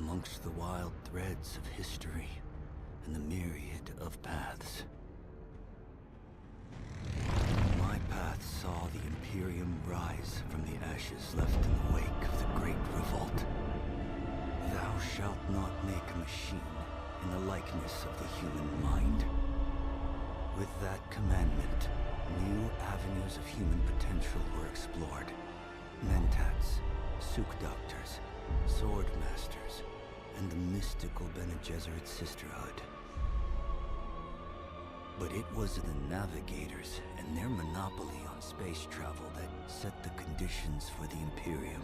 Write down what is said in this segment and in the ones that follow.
amongst the wild threads of history and the myriad of paths. My path saw the Imperium rise from the ashes left in the wake of the Great Revolt. Thou shalt not make a machine in the likeness of the human mind. With that commandment, new avenues of human potential were explored. Mentats, Suk Doctors, Sword Masters, and the mystical Bene Gesserit Sisterhood. But it was the Navigators and their monopoly on space travel that set the conditions for the Imperium.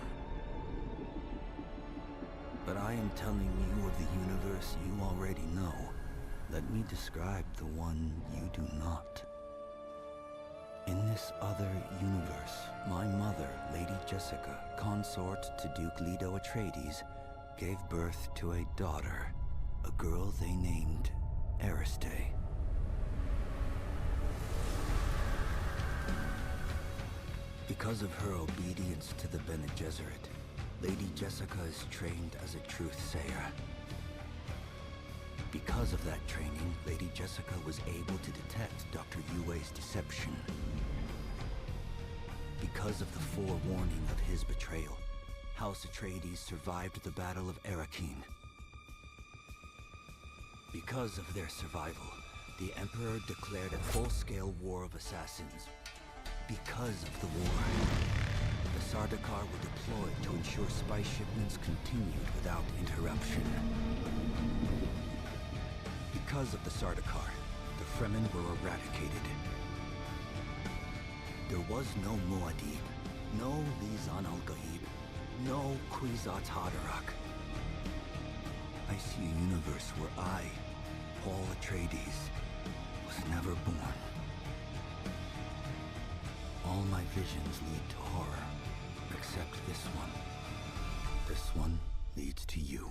But I am telling you of the universe you already know. Let me describe the one you do not. In this other universe, my mother, Lady Jessica, consort to Duke Leto Atreides, gave birth to a daughter, a girl they named Ariste. Because of her obedience to the Bene Gesserit, Lady Jessica is trained as a truth-sayer. Because of that training, Lady Jessica was able to detect Dr. Yue's deception. Because of the forewarning of his betrayal, House Atreides survived the Battle of Arrakeen. Because of their survival, the Emperor declared a full-scale war of assassins. Because of the war, the Sardaukar were deployed to ensure spice shipments continued without interruption. Because of the Sardaukar, the Fremen were eradicated. There was no Muad'Dib, no Lisan al-Gaib, no Kwisatz Haderach. I see a universe where I, Paul Atreides, was never born. All my visions lead to horror, except this one. This one leads to you.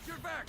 Watch your back!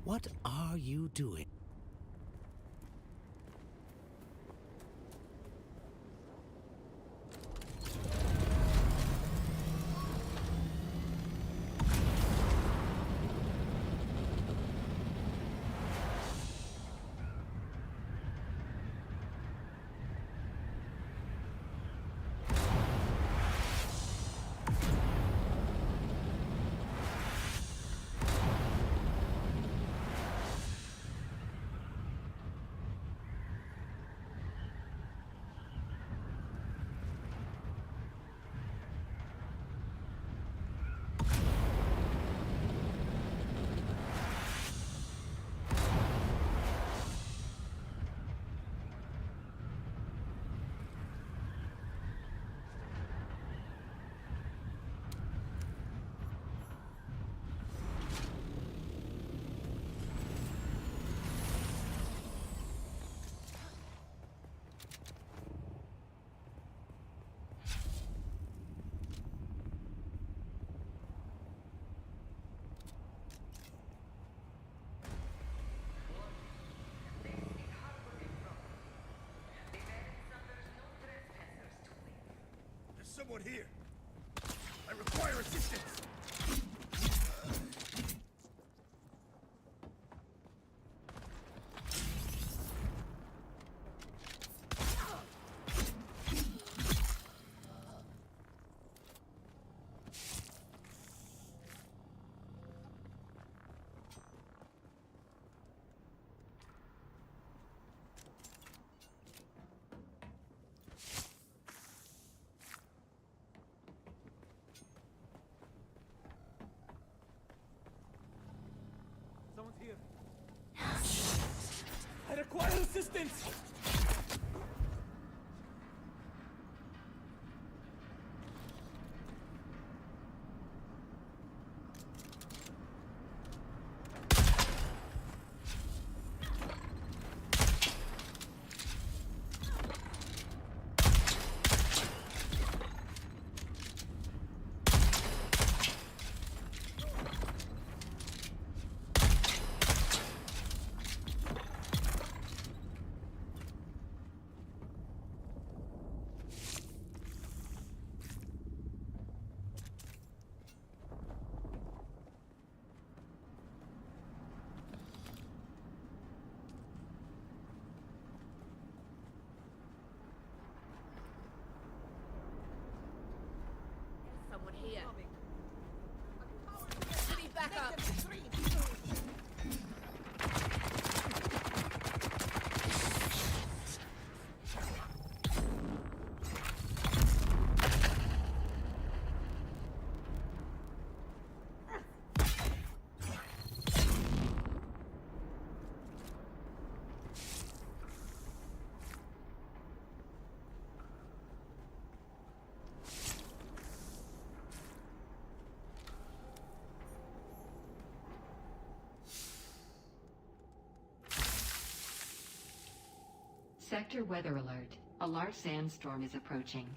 What are you doing? someone here. I require assistance. Someone's here. I require assistance! Someone here. City back up. Sector weather alert. A large sandstorm is approaching.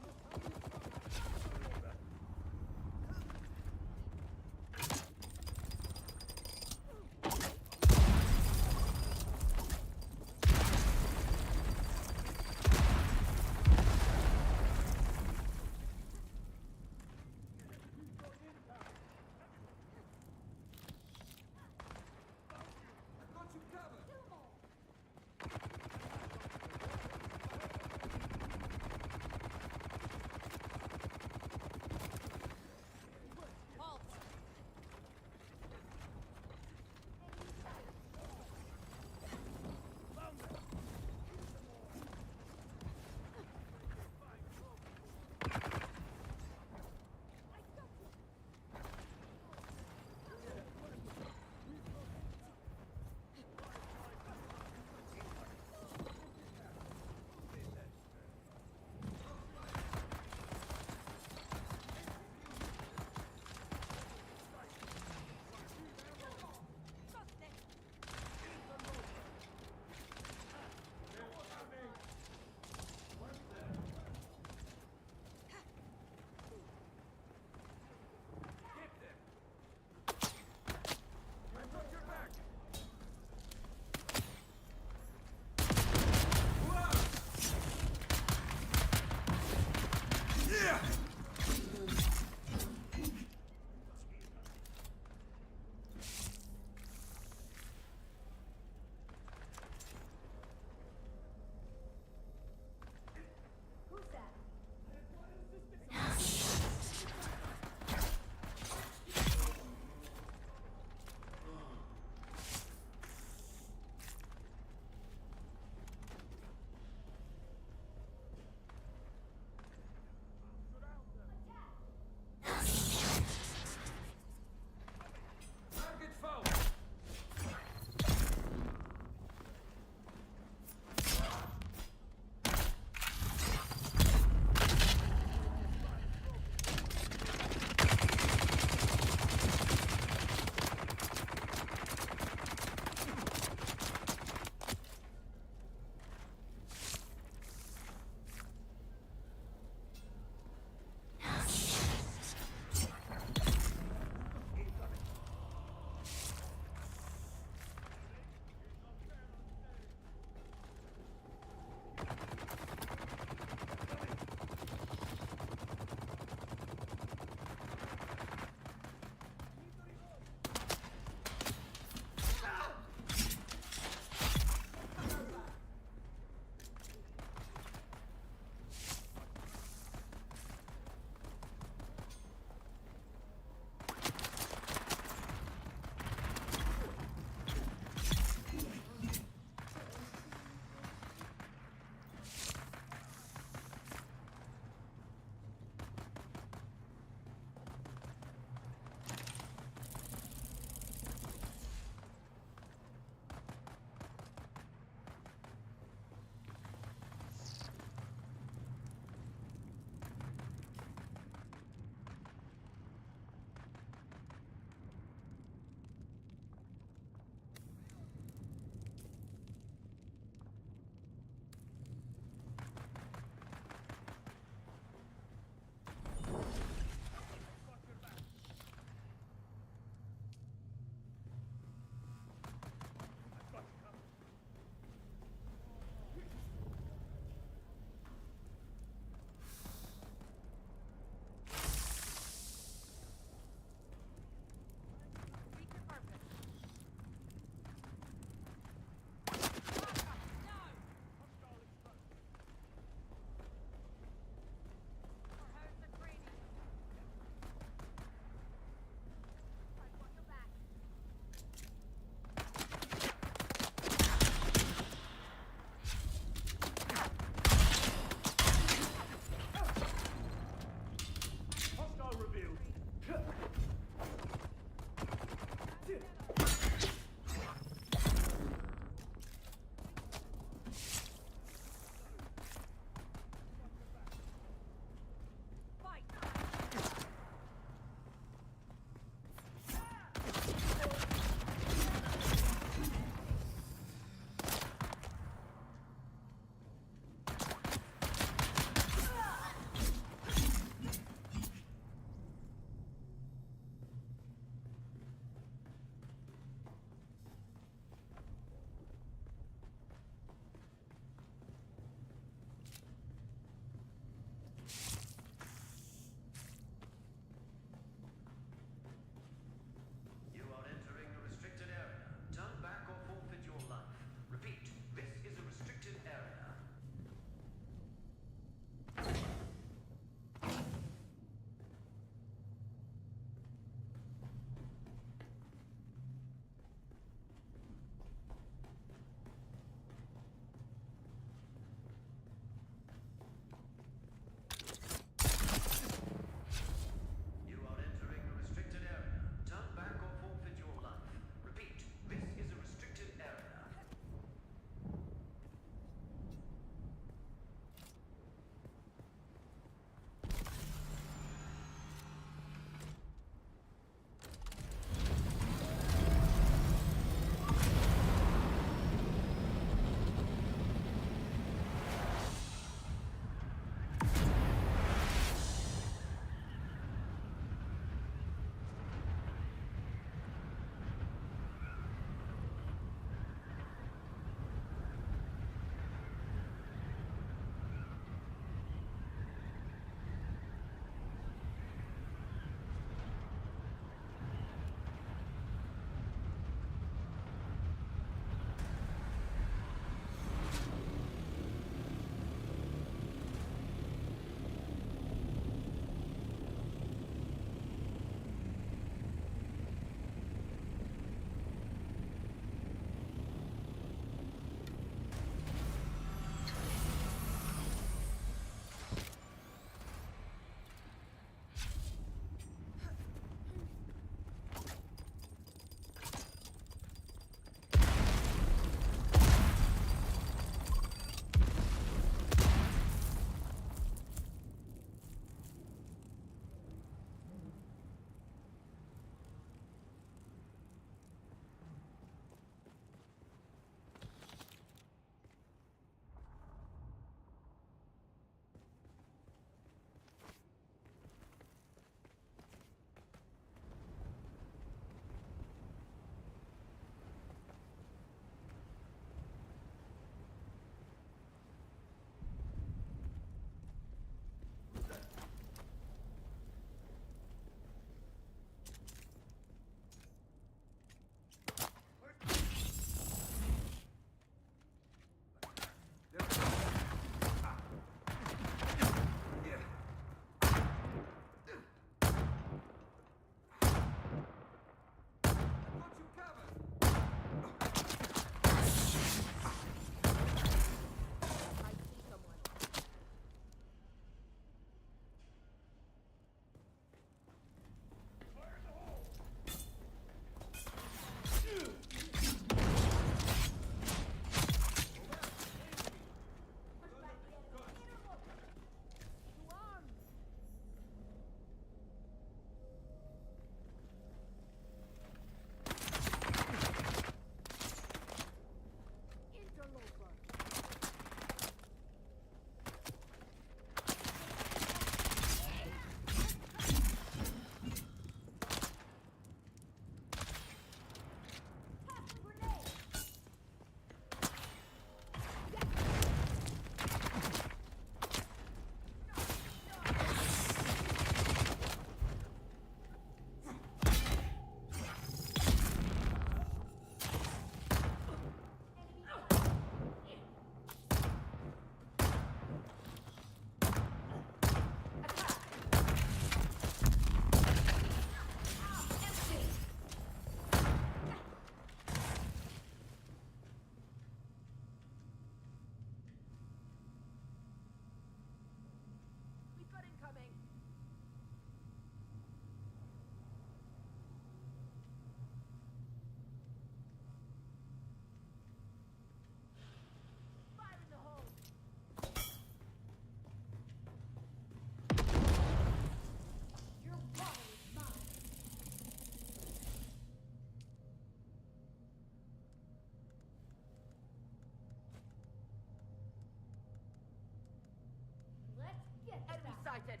Enemy sighted.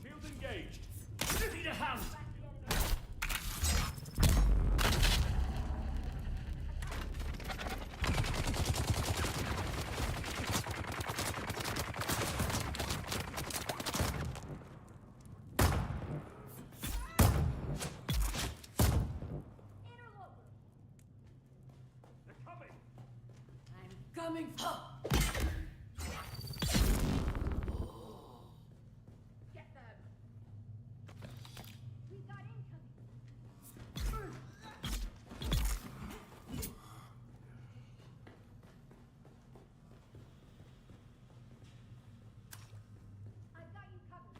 Shield engaged. Need a hand. They're coming. I'm coming for. Get them. We got incoming. I've got you covered.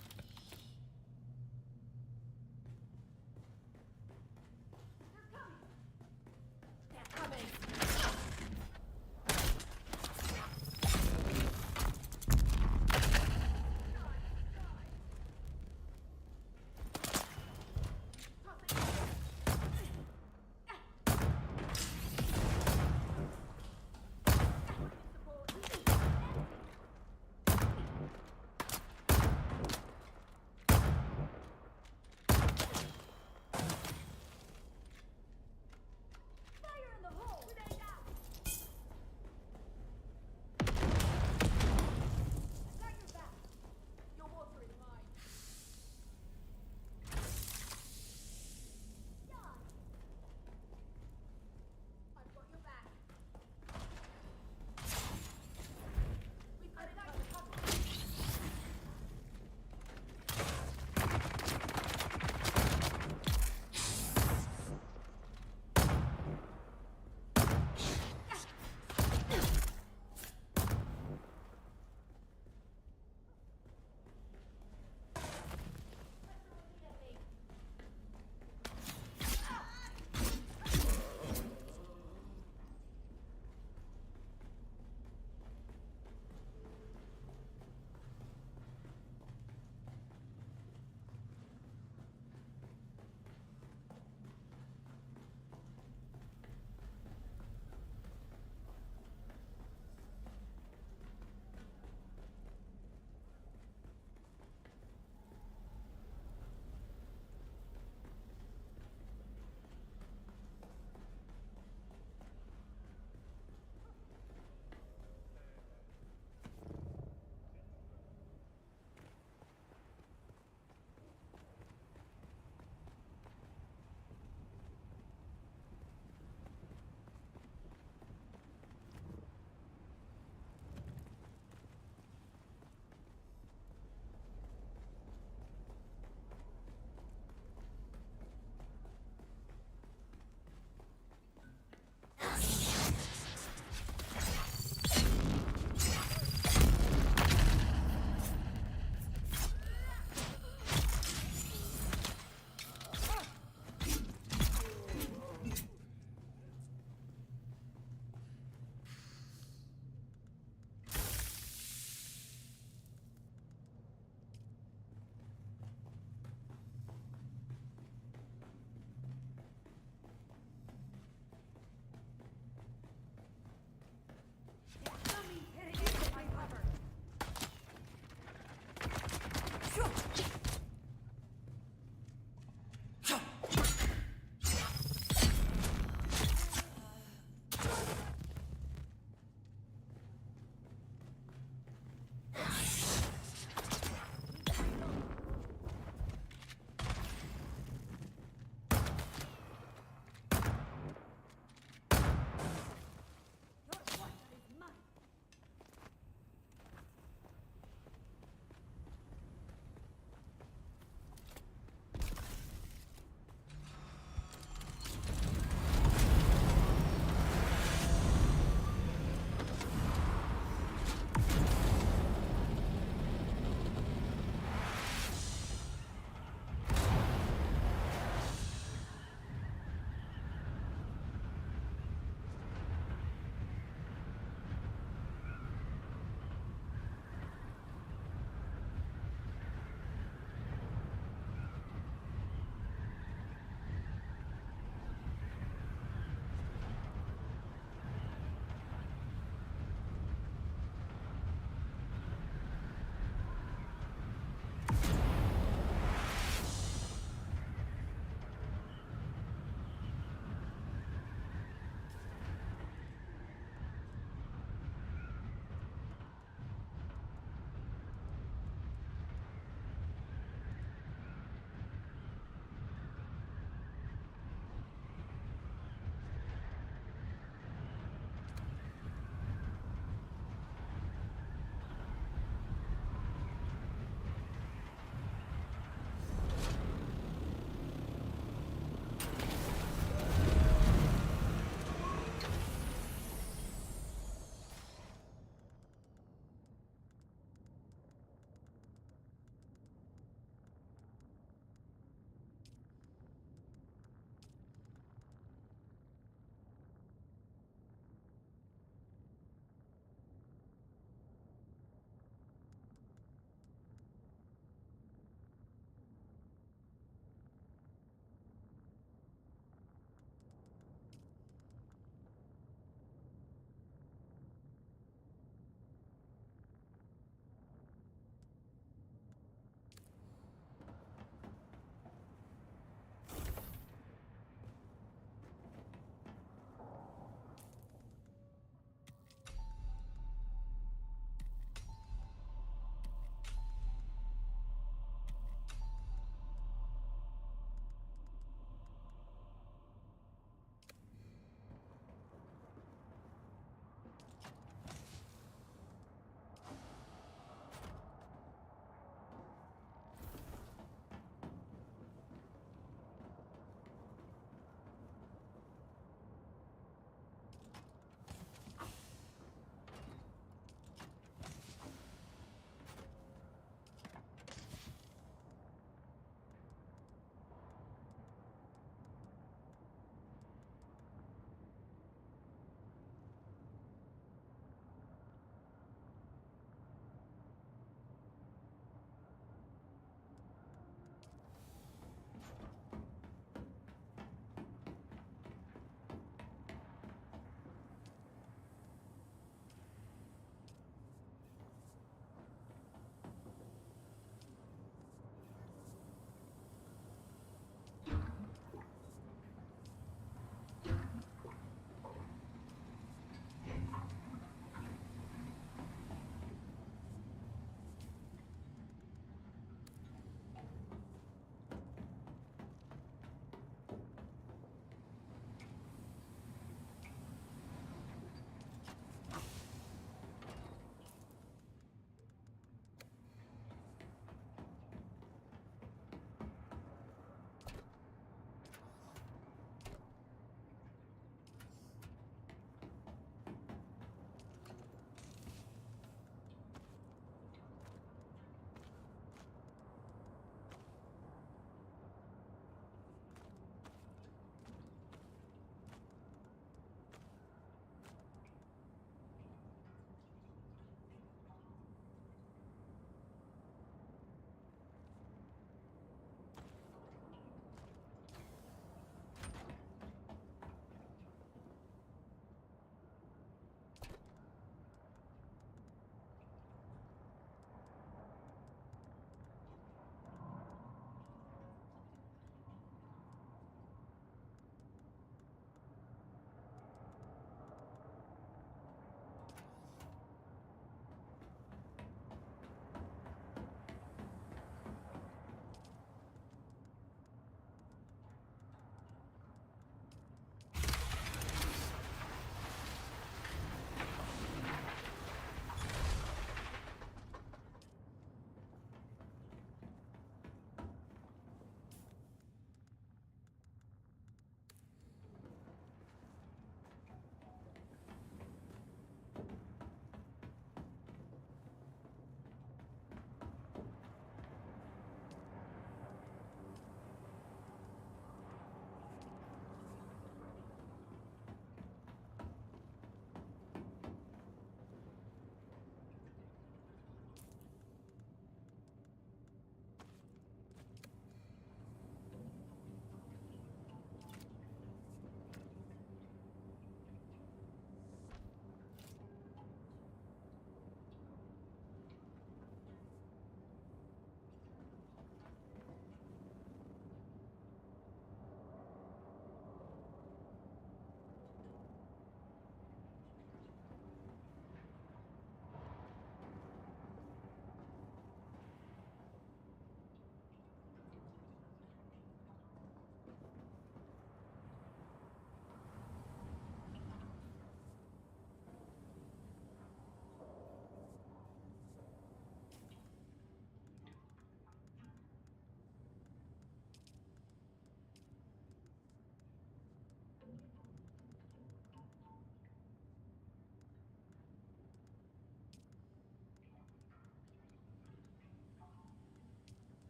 They're coming. They're coming.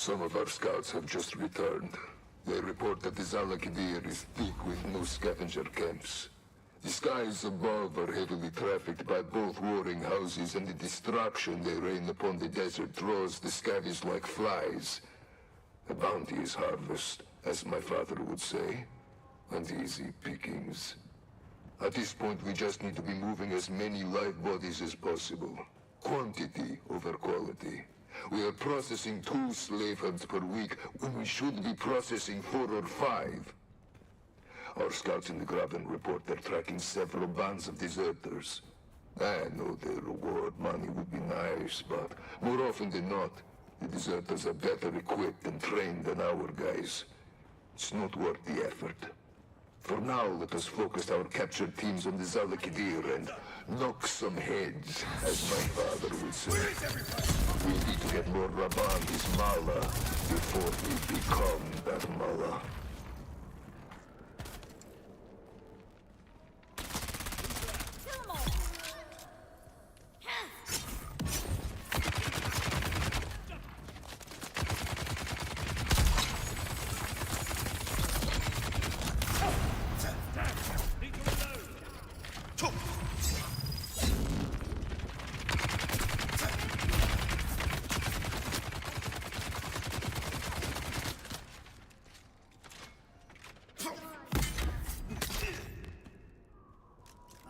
Some of our scouts have just returned. They report that the Zalakidir is thick with new scavenger camps. The skies above are heavily trafficked by both warring houses, and the destruction they rain upon the desert draws the scavies like flies. The bounty is harvest, as my father would say, and easy pickings. At this point, we just need to be moving as many live bodies as possible. Quantity over quality. We are processing 2 slave hunts per week when we should be processing 4 or 5. Our scouts in the Graben report they're tracking several bands of deserters. I know the reward money would be nice, but more often than not, the deserters are better equipped and trained than our guys. It's not worth the effort. For now, let us focus our captured teams on the Zalakidir and knock some heads, as my father would say. We need to get Lord Raban his mala before we become that mala.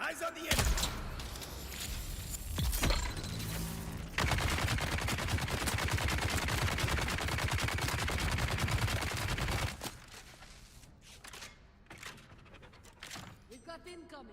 Eyes on the enemy! We've got incoming.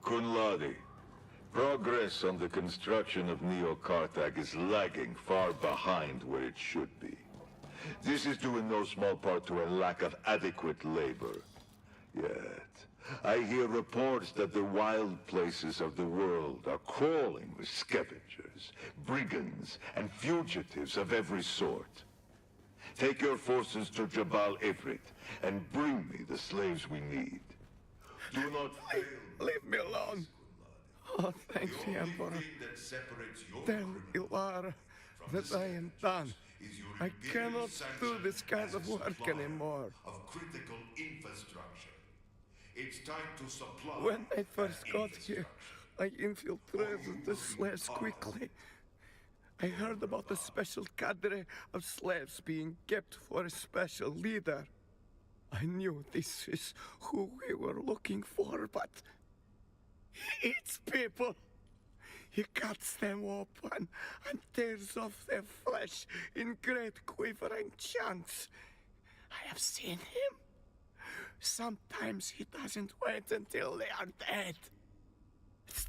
Kunladi, progress on the construction of Neo-Karthag is lagging far behind where it should be. This is due in no small part to a lack of adequate labor. Yet, I hear reports that the wild places of the world are crawling with scavengers, brigands, and fugitives of every sort. Take your forces to Jabal Ifrit, and bring me the slaves we need. Do not fail. Leave me alone. Oh, thanks, the Emperor. Tell Ilara that I am done. I cannot do this kind of work anymore. Of critical infrastructure. It's time to supply. When I first got here, I infiltrated the slaves quickly. I heard about the special cadre of slaves being kept for a special leader. I knew this is who we were looking for, but he eats people. He cuts them open and tears off their flesh in great quivering chunks. I have seen him. Sometimes he doesn't wait until they are dead.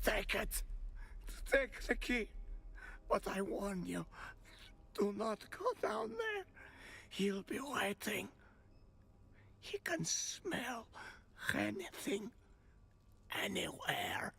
Take it. Take the key. But I warn you, do not go down there. He'll be waiting. He can smell anything, anywhere.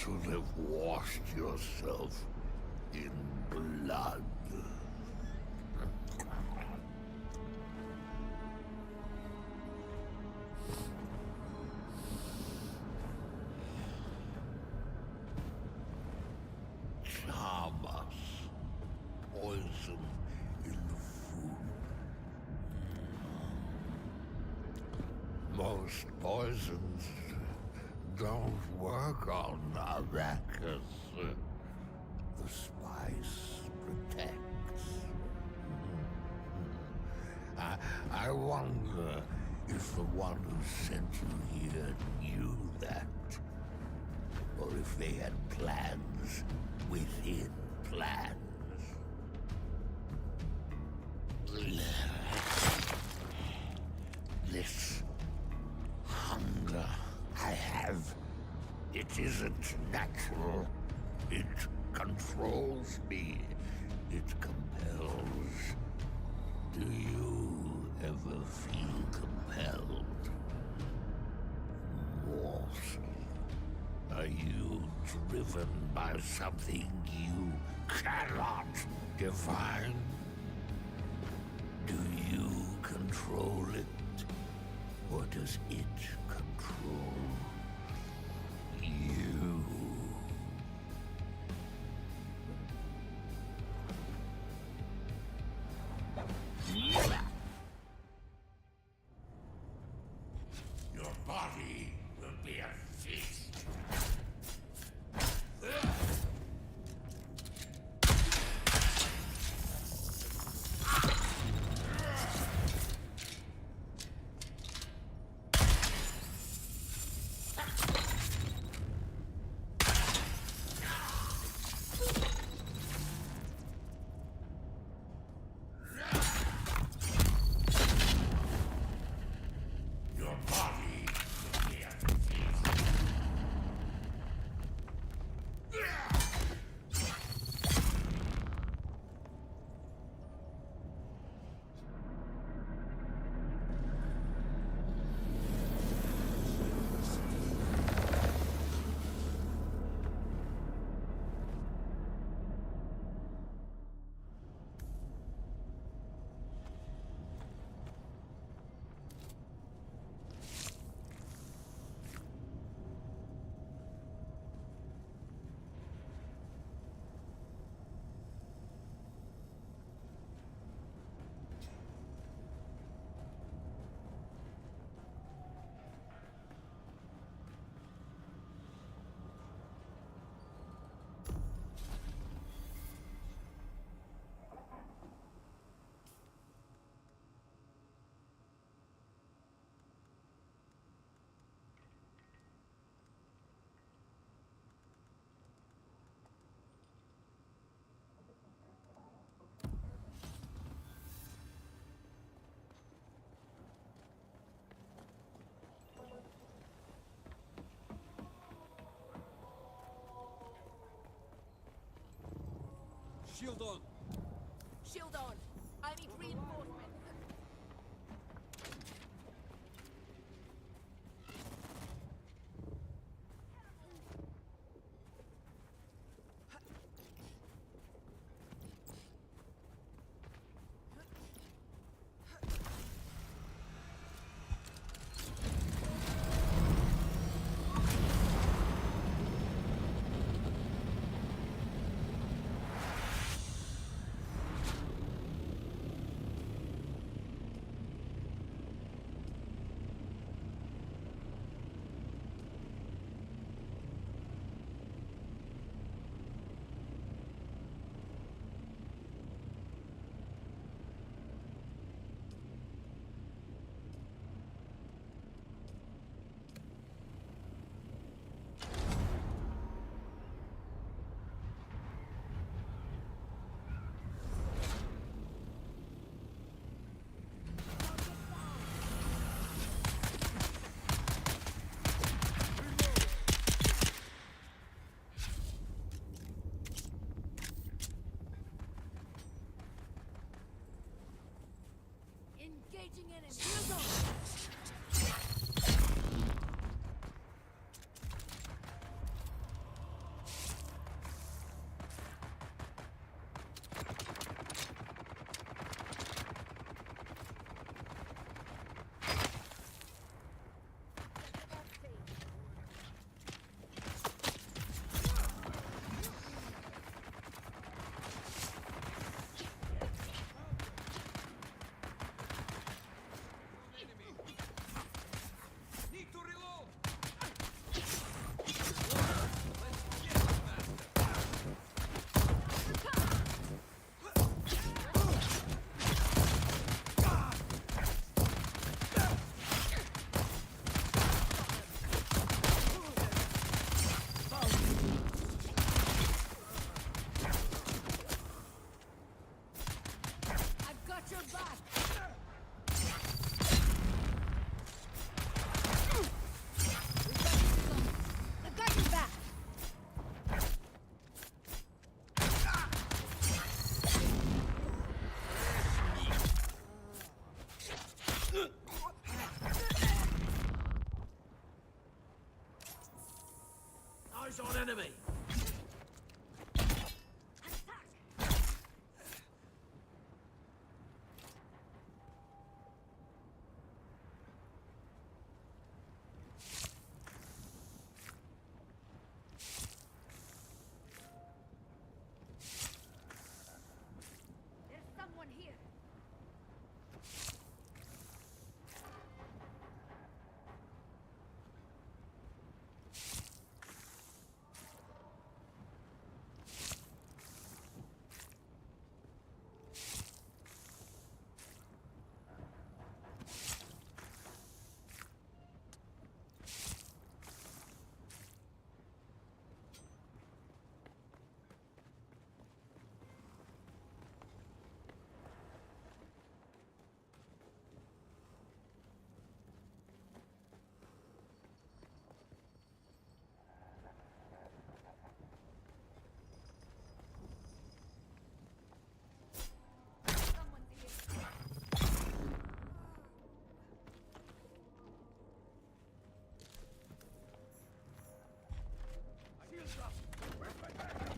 should have washed yourself in blood. Charm us. Poison in the food. Most poisons don't work on Arrakis. The spice protects. I wonder if the one who sent you here knew that. Or if they had plans within plans. This hunger I have, it isn't natural. It controls me. It compels. Do you ever feel compelled? Mortal. Are you driven by something you cannot define? Do you control it? Or does it control you? Your body will be a feast. Your body will be a feast. Shield on. Shield on. I need reinforcements. enemy! There's someone here. Someone's here. Shields up! Where's my backup?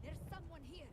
There's someone here.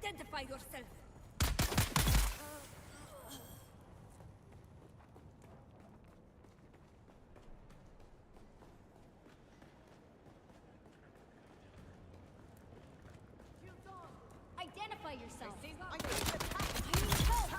Identify yourself. Identify yourself. I need help.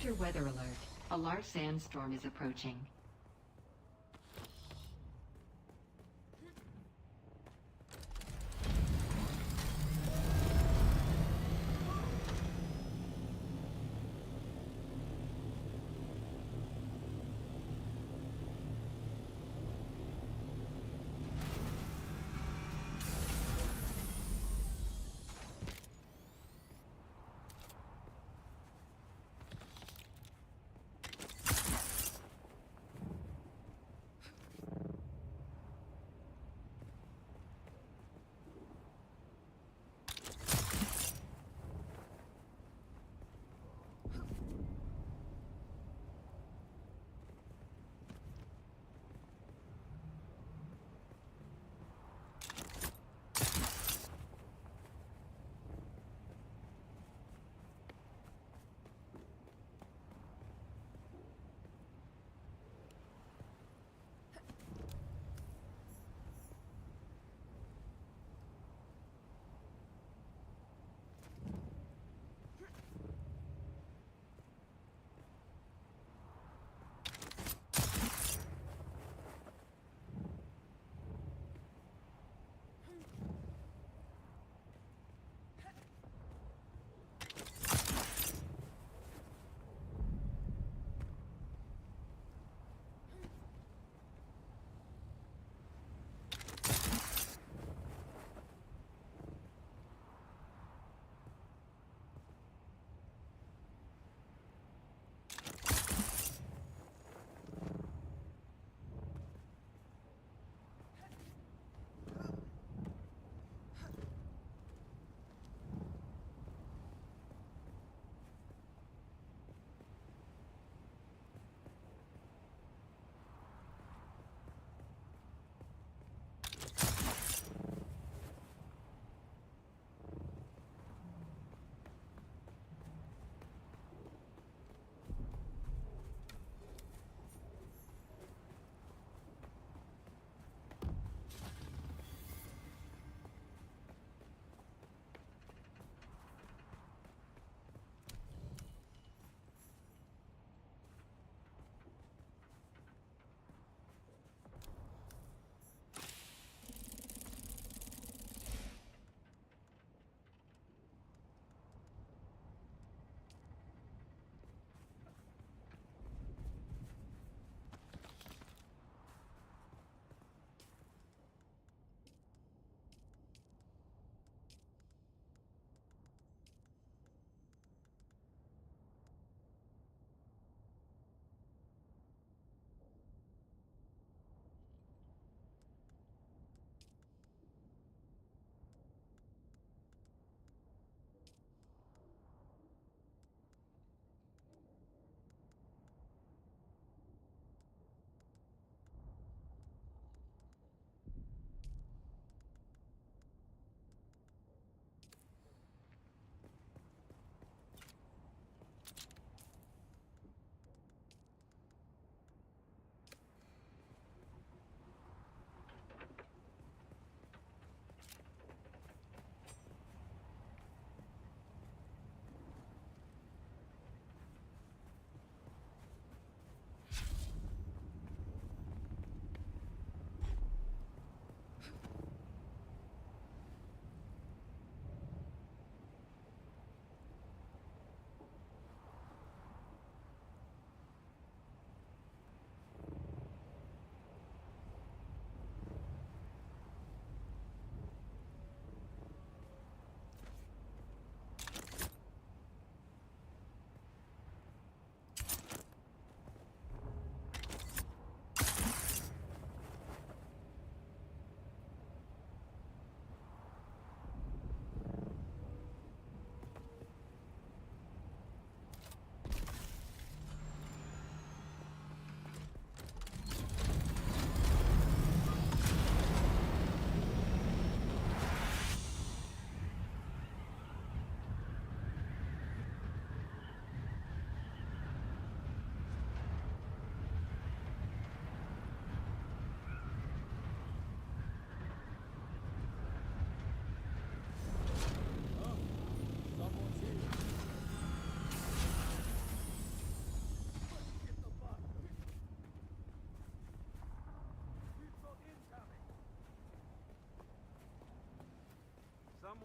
Sector weather alert. A large sandstorm is approaching.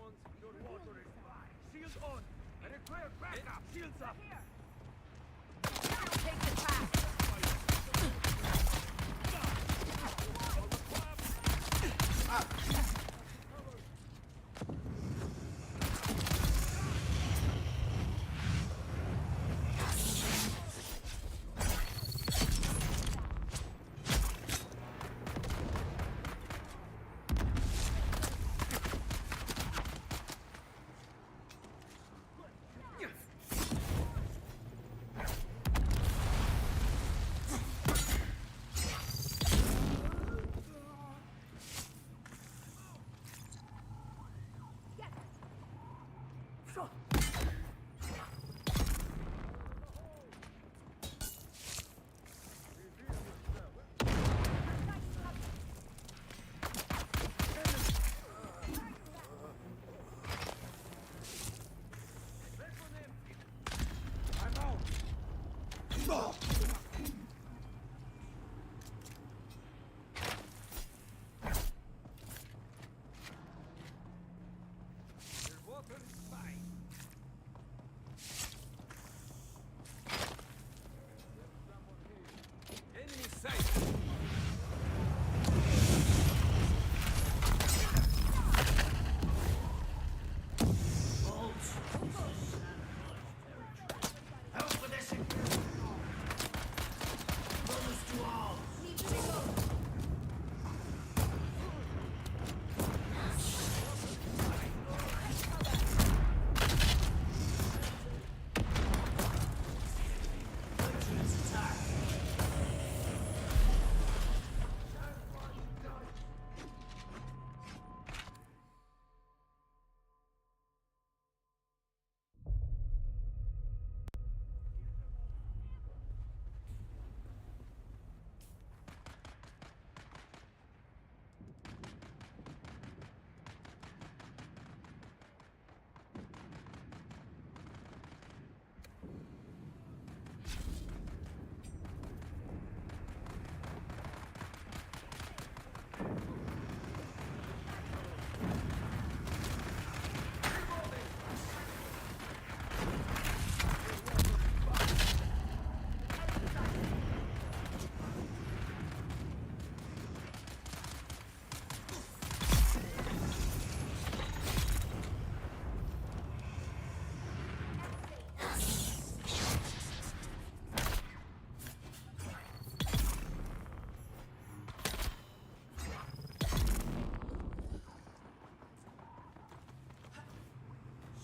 Jones. Your water is fine. Shields on. I require backup. Shields up. Take the path.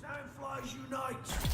Sandflies unite!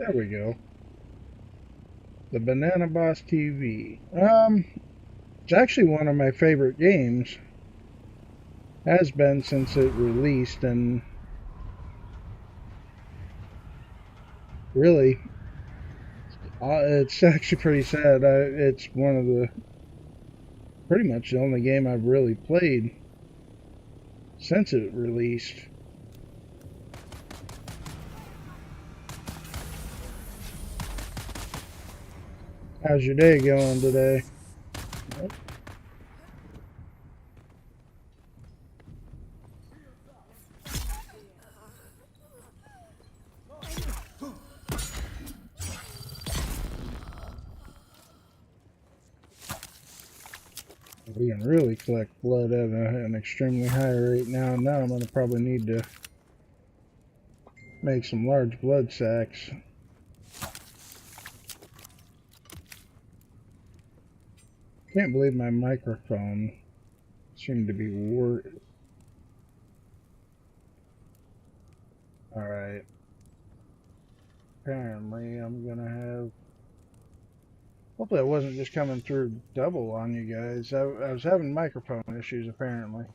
There we go. The Banana Boss TV. It's actually one of my favorite games. Has been since it released, and really, it's actually pretty sad. It's one of the, pretty much the only game I've really played since it released. How's your day going today? We can really collect blood at an extremely high rate now. Now I'm going to probably need to make some large blood sacks. Can't believe my microphone seemed to be warped. Alright. Apparently I'm going to have... Hopefully I wasn't just coming through double on you guys. I was having microphone issues apparently.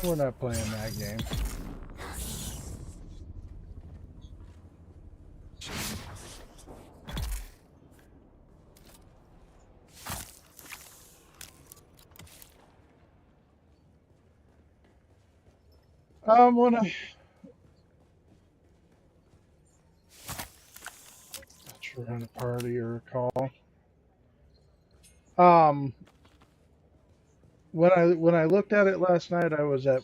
Oh, we're not playing that game. When I run a party or a call. When I looked at it last night, I was at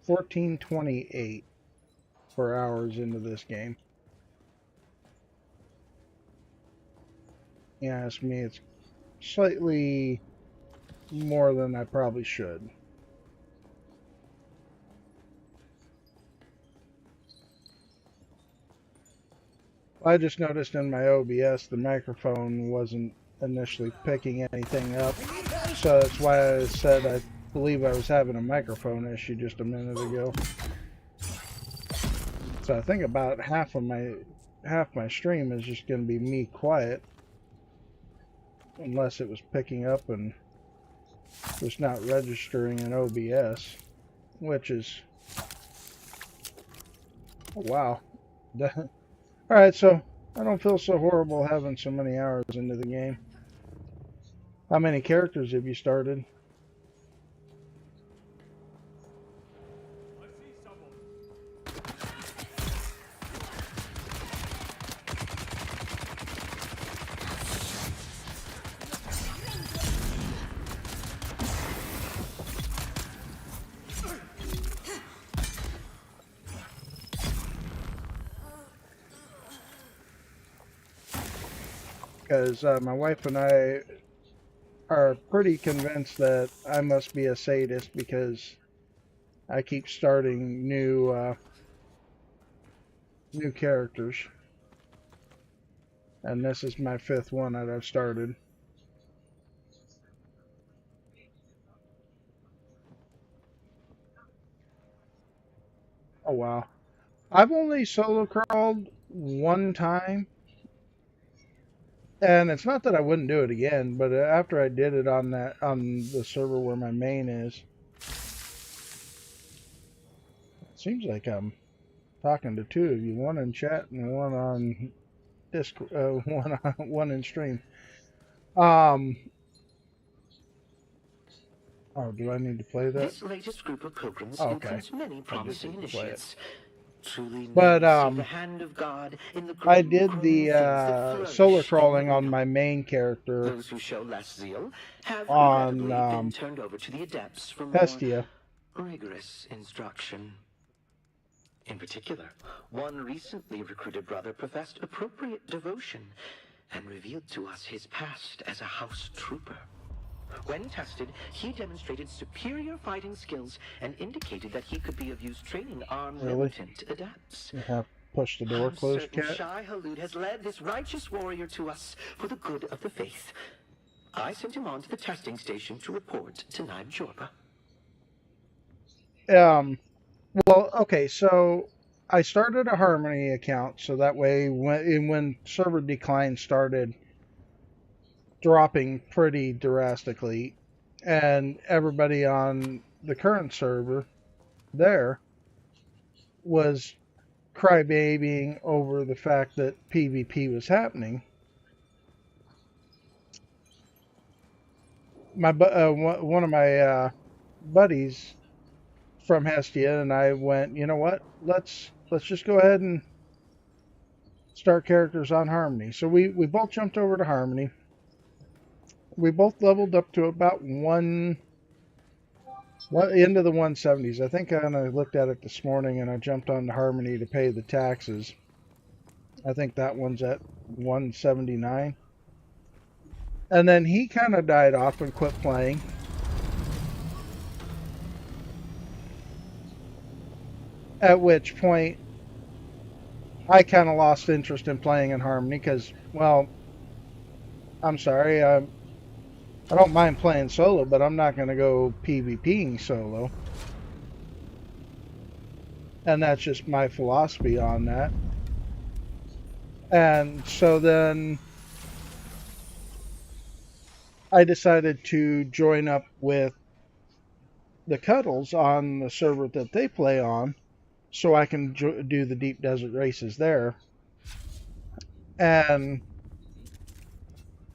1428 for hours into this game. You ask me, it's slightly more than I probably should. I just noticed in my OBS the microphone wasn't initially picking anything up, so that's why I said I believe I was having a microphone issue just a minute ago. So I think about half my stream is just going to be me quiet, unless it was picking up and just not registering in OBS, which is, oh, wow. Alright, so I don't feel so horrible having so many hours into the game. How many characters have you started? Because my wife and I are pretty convinced that I must be a sadist because I keep starting new characters, and this is my 5th one that I've started. Oh wow, I've only solo crawled one time. And it's not that I wouldn't do it again, but after I did it on the server where my main is, it seems like I'm talking to 2 of you, one in chat and one on Discord, one in stream. Oh, do I need to play that? This latest group of pilgrims includes many promising initiates. But I did the solar crawling on my main character. Those who show less zeal have on been turned over to the adepts for Hestia. More rigorous instruction. In particular, one recently recruited brother professed appropriate devotion and revealed to us his past as a house trooper. When tested, he demonstrated superior fighting skills and indicated that he could be of use training armed militant adepts. You have pushed the door closed, Cat. Shai Halud has led this righteous warrior to us for the good of the faith. I sent him on to the testing station to report to Naib Jorba. Well, okay, so I started a Harmony account, so that way when server decline started dropping pretty drastically, and everybody on the current server there was crybabying over the fact that PvP was happening. One of my buddies from Hestia and I went, you know what? Let's just go ahead and start characters on Harmony. So we both jumped over to Harmony. We both leveled up to about into the 170s. I think I looked at it this morning and I jumped on Harmony to pay the taxes. I think that one's at 179. And then he kind of died off and quit playing. At which point, I kind of lost interest in playing in Harmony because, well, I'm sorry, I don't mind playing solo, but I'm not going to go PvPing solo. And that's just my philosophy on that. And so then I decided to join up with the Cuddles on the server that they play on, so I can do the deep desert races there. And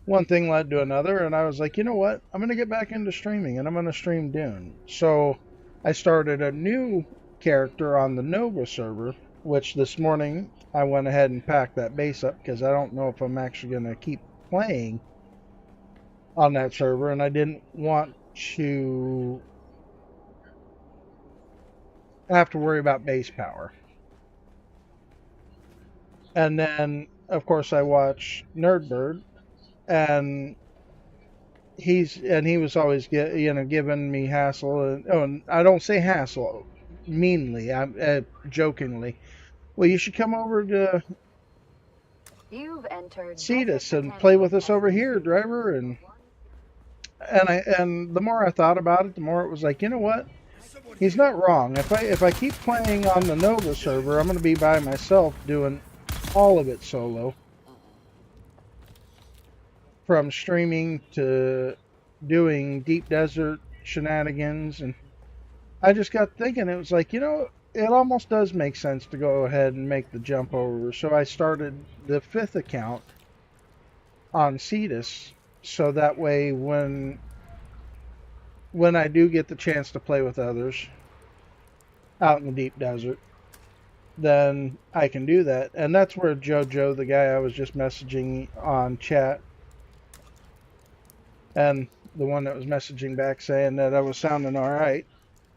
one thing led to another, and I was like, you know what? I'm going to get back into streaming, and I'm going to stream Dune. So I started a new character on the Nova server, which this morning I went ahead and packed that base up because I don't know if I'm actually going to keep playing on that server, and I didn't want to have to worry about base power. And then, of course, I watch Nerdbird, and he was always giving me hassle. And I don't say hassle meanly. I'm jokingly. Well, you should come over to Cetus and play with us over here, driver. And the more I thought about it, the more it was like, you know what? He's not wrong. If I keep playing on the Nova server, I'm going to be by myself doing all of it solo. From streaming to doing deep desert shenanigans. And I just got thinking, it was like, you know, it almost does make sense to go ahead and make the jump over. So I started the 5th account on Cetus, so that way when I do get the chance to play with others out in the deep desert, then I can do that. And that's where Jojo, the guy I was just messaging on chat, and the one that was messaging back saying that I was sounding alright,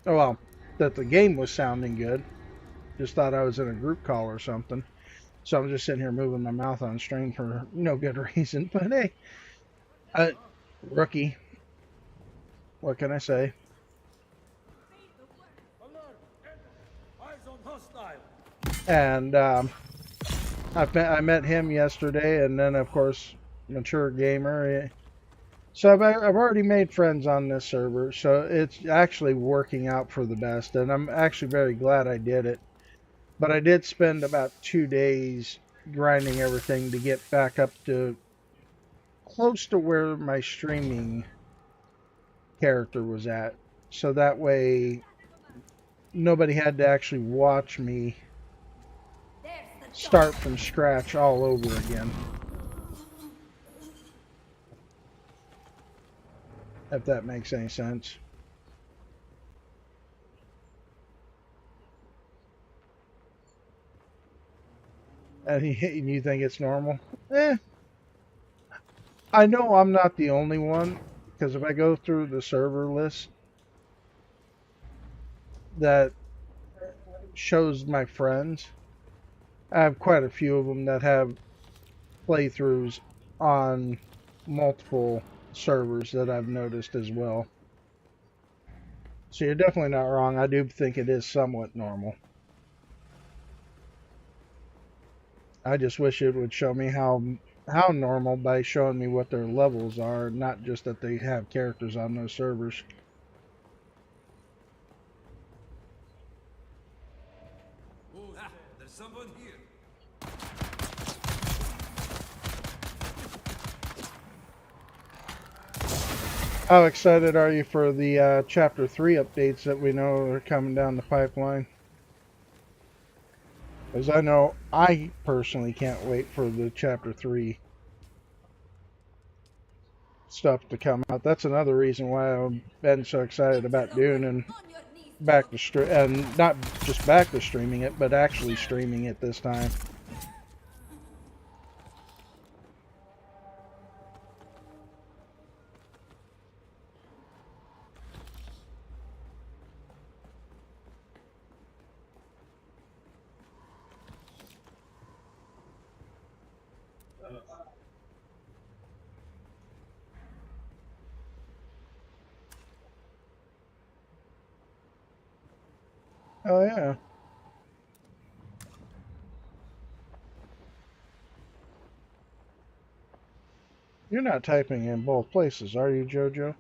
well, that the game was sounding good, just thought I was in a group call or something. So I'm just sitting here moving my mouth on stream for no good reason. But hey, rookie. What can I say? And I met him yesterday, and then of course Mature Gamer. So I've already made friends on this server, so it's actually working out for the best, and I'm actually very glad I did it. But I did spend about 2 days grinding everything to get back up to close to where my streaming character was at, so that way nobody had to actually watch me start from scratch all over again, if that makes any sense. And you think it's normal? I know I'm not the only one, because if I go through the server list that shows my friends, I have quite a few of them that have playthroughs on multiple servers that I've noticed as well. So you're definitely not wrong. I do think it is somewhat normal. I just wish it would show me how how normal by showing me what their levels are, not just that they have characters on those servers. There's someone here. How excited are you for the Chapter 3 updates that we know are coming down the pipeline? As I know, I personally can't wait for the Chapter 3 stuff to come out. That's another reason why I've been so excited about Dune and and not just back to streaming it, but actually streaming it this time. Oh yeah. You're not typing in both places, are you, Jojo?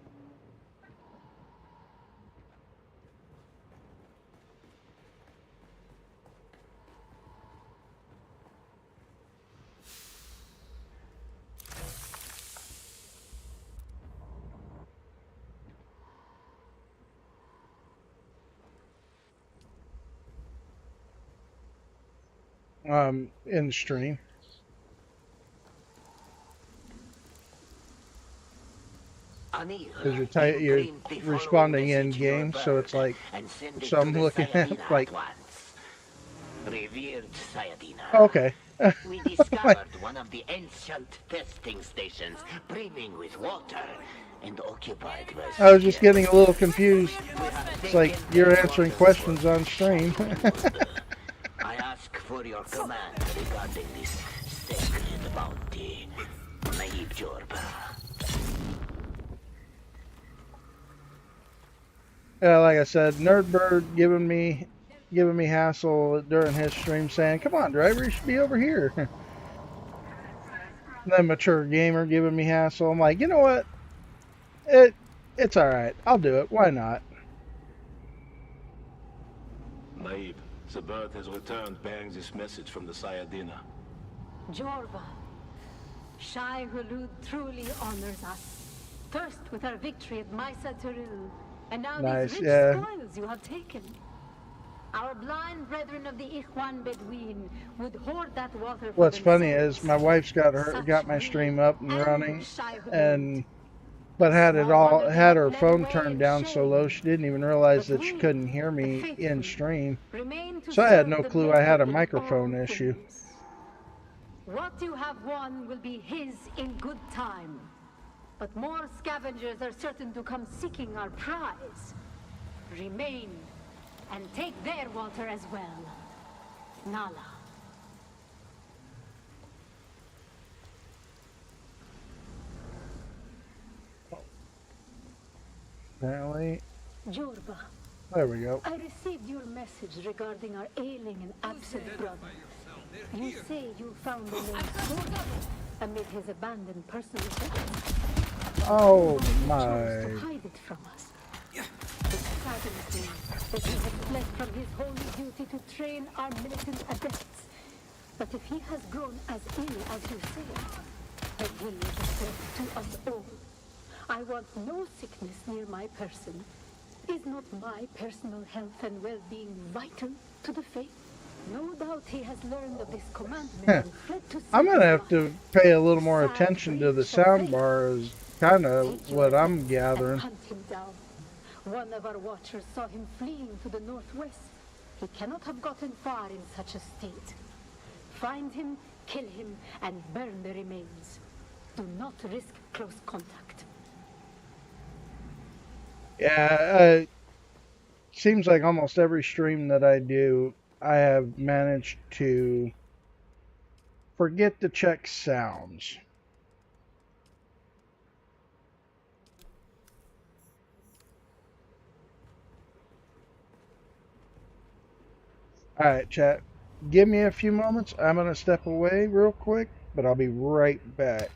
In stream. Because you're responding in game, so it's like, so I'm looking at like, okay. We discovered one of the ancient testing stations brimming with water and occupied by... I was just getting a little confused. It's like you're answering questions on stream. I ask for your command regarding this sacred bounty, Naib Jorba. Yeah, like I said, Nerdbird giving me hassle during his stream, saying, "Come on, driver, you should be over here." Then Mature Gamer giving me hassle. I'm like, you know what? It's all right. I'll do it. Why not? Naib, the bird has returned bearing this message from the Sayadina. Jorba, Shai Hulud truly honors us. First with our victory at Maisa Turul, and now Nice, these rich yeah. spoils you have taken. Our blind brethren of the Ikhwan Bedouin would hoard that water for What's funny themselves. is my wife's got my stream up and running, but had her phone turned down so low she didn't even realize that she couldn't hear me in stream. So I had no clue I had a microphone issue. What you have won will be his in good time. But more scavengers are certain to come seeking our prize. Remain and take their water as well. Nala. Apparently. Jorba. There we go. I received your message regarding our ailing and absent brother. You say you found the lone sword amid his abandoned personal effects. Oh my. To hide it from us. It saddens me that he has fled from his holy duty to train our militant adepts. But if he has grown as ill as you say, then he is a threat to us all. I want no sickness near my person. Is not my personal health and well-being vital to the faith? No doubt he has learned of this commandment and fled to I'm gonna have to pay a little more attention to the soundbar. Is kind of what I'm gathering. Hunt him down. One of our watchers saw him fleeing to the northwest. He cannot have gotten far in such a state. Find him, kill him, and burn the remains. Do not risk close contact. Yeah, seems like almost every stream that I do, I have managed to forget to check sounds. Alright, chat. Give me a few moments. I'm going to step away real quick. but I'll be right back.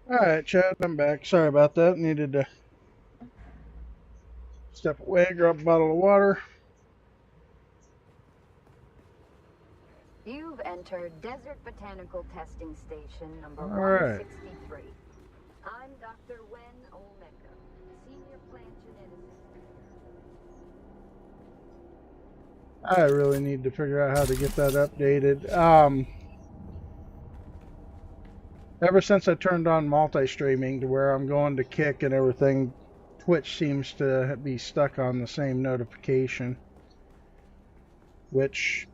Alright, Chad, I'm back. Sorry about that. Needed to step away, grab a bottle of water. You've entered Desert Botanical Testing Station number All right. 163. I'm Dr. Wen Olmeca, Senior Plant Geneticist. I really need to figure out how to get that updated. Ever since I turned on multi-streaming to where I'm going to Kick and everything, Twitch seems to be stuck on the same notification, which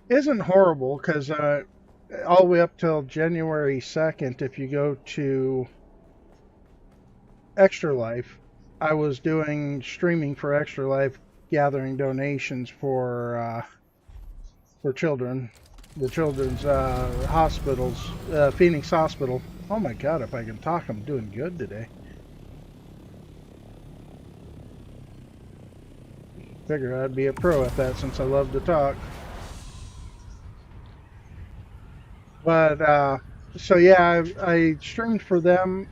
isn't horrible because all the way up till January 2nd, if you go to Extra Life, I was doing streaming for Extra Life, gathering donations for children. The children's hospitals, Phoenix Hospital. Oh my God, if I can talk, I'm doing good today. Figure I'd be a pro at that since I love to talk. But, so yeah, I streamed for them.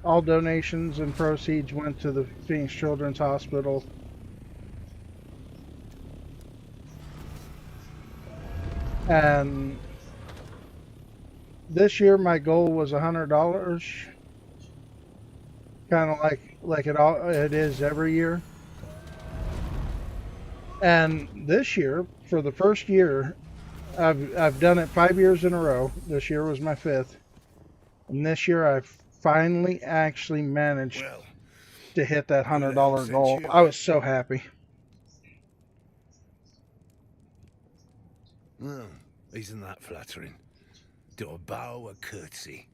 All donations and proceeds went to the Phoenix Children's Hospital. And this year my goal was $100, kind of like it is every year. And this year, for the first year, I've done it 5 years in a row. This year was my 5th, and this year I finally actually managed to hit that $100 goal. I was so happy. Well, isn't that flattering? Do a bow, a curtsy.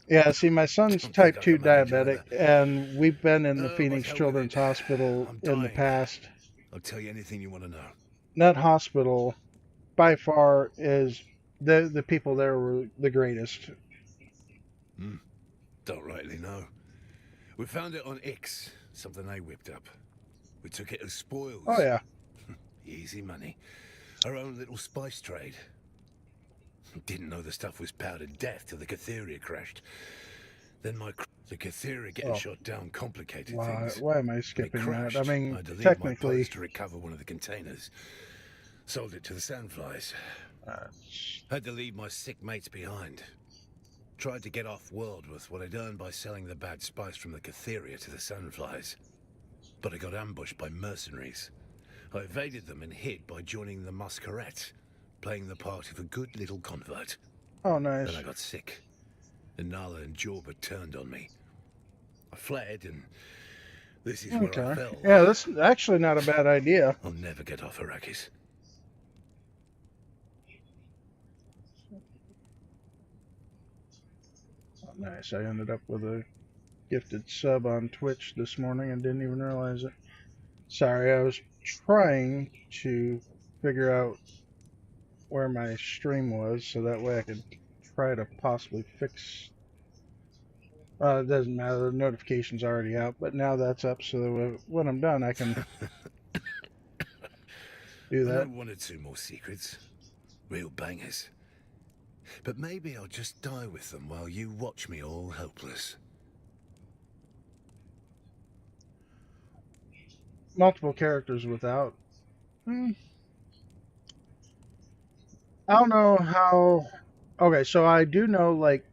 Yeah, see, my son's type 2 diabetic, and we've been in the Phoenix Children's Hospital in the past. I'll tell you anything you want to know. That hospital, by far, is the people there were the greatest. Don't rightly know. We found it on X, something they whipped up. We took it as spoils. Oh, yeah. Easy money. Our own little spice trade. Didn't know the stuff was powdered death till the Catheria crashed. Then the Catheria getting shot down complicated things. Why am I skipping that? I mean, had to leave technically... my post to recover one of the containers. Sold it to the Sandflies. Had to leave my sick mates behind. Tried to get off-world with what I'd earned by selling the bad spice from the Catheria to the Sandflies. But I got ambushed by mercenaries. I evaded them and hid by joining the Masquerette, playing the part of a good little convert. Oh, nice. Then I got sick, and Nala and Jorba turned on me. I fled, and this is where I fell. Yeah, that's actually not a bad idea. I'll never get off Arrakis. Oh, nice. I ended up with a gifted sub on Twitch this morning and didn't even realize it. Sorry, I was trying to figure out where my stream was so that way I could try to possibly fix... it doesn't matter, the notification's already out, but now that's up, so when I'm done I can do that. I know one or two more secrets. Real bangers. But maybe I'll just die with them while you watch me all helpless. Multiple characters without... I don't know how... Okay, so I do know, like,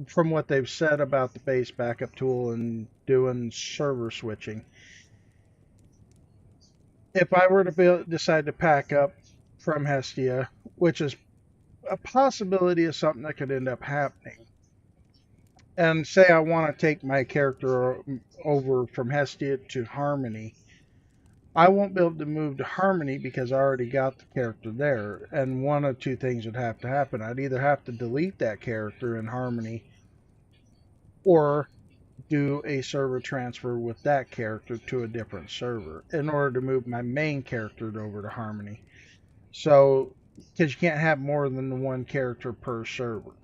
from what they've said about the base backup tool and doing server switching. If I were to decide to pack up from Hestia, which is a possibility of something that could end up happening, and say I want to take my character over from Hestia to Harmony, I won't be able to move to Harmony because I already got the character there, and one of two things would have to happen. I'd either have to delete that character in Harmony or do a server transfer with that character to a different server in order to move my main character over to Harmony. So, because you can't have more than one character per server.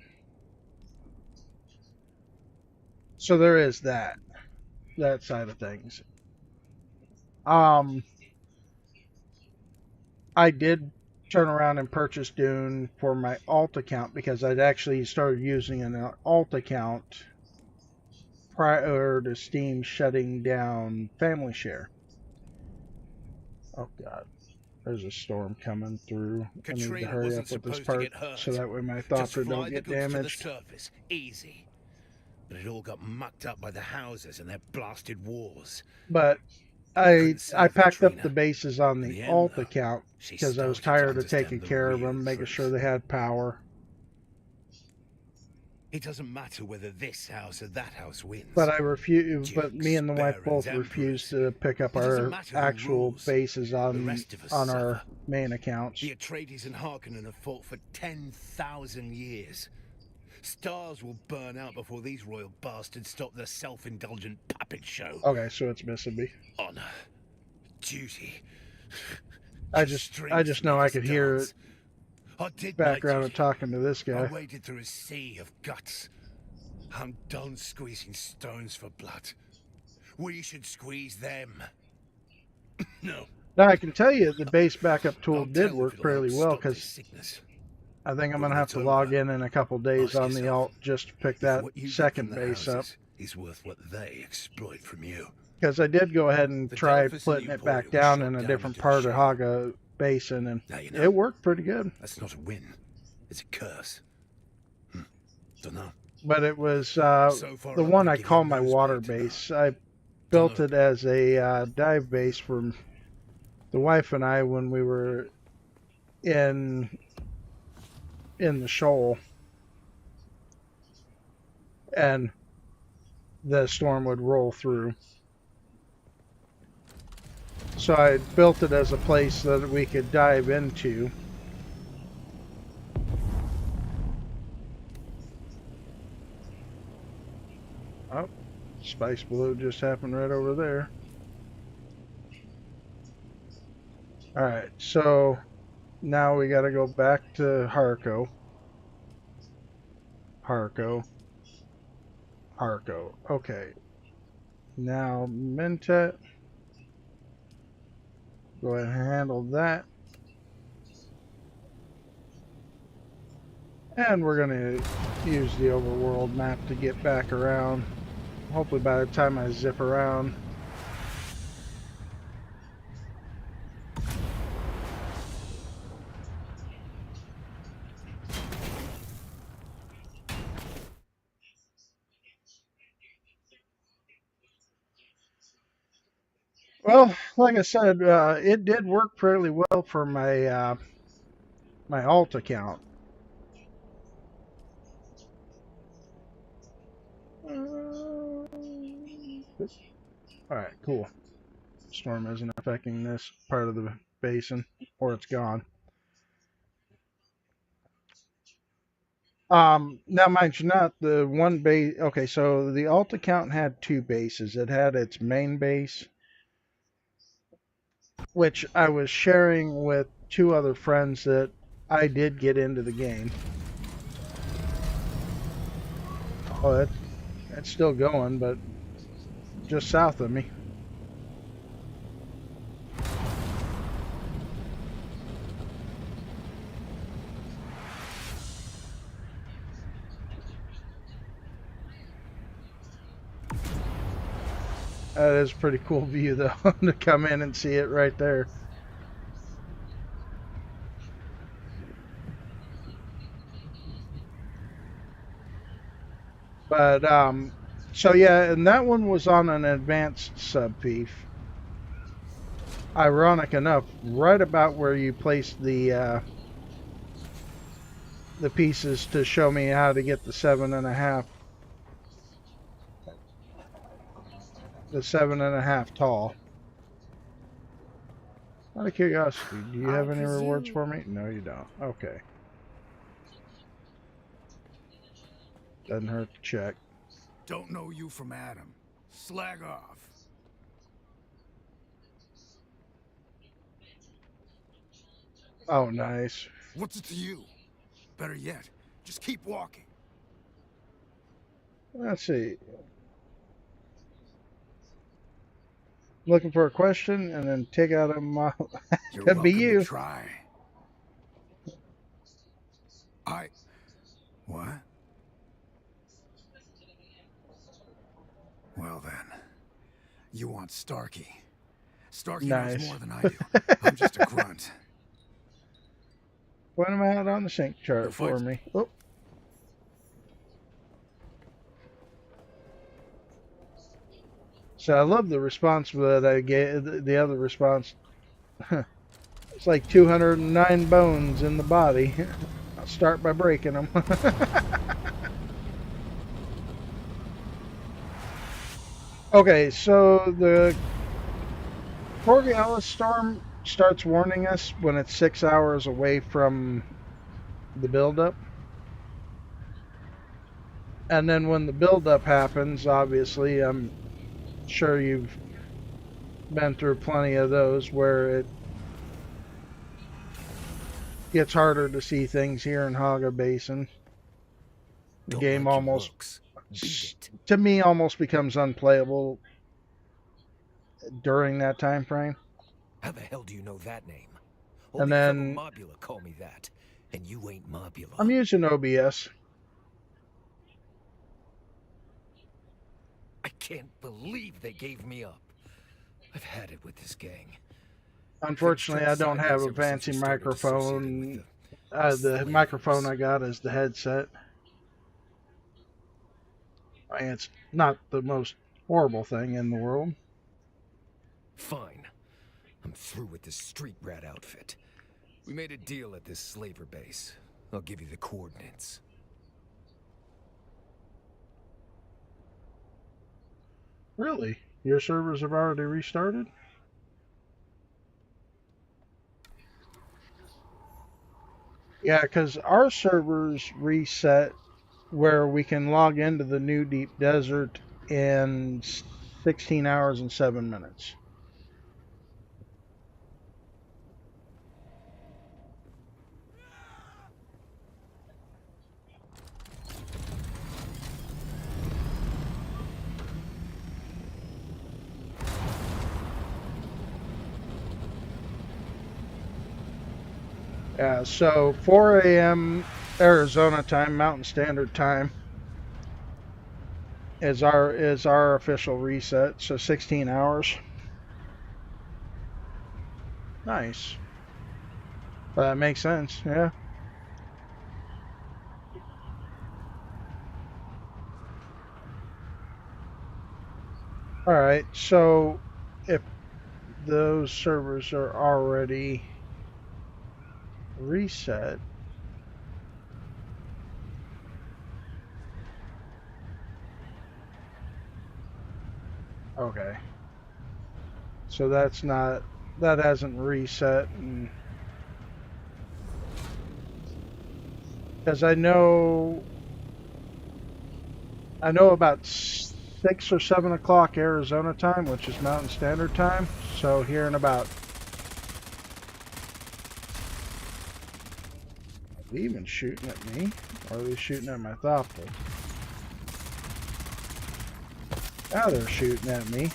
So there is that side of things. I did turn around and purchase Dune for my alt account because I'd actually started using an alt account prior to Steam shutting down Family Share. Oh God, there's a storm coming through. I need to hurry up with this part so that way my thoughts don't get damaged. To the surface, easy. But it all got mucked up by the houses and their blasted wars. But I packed up the bases on the alt account because I was tired of taking care of them, making sure they had power. It doesn't matter whether this house or that house wins. But But me and the wife both refused to pick up our actual bases on our main accounts. The Atreides and Harkonnen have fought for 10,000 years. Stars will burn out before these royal bastards stop their self-indulgent puppet show. Okay, so it's missing me. Honor, duty. I just know I could hear it background of talking to this guy. I waded through a sea of guts. I'm done squeezing stones for blood. We should squeeze them. No. Now I can tell you the base backup tool did work fairly well because I think I'm going to have to log in a couple days on the alt just to pick that second base up. Is worth what they exploit from you. Because I did go ahead and try putting it back down in a different part of Haga Basin, and it worked pretty good. That's not a win. It's a curse. Don't know. But it was the one I call my water base. I built it as a dive base for the wife and I when we were in the shoal, and the storm would roll through. So I built it as a place that we could dive into. Oh, spice blow just happened right over there. Alright, so now we gotta go back to Harco. Harco. Harco. Okay. Now, Mentat. Go ahead and handle that. And we're going to use the overworld map to get back around. Hopefully by the time I zip around. Well, like I said, it did work fairly well for my my alt account. Alright, cool. Storm isn't affecting this part of the basin, or it's gone. Now mind you not, the one base, okay, so the alt account had two bases. It had its main base, which I was sharing with two other friends that I did get into the game. Oh, that's still going, but just south of me. That is a pretty cool view, though, to come in and see it right there. But, so yeah, and that one was on an advanced subpiece. Ironic enough, right about where you placed the pieces to show me how to get the 7.5. The 7.5 tall. Out of curiosity, do you have any rewards for me? No, you don't. Okay. Doesn't hurt to check. Don't know you from Adam. Slag off. Oh, nice. What's it to you? Better yet, just keep walking. Let's see. Looking for a question and then take out a model. Could be you. To try. What? Well then, you want Starkey. Starkey knows more than I do. I'm just a grunt. Point him out on the sync chart for me. Oh. So I love the response that I gave. The other response. It's like 209 bones in the body. I'll start by breaking them. Okay, so the Borealis storm starts warning us when it's 6 hours away from the buildup. And then when the buildup happens, obviously, I'm sure you've been through plenty of those where it gets harder to see things here in Haga Basin. The game almost, to me, almost becomes unplayable during that time frame. How the hell do you know that name? And then Mobula call me that, and you ain't Mobula. I'm using OBS. I can't believe they gave me up. I've had it with this gang. Unfortunately, I don't have a fancy microphone. The microphone I got is the headset. I mean, it's not the most horrible thing in the world. Fine. I'm through with this street rat outfit. We made a deal at this slaver base. I'll give you the coordinates. Really? Your servers have already restarted? Yeah, because our servers reset where we can log into the New Deep Desert in 16 hours and 7 minutes. Yeah, so 4 a.m. Arizona time, Mountain Standard Time, is our official reset. So 16 hours. Nice. Well, that makes sense. Yeah. All right. So if those servers are already reset. Okay. So that hasn't reset, because I know about 6 or 7 o'clock Arizona time, which is Mountain Standard Time. So here in about, are they even shooting at me? Or are they shooting at my Thoughtful? Now they're shooting at me.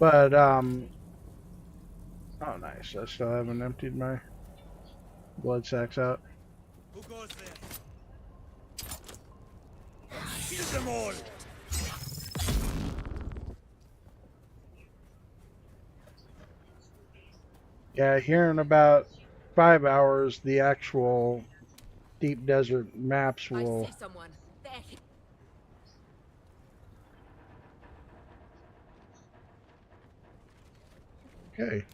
But, oh nice, I still haven't emptied my blood sacks out. Who goes there? Kill them all! Yeah, here in about 5 hours, the actual deep desert maps will... I see someone. There. Okay.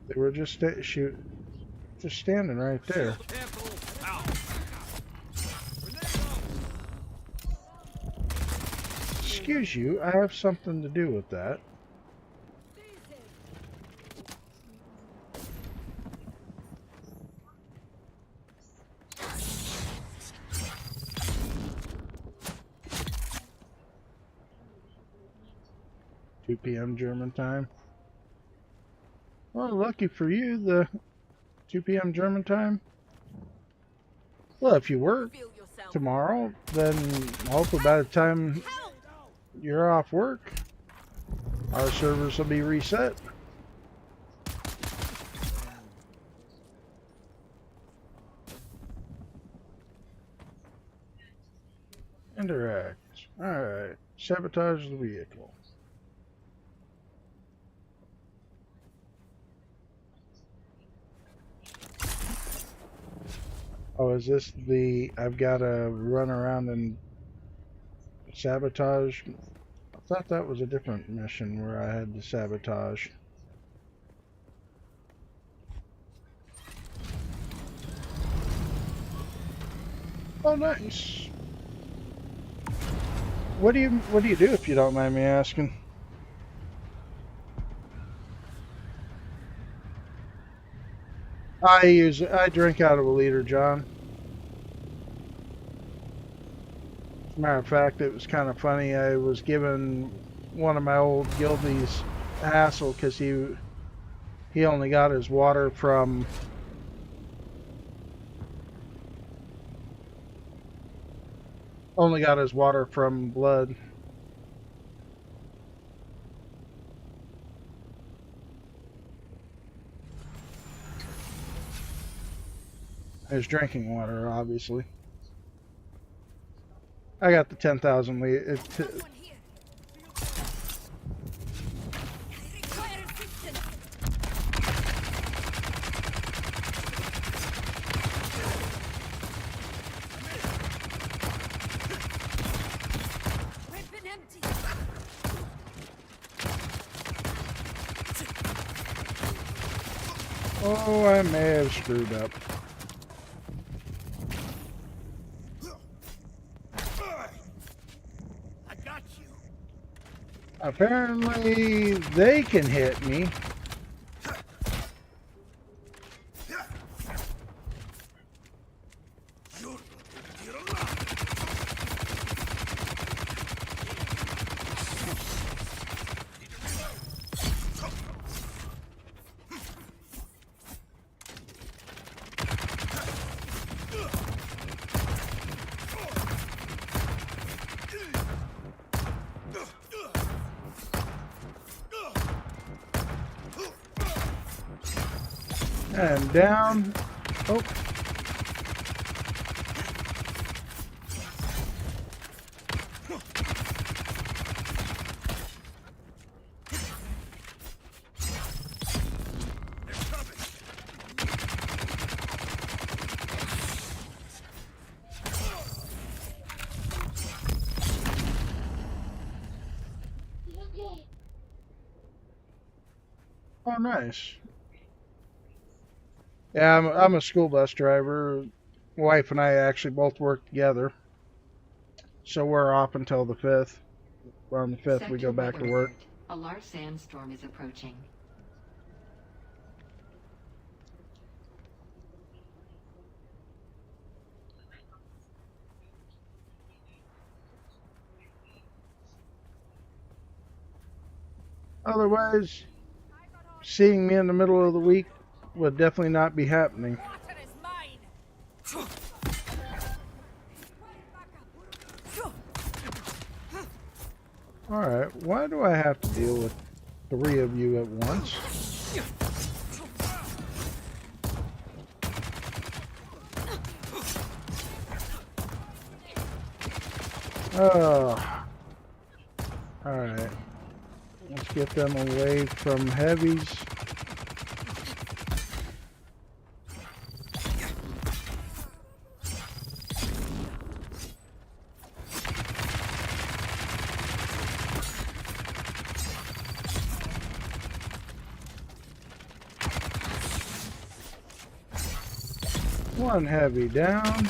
They were just standing right there. Excuse you, I have something to do with that. PM German time. Well, lucky for you, the 2 PM German time. Well, if you work tomorrow, then hopefully by the time you're off work, our servers will be reset. Interact. Alright. Sabotage the vehicle. Oh, is this the... I've got to run around and sabotage? I thought that was a different mission where I had to sabotage. Oh, nice. What do you do if you don't mind me asking? I drink out of a liter, John. As a matter of fact, it was kind of funny. I was giving one of my old guildies a hassle because he only got his water from blood. His drinking water, obviously. I got the 10,000 liter. Oh, I may have screwed up. I got you. Apparently, they can hit me. And down. Oh. Oh, nice. Yeah, I'm a school bus driver. Wife and I actually both work together. So we're off until the 5th. On the 5th, we go back to work. A large sandstorm is approaching. Otherwise, seeing me in the middle of the week would definitely not be happening. Alright, why do I have to deal with 3 of you at once? Oh. Alright. Let's get them away from heavies. One heavy down.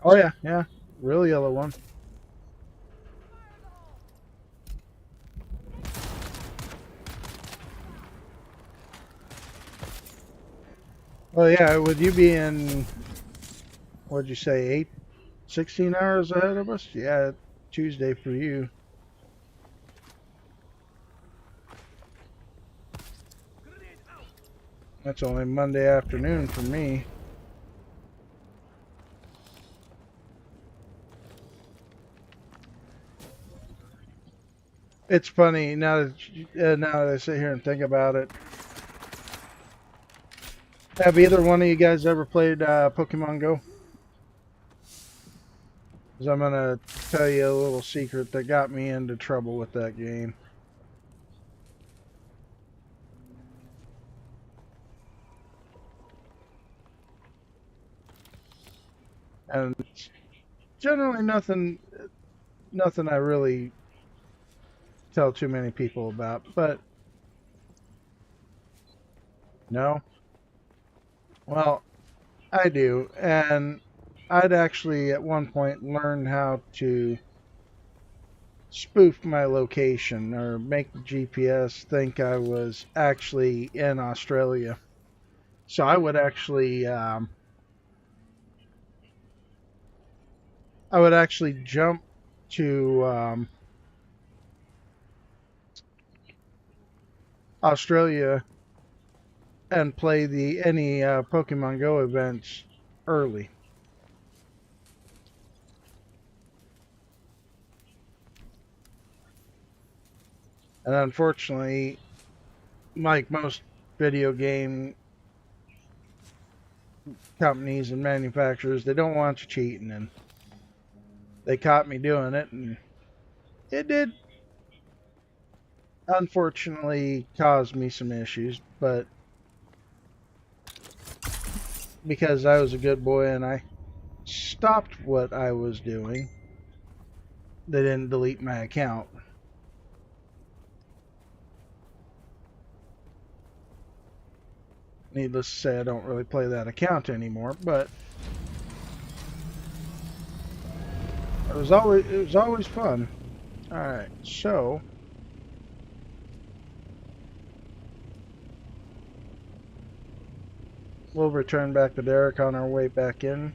Oh yeah, yeah. Real yellow one. Well, yeah, with you being, what'd you say, 16 hours ahead of us? Yeah, Tuesday for you. That's only Monday afternoon for me. It's funny now that I sit here and think about it. Have either one of you guys ever played Pokemon Go? Because I'm going to tell you a little secret that got me into trouble with that game. And generally nothing I really tell too many people about, but no. Well, I do, and I'd actually at one point learned how to spoof my location or make the GPS think I was actually in Australia. So I would actually jump to Australia and play any Pokemon Go events early. And unfortunately, like most video game companies and manufacturers, they don't want you cheating, and they caught me doing it, and it did unfortunately cause me some issues, but because I was a good boy and I stopped what I was doing, they didn't delete my account. Needless to say, I don't really play that account anymore, but it was always fun. Alright, so we'll return back to Derek on our way back in.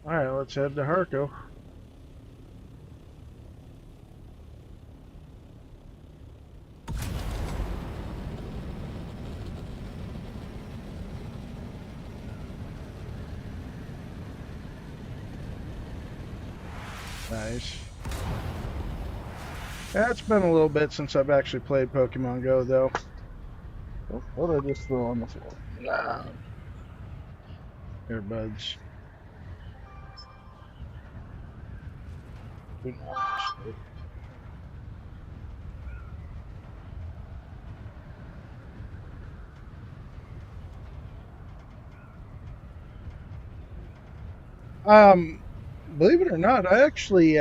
Alright, let's head to Harco. Nice. Yeah, it's been a little bit since I've actually played Pokemon Go, though. Oh, what did I just throw on the floor? Nah. Earbuds. Believe it or not, I actually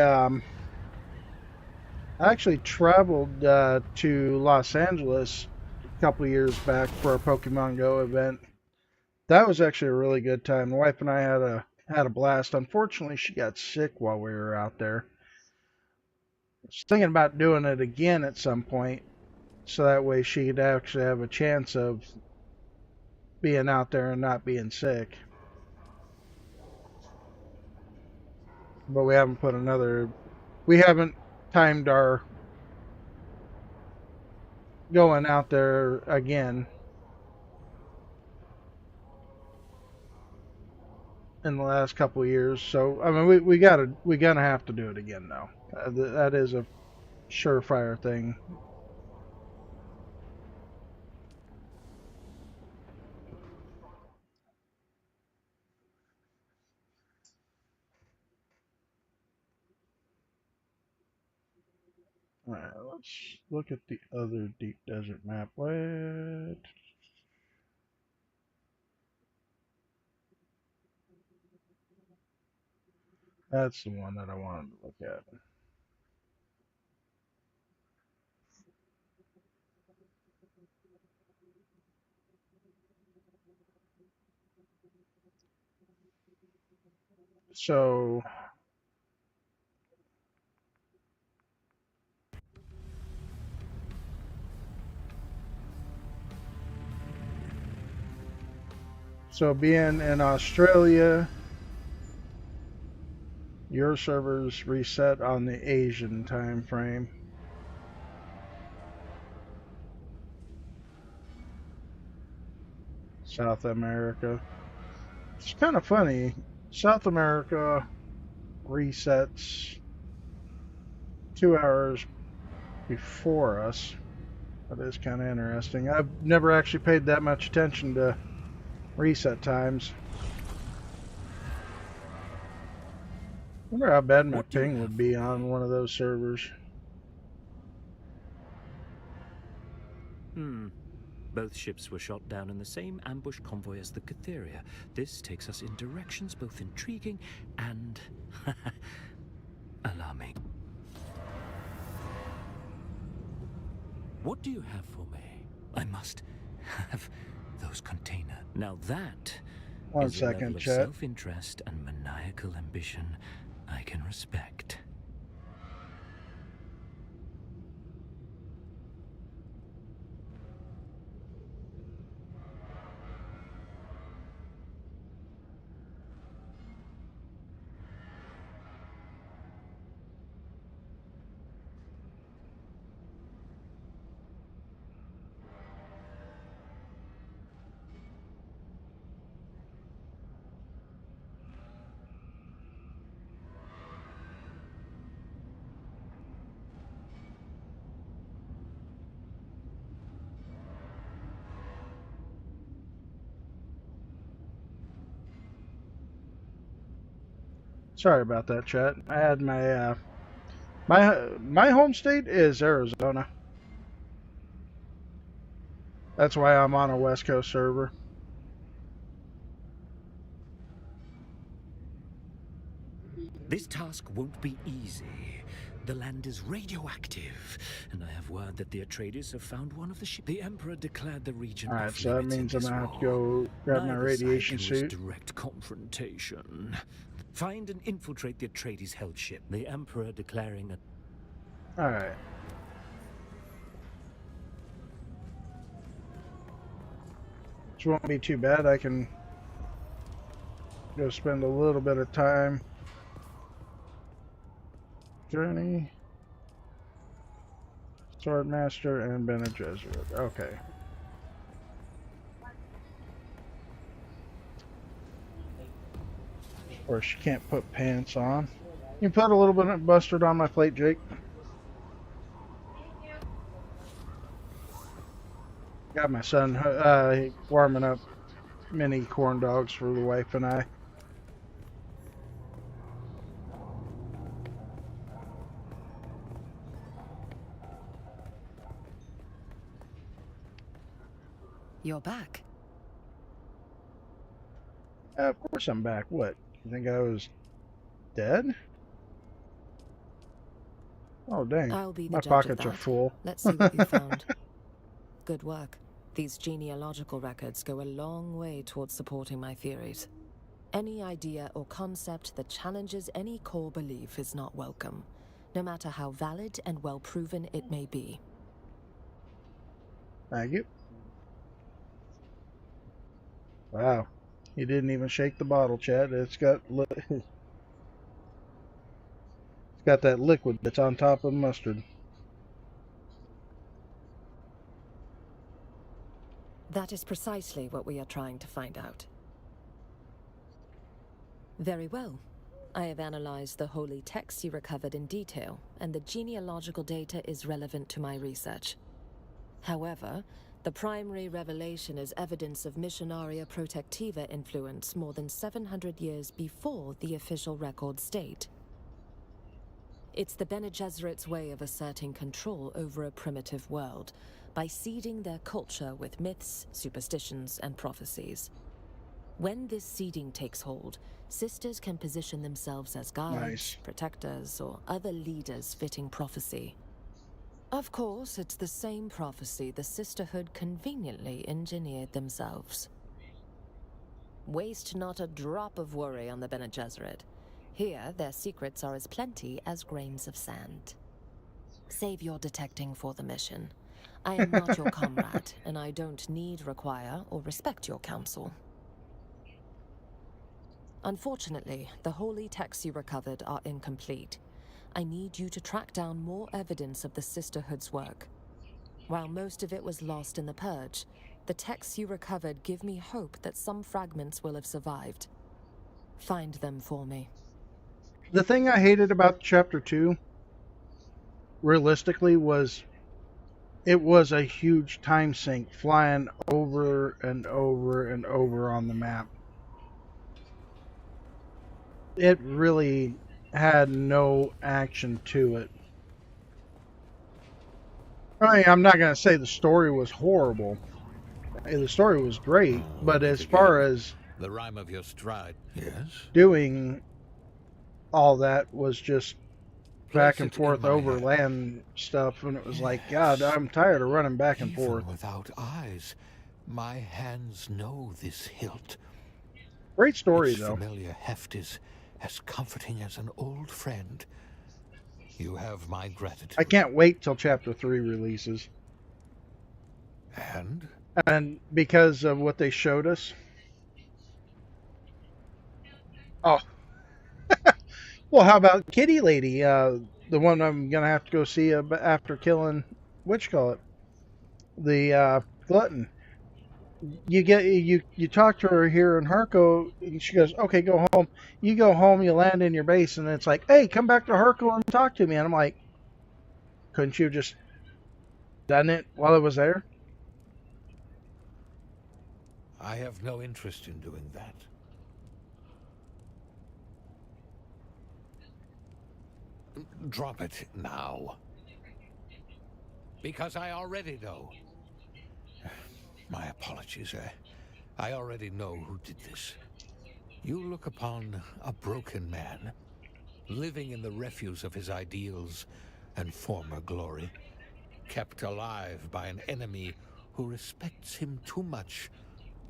traveled to Los Angeles a couple years back for a Pokemon Go event. That was actually a really good time. The wife and I had a blast. Unfortunately, she got sick while we were out there. I was thinking about doing it again at some point, so that way she could actually have a chance of being out there and not being sick. But we haven't timed our going out there again in the last couple of years. So I mean, we gonna have to do it again though. That is a surefire thing. Alright, let's look at the other deep desert map. What? That's the one that I wanted to look at. So being in Australia, your servers reset on the Asian time frame. South America. It's kind of funny. South America resets 2 hours before us. That is kind of interesting. I've never actually paid that much attention to reset times. I wonder how bad my ping would be on one of those servers. Both ships were shot down in the same ambush convoy as the Cytheria. This takes us in directions both intriguing and alarming. What do you have for me? I must have those containers. Now that is a level of self-interest and maniacal ambition I can respect. Sorry about that, chat. I had my my home state is Arizona. That's why I'm on a West Coast server. This task won't be easy. The land is radioactive, and I have word that the Atreides have found one of the ships. The Emperor declared the region Alright, off so that limits means in I'm this gonna have to war. go grab my Neither radiation side can risk suit. direct confrontation. Find and infiltrate the Atreides held ship. The Emperor declaring a... Alright. Which won't be too bad. I can go spend a little bit of time. Journey. Swordmaster and Bene Gesserit. Okay. Of course, you can't put pants on. You put a little bit of mustard on my plate, Jake. Got my son warming up mini corn dogs for the wife and I. You're back. Of course I'm back. What? You think I was dead? Oh, dang. I'll be the My judge pockets of are that. full. Let's see what you found. Good work. These genealogical records go a long way towards supporting my theories. Any idea or concept that challenges any core belief is not welcome, no matter how valid and well-proven it may be. Thank you. Wow. You didn't even shake the bottle, Chad. It's got it's got that liquid that's on top of mustard. That is precisely what we are trying to find out. Very well. I have analyzed the holy texts you recovered in detail, and the genealogical data is relevant to my research. However, the primary revelation is evidence of Missionaria Protectiva influence more than 700 years before the official records state. It's the Bene Gesserit's way of asserting control over a primitive world, by seeding their culture with myths, superstitions, and prophecies. When this seeding takes hold, sisters can position themselves as guides, protectors, or other leaders fitting prophecy. Of course, it's the same prophecy the sisterhood conveniently engineered themselves. Waste not a drop of worry on the Bene Gesserit. Here, their secrets are as plenty as grains of sand. Save your detecting for the mission. I am not your comrade, and I don't need, require, or respect your counsel. Unfortunately, the holy texts you recovered are incomplete. I need you to track down more evidence of the Sisterhood's work. While most of it was lost in the Purge, the texts you recovered give me hope that some fragments will have survived. Find them for me. The thing I hated about Chapter 2, realistically, was it was a huge time sink flying over and over and over on the map. It really had no action to it. I mean, I'm not going to say the story was horrible. The story was great, but as far as the rhyme of your stride, yes, doing all that was just back and forth over land stuff, and it was like, God, I'm tired of running back and forth. Without eyes, my hands know this hilt. Great story, its though. Familiar heft is as comforting as an old friend. You have my gratitude. I can't wait till Chapter 3 releases. And because of what they showed us. Oh. Well, how about Kitty Lady? The one I'm going to have to go see after killing, the glutton. You talk to her here in Harco, and she goes, okay, go home. You go home, you land in your base, and it's like, hey, come back to Harco and talk to me. And I'm like, couldn't you have just done it while I was there? I have no interest in doing that. Drop it now. Because I already know. My apologies. I already know who did this. You look upon a broken man, living in the refuse of his ideals and former glory, kept alive by an enemy who respects him too much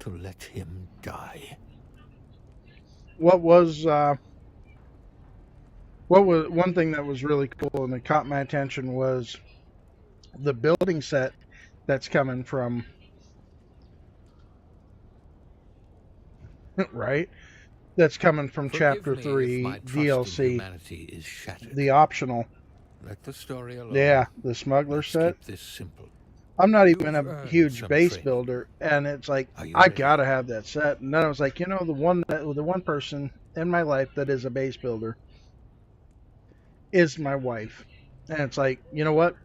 to let him die. What was one thing that was really cool and that caught my attention was the building set that's coming from right? That's coming from Chapter 3 DLC. The optional. Let the story alone. Yeah, the smuggler set. Keep this simple. I'm not even a huge base builder, and it's like I gotta have that set. And then I was like, the one person in my life that is a base builder. is my wife. And it's like, you know what?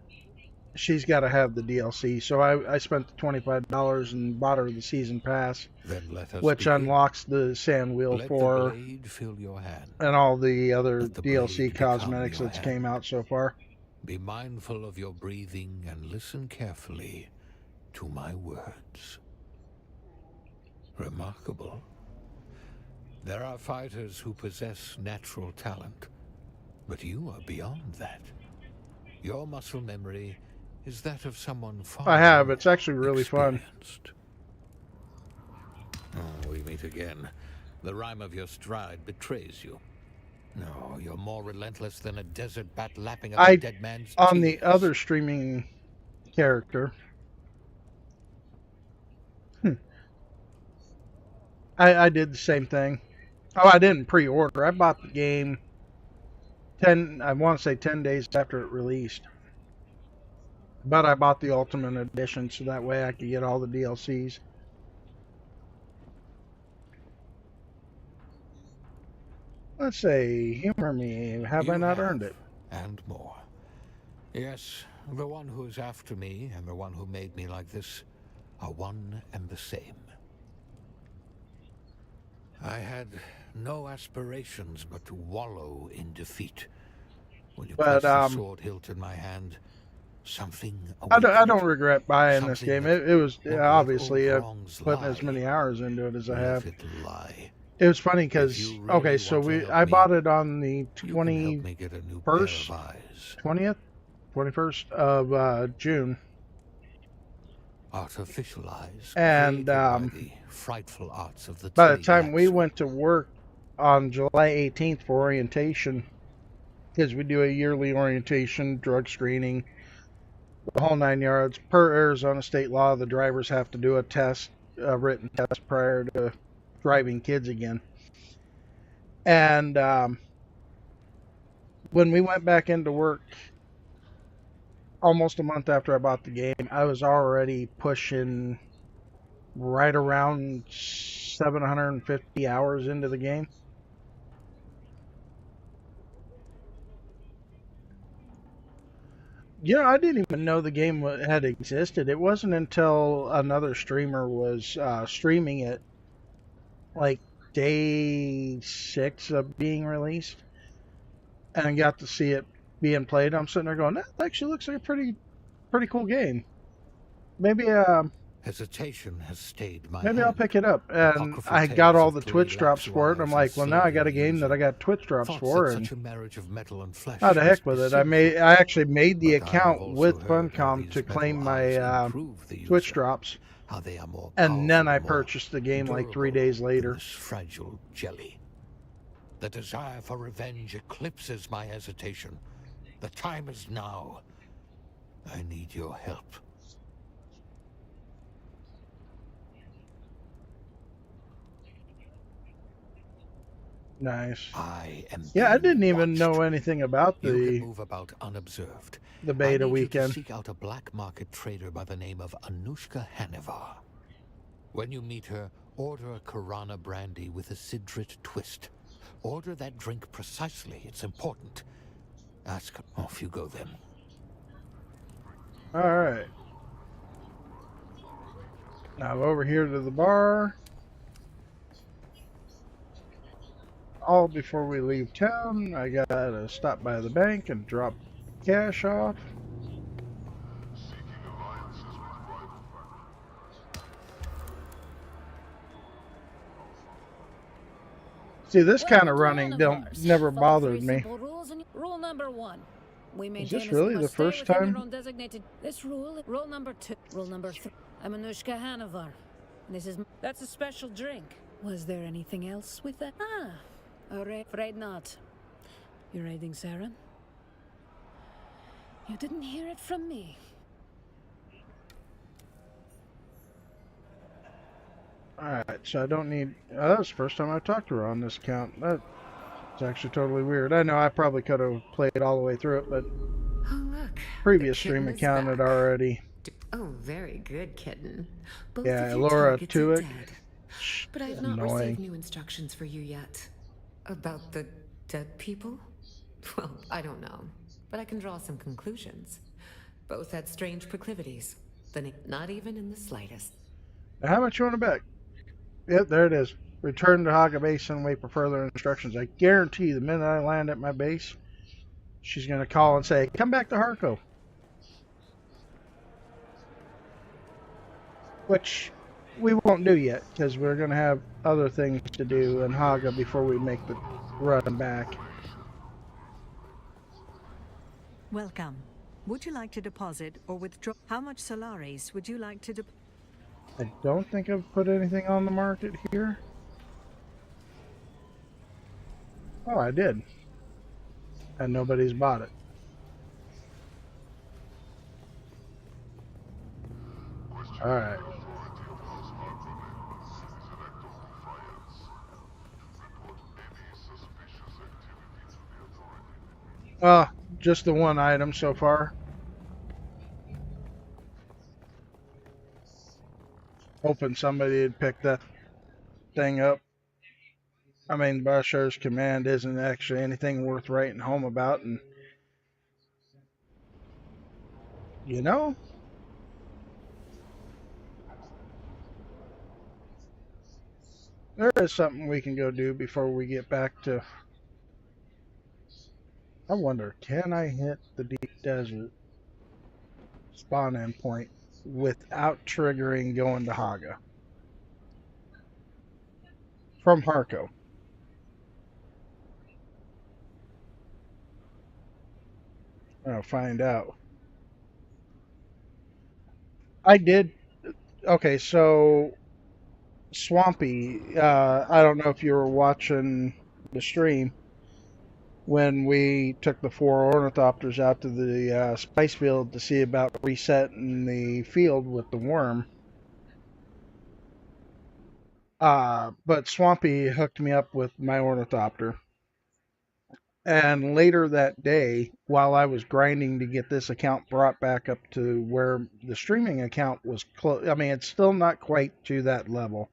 She's got to have the DLC. So I spent the $25 and bought her the season pass, Then let us which begin. unlocks the sand wheel Let for the blade fill your hand. and all the other Let the DLC blade become cosmetics your that's hand. came out so far. Be mindful of your breathing and listen carefully to my words. Remarkable. There are fighters who possess natural talent, but you are beyond that. Your muscle memory is that of someone far I have. more It's actually really fun. Oh, we meet again. The rhyme of your stride betrays you. No, you're more relentless than a desert bat lapping up a dead man's on tears. the other streaming character, I did the same thing. Oh, I didn't pre-order. I bought the game I want to say 10 days after it released. But I bought the Ultimate Edition so that way I could get all the DLCs. Let's say, humor me. Have I not earned it? And more. Yes, the one who is after me and the one who made me like this are one and the same. I had no aspirations but to wallow in defeat. When you placed the sword hilt in my hand, something I don't regret buying this game. It was obviously putting as many hours into it as I have. It was funny because okay, so I bought it on the 21st of June. Artificialized, and by the frightful arts of the by the time we went to work on July 18th for orientation, because we do a yearly orientation, drug screening, the whole 9 yards. Per Arizona state law, the drivers have to do a test, a written test prior to driving kids again. And when we went back into work, almost a month after I bought the game, I was already pushing right around 750 hours into the game. You know, I didn't even know the game had existed. It wasn't until another streamer was streaming it, like day 6 of being released, and I got to see it being played. I'm sitting there going, that actually looks like a pretty cool game. Maybe hesitation has stayed my maybe hand. I'll pick it up. And I got all the Twitch drops for it, and I'm like, well, now I got a game that I got Twitch drops for, and such a marriage of metal and flesh how the heck with it. I actually made the But account with Funcom to claim my Twitch drops, how they are more and then I powerful, more purchased the game like 3 days later. this fragile jelly. The desire for revenge eclipses my hesitation. The time is now. I need your help. Nice. I am Yeah, I didn't even know anything about You can the move about unobserved. the beta I need weekend. You to seek out a black market trader by the name of Anushka Hanivar. When you meet her, order a Karana brandy with a Sidrit twist. Order that drink precisely. It's important. Ask her. Off you go then. All right. Now over here to the bar. All before we leave town, I gotta stop by the bank and drop cash off. See, this kind of running never bothered me. Rule number 1. We Is maintain this really the first time? This rule number 2. Rule number 3. I'm Anushka Hanivar. That's a special drink. Was there anything else with that? Afraid not. You raiding Saren? You didn't hear it from me. Alright, so I don't need... that was the first time I talked to her on this account. That's actually totally weird. I know I probably could have played all the way through it, but... Oh, look. Previous stream account had already... Oh, very good, kitten. Both Yeah, of your Laura targets are Tuick. dead. But I have not Annoying. received new instructions for you yet. About the dead people? Well, I don't know, but I can draw some conclusions. Both had strange proclivities. Not even in the slightest. How much you want to bet? Yep, there it is. Return to Haga Base and wait for further instructions. I guarantee you, the minute I land at my base, she's going to call and say, come back to Harco. Which we won't do yet, because we're going to have other things to do in Haga before we make the run back. Welcome. Would you like to deposit or withdraw? How much Solaris would you like to deposit? I don't think I've put anything on the market here. Oh, I did. And nobody's bought it. Alright. Just the one item so far. Hoping somebody had picked that thing up. I mean, Bashar's command isn't actually anything worth writing home about, and you know, there is something we can go do before we get back to. I wonder, can I hit the deep desert spawn endpoint without triggering going to Haga from Harco? I'll find out. I did. Okay, so Swampy, I don't know if you were watching the stream when we took the 4 ornithopters out to the spice field to see about resetting the field with the worm. But Swampy hooked me up with my ornithopter. And later that day, while I was grinding to get this account brought back up to where the streaming account was close, I mean, it's still not quite to that level.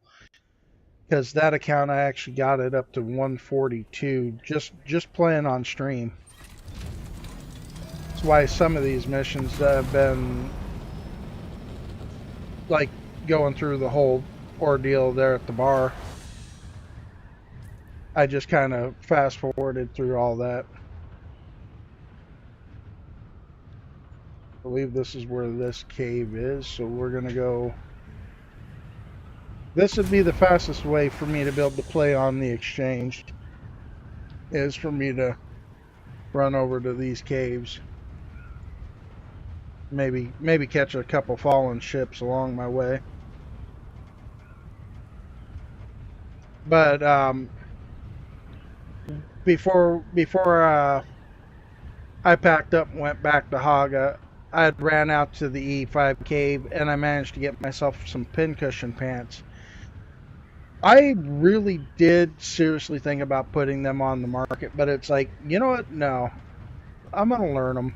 Because that account, I actually got it up to 142 just playing on stream. That's why some of these missions have been like going through the whole ordeal there at the bar. I just kind of fast forwarded through all that. I believe this is where this cave is, so we're gonna go. This would be the fastest way for me to be able to play on the exchange, is for me to run over to these caves. Maybe catch a couple fallen ships along my way. But before I packed up and went back to Haga, I had ran out to the E5 cave and I managed to get myself some pincushion pants. I really did seriously think about putting them on the market, but it's like, you know what? No. I'm going to learn them.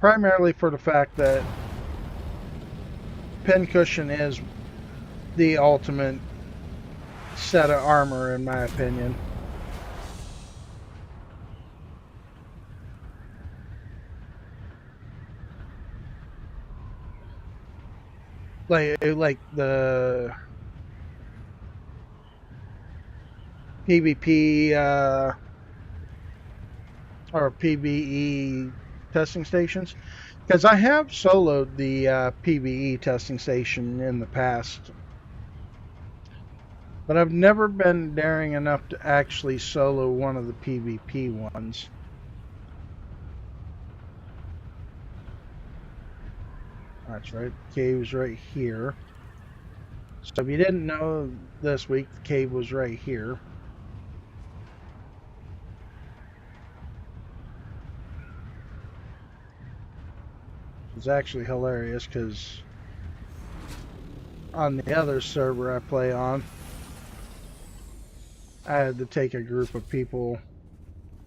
Primarily for the fact that pincushion is the ultimate set of armor, in my opinion. Like the PvP or PvE testing stations, because I have soloed the PvE testing station in the past, but I've never been daring enough to actually solo one of the PvP ones. That's right, the cave's right here. So if you didn't know, this week the cave was right here. It's actually hilarious because on the other server I play on, I had to take a group of people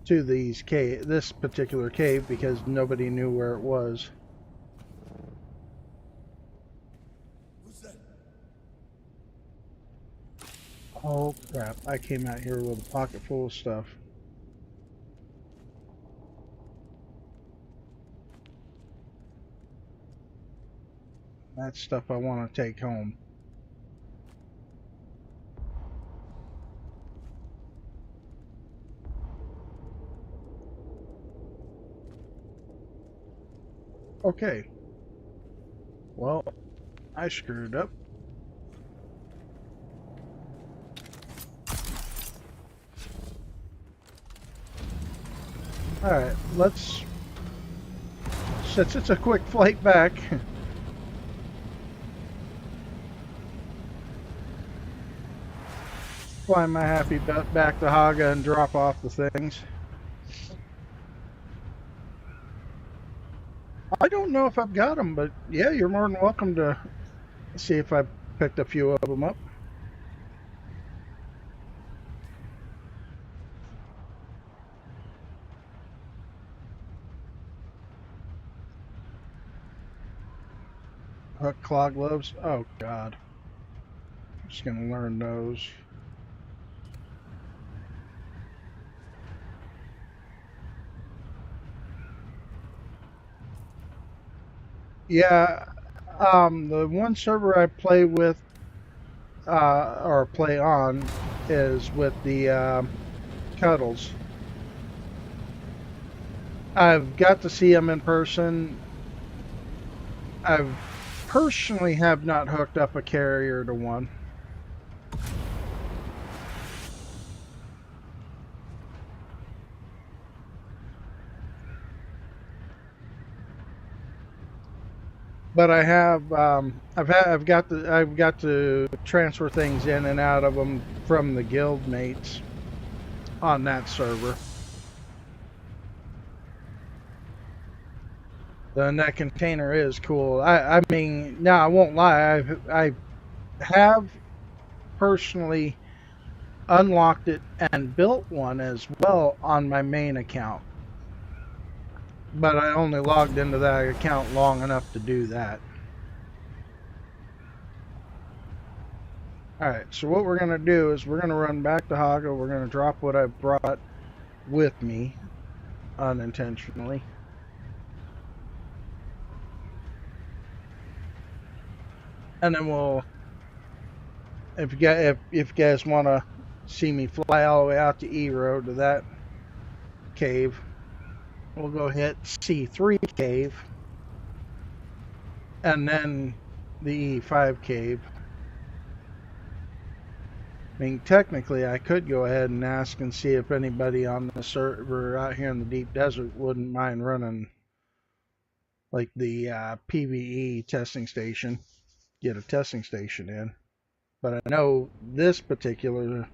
to this particular cave because nobody knew where it was. Oh crap, I came out here with a pocket full of stuff. That's stuff I want to take home. Okay. Well, I screwed up. Alright, let's... Since it's a quick flight back... fly my happy butt back to Haga and drop off the things. I don't know if I've got them, but yeah, you're more than welcome to see if I picked a few of them up. Hook claw gloves. Oh god. I'm just gonna learn those. Yeah, the one server I play with, or play on, is with the Cuddles. I've got to see them in person. I've personally have not hooked up a carrier to one. But I have, I've got to transfer things in and out of them from the guild mates on that server. And that container is cool. I mean, now I won't lie, I have personally unlocked it and built one as well on my main account. But I only logged into that account long enough to do that. Alright, so what we're going to do is we're going to run back to Haga. We're going to drop what I brought with me unintentionally. And then we'll, if you guys want to see me fly all the way out to E-Road to that cave, we'll go hit C3 cave and then the E5 cave. I mean, technically I could go ahead and ask and see if anybody on the server out here in the deep desert wouldn't mind running like the PvE testing station, get a testing station in. But I know this particular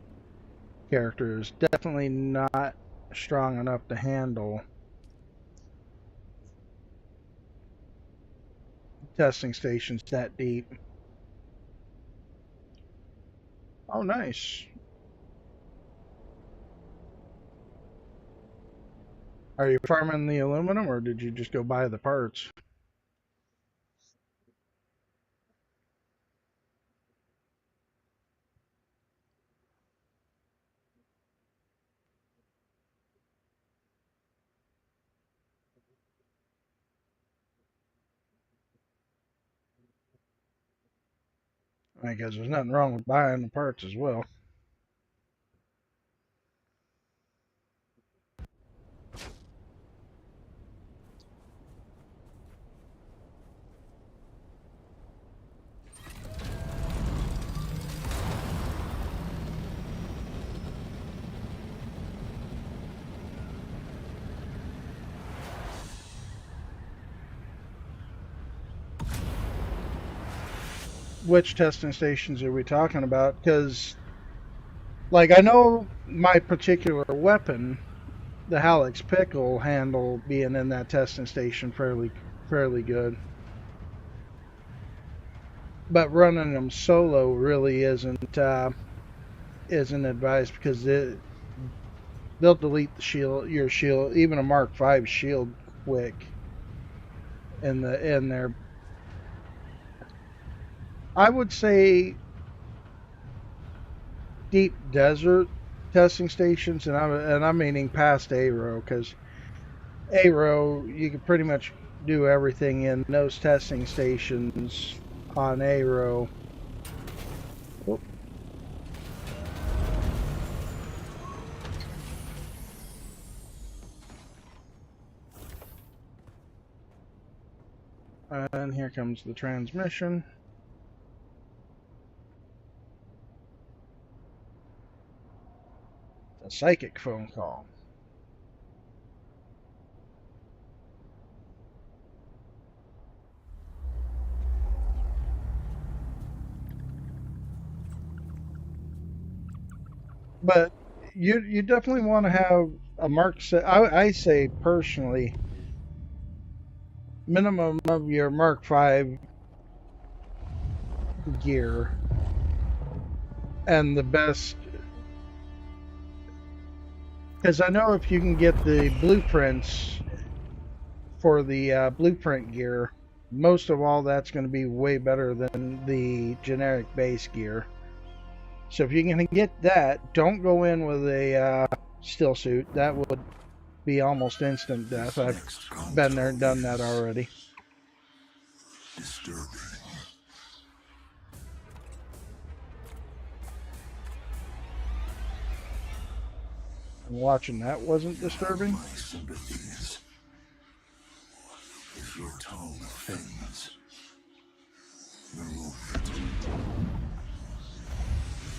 character is definitely not strong enough to handle testing stations that deep. Oh, nice. Are you farming the aluminum, or did you just go buy the parts? I guess there's nothing wrong with buying the parts as well. Which testing stations are we talking about? Because, like, I know my particular weapon, the Halleck's Pickle, handle being in that testing station fairly good. But running them solo really isn't advised, because they'll delete the shield, your shield, even a Mark V shield, quick in there. I would say deep desert testing stations, and I'm meaning past ARO, because ARO you can pretty much do everything in those testing stations on A row. Oop. And here comes the transmission. A psychic phone call. But you definitely want to have a Mark 7. I say personally, minimum of your Mark 5 gear, and the best, because I know if you can get the blueprints for the blueprint gear, most of all that's going to be way better than the generic base gear. So if you can get that, don't go in with a steel suit. That would be almost instant death. I've been there and done that already. Disturbing. And watching that wasn't disturbing. My sympathies. If your tone offends, remove it.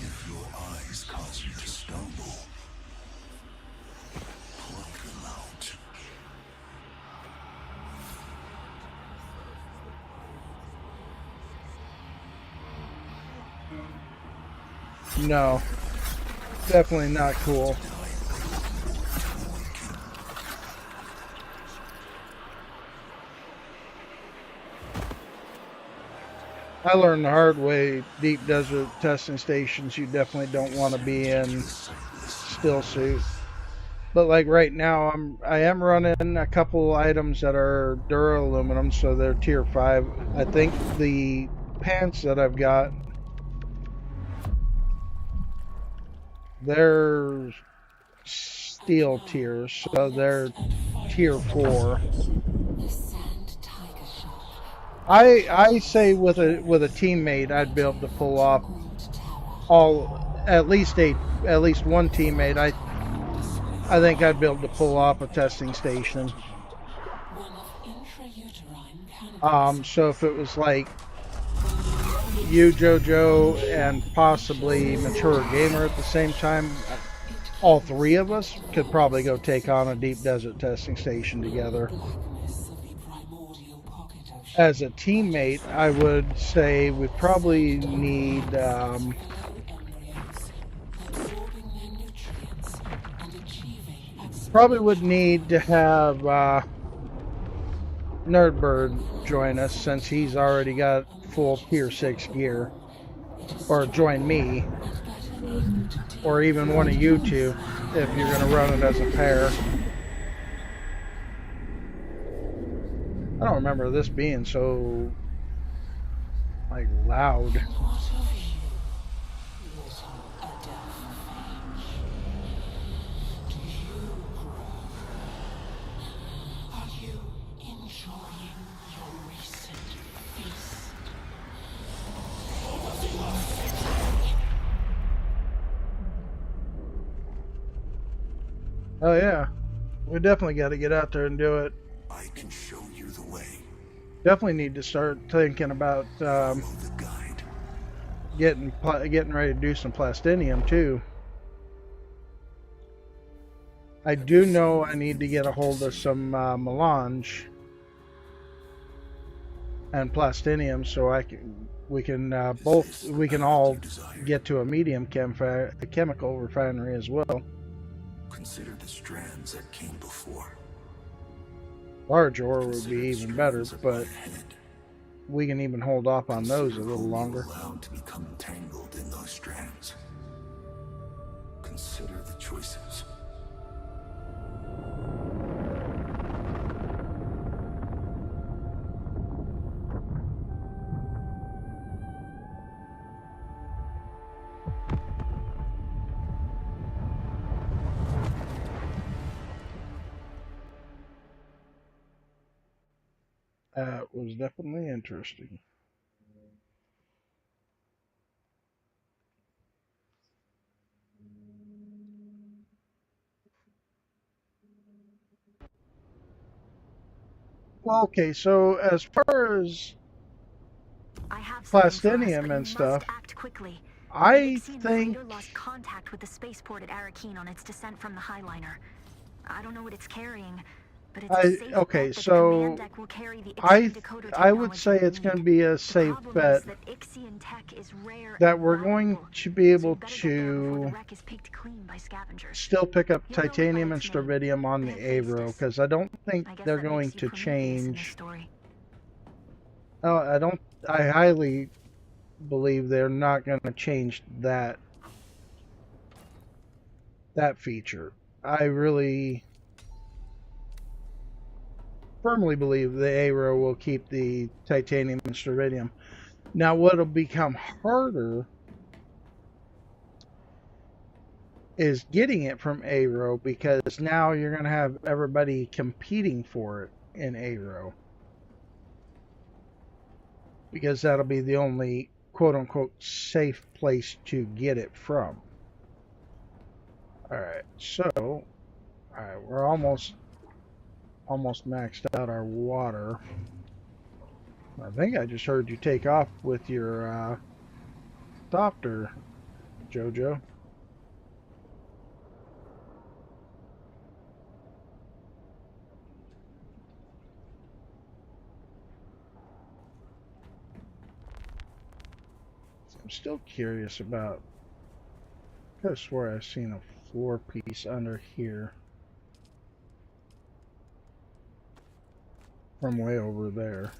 If your eyes cause you to stumble, pluck them out. No, definitely not cool. I learned the hard way, deep desert testing stations, you definitely don't want to be in still suit. But like right now, I am running a couple items that are duraluminum, so they're tier 5. I think the pants that I've got, they're steel tiers, so they're tier 4. I say with a teammate, I'd be able to pull off at least one teammate. I think I'd be able to pull off a testing station. So if it was like you, JoJo, and possibly Mature Gamer at the same time, all three of us could probably go take on a deep desert testing station together. As a teammate, I would say we probably need probably would need to have Nerdbird join us, since he's already got full tier 6 gear, or join me, or even one of you two if you're going to run it as a pair. I don't remember this being so like loud. Oh yeah, we definitely got to get out there and do it. I can show you the way. Definitely need to start thinking about getting ready to do some plastinium too. I do know I need to get a hold of some melange and plastinium, so we can all get to a medium chemical refinery as well. Consider the strands that came before. Large ore would be even better, but we can even hold off on those a little longer. Allowed to become entangled in those strands. Consider the choices. That was definitely interesting. Well, okay, so as far as plastinium and stuff, I think lost contact with the spaceport at Arakeen on its descent from the Highliner. I don't know what it's carrying, but it's a safe okay, bet that so the command deck will carry the Ixian decoder I would technology say we it's going to need. be a The safe problem bet is that Ixian tech is rare that and we're going valuable, to be so able you'd better get there before the to wreck is picked clean by scavengers. still pick up You'll know it by titanium and its name, strontium on the the Hephaestus. Avro, because I don't think I guess they're that going makes you to Prometheus in this change. story. Oh, I highly believe they're not going to change that feature. I really firmly believe the Avro will keep the titanium and strontium. Now, what'll become harder is getting it from Avro, because now you're going to have everybody competing for it in Avro, because that'll be the only quote-unquote safe place to get it from. Alright, so we're almost maxed out our water. I think I just heard you take off with your doctor, Jojo. I'm still curious about, I could have swore I've seen a floor piece under here from way over there.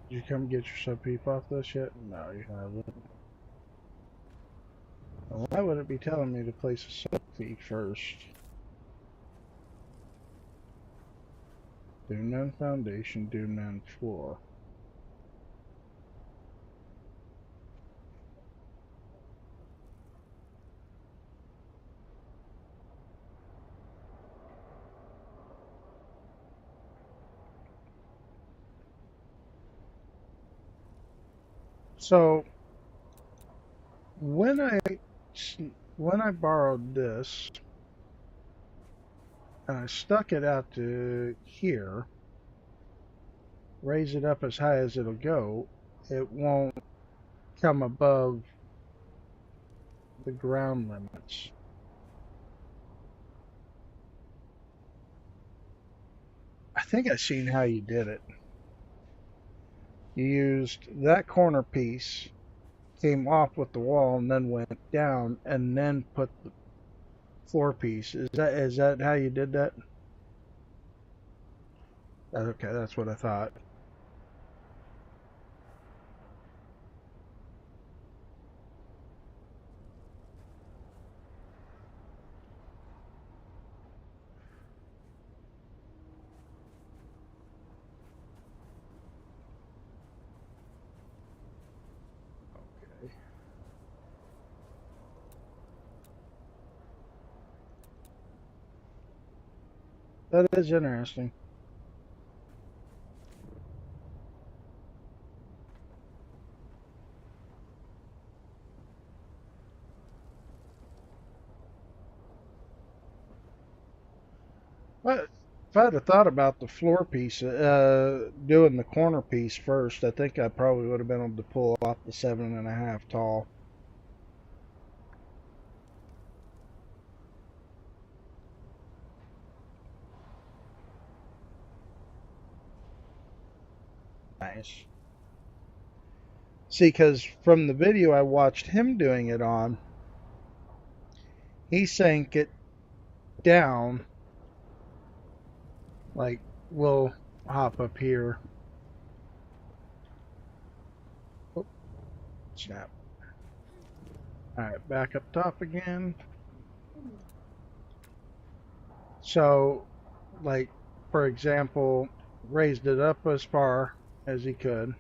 Did you come get your sub-peep off this yet? No, you haven't. Well, why would it be telling me to place a sub-peep first? Dune none foundation, Dune none floor. So when I borrowed this and I stuck it out to here, raise it up as high as it'll go, it won't come above the ground limits. I think I seen how you did it. You used that corner piece, came off with the wall, and then went down, and then put the floor piece. Is that how you did that? Okay, that's what I thought. Okay. That is interesting. But if I'd have thought about the floor piece, doing the corner piece first, I think I probably would have been able to pull off the 7.5 tall. Nice. See, because from the video I watched him doing it on, he sank it down, like we'll hop up here. Oh, snap. Alright, back up top again. So, like, for example, raised it up as far as he could.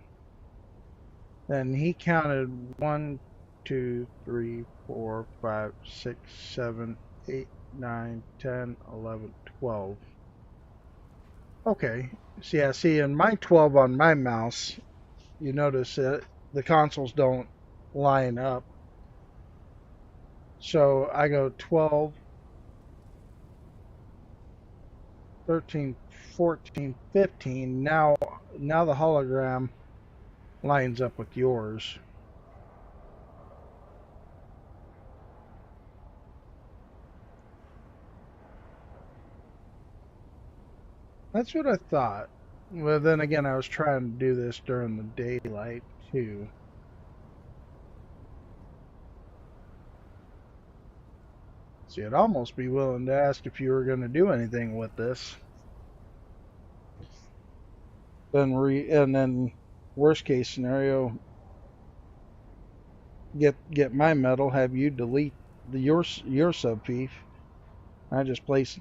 Then he counted 1, 2, 3, 4, 5, 6, 7, 8, 9, 10, 11, 12. Okay. So yeah, see, in my 12 on my mouse, you notice that the consoles don't line up. So I go 12, 13, 14, 15. Now the hologram lines up with yours. That's what I thought. Well, then again, I was trying to do this during the daylight, too. See, I'd almost be willing to ask if you were going to do anything with this. And then worst case scenario, get my metal, have you delete your subfief. I just place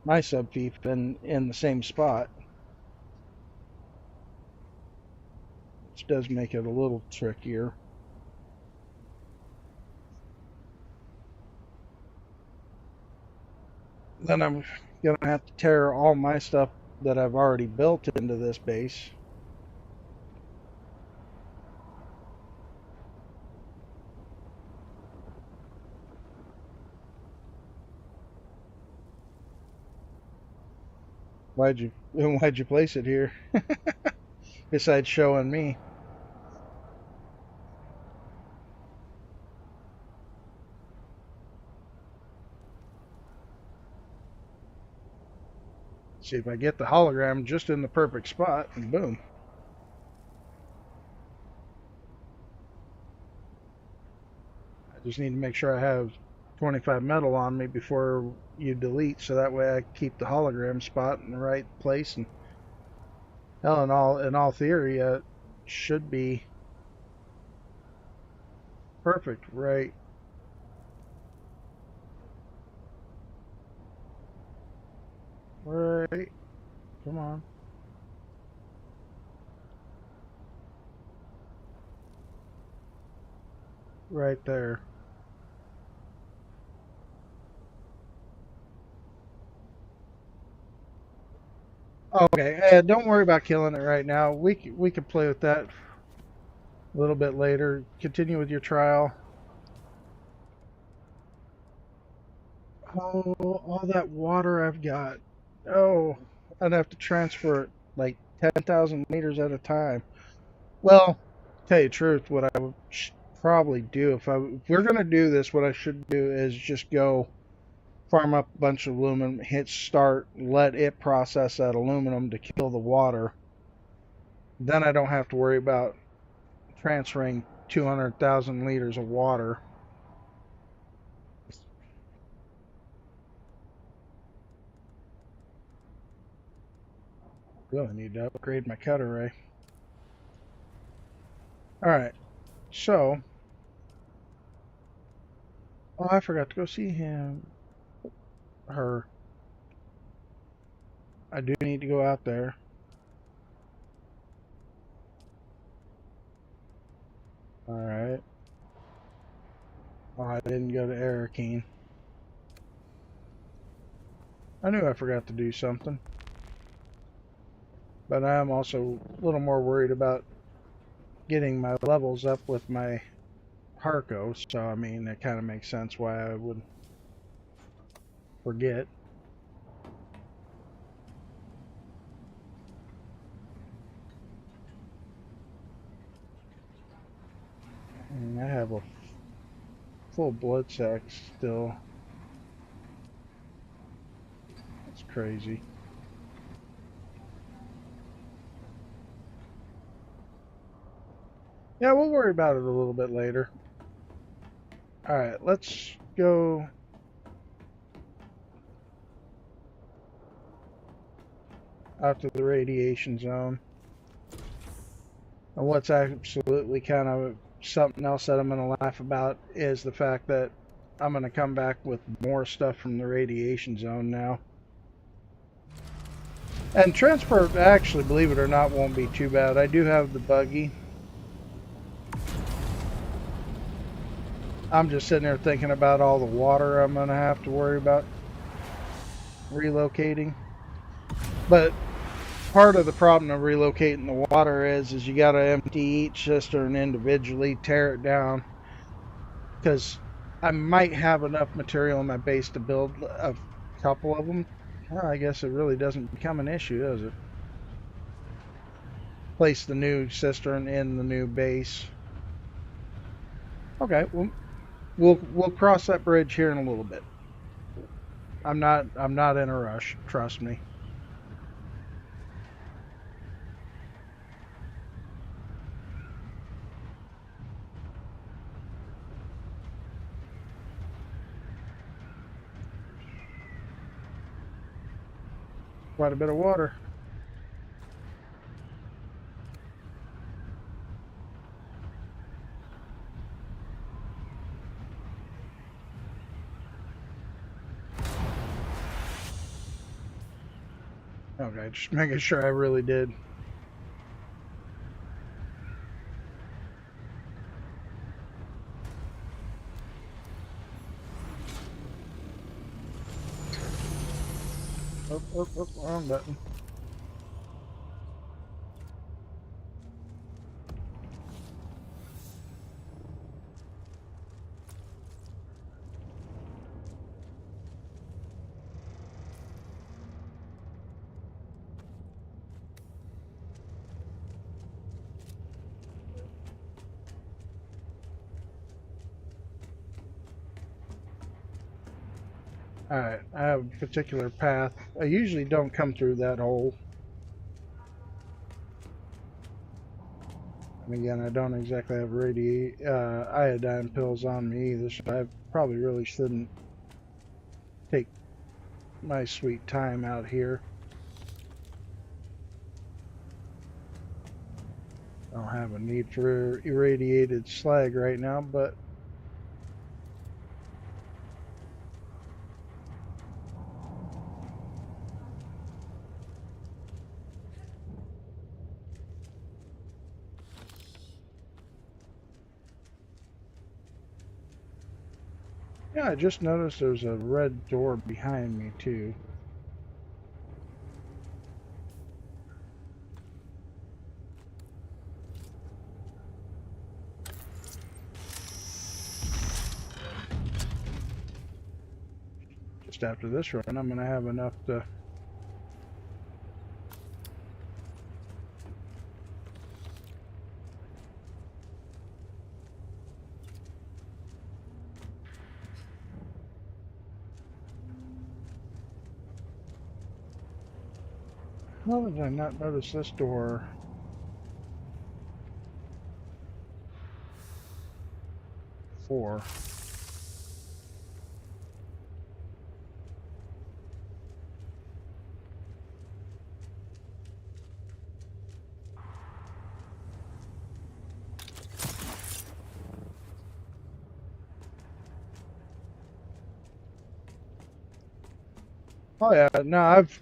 my subfief in the same spot. Which does make it a little trickier. Then I'm gonna have to tear all my stuff that I've already built into this base. Why'd you place it here? Besides showing me. See if I get the hologram just in the perfect spot, and boom. I just need to make sure I have 25 metal on me before you delete, so that way I keep the hologram spot in the right place. And hell, in all theory, it should be perfect, right? Right. Come on. Right there. Okay, don't worry about killing it right now. We can play with that a little bit later. Continue with your trial. Oh, all that water I've got. Oh, I'd have to transfer it like 10,000 meters at a time. Well, tell you the truth, what I would probably do if we're gonna do this, what I should do is just go farm up a bunch of aluminum, hit start, let it process that aluminum to kill the water. Then I don't have to worry about transferring 200,000 liters of water. Really need to upgrade my cut array. Alright, so... Oh, I forgot to go see him. Her. I do need to go out there. Alright. Oh, I didn't go to Arakeen. I knew I forgot to do something. But I am also a little more worried about getting my levels up with my Harco, so I mean, it kind of makes sense why I would forget. And I have a full blood sack still. That's crazy. Yeah, we'll worry about it a little bit later. Alright, let's go out to the radiation zone. And what's absolutely kind of something else that I'm going to laugh about is the fact that I'm going to come back with more stuff from the radiation zone now. And transport, actually, believe it or not, won't be too bad. I do have the buggy. I'm just sitting there thinking about all the water I'm going to have to worry about relocating. But part of the problem of relocating the water is you got to empty each cistern individually, tear it down. Because I might have enough material in my base to build a couple of them. Well, I guess it really doesn't become an issue, does it? Place the new cistern in the new base. Okay, well, we'll cross that bridge here in a little bit. I'm not in a rush, trust me. Quite a bit of water. Okay, just making sure I really did. Oh, wrong button. Alright, I have a particular path. I usually don't come through that hole. And again, I don't exactly have iodine pills on me either, so I probably really shouldn't take my sweet time out here. I don't have a need for irradiated slag right now, but yeah, I just noticed there's a red door behind me too. Just after this run, I'm going to have enough to... How did I not notice this door? Four. Oh yeah, no, I've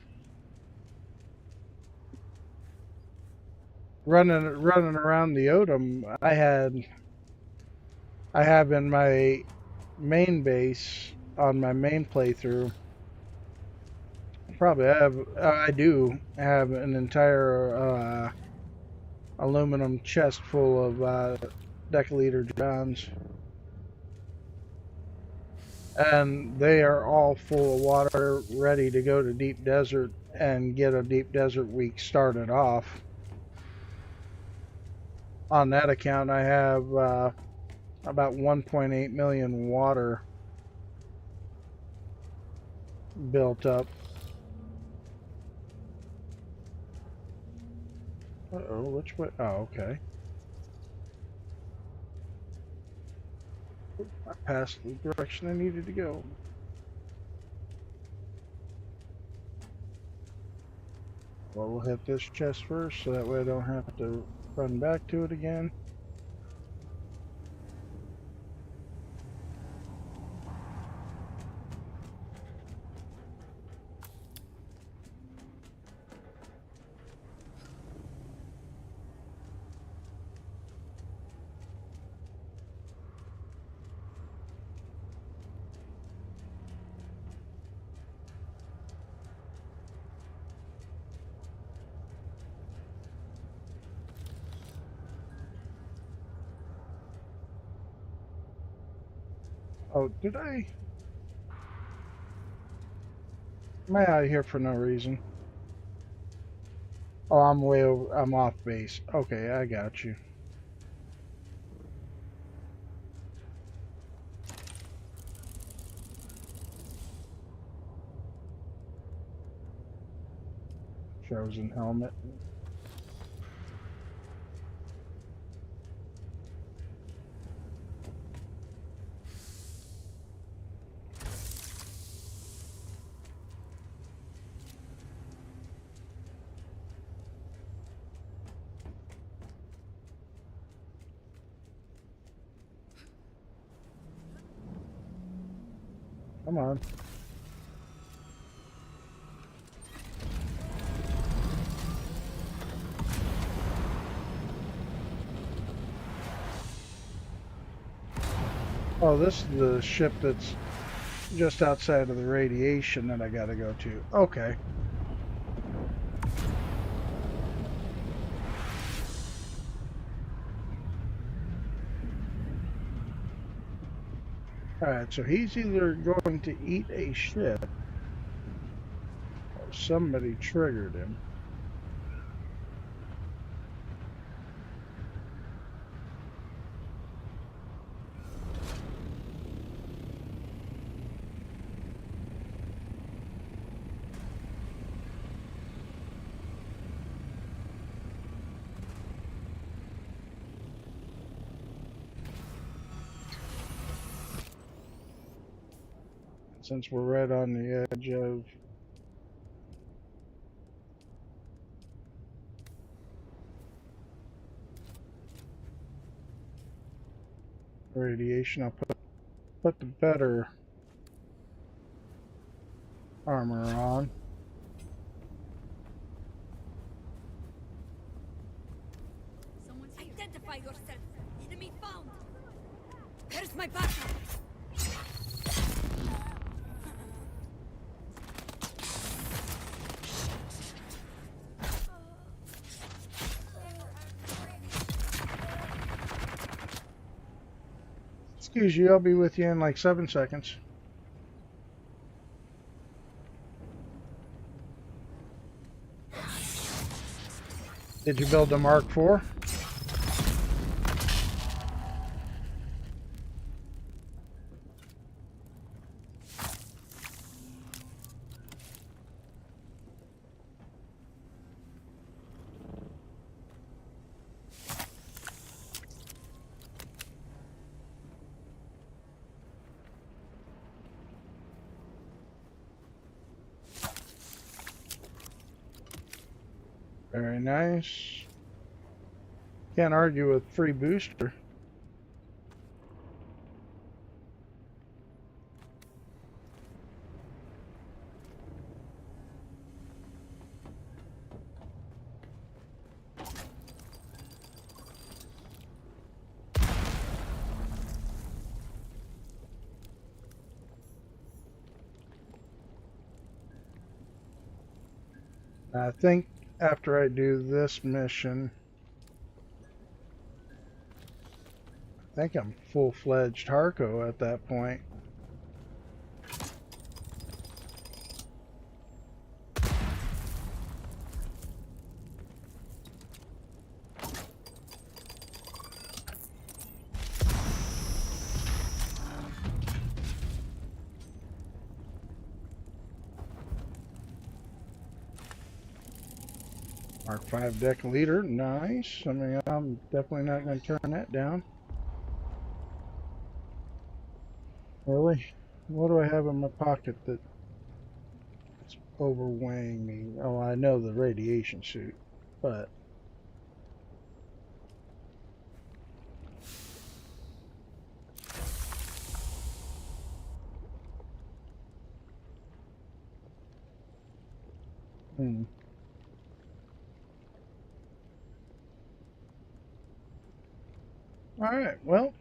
running around the Odom. I have in my main base on my main playthrough. I do have an entire aluminum chest full of deciliter johns. And they are all full of water, ready to go to deep desert and get a deep desert week started off. On that account, I have about 1.8 million water built up. Uh-oh, which way? Oh, okay. I passed the direction I needed to go. Well, we'll hit this chest first, so that way I don't have to run back to it again. Oh, did I? Am I out of here for no reason? Oh, I'm way over. I'm off base. Okay, I got you. Chosen helmet. Come on. Oh, this is the ship that's just outside of the radiation that I gotta go to. Okay. Alright, so he's either going to eat a ship or somebody triggered him. Since we're right on the edge of radiation, I'll put the better armor on. Identify yourself. Enemy found. Here's my partner. Excuse you, I'll be with you in like 7 seconds. Did you build a Mark IV? Very nice. Can't argue with free booster. I think after I do this mission, I think I'm full-fledged Harco at that point. Mark V deck leader, nice. I mean, I'm definitely not going to turn that down. Really? What do I have in my pocket that's overweighing me? Oh, I know the radiation suit, but... Alright, well,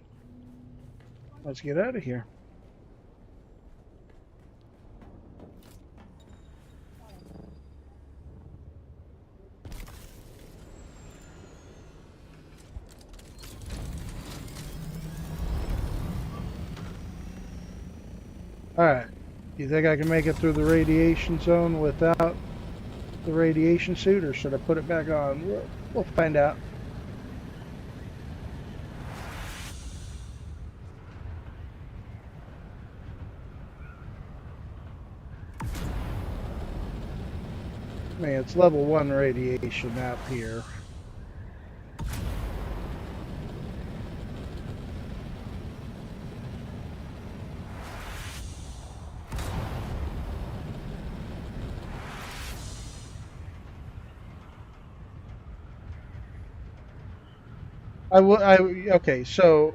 let's get out of here. Alright. You think I can make it through the radiation zone without the radiation suit, or should I put it back on? We'll find out. I mean, it's level 1 radiation out here. Okay, so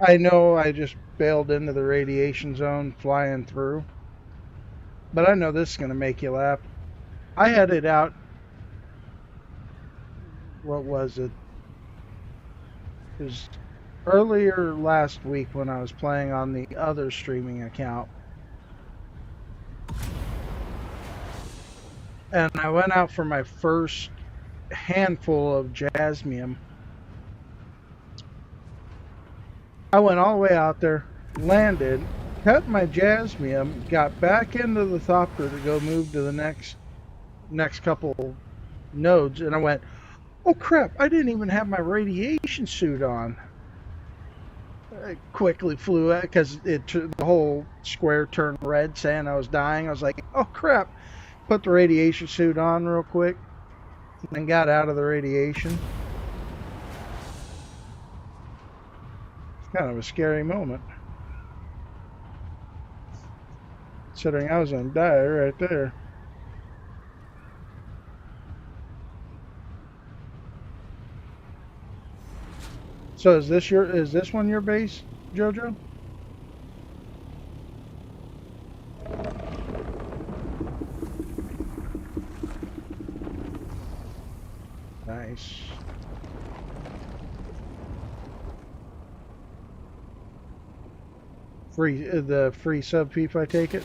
I know I just bailed into the radiation zone flying through, but I know this is going to make you laugh. I had it out, what was it? It was earlier last week when I was playing on the other streaming account. And I went out for my first handful of jasmium. I went all the way out there, landed, cut my jasmium, got back into the thopter to go move to the next couple nodes, and I went, oh crap, I didn't even have my radiation suit on. I quickly flew out because the whole square turned red saying I was dying. I was like, oh crap. Put the radiation suit on real quick and then got out of the radiation. It's kind of a scary moment, considering I was gonna die right there. So is this one your base, Jojo? Nice. The free sub peep, I take it.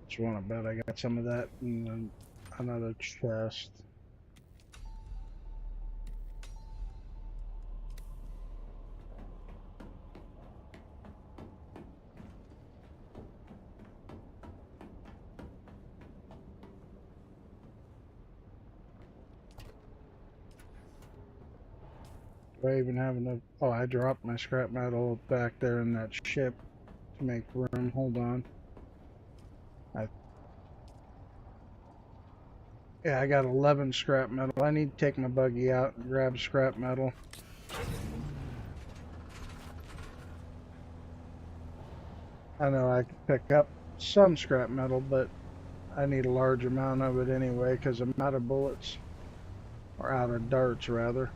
Just want to bet I got some of that in another chest. Do I even have enough? Oh, I dropped my scrap metal back there in that ship to make room. Hold on. Yeah, I got 11 scrap metal. I need to take my buggy out and grab scrap metal. I know I can pick up some scrap metal, but I need a large amount of it anyway because I'm out of bullets. Or out of darts, rather.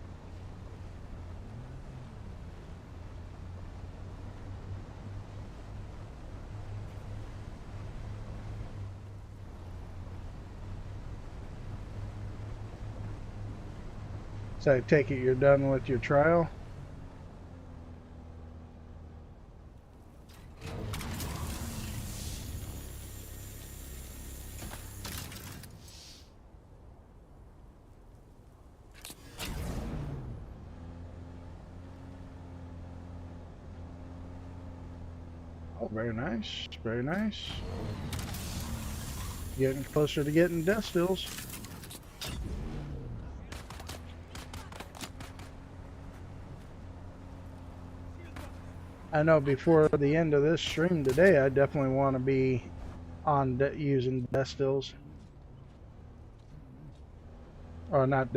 So I take it you're done with your trial? Oh, very nice. Very nice. Getting closer to getting death stills. I know before the end of this stream today, I definitely want to be on using death stills. Or not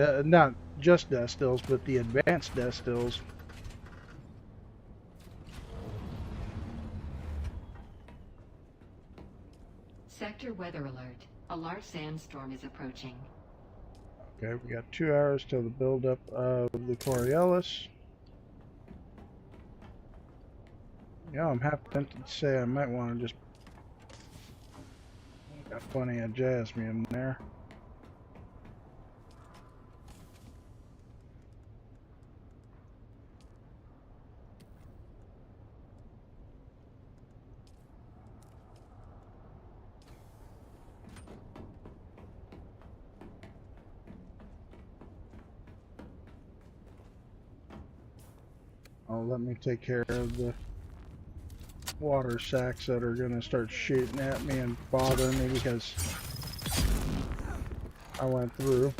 just death stills, but the advanced death stills. Sector weather alert. A large sandstorm is approaching. Okay, we got 2 hours till the buildup of the Coriolis. Yeah, I'm half tempted to say I might want to just... Got plenty of jasmium there. Oh, let me take care of the water sacks that are gonna start shooting at me and bothering me because I went through.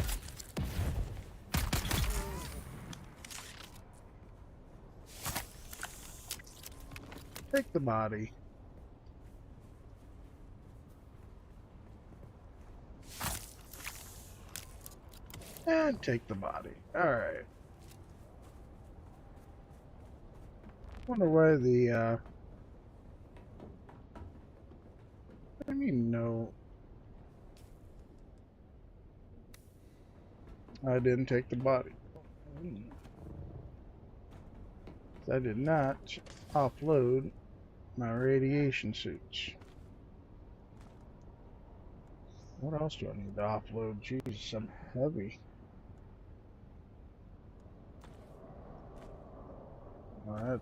Take the body. And take the body. Alright. Wonder why the, I mean, no. I didn't take the body. I did not offload my radiation suits. What else do I need to offload? Jesus, I'm heavy. Alright.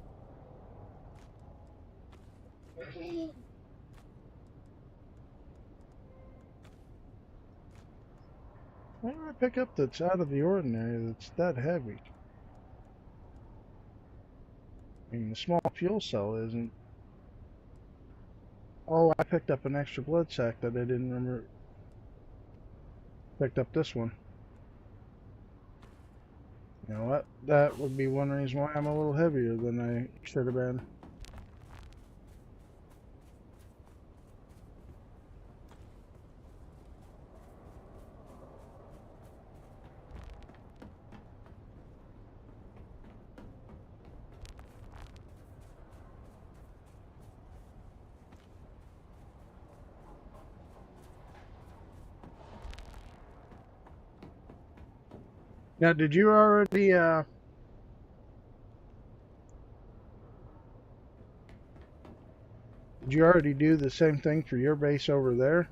What do I pick up that's out of the ordinary that's that heavy? I mean, the small fuel cell isn't. Oh, I picked up an extra blood sac that I didn't remember. Picked up this one. You know what? That would be one reason why I'm a little heavier than I should have been. Now, did you already, do the same thing for your base over there?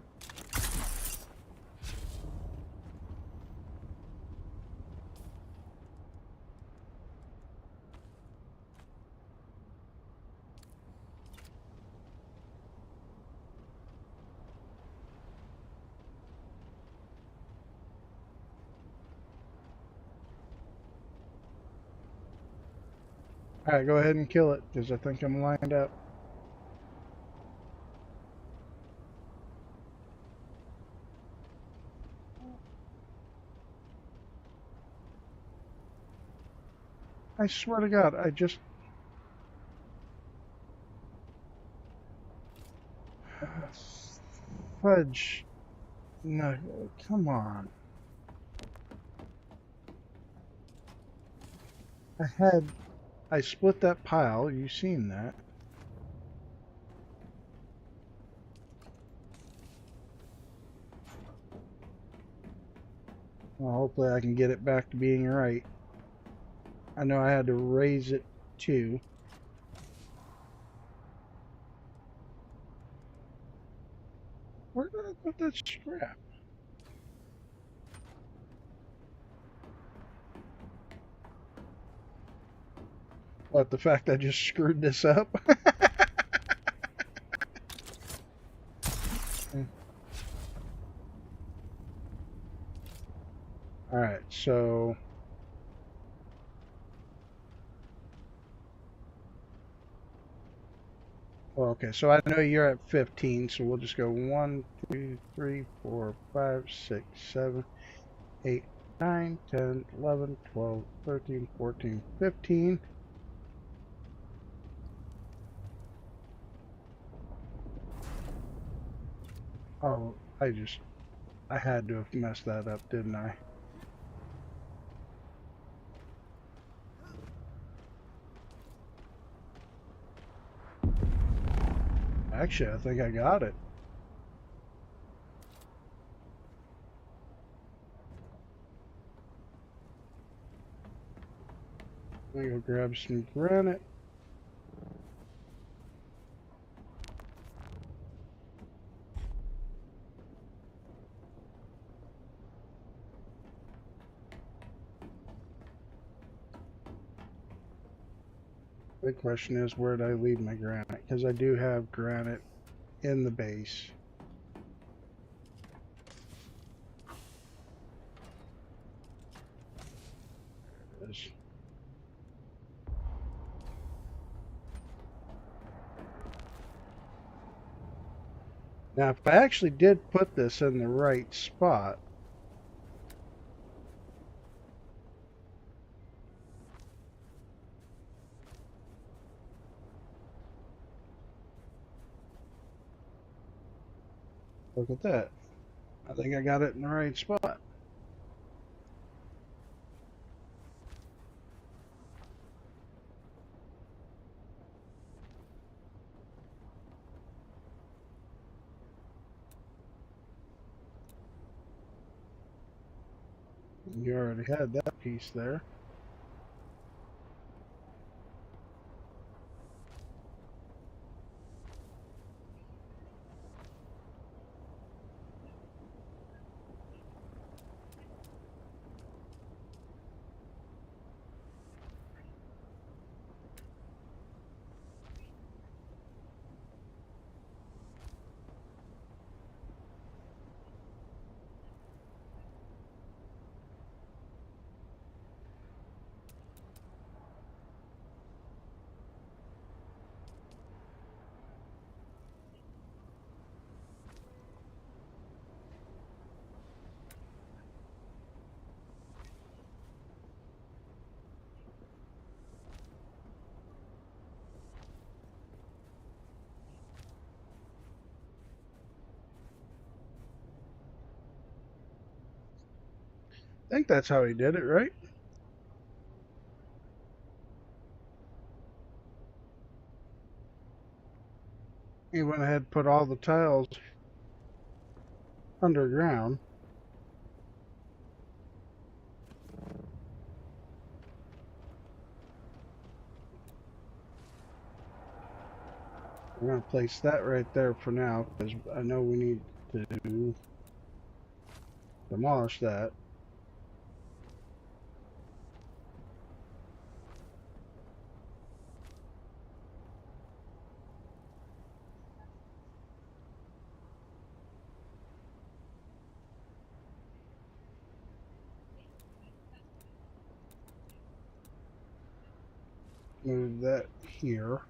Alright, go ahead and kill it, because I think I'm lined up. I swear to God, I just... Fudge. No, come on. I split that pile, you've seen that. Well, hopefully I can get it back to being right. I know I had to raise it too. Where did I put that scrap? What, the fact I just screwed this up? Alright, so... Well, okay, so I know you're at 15, so we'll just go 1, 2, 3, 4, 5, 6, 7, 8, 9, 10, 11, 12, 13, 14, 15. Oh, I had to have messed that up, didn't I? Actually, I think I got it. I'm gonna go grab some granite. The question is, where did I leave my granite? Because I do have granite in the base. There it is. Now, if I actually did put this in the right spot, look at that. I think I got it in the right spot. You already had that piece there. I think that's how he did it, right? He went ahead and put all the tiles underground. I'm going to place that right there for now, because I know we need to demolish that. Move that here.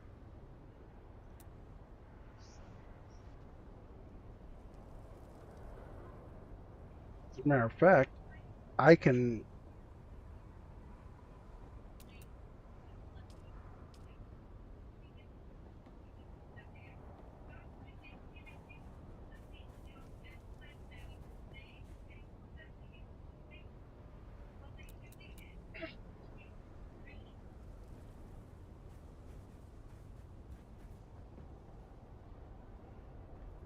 As a matter of fact, I can...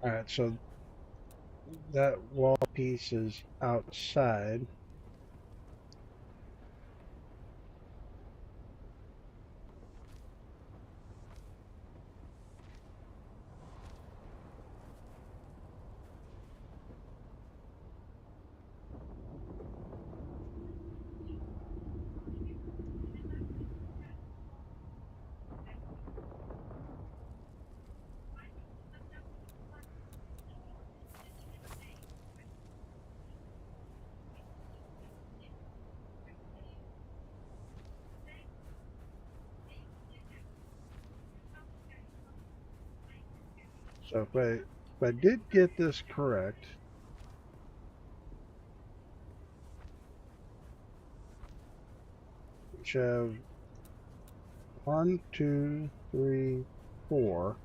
Alright, so that wall piece is outside. So if I did get this correct, we should have 1, 2, 3, 4.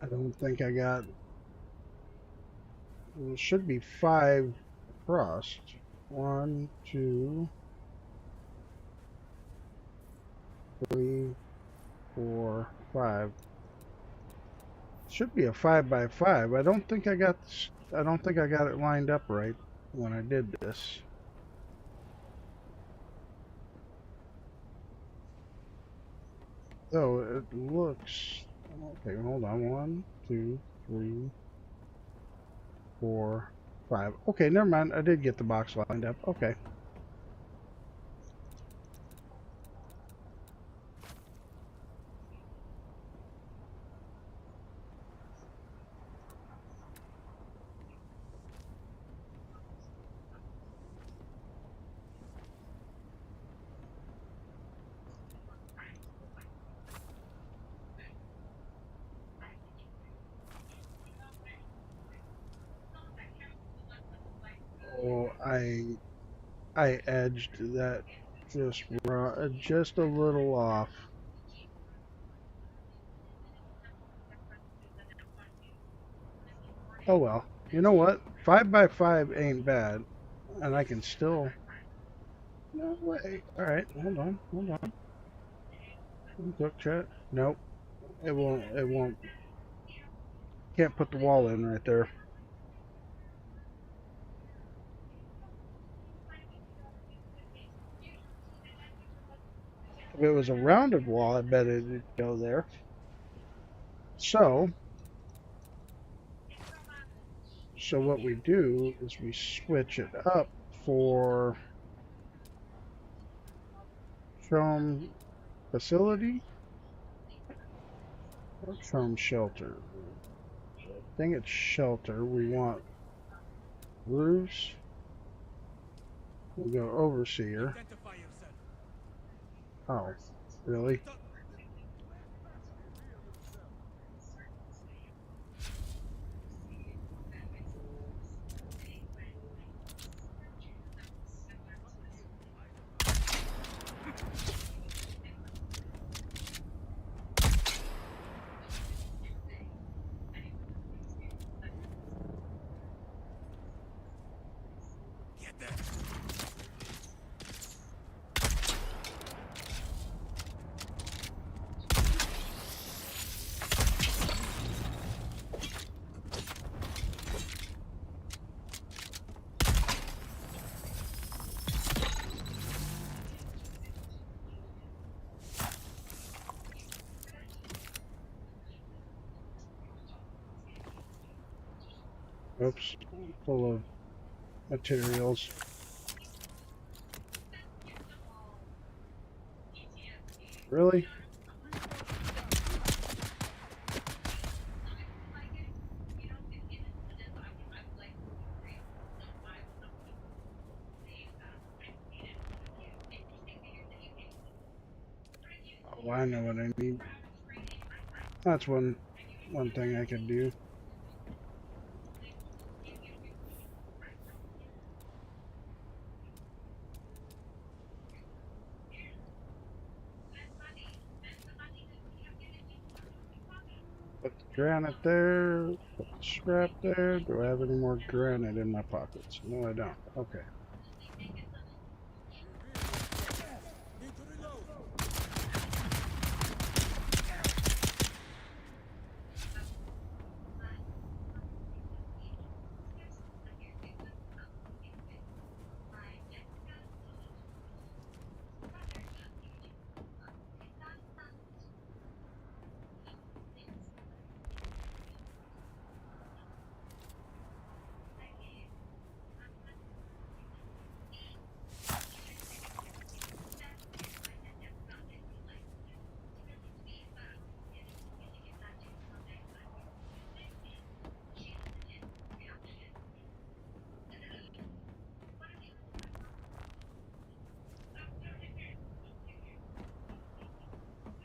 I don't think I got... There should be 5 across. 1, 2, 3, 4, 5. Should be a 5 by 5. I don't think I got it lined up right when I did this. So it looks... Okay, hold on. 1, 2, 3, 4, 5. Okay, never mind. I did get the box lined up. Okay. Oh, I edged that just a little off. Oh well. You know what? 5x5 ain't bad, and I can still. No way. All right, hold on, hold on. Quick chat. Nope. It won't. It won't. Can't put the wall in right there. If it was a rounded wall, I bet it'd go there. So what we do is we switch it up for Chrome facility or Chrome shelter. I think it's shelter. We want roofs. We'll go overseer. Oh, really? Oops, full of materials. Really? Oh, I know what I need. That's one thing I could do. Put the granite there, put the scrap there. Do I have any more granite in my pockets? No, I don't. Okay.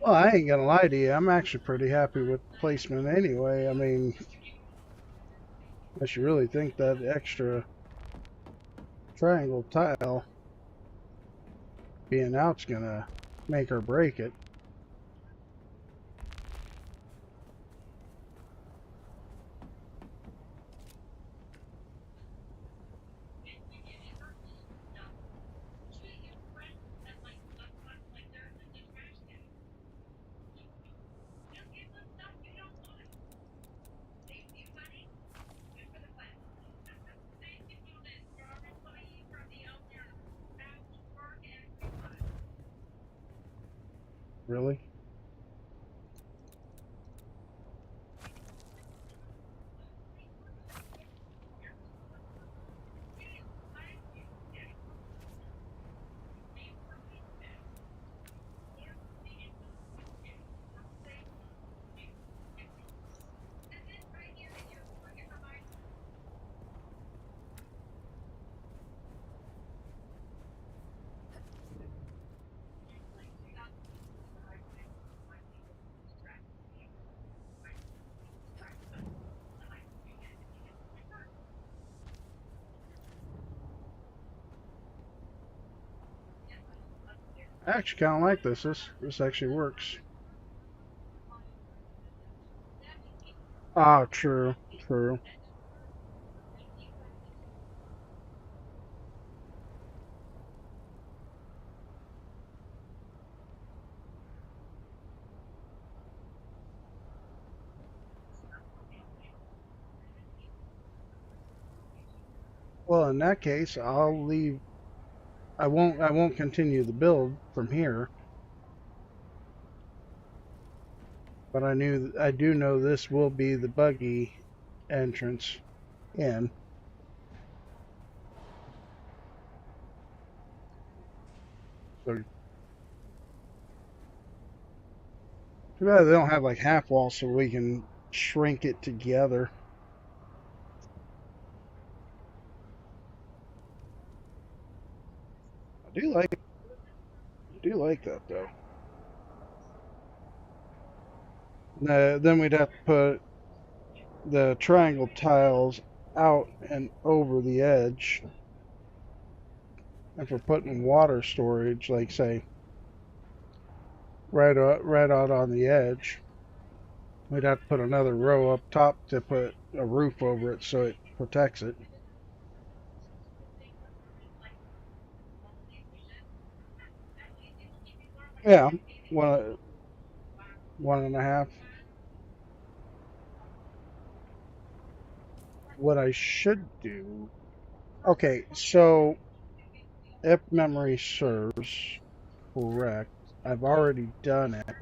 Well, I ain't gonna lie to you. I'm actually pretty happy with placement anyway. I mean, unless you really think that extra triangle tile being out's gonna make or break it. Really? I actually kind of like this. This actually works. Ah, true, true. Well, in that case, I'll leave. I won't continue the build from here. But I do know this will be the buggy entrance in. So too bad they don't have like half walls so we can shrink it together. I do like that though. Then we'd have to put the triangle tiles out and over the edge. If we're putting water storage, like say right out on the edge, we'd have to put another row up top to put a roof over it so it protects it. Yeah, 1.5. What I should do. Okay, so if memory serves correct, I've already done it.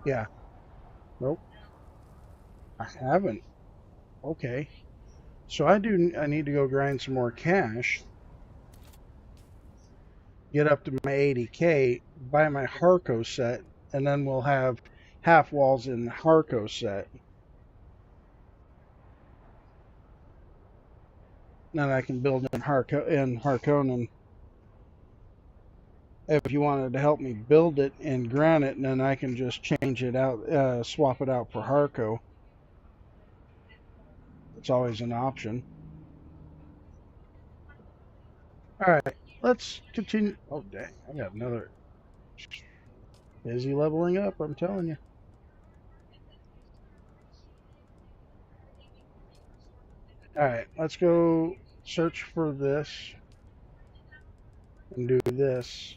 Yeah. Nope. I haven't. Okay. So I need to go grind some more cash. Get up to my 80K, buy my Harco set, and then we'll have half walls in the Harco set. Then I can build in Harkonnen. If you wanted to help me build it in granite, and then I can just change it out, swap it out for Harco. It's always an option. Alright, let's continue. Oh, dang. I got another. Busy leveling up, I'm telling you. Alright, let's go search for this. And do this.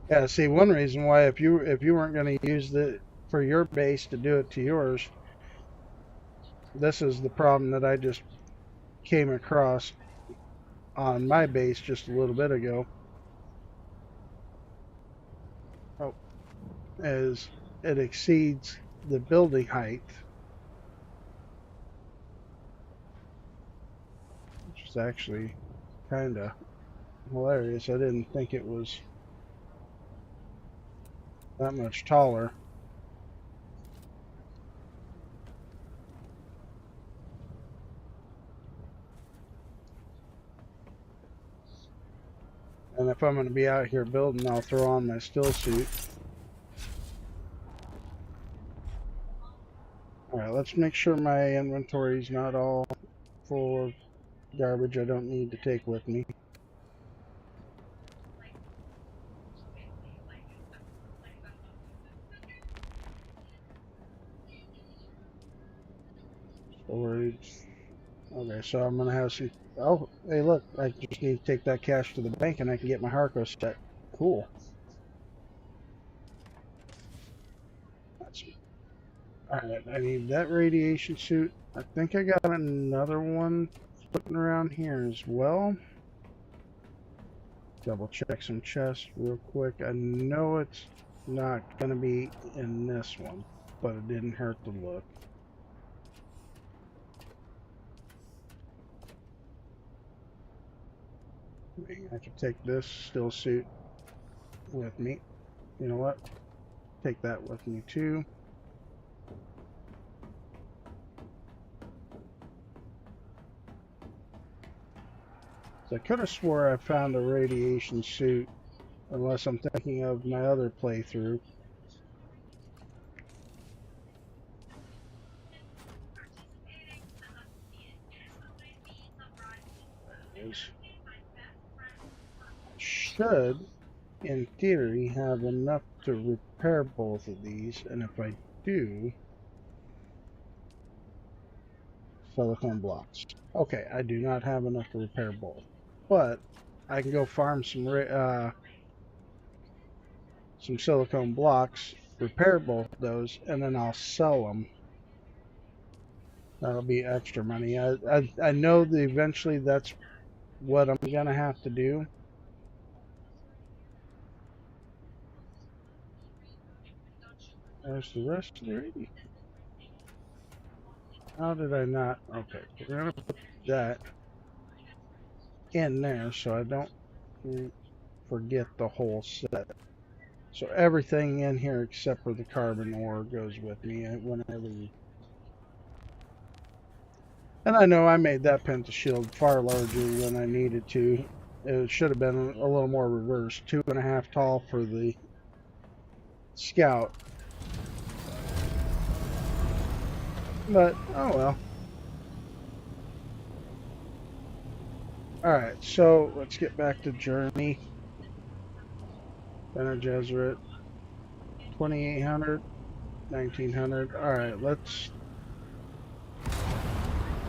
Yeah, see, one reason why if you weren't going to use it for your base to do it to yours, this is the problem that I just came across on my base just a little bit ago. Oh, as it exceeds the building height, which is actually kind of hilarious. I didn't think it was that much taller. And if I'm going to be out here building, I'll throw on my still suit. Alright, let's make sure my inventory's not all full of garbage I don't need to take with me. Storage. Okay, so I'm going to have some... Oh, hey look, I just need to take that cash to the bank and I can get my Harco set. Cool. Alright, I need that radiation suit. I think I got another one floating around here as well. Double check some chests real quick. I know it's not going to be in this one, but it didn't hurt to look. I could take this still suit with me. You know what? Take that with me too. So I could have swore I found a radiation suit, unless I'm thinking of my other playthrough. should, in theory, have enough to repair both of these, and if I do, silicone blocks. Okay, I do not have enough to repair both, but I can go farm some silicone blocks, repair both of those, and then I'll sell them. That'll be extra money. I know that eventually that's what I'm gonna have to do. There's the rest of the radio. How did I not? Okay, we're gonna put that in there so I don't forget the whole set. So everything in here except for the carbon ore goes with me when I leave. And I know I made that pentashield far larger than I needed to. It should have been a little more reversed. 2.5 tall for the scout. But, oh well. Alright, so let's get back to Journey. Bene Gesserit. 2800. 1900. Alright, let's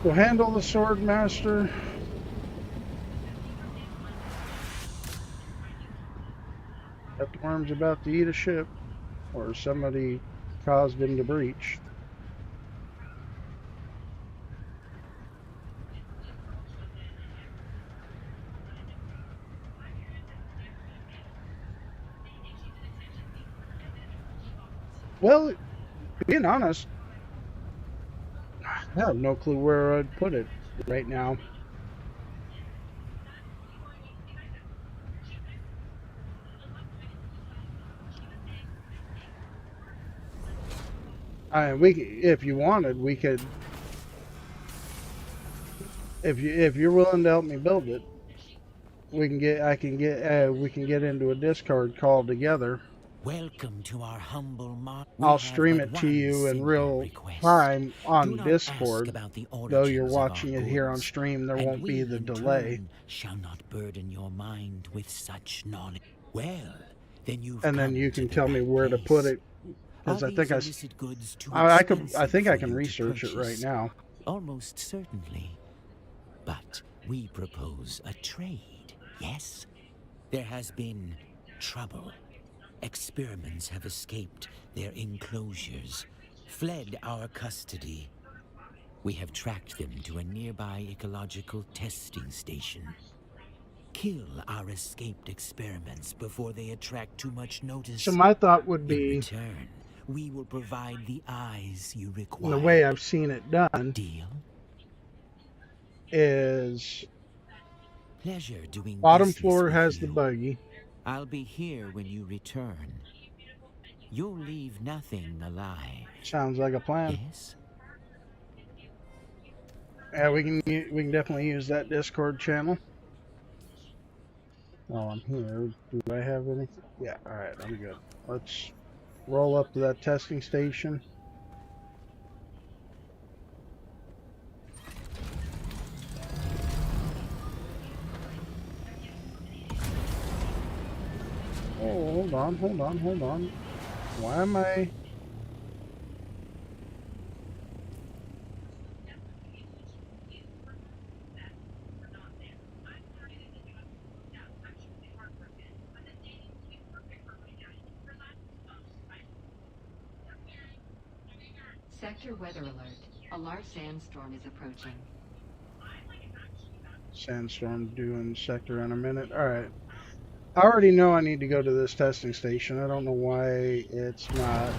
go handle the Sword Master. That worm's about to eat a ship. Or somebody caused him to breach. Well, being honest, I have no clue where I'd put it right now. If you wanted, we could. If you're willing to help me build it, we can get into a Discord call together. Welcome to our humble I'll stream it to you in real time on Discord. Though you're watching it here on stream, there won't be the delay. Shall not burden your mind with such knowledge. Well, then you can tell me where to put it. Because I think I think I can research it right now. Almost certainly. But we propose a trade, yes? There has been trouble. Experiments have escaped their enclosures, fled our custody. We have tracked them to a nearby ecological testing station. Kill our escaped experiments before they attract too much notice. So my thought would be, in return, we will provide the eyes you require. The way I've seen it done Deal? Is pleasure doing bottom floor has the buggy. I'll be here when you return. You'll leave nothing alive. Sounds like a plan. Yes. Yeah, we can definitely use that Discord channel. While I'm here, do I have anything? Yeah, all right, I'm good. Let's roll up to that testing station. Oh, hold on. Why am I... Sector weather alert. A large sandstorm is approaching. Sandstorm doing sector in a minute. Alright. I already know I need to go to this testing station. I don't know why it's not.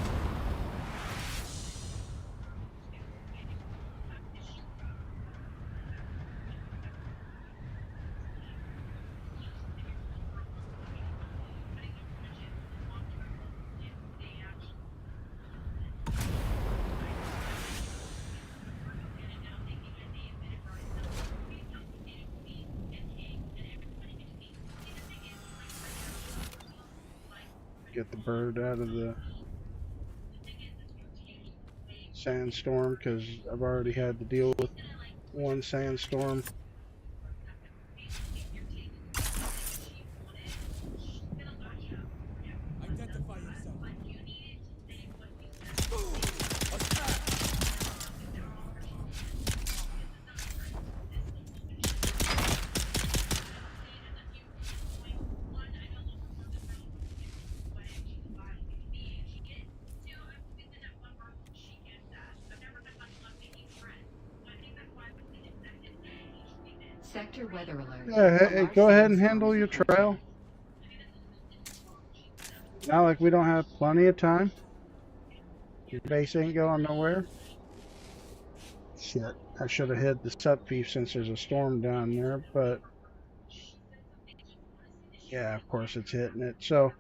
Get the bird out of the sandstorm because I've already had to deal with one sandstorm. Sector weather alert. Yeah, hey, go ahead and handle your approaching. trial. Not like we don't have plenty of time. Your base ain't going nowhere. Shit, I should have hid the subfief since there's a storm down there, but yeah, of course it's hitting it. So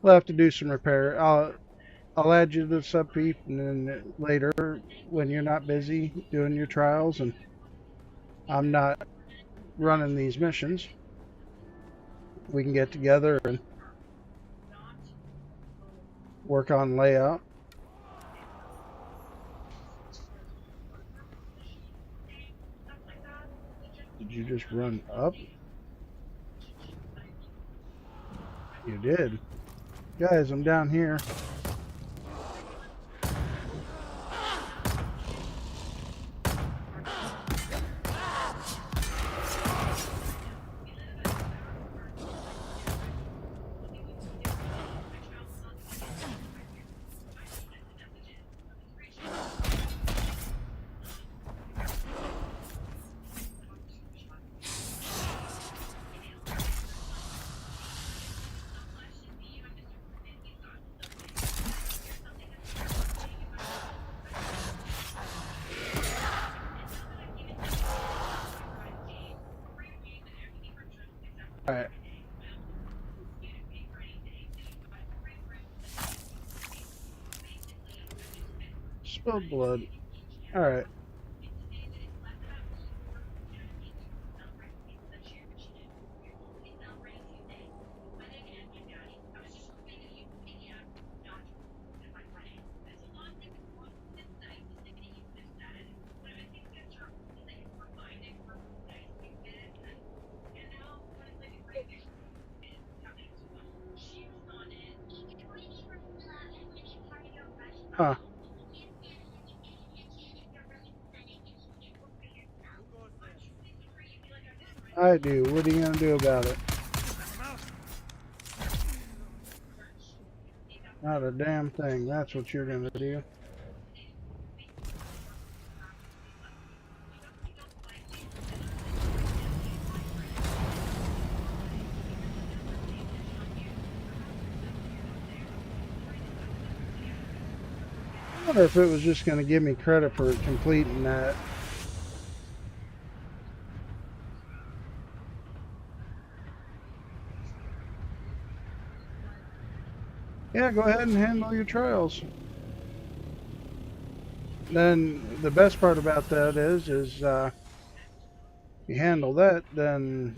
we'll have to do some repair. I'll add you to the subfief, and then later when you're not busy doing your trials and I'm not running these missions, we can get together and work on layout. Did you just run up? You did. Guys, I'm down here. Alright. Spilled blood. Alright. Huh. I do. What are you gonna do about it? Not a damn thing. That's what you're gonna do. I wonder if it was just gonna give me credit for completing that. Yeah, go ahead and handle your trials. Then the best part about that is you handle that, then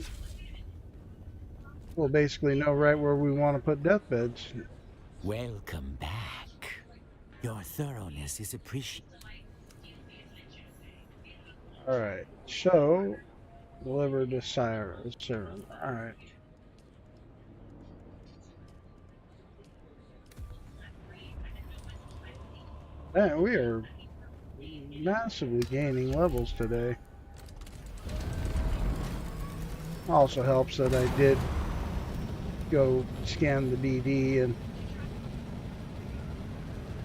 we'll basically know right where we want to put deathbeds. Welcome back. Your thoroughness is appreciated. Alright, so deliver to Siren. Alright. Man, we are massively gaining levels today. Also helps that I did go scan the DD and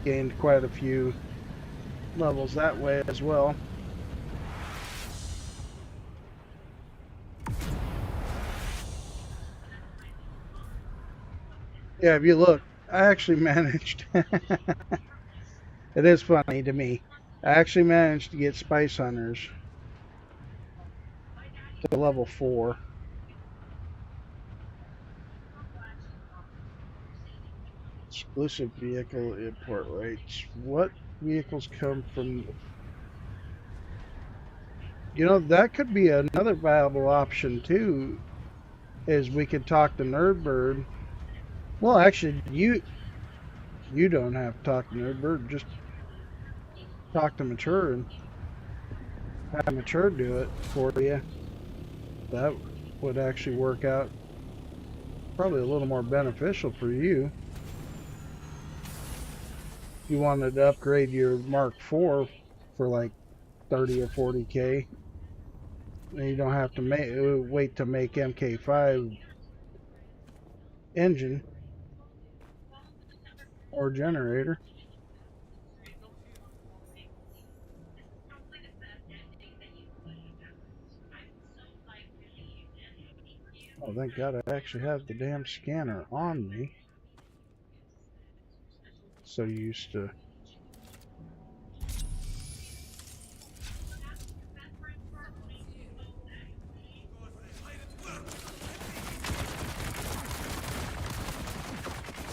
gained quite a few levels that way as well. Yeah, if you look, I actually managed. It is funny to me. I actually managed to get Spice Hunters to level 4. Exclusive vehicle import rates. What vehicles come from... You know, that could be another viable option too, is we could talk to Nerdbird. Well, actually, you don't have to talk to Nerdbird, just talk to Mature and have Mature do it for you. That would actually work out probably a little more beneficial for you. If you wanted to upgrade your Mark IV for like 30 or 40K, then you don't have to wait to make MK5 engine or generator. Oh, thank God I actually have the damn scanner on me. So used to...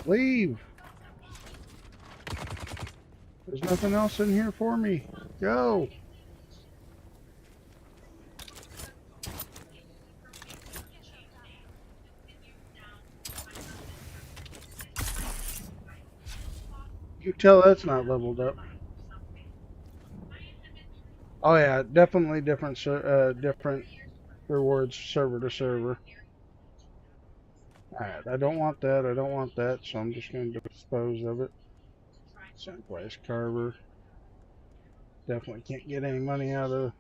Leave! There's nothing else in here for me. Go! You can tell that's not leveled up. Oh yeah, definitely different different rewards server to server. Alright, I don't want that, I don't want that, so I'm just going to dispose of it. Sandblast Carver. Definitely can't get any money out of...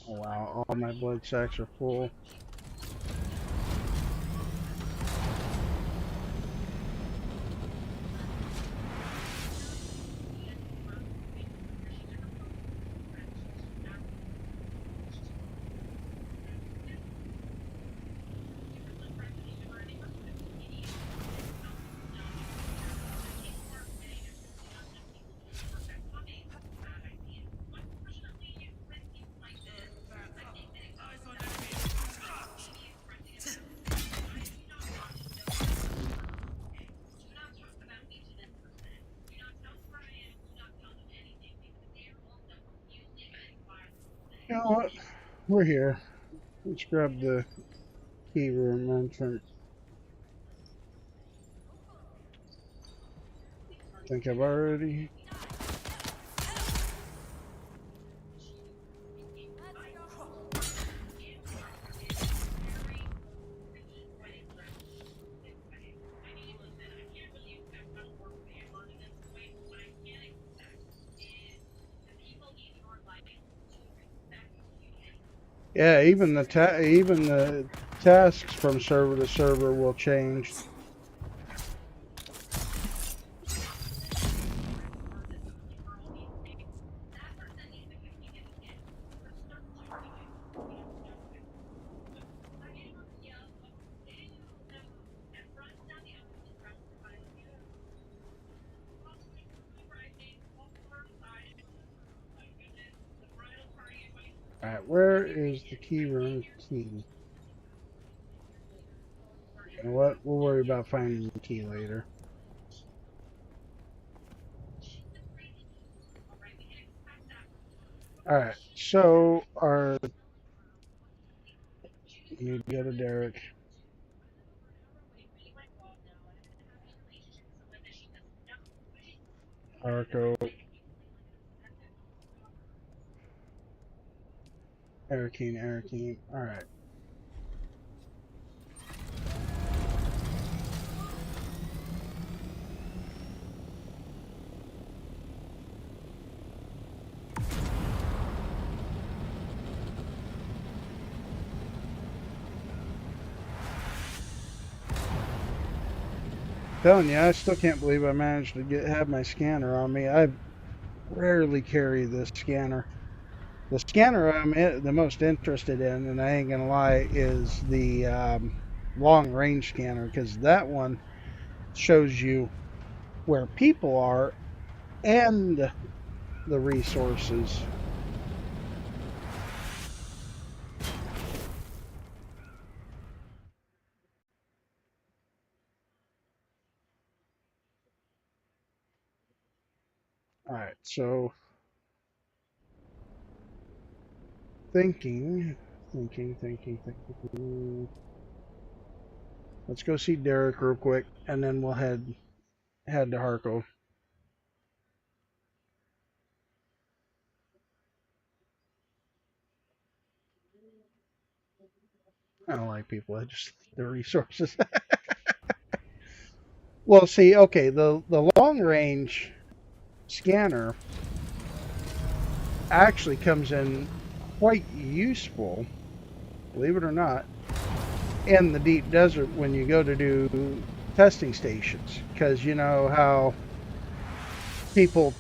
Oh wow, all my blood sacks are full. You know what? We're here. Let's grab the key room entrance. I think I've already... Yeah, even the tasks from server to server will change. Alright, where is the key room key? You know what? We'll worry about finding the key later. Alright, so our... You need to go to Derek. Arco. Arakeen. Alright. Telling you, I still can't believe I managed to have my scanner on me. I rarely carry this scanner. The scanner I'm the most interested in, and I ain't gonna lie, is the long range scanner, because that one shows you where people are and the resources. Alright, so thinking. Let's go see Derek real quick, and then we'll head to Harco. I don't like people, I just like the resources. Well, see, okay, the long range scanner actually comes in quite useful, believe it or not, in the deep desert when you go to do testing stations, because you know how people,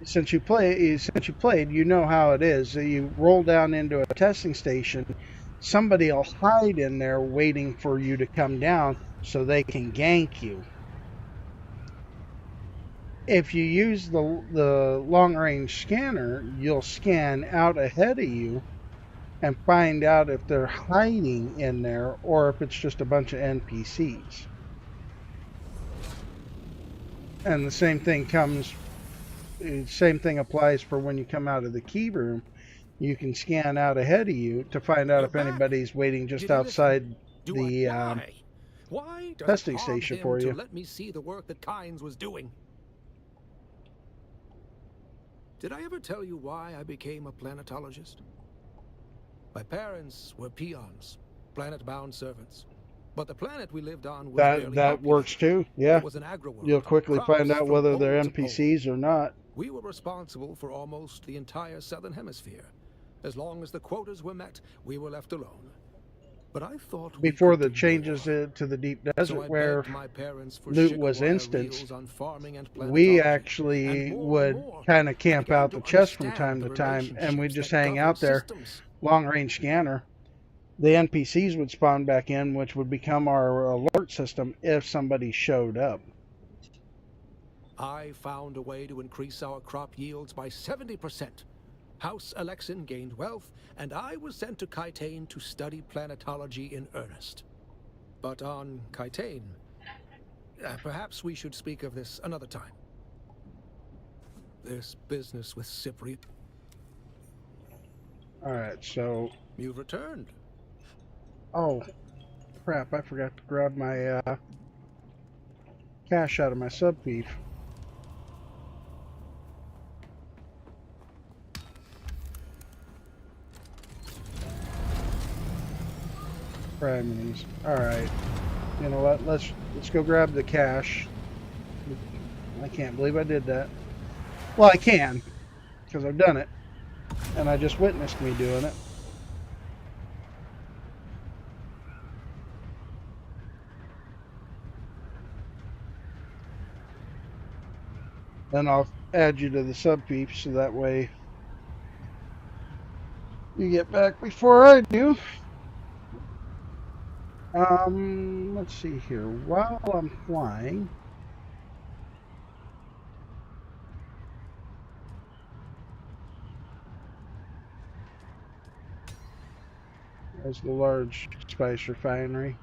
since you played, you know how it is. You roll down into a testing station, somebody will hide in there waiting for you to come down so they can gank you. If you use the long-range scanner, you'll scan out ahead of you and find out if they're hiding in there or if it's just a bunch of NPCs. And the same thing applies for when you come out of the key room. You can scan out ahead of you to find out if anybody's waiting just outside the Why does testing it harm station him for to you. let me see the work that Kynes was doing? Did I ever tell you why I became a planetologist? My parents were peons, planet-bound servants. But the planet we lived on was barely That works too. Yeah. It was an agri-world. You'll quickly find Crops out from whether they're pole to pole. NPCs or not. We were responsible for almost the entire southern hemisphere. As long as the quotas were met, we were left alone. But I thought before the changes to the deep desert where loot was instanced, we actually would kind of camp out the chest from time to time, and we'd just hang out there, long-range scanner. The NPCs would spawn back in, which would become our alert system if somebody showed up. I found a way to increase our crop yields by 70%. House Alexin gained wealth, and I was sent to Kytane to study planetology in earnest. But on Kytane, perhaps we should speak of this another time. This business with Cypriot. Alright, so... You've returned. Oh, crap, I forgot to grab my cash out of my sub-thief. Primaries. Alright. You know what? Let's go grab the cash. I can't believe I did that. Well, I can, because I've done it. And I just witnessed me doing it. Then I'll add you to the sub-thief so that way you get back before I do. Let's see here. While I'm flying, there's the large spice refinery.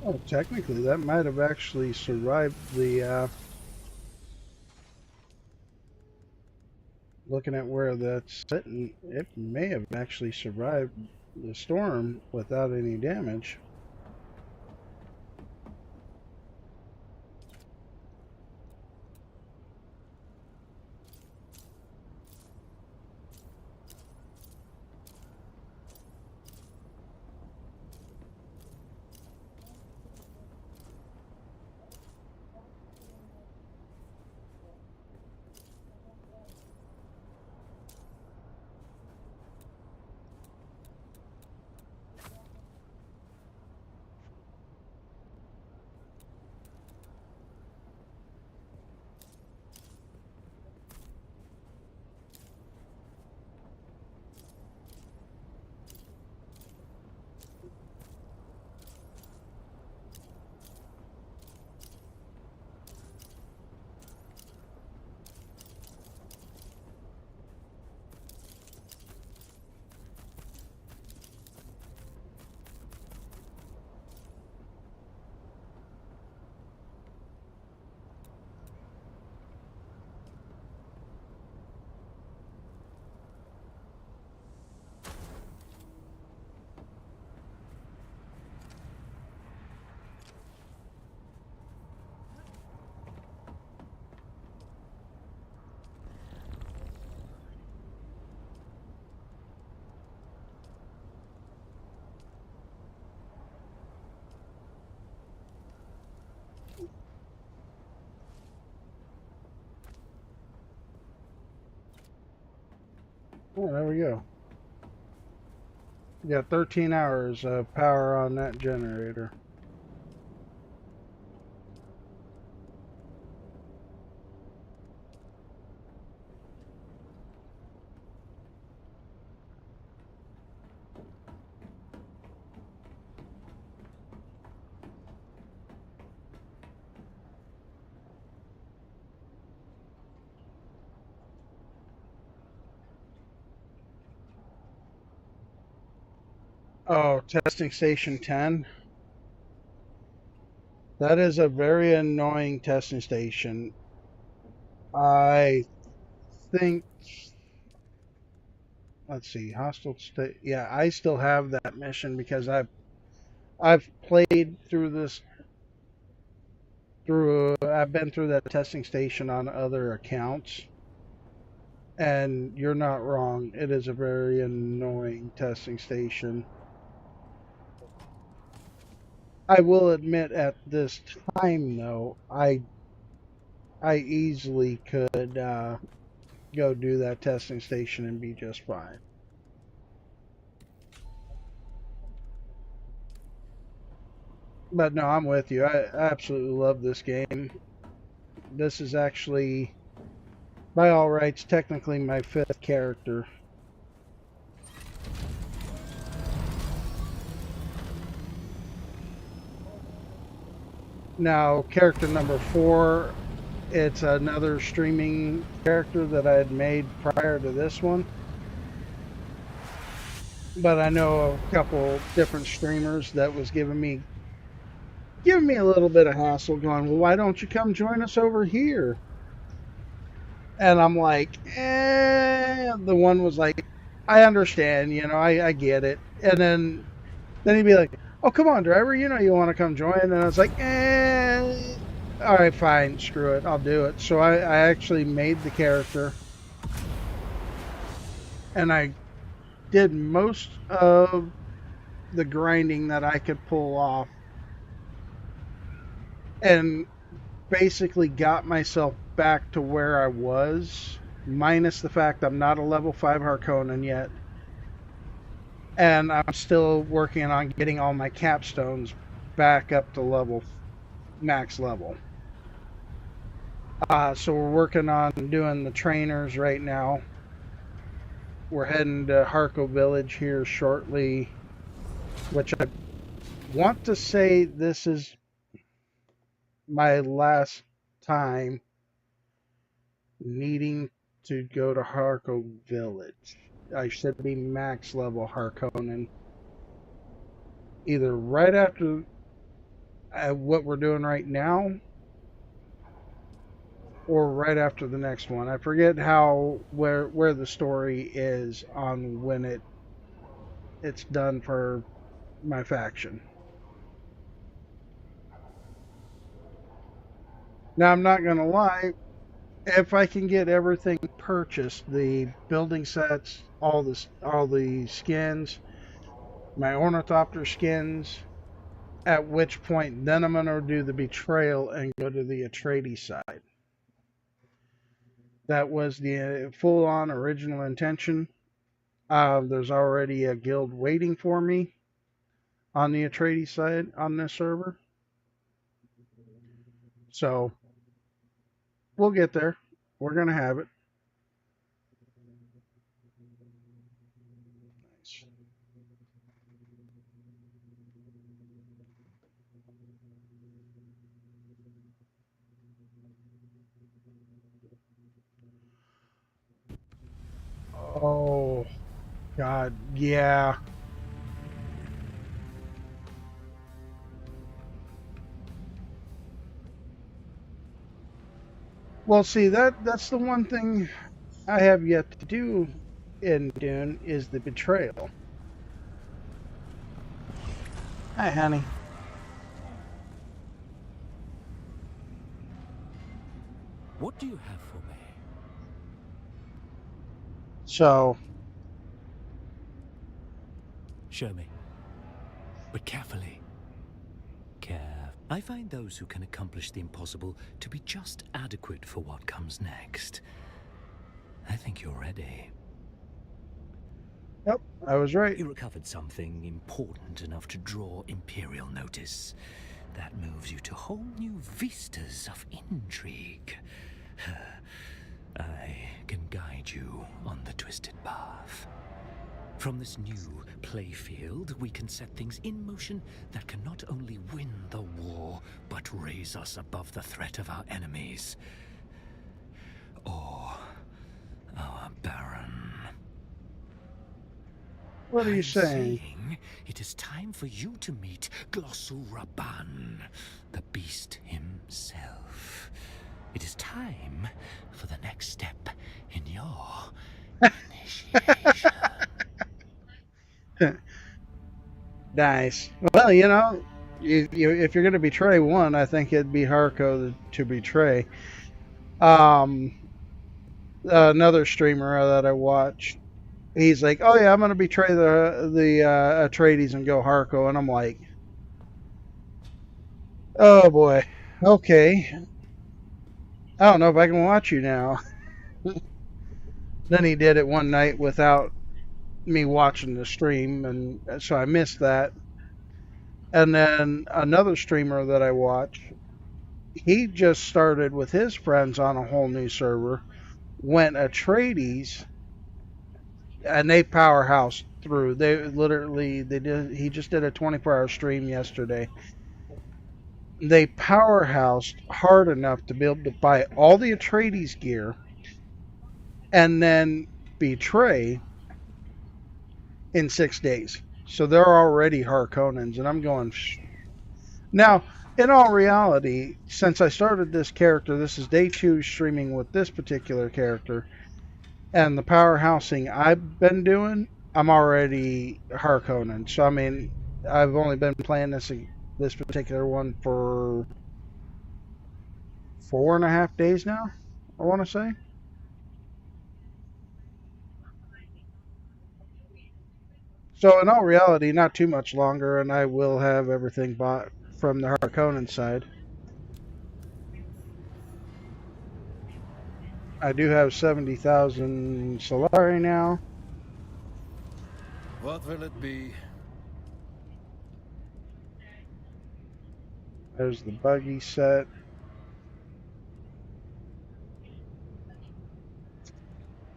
Oh, technically, that might have actually survived the, looking at where that's sitting, it may have actually survived the storm without any damage. Oh, there we go. We got 13 hours of power on that generator. Oh, testing station 10. That is a very annoying testing station. I think, let's see, hostile state. Yeah, I still have that mission because I've played through this I've been through that testing station on other accounts. And you're not wrong. It is a very annoying testing station. I will admit at this time though, I easily could go do that testing station and be just fine. But no, I'm with you. I absolutely love this game. This is actually, by all rights, technically my 5th character. Now, character number 4, it's another streaming character that I had made prior to this one. But I know a couple different streamers that was giving me a little bit of hassle, going, well, why don't you come join us over here? And I'm like, the one was like, I understand, you know, I get it. And then he'd be like, oh, come on, driver, you know you want to come join. And I was like, all right, fine, screw it, I'll do it. So I actually made the character. And I did most of the grinding that I could pull off. And basically got myself back to where I was, minus the fact I'm not a level 5 Harkonnen yet. And I'm still working on getting all my capstones back up to max level. So we're working on doing the trainers right now. We're heading to Harko Village here shortly, which I want to say this is my last time needing to go to Harko Village. I should be max level Harkonnen. Either right after what we're doing right now, or right after the next one. I forget where the story is on when it's done for my faction. Now I'm not gonna lie, if I can get everything purchased, the building sets, all the skins, my Ornithopter skins, at which point then I'm gonna do the betrayal and go to the Atreides side. That was the full-on original intention. There's already a guild waiting for me on the Atreides side on this server. So we'll get there. We're going to have it. Nice. Oh, God, yeah. Well, see, that's the one thing I have yet to do in Dune is the betrayal. Hi, honey. What do you have for me? So, show me. But carefully. I find those who can accomplish the impossible to be just adequate for what comes next. I think you're ready. Yep, I was right. You recovered something important enough to draw Imperial notice. That moves you to whole new vistas of intrigue. I can guide you on the twisted path. From this new playfield, we can set things in motion that can not only win the war, but raise us above the threat of our enemies. Or our Baron. What are you saying? It is time for you to meet Glossuraban, the beast himself. It is time for the next step in your initiation. Nice. Well, you know, if you're going to betray one, I think it'd be Harko to betray. Another streamer that I watched, he's like, "Oh yeah, I'm going to betray the Atreides and go Harko," and I'm like, "Oh boy, okay. I don't know if I can watch you now." Then he did it one night without me watching the stream, and so I missed that. And then another streamer that I watch, he just started with his friends on a whole new server, went Atreides, and they powerhoused through. He just did a 24-hour stream yesterday. They powerhoused hard enough to be able to buy all the Atreides gear and then betray in 6 days. So they're already Harkonnens, and I'm going... Now, in all reality, since I started this character, this is day 2 streaming with this particular character, and the powerhousing I've been doing, I'm already Harkonnen. So, I mean, I've only been playing this particular one for 4.5 days now, I want to say. So in all reality, not too much longer, and I will have everything bought from the Harkonnen side. I do have 70,000 Solari now. What will it be? There's the buggy set.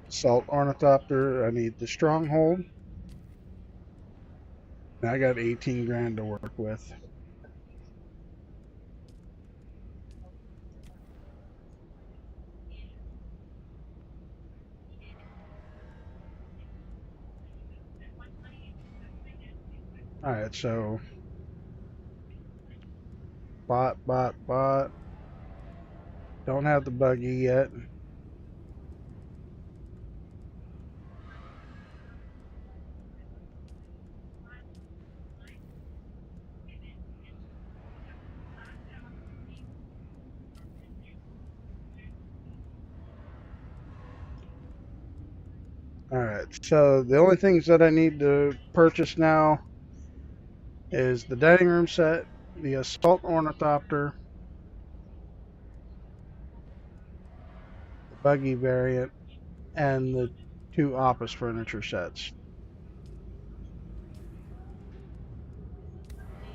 Assault Ornithopter. I need the Stronghold. I got 18 grand to work with. Alright, so bot. Don't have the buggy yet. Alright, so the only things that I need to purchase now is the dining room set, the Assault Ornithopter, the buggy variant, and the 2 office furniture sets.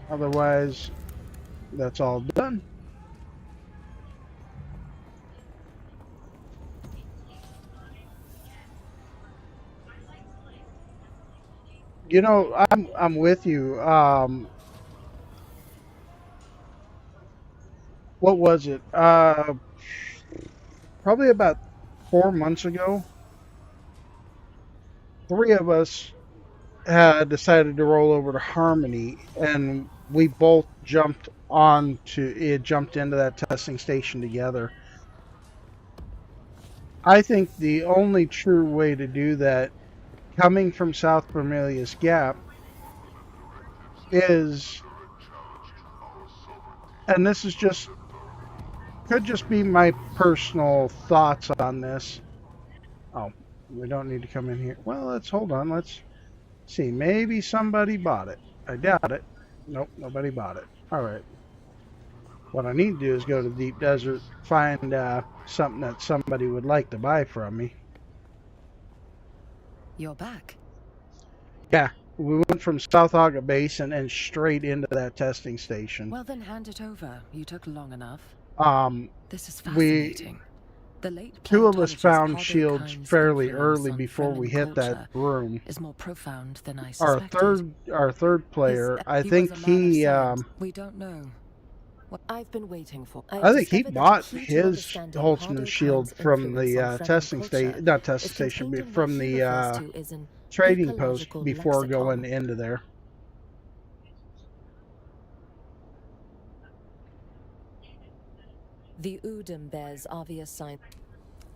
Otherwise, that's all done. You know, I'm with you. What was it? Probably about 4 months ago, 3 of us had decided to roll over to Harmony, and we both jumped into that testing station together. I think the only true way to do that, coming from South Vermilius Gap, is, and this is could just be my personal thoughts on this. Oh, we don't need to come in here. Well, hold on. Let's see. Maybe somebody bought it. I doubt it. Nope, nobody bought it. All right. What I need to do is go to the Deep Desert, find something that somebody would like to buy from me. You're back. Yeah, we went from South Aga Base and straight into that testing station. Well, then hand it over. You took long enough. This is We fascinating. The late two of us found Paleontologist shields Hardokind's fairly influence early on before we Fremen hit that culture room. is more profound than I Our suspected. third player, I He think was a man of he science. We don't know. What I've been waiting for. I think he discovered that bought the key to his understanding Holtzman shield Hardokind's from influence on the Fremen testing culture station, not testing is station, contained but in what from he refers to as an trading post ecological before lexicon. going into there. The Udum bears obvious signs.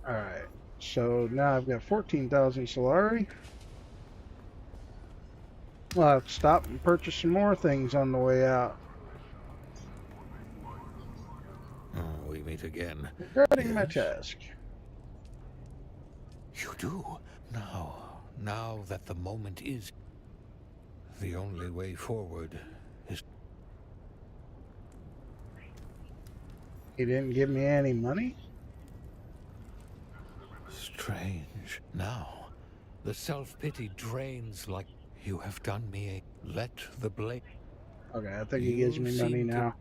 Alright, so now I've got 14,000 Solari. We'll have to stop and purchase some more things on the way out. Oh, we meet again. Regarding my task. You do? Now that the moment is... The only way forward is... He didn't give me any money? Strange. Now, the self-pity drains like you have done me a... Let the blame... Okay, I think he gives me money now.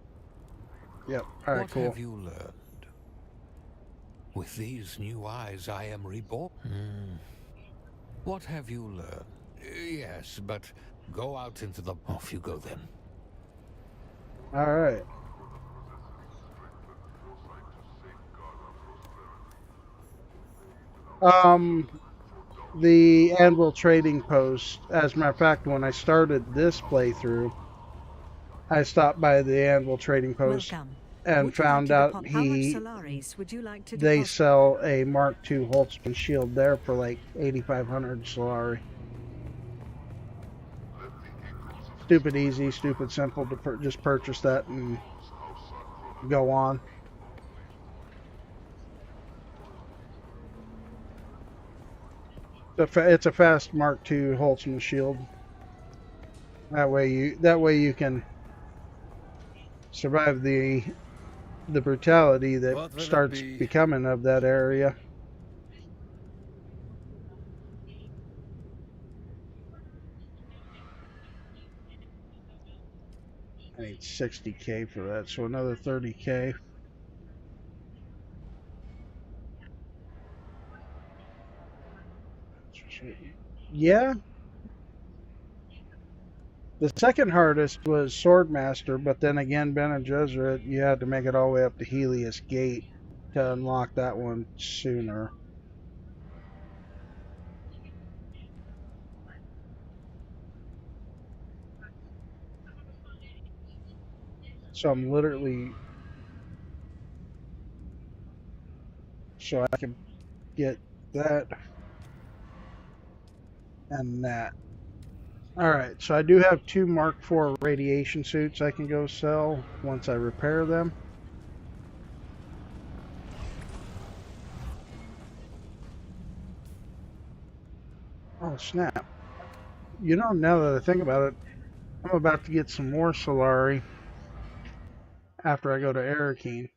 Yep, alright, What cool. have you learned? With these new eyes, I am reborn. What have you learned? Yes, but go out into the... Off you go then. Alright. The Anvil Trading Post, as a matter of fact, when I started this playthrough, I stopped by the Anvil Trading Post and found out they sell a Mark II Holtzman shield there for like 8,500 Solari. Stupid easy, stupid simple to just purchase that and go on. It's a fast Mark II Holtzman shield. That way you can survive the brutality that starts becoming of that area. I need 60k for that, so another 30k. Yeah. The second hardest was Swordmaster, but then again, Bene Gesserit, you had to make it all the way up to Helios Gate to unlock that one sooner. So I'm literally... So I can get that and that. Alright, so I do have 2 Mark IV radiation suits I can go sell once I repair them. Oh snap. You know, now that I think about it, I'm about to get some more Solari after I go to Arakeen.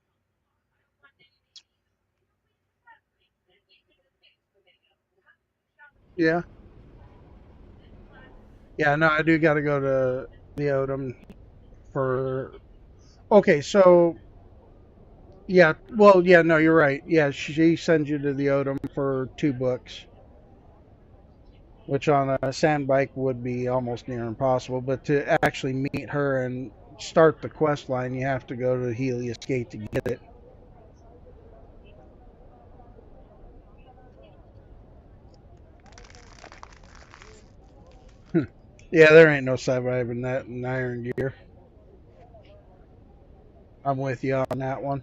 Yeah. Yeah, no, I do got to go to the Odom for... Okay, so... Yeah, well, yeah, no, you're right. Yeah, she sends you to the Odom for 2 books. Which on a sand bike would be almost near impossible. But to actually meet her and start the quest line, you have to go to Helios Gate to get it. Yeah, there ain't no surviving that in Iron Gear. I'm with you on that one.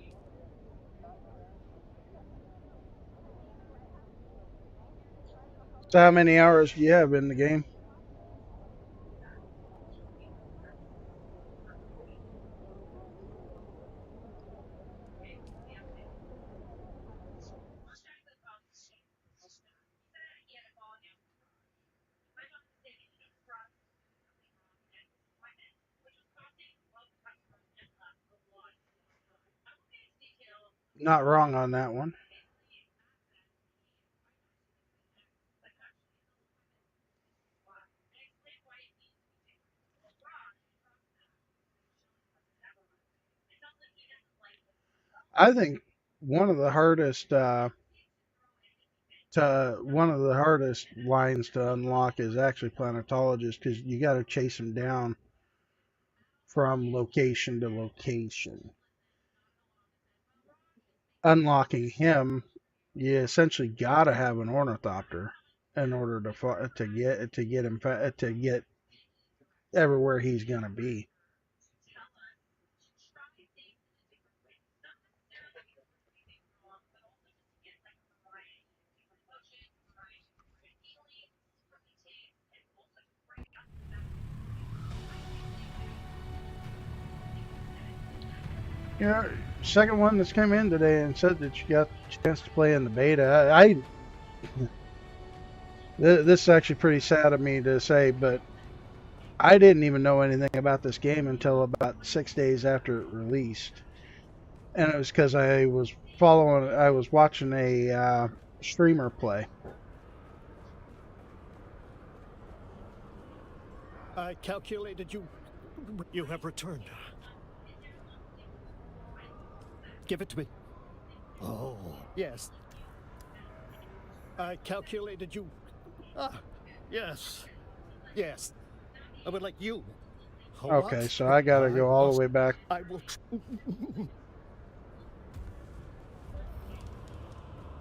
So how many hours do you have in the game? Not wrong on that one. I think one of the hardest lines to unlock is actually planetologist, because you got to chase him down from location to location. Unlocking him, you essentially got to have an ornithopter in order to get everywhere he's gonna be. You know, second one that's came in today and said that you got a chance to play in the beta. This is actually pretty sad of me to say, but I didn't even know anything about this game until about 6 days after it released, and it was because I was watching a streamer play. I calculated you have returned. Give it to me. Oh, yes. I calculated you. Ah, yes. Yes. I would like you. Okay, so I gotta go all the way back. I will.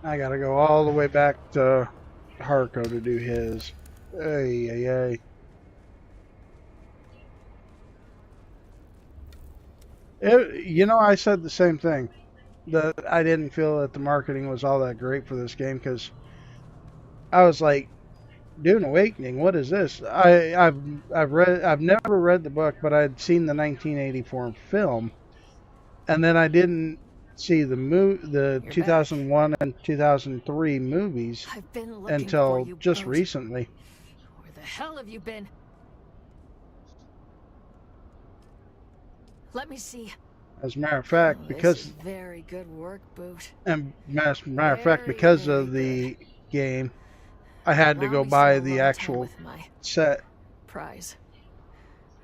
I gotta go all the way back to Harco to do his. Ay. I said the same thing. That I didn't feel that the marketing was all that great for this game, because I was like, Dune Awakening, what is this? I've never read the book, but I'd seen the 1984 film, and then I didn't see the 2001 and 2003 movies until just recently. Where the hell have you been? Let me see. As a matter of fact, This is very good work, Boot. And as a matter of fact, because of the game, I had to go buy the actual set. Prize.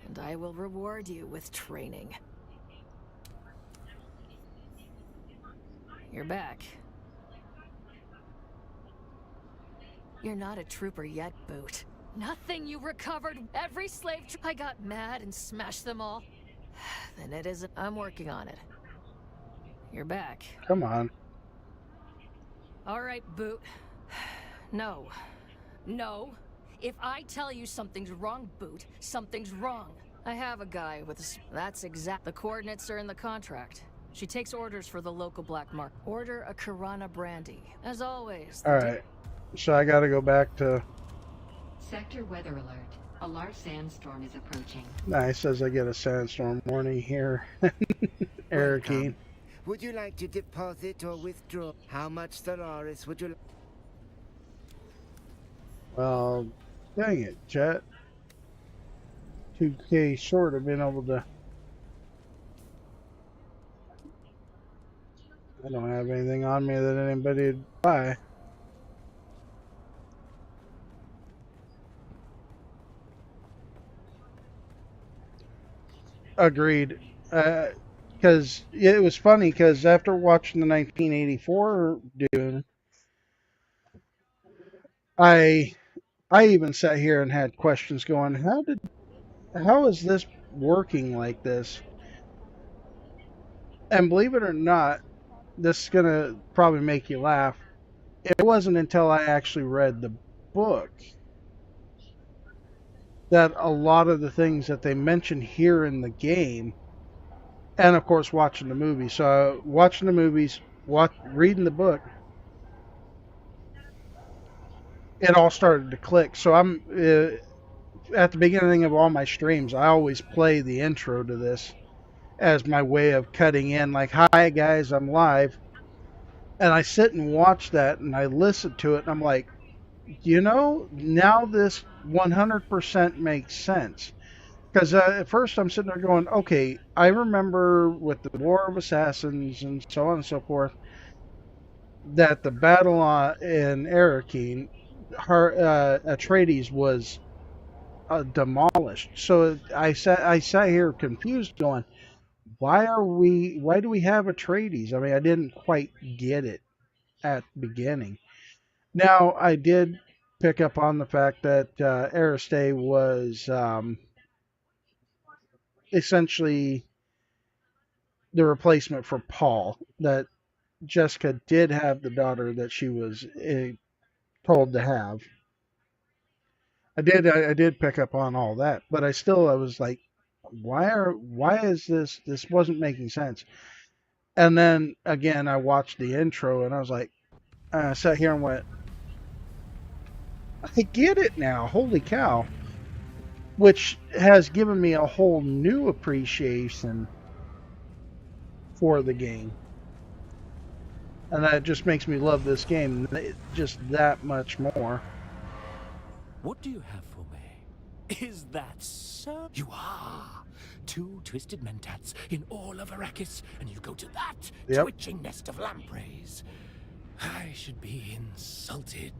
And I will reward you with training. You're back. You're not a trooper yet, Boot. Nothing you recovered. Every slave I got mad and smashed them all. Then it isn't. I'm working on it. You're back. Come on. All right, Boot. No. If I tell you something's wrong, Boot, something's wrong. I have a guy with a... That's exact... The coordinates are in the contract. She takes orders for the local black market. Order a Kirana brandy. As always. Alright. So I gotta go back to... Sector weather alert. A large sandstorm is approaching. Nice, as I get a sandstorm warning here. Arakeen. Would you like to deposit or withdraw? How much Stellaris would you like? Well, dang it, chat. 2K short of being able to... I don't have anything on me that anybody would buy. Agreed. Because it was funny, because after watching the 1984 Dune, I even sat here and had questions going, how is this working like this? And believe it or not, this is going to probably make you laugh. It wasn't until I actually read the book that a lot of the things that they mention here in the game, and of course watching the movie. So watching the movies, reading the book, it all started to click. So I'm at the beginning of all my streams, I always play the intro to this as my way of cutting in, like, hi guys, I'm live. And I sit and watch that and I listen to it and I'm like, now this 100% makes sense. Because at first I'm sitting there going, okay, I remember with the War of Assassins and so on and so forth, that the battle in Arakeen, Atreides was demolished. So I sat here confused going, why do we have Atreides? I mean, I didn't quite get it at the beginning. Now, I did pick up on the fact that Aristay was essentially the replacement for Paul, that Jessica did have the daughter that she was told to have. I did pick up on all that, but I was like, why is this wasn't making sense. And then again, I watched the intro and I was like, I sat here and went, I get it now. Holy cow. Which has given me a whole new appreciation for the game. And that just makes me love this game just that much more. What do you have for me? Is that so? You are! 2 twisted mentats in all of Arrakis, and you go to that twitching nest of lampreys. I should be insulted.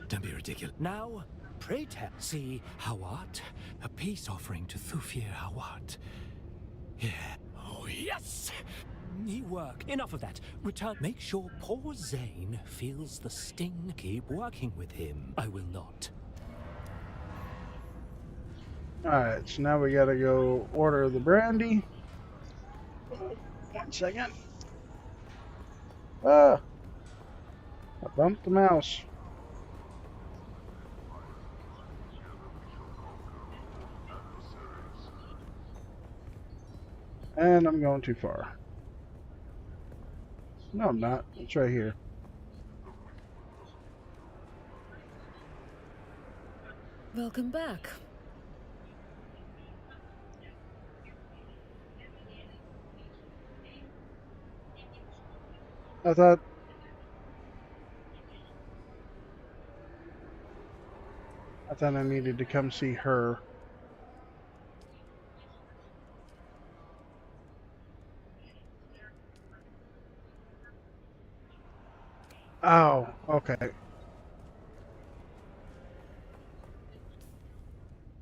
Don't be ridiculous. Now, pray tell. See, Hawat, a peace offering to Thufir Hawat. Yeah. Oh, yes! He work. Enough of that. Return. Make sure poor Zane feels the sting. Keep working with him. I will not. Alright, so now we gotta go order the brandy. 1 second. Ah! I bumped the mouse. And I'm going too far. No, I'm not. It's right here. Welcome back. I thought I needed to come see her. Oh, okay.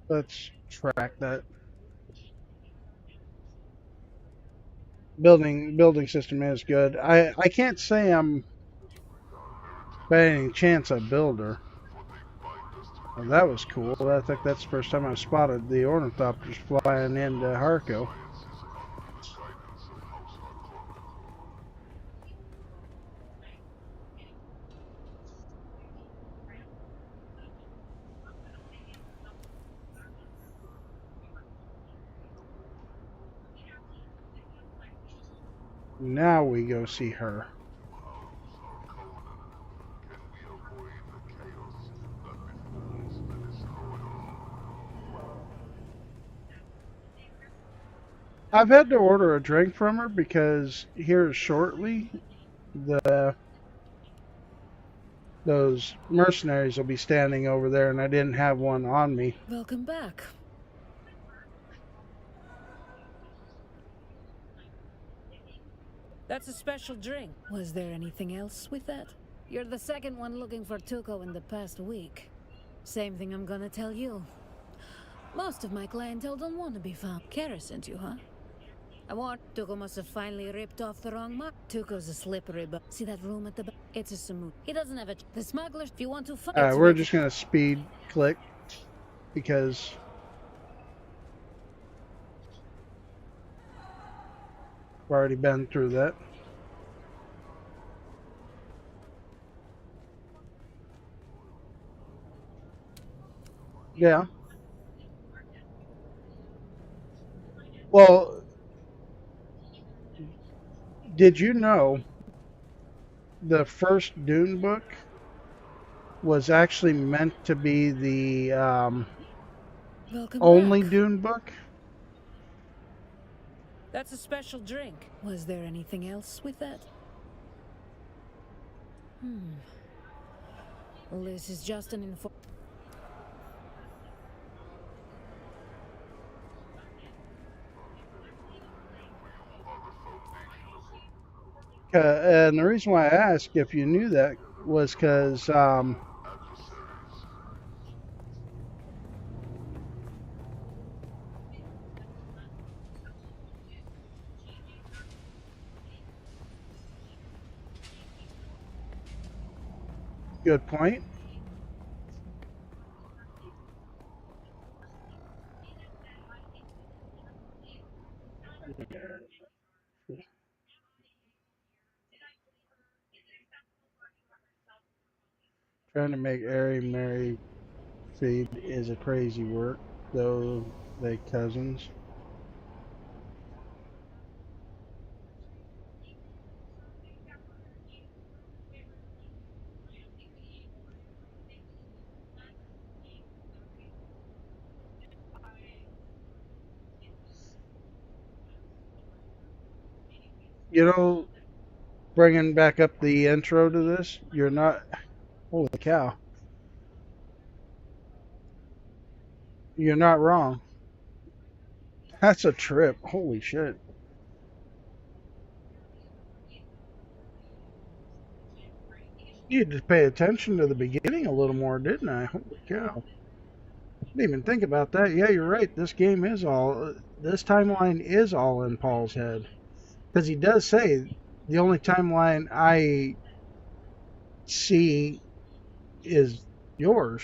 Let's track that. Building system is good. I can't say I'm by any chance a builder. Well, that was cool. I think that's the first time I've spotted the ornithopters flying into Harco. Now we go see her. I've had to order a drink from her because here shortly those mercenaries will be standing over there and I didn't have one on me. Welcome back. That's a special drink. Was there anything else with that? You're the second one looking for Tuco in the past week. Same thing I'm gonna tell you. Most of my clientele don't want to be found. Kara sent you, huh? I want. Tuco must have finally ripped off the wrong mark. Tuco's a slippery but see that room at the back? It's a Samut. He doesn't have a. The smugglers, if you want to find. Alright, we're just gonna speed click because I've already been through that. Yeah. Well, did you know the first Dune book was actually meant to be the only back. Dune book? That's a special drink. Was there anything else with that? Well, this is just an info. And the reason why I asked if you knew that was because Good point. Trying to make Ari marry Feed is a crazy work, though they cousins. You know, bringing back up the intro to this, you're not... Holy cow. You're not wrong. That's a trip. Holy shit. You had to pay attention to the beginning a little more, didn't I? Holy cow. Didn't even think about that. Yeah, you're right. This game is all... This timeline is all in Paul's head. Because he does say, the only timeline I see is yours.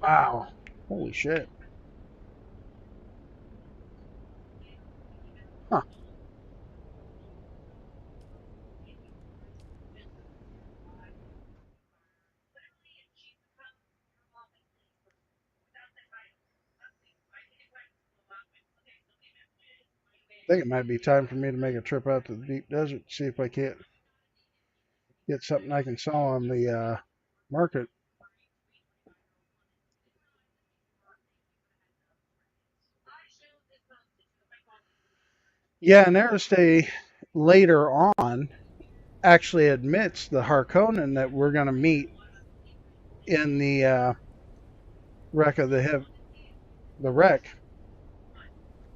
Wow. Holy shit. Huh. I think it might be time for me to make a trip out to the deep desert, see if I can't get something I can sell on the market. Yeah, and Aristay later on actually admits the Harkonnen that we're going to meet in the wreck of the wreck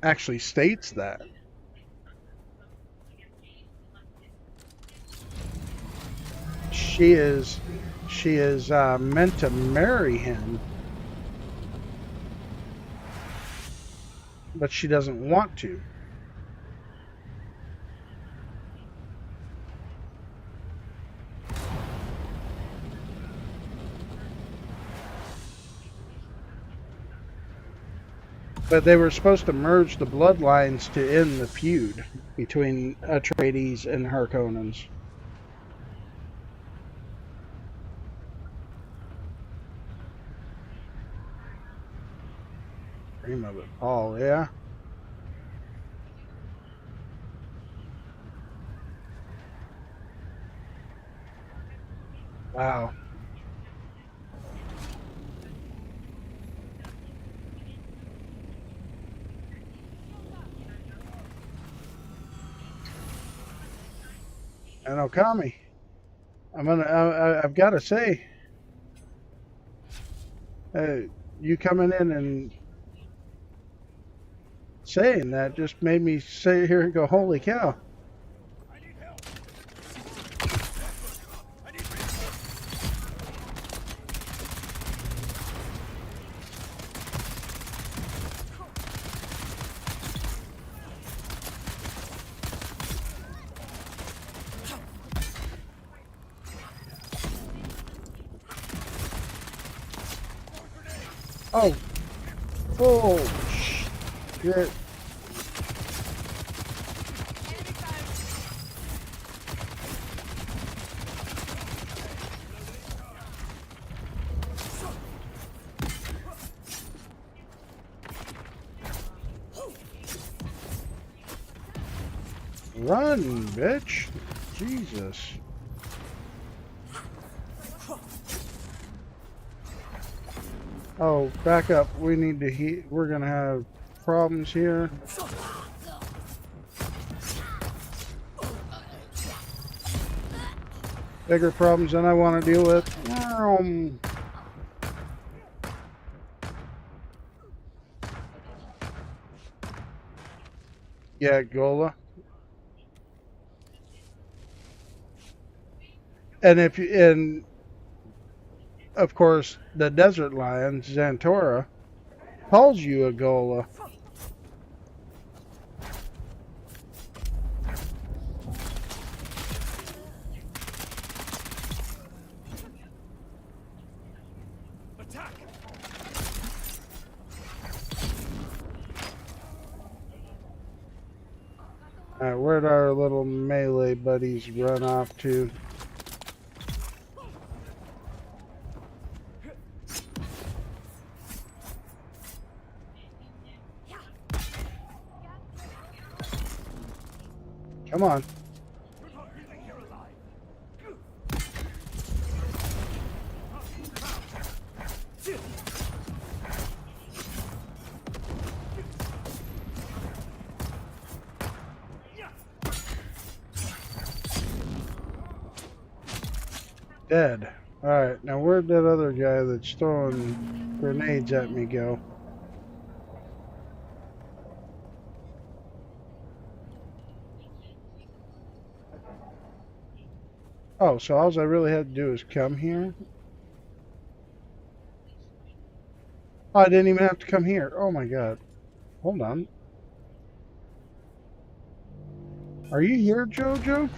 actually states that. She is meant to marry him, but she doesn't want to. But they were supposed to merge the bloodlines to end the feud between Atreides and Harkonnens. Dream of it, Paul, yeah? Wow. And Okami, I've got to say, you coming in and saying that just made me sit here and go, holy cow. Oh, oh, shit. Run, bitch. Jesus. Oh, back up. We need to heat. We're going to have problems here. Bigger problems than I want to deal with. Yeah, Gola. And of course, the desert lion, Xantora, calls you a Gola. Alright, where'd our little melee buddies run off to? Come on. Dead. Alright, now where'd that other guy that's throwing grenades at me go? Oh, so all I really had to do is come here? Oh, I didn't even have to come here. Oh my god. Hold on. Are you here, Jojo?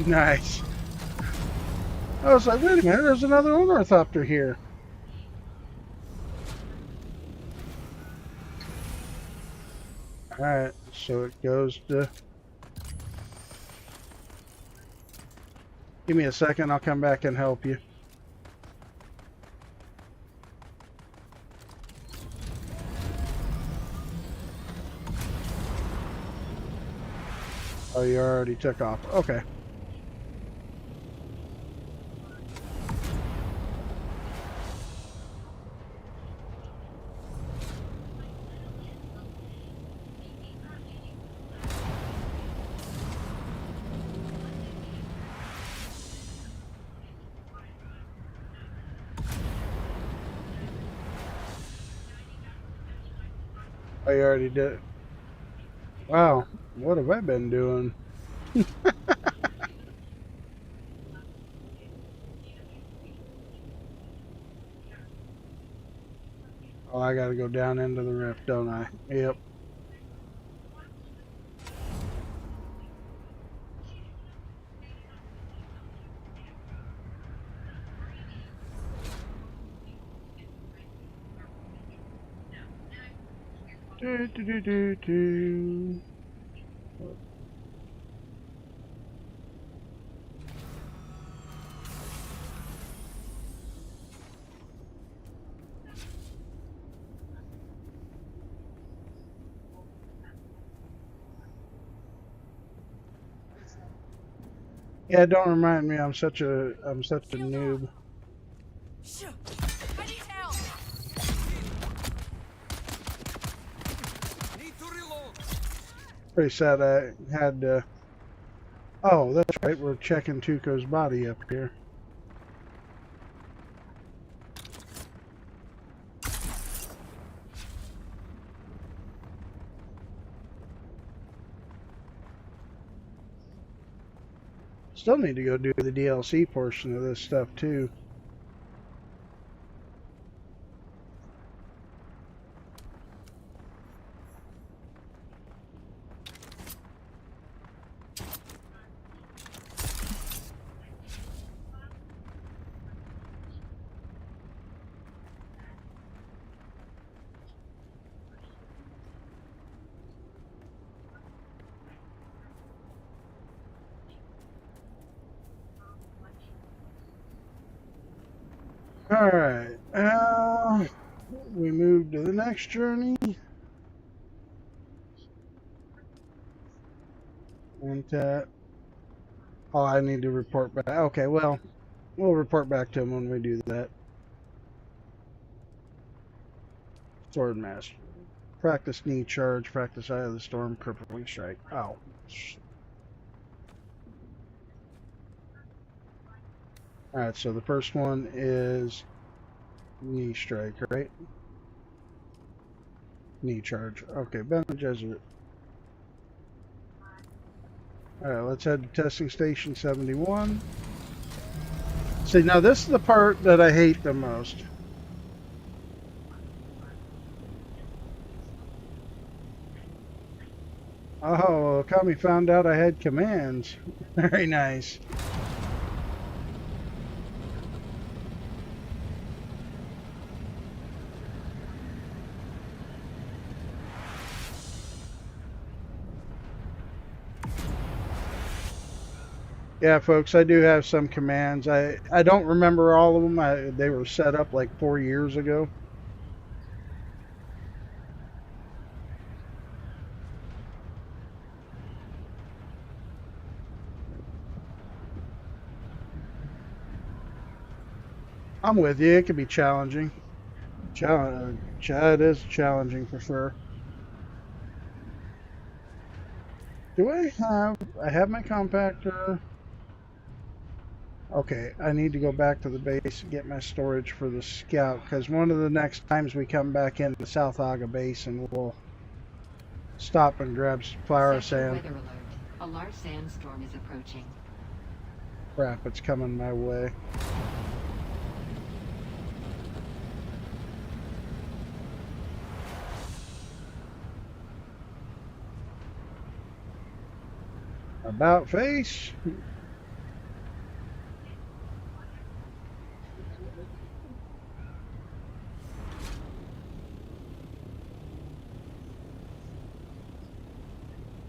Nice. I was like, wait a minute, there's another Ornithopter here. Alright, so it goes to... Give me a second, I'll come back and help you. Oh, you already took off. Okay. Oh, you already did. Wow, what have I been doing? Oh, I gotta go down into the rift, don't I? Yep. Do, do, do, do, do. Yeah, don't remind me. I'm such a noob. I need help. Need to reload. Pretty sad I had to... Oh, that's right. We're checking Tuco's body up here. Still need to go do the DLC portion of this stuff too. Alright, we move to the next journey. And, oh, I need to report back. Okay, well, we'll report back to him when we do that. Swordmaster. Practice knee charge, practice Eye of the Storm, crippling strike. Oh. Alright, so the first one is knee strike, right? Knee charge. Okay, Bene Gesserit. Alright, let's head to testing station 71. See, now this is the part that I hate the most. Oh, Kami found out I had commands. Very nice. Yeah, folks, I do have some commands. I don't remember all of them. They were set up like 4 years ago. I'm with you. It can be challenging. It is challenging for sure. Do I have my compactor? Okay, I need to go back to the base and get my storage for the scout, because one of the next times we come back in the South Aga Basin, we'll stop and grab some flour sand. Weather alert. A large sandstorm is approaching. Crap, it's coming my way. About face.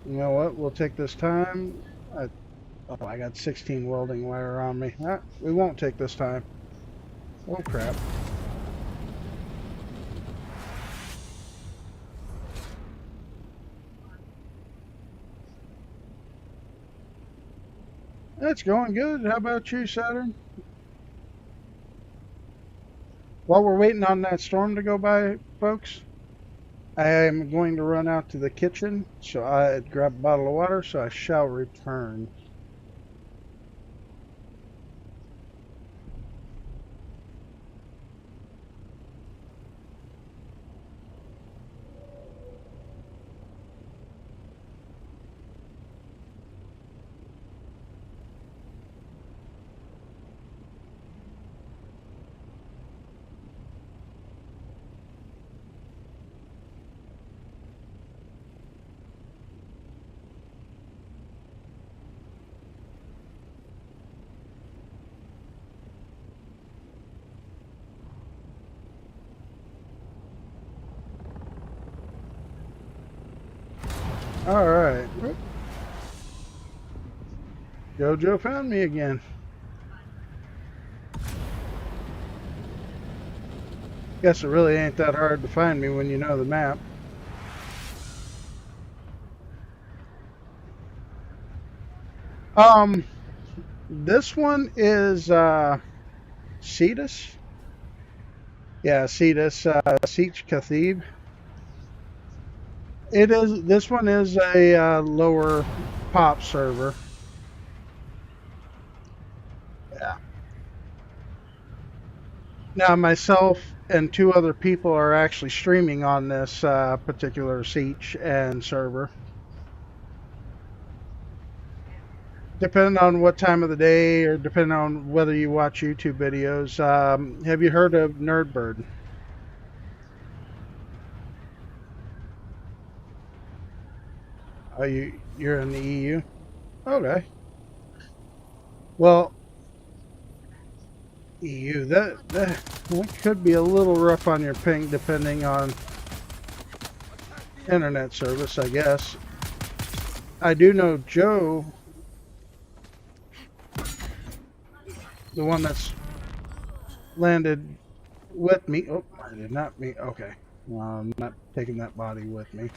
You know what? We'll take this time. Oh, I got 16 welding wire on me. We won't take this time. Oh, crap. It's going good. How about you, Saturn? While we're waiting on that storm to go by, folks, I am going to run out to the kitchen, so I grab a bottle of water, so I shall return. Alright. Jojo found me again. Guess it really ain't that hard to find me when you know the map. This one is Cetus. Yeah, Cetus, Siege Cathib. This one is a lower pop server. Yeah. Now, myself and 2 other people are actually streaming on this particular Siege and server. Depending on what time of the day, or depending on whether you watch YouTube videos. Have you heard of Nerdbird? You're in the EU? Okay. Well, EU, that could be a little rough on your ping depending on internet service, I guess. I do know Joe, the one that's landed with me. Oh, I did not mean. Okay. Well, I'm not taking that body with me.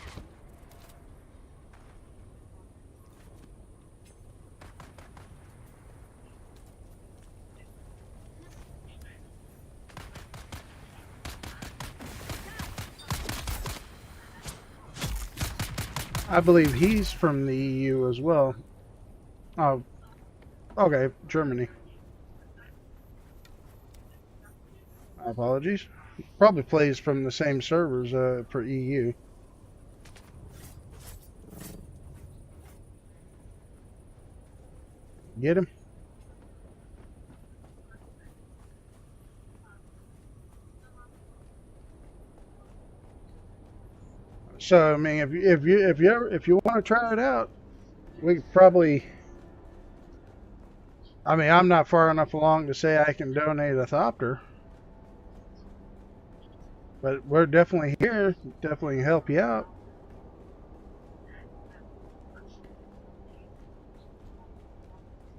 I believe he's from the EU as well. Oh, okay, Germany. My apologies. Probably plays from the same servers for EU. Get him? So I mean, if you want to try it out, we could probably. I mean, I'm not far enough along to say I can donate a thopter, but we're definitely here. Definitely help you out.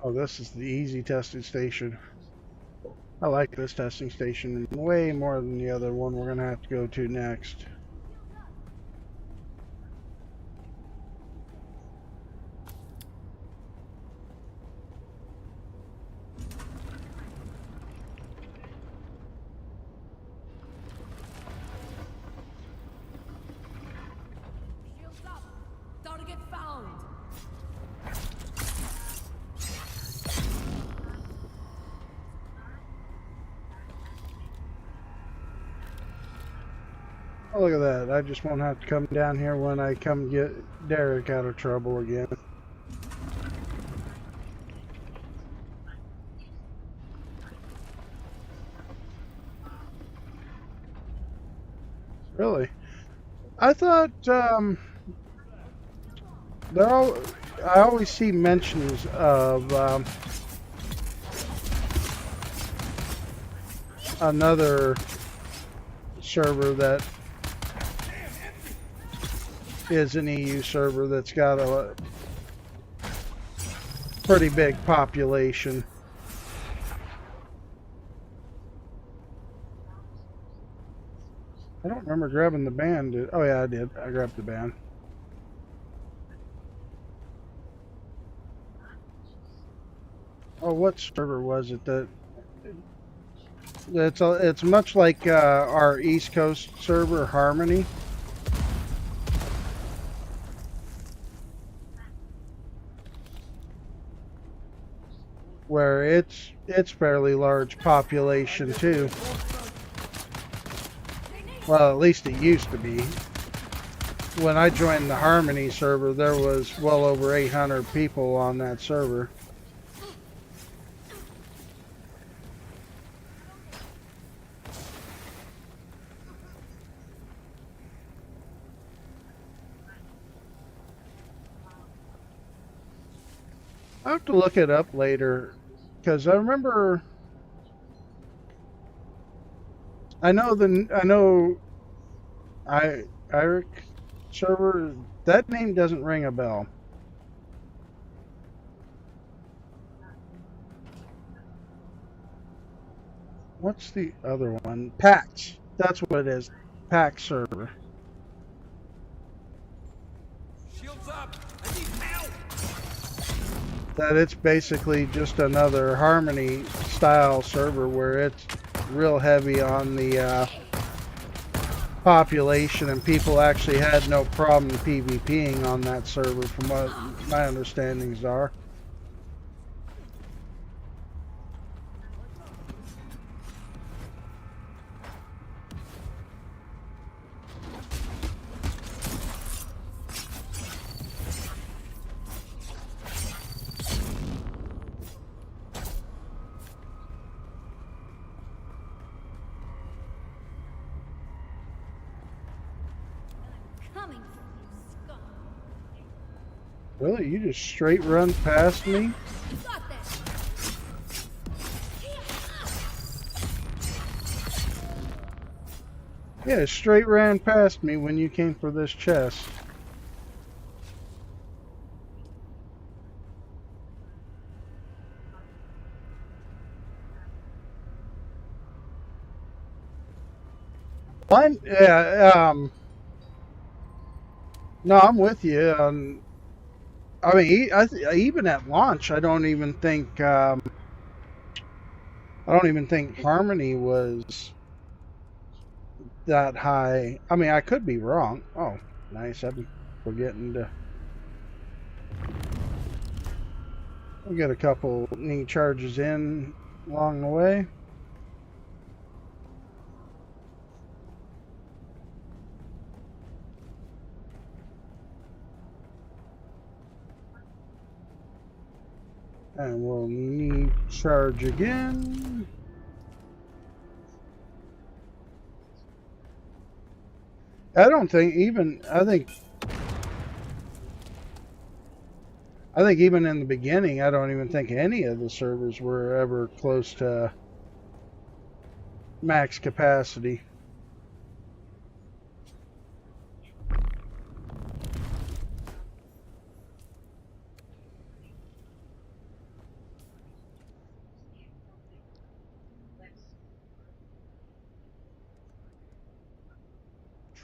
Oh, this is the easy testing station. I like this testing station way more than the other one we're going to have to go to next. Shields up! Target found! Oh, look at that. I just won't have to come down here when I come get Derek out of trouble again. Really? I thought, I always see mentions of, another server that is an EU server that's got a pretty big population. I don't remember grabbing the band. Oh yeah, I did. I grabbed the band. Oh, what server was it that? It's much like our East Coast server, Harmony. Where it's fairly large population too. Well, at least it used to be. When I joined the Harmony server, there was well over 800 people on that server. I have to look it up later, because I remember. Eric server. That name doesn't ring a bell. What's the other one? PAX. That's what it is. PAX server. Shields up! I need help! That it's basically just another Harmony style server where it's real heavy on the population, and people actually had no problem PvPing on that server from what my understandings are. Really? You just straight run past me? Yeah, straight ran past me when you came for this chest. No, I'm with you. I mean, even at launch, I don't even think Harmony was that high. I mean, I could be wrong. Oh, nice. I'm forgetting to. We'll get a couple neat charges in along the way. And we'll need charge again. I don't think even, I think even in the beginning, I don't even think any of the servers were ever close to max capacity.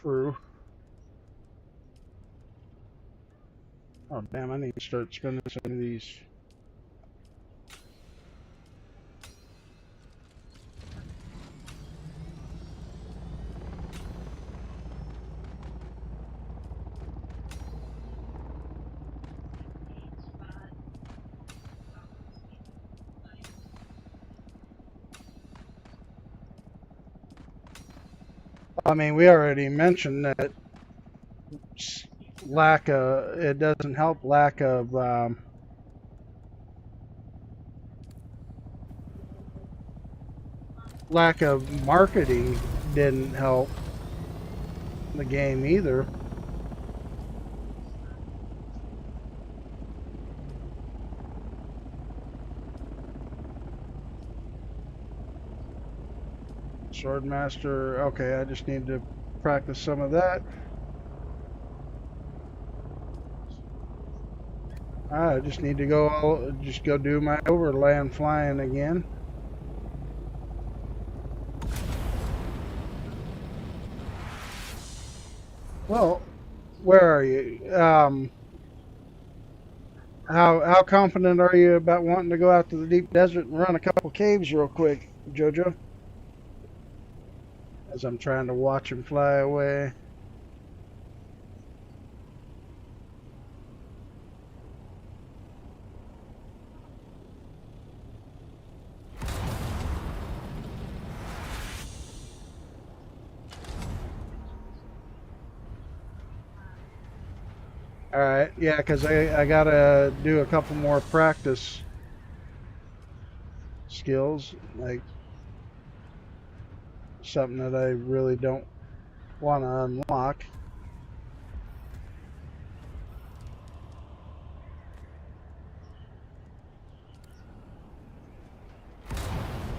True. Oh damn, I need to start spending some of these. I mean, we already mentioned that it doesn't help lack of marketing didn't help the game either. Swordmaster, okay, I just need to practice some of that. I just need to go do my overland flying again. Well, where are you? How confident are you about wanting to go out to the deep desert and run a couple caves real quick, Jojo? As I'm trying to watch him fly away. Alright, yeah, because I gotta do a couple more practice skills, like something that I really don't want to unlock.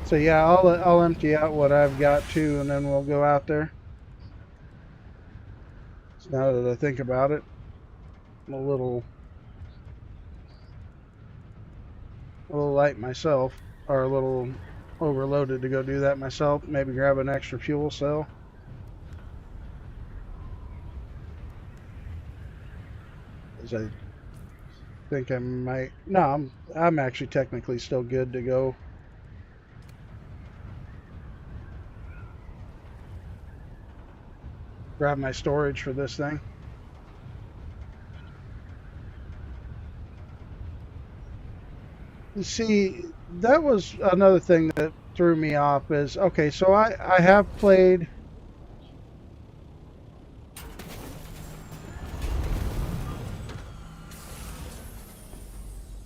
So yeah, I'll empty out what I've got too, and then we'll go out there. So now that I think about it, I'm a little light myself, or a little overloaded to go do that myself. Maybe grab an extra fuel cell. As I think I might. No, I'm actually technically still good to go. Grab my storage for this thing. You see, that was another thing that threw me off is, okay, so I have played.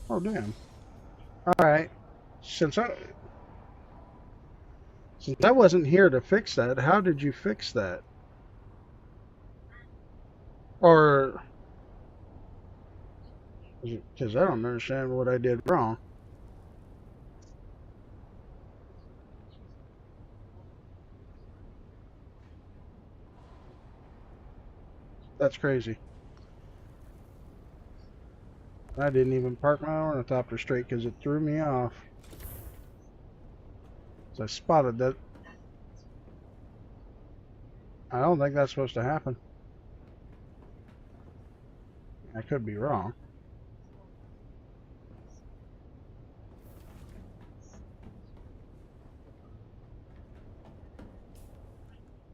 Oh, damn. Alright. Since I wasn't here to fix that, how did you fix that? Or, because I don't understand what I did wrong. That's crazy. I didn't even park my ornithopter straight because it threw me off. So I spotted that. I don't think that's supposed to happen. I could be wrong.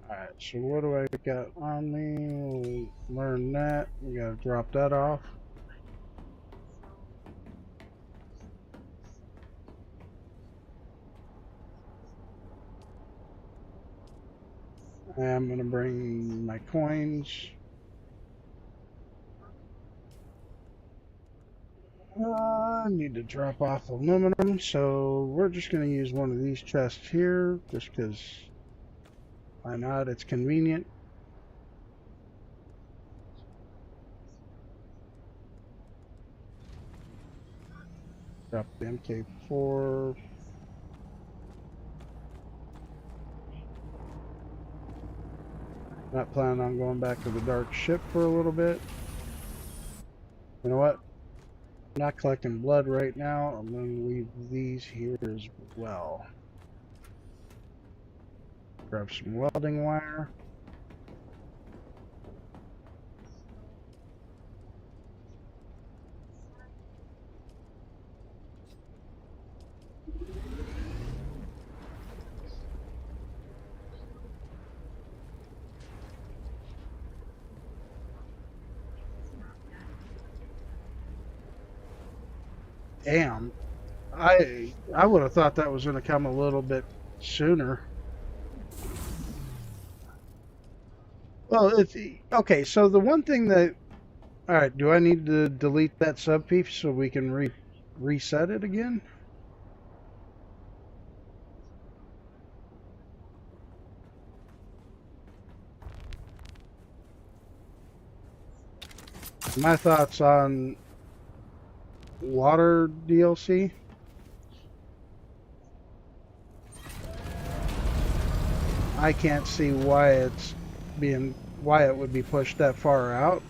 Alright, so what do I got on me? We'll learn that. We gotta drop that off. I'm gonna bring my coins. I need to drop off aluminum, so we're just gonna use one of these chests here, just because why not? It's convenient. Drop the MK4. Not planning on going back to the dark ship for a little bit. You know what? I'm not collecting blood right now. I'm going to leave these here as well. Grab some welding wire. Damn. I would have thought that was going to come a little bit sooner. Well, it's okay. So the one thing that, all right, do I need to delete that subpiece so we can reset it again? My thoughts on water DLC. I can't see why it would be pushed that far out.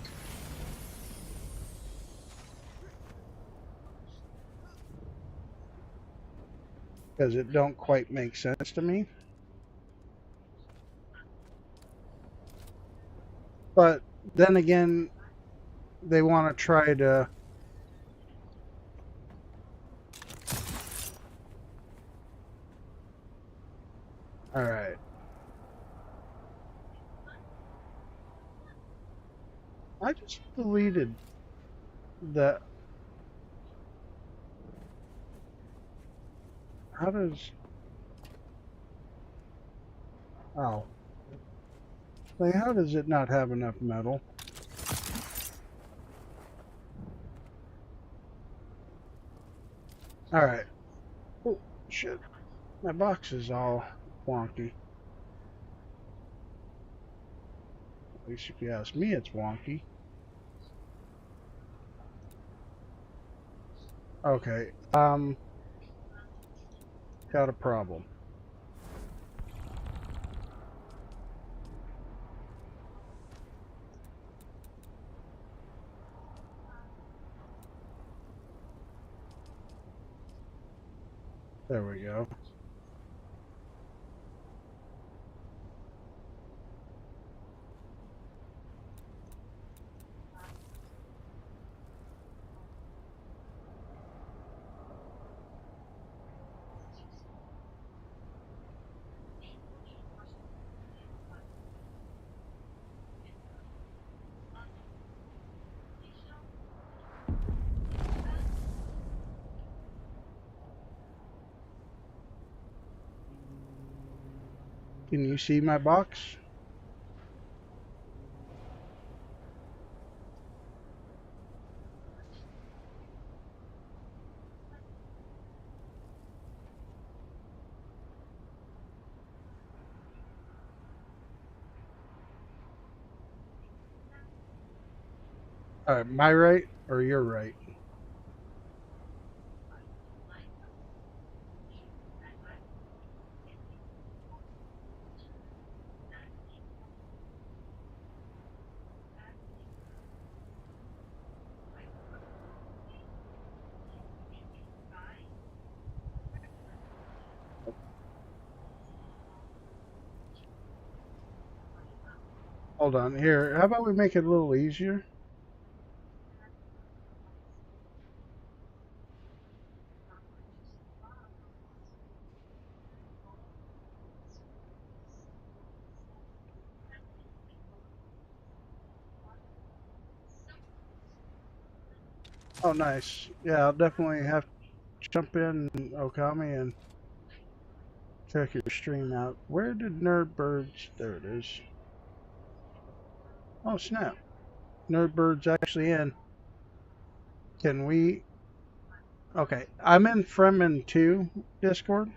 Because it don't quite make sense to me. But then again, they want to try to all right. I just deleted that. How does... Oh. Like, how does it not have enough metal? Alright. Oh, shit. My box is all wonky. At least if you ask me, it's wonky. Okay. Got a problem. There we go. Can you see my box? Alright, my right or your right? Hold on, here, how about we make it a little easier? Oh, nice. Yeah, I'll definitely have to jump in, Okami, and check your stream out. Where did Nerdbirds... There it is. Oh, snap. Nerdbird's actually in. Can we... Okay, I'm in Fremen 2 Discord.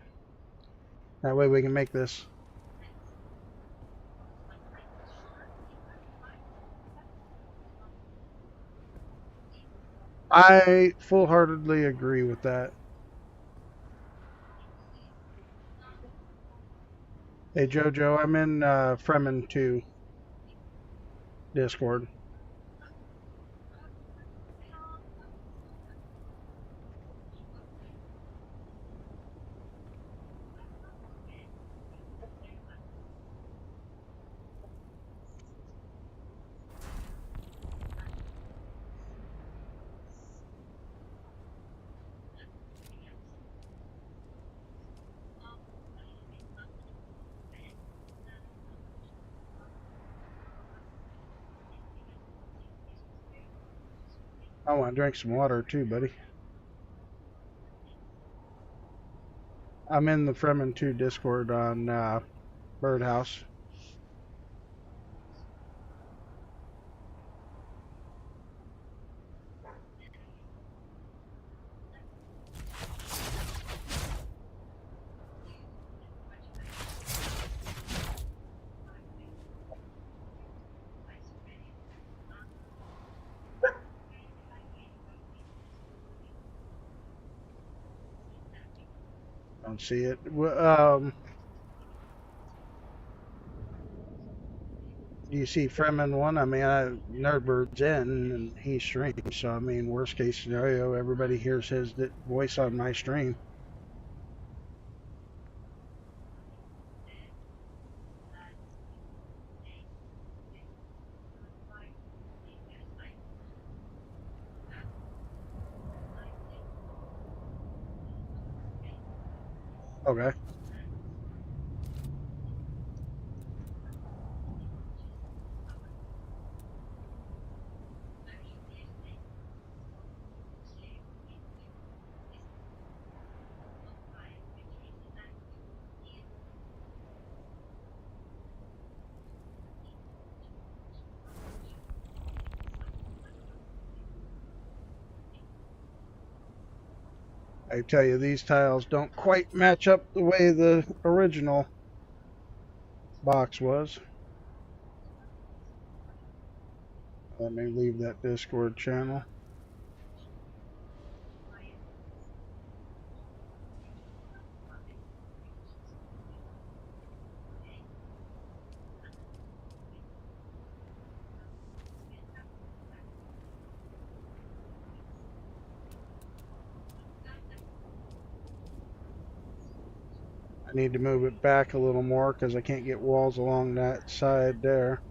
That way we can make this. I full-heartedly agree with that. Hey Jojo, I'm in Fremen 2 Discord. I want to drink some water too, buddy. I'm in the Fremen 2 Discord on Birdhouse. Don't see it. Do you see Fremen 1? I mean, Nerdbird's in and he streams, so I mean, worst case scenario, everybody hears his voice on my stream. Okay. I tell you, these tiles don't quite match up the way the original box was. Let me leave that Discord channel. I need to move it back a little more because I can't get walls along that side there.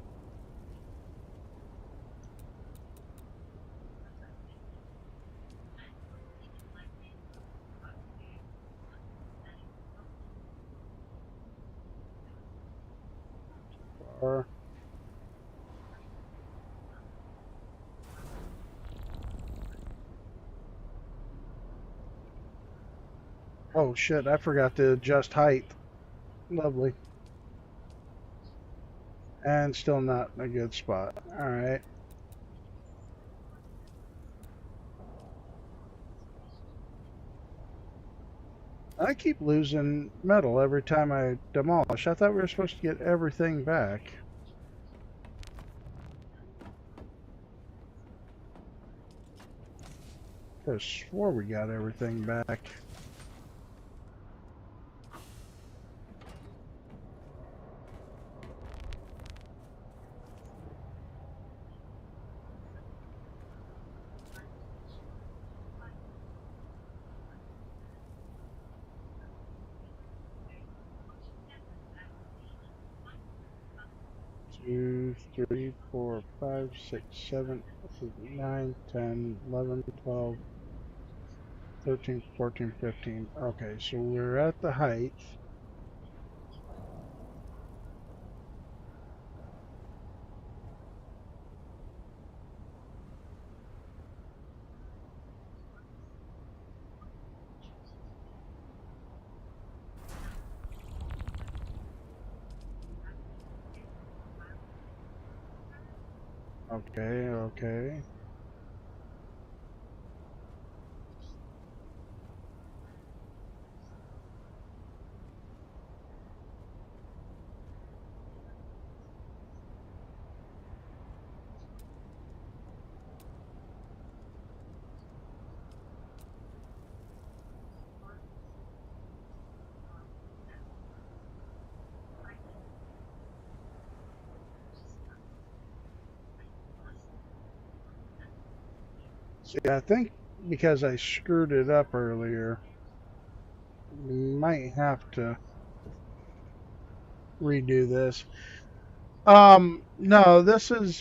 Oh shit, I forgot to adjust height. Lovely. And still not in a good spot. Alright. I keep losing metal every time I demolish. I thought we were supposed to get everything back. I swore we got everything back. Two, three, 4, 5, 6, 7, 8, 9, 10, 11, 12, 13, 14, 15. Okay, so we're at the height. Okay, okay. See, I think because I screwed it up earlier, we might have to redo this. No, this is,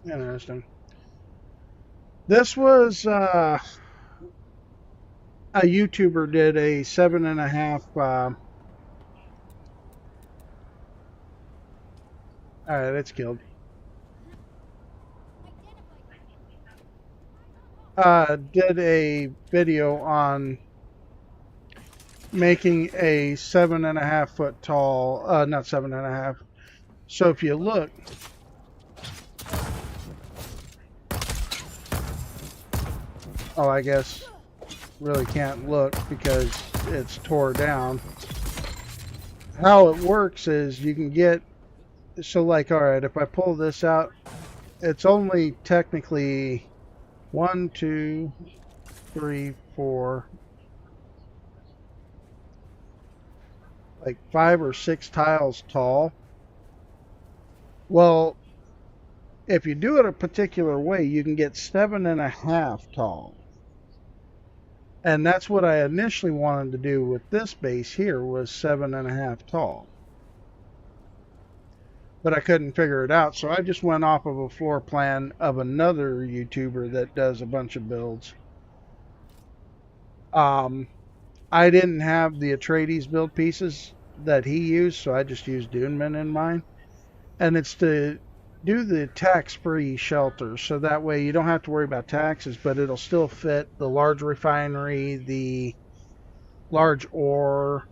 interesting. This was, a YouTuber did a 7.5, alright, it's killed. Did a video on making a 7.5 foot tall, not 7.5. So if you look, oh, I guess really can't look because it's tore down. How it works is you can get, so like, all right, if I pull this out, it's only technically 1, 2, 3, 4, like 5 or 6 tiles tall. Well, if you do it a particular way, you can get 7.5 tall. And that's what I initially wanted to do with this base here, was 7.5 tall. But I couldn't figure it out, so I just went off of a floor plan of another YouTuber that does a bunch of builds. I didn't have the Atreides build pieces that he used, so I just used Dune in mine. And it's to do the tax-free shelter, so that way you don't have to worry about taxes, but it'll still fit the large refinery, the large ore,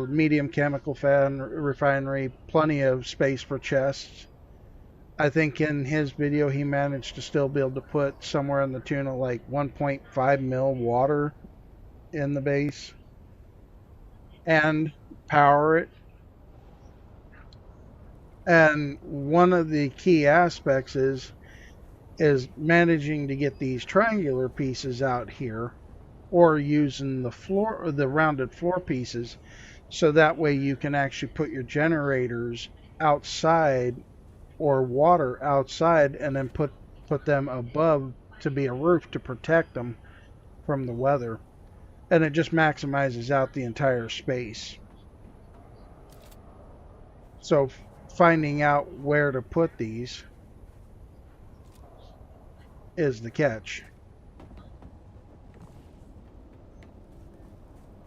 medium chemical refinery, plenty of space for chests. I think in his video he managed to still be able to put somewhere in the tune of like 1.5 mil water in the base and power it. And one of the key aspects is managing to get these triangular pieces out here, or using the floor, the rounded floor pieces, so that way you can actually put your generators outside or water outside, and then put them above to be a roof to protect them from the weather. And it just maximizes out the entire space. So finding out where to put these is the catch.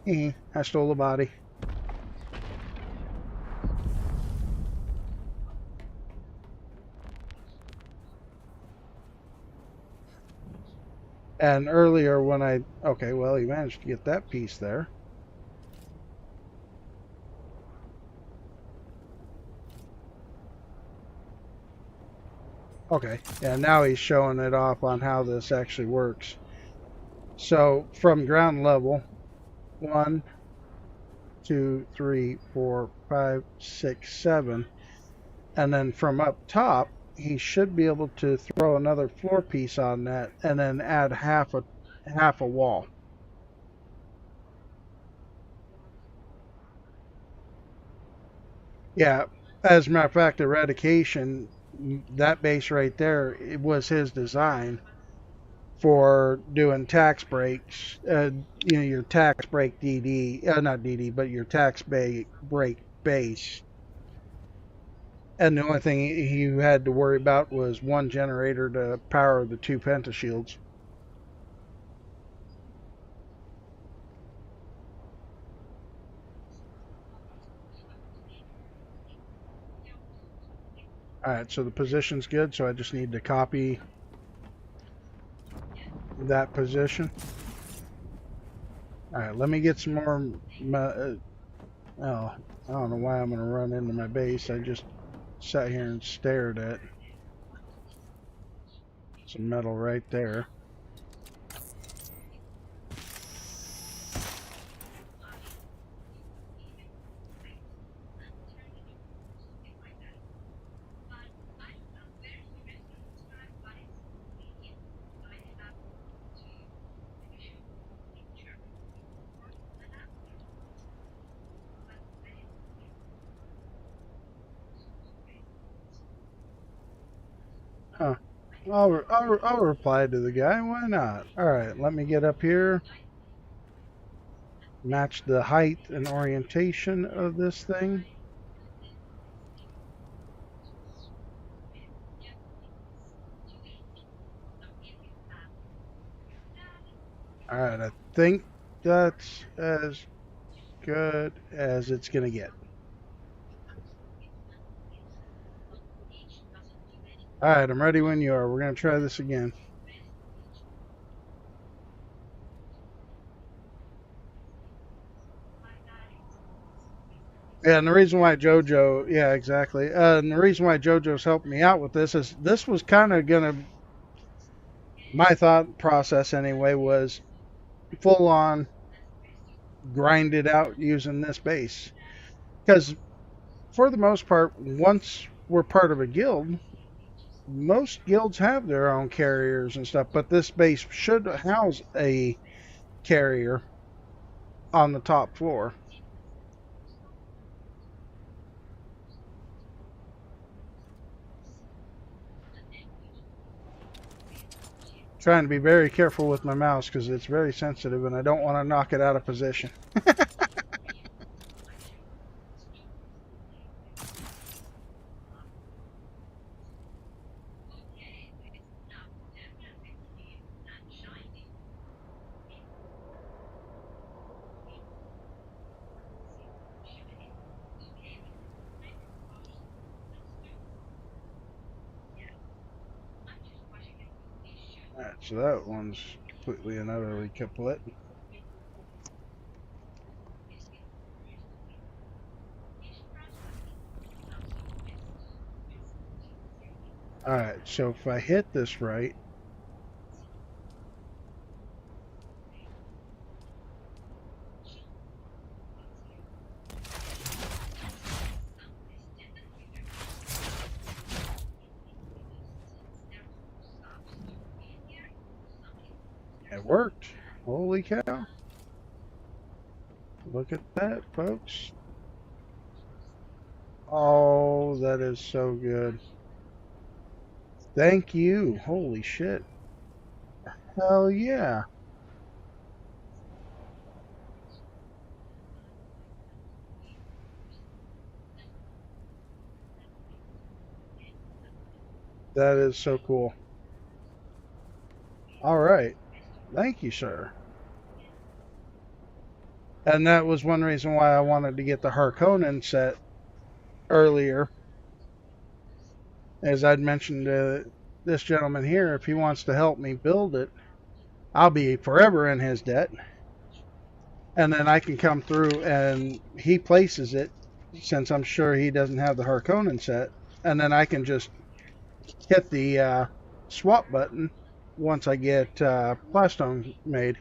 I stole a body. And earlier when okay, well, he managed to get that piece there. Okay, yeah, now he's showing it off on how this actually works. So from ground level, 1, 2, 3, 4, 5, 6, 7, and then from up top, he should be able to throw another floor piece on that, and then add half a wall. Yeah, as a matter of fact, Eradication, that base right there, it was his design for doing tax breaks. Your tax break DD, not DD, but your tax break base. And the only thing you had to worry about was one generator to power the 2 pentashields. Alright, so the position's good, so I just need to copy that position. Alright, let me get some more... I don't know why I'm going to run into my base. I just sat here and stared at some metal right there. Huh. I'll reply to the guy. Why not? Alright, let me get up here. Match the height and orientation of this thing. Alright, I think that's as good as it's going to get. Alright, I'm ready when you are. We're going to try this again. Yeah, and the reason why JoJo, yeah, exactly. And the reason why JoJo's helped me out with this is this was kind of going to, my thought process anyway, was full on grind it out using this base. Because for the most part, once we're part of a guild, most guilds have their own carriers and stuff, but this base should house a carrier on the top floor. Trying to be very careful with my mouse because it's very sensitive and I don't want to knock it out of position. Alright, so that one's completely and utterly kaput. Alright, so if I hit this right, it worked. Holy cow. Look at that, folks. Oh, that is so good. Thank you. Holy shit. Hell yeah. That is so cool. All right. Thank you, sir. And that was one reason why I wanted to get the Harkonnen set earlier. As I'd mentioned to this gentleman here, if he wants to help me build it, I'll be forever in his debt. And then I can come through and he places it, since I'm sure he doesn't have the Harkonnen set. And then I can just hit the swap button once I get Plastone made.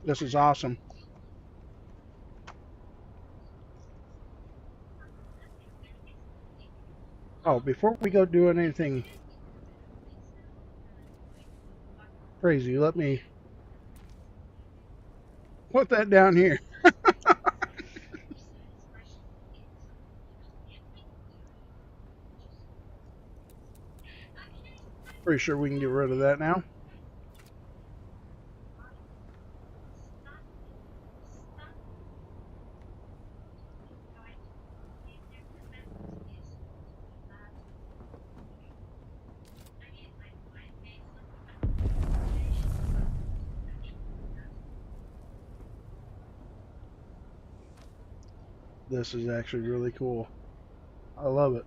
This is awesome. Oh, before we go doing anything crazy, let me put that down here. Pretty sure we can get rid of that now. This is actually really cool. I love it.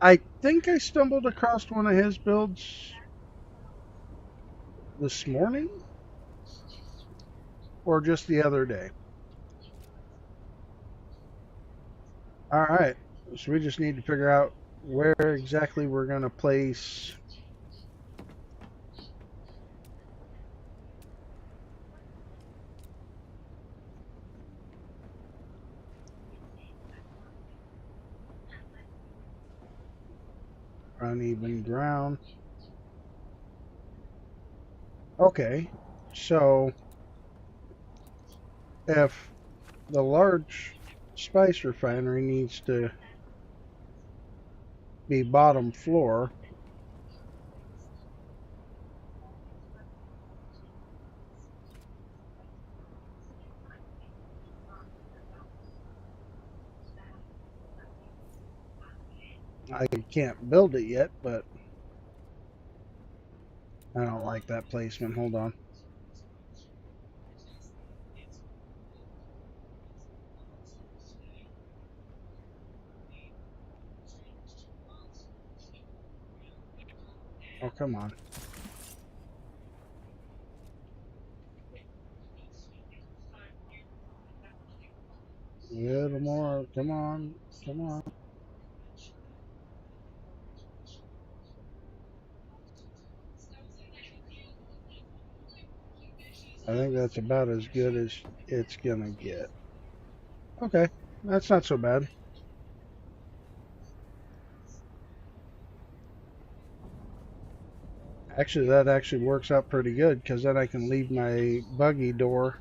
I think I stumbled across one of his builds this morning or just the other day. All right, so we just need to figure out where exactly we're going to place Uneven ground. Okay, so if the large spice refinery needs to be bottom floor, I can't build it yet, but I don't like that placement. Hold on. Oh, come on. A little more. Come on. Come on. I think that's about as good as it's gonna get. Okay, that's not so bad. Actually, that actually works out pretty good because then I can leave my buggy door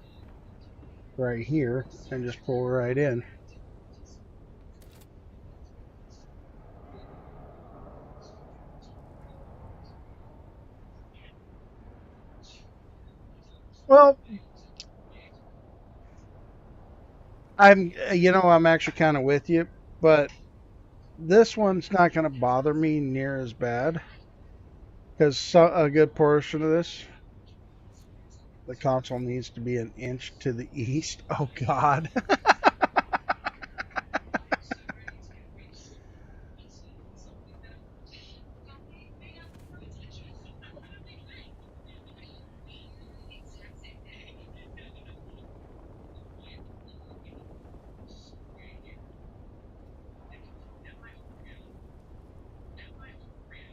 right here and just pull right in. Well, I'm actually kind of with you, but this one's not going to bother me near as bad because a good portion of this, the console needs to be an inch to the east. Oh God.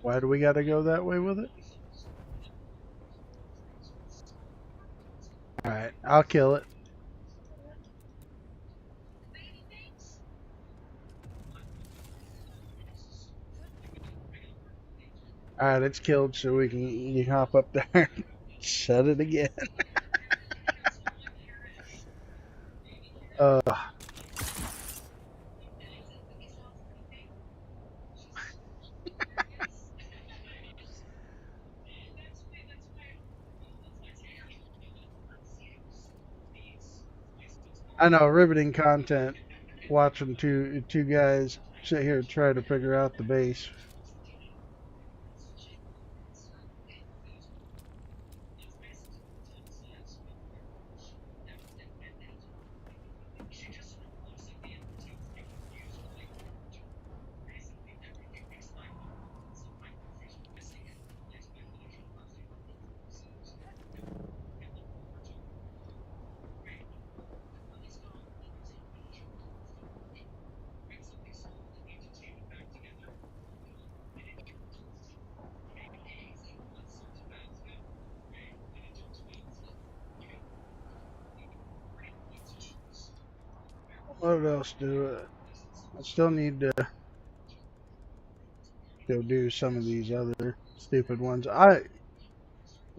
Why do we got to go that way with it? All right, I'll kill it. All right, it's killed, so you can hop up there and shut it again. uh, I know, riveting content. Watching two guys sit here and try to figure out the base. What else do I still need to go do some of these other stupid ones. I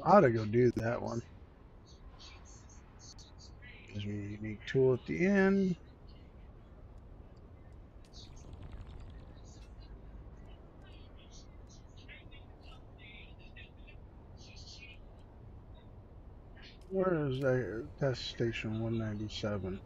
ought to go do that one. Gives me a unique tool at the end. Where is that test station 197?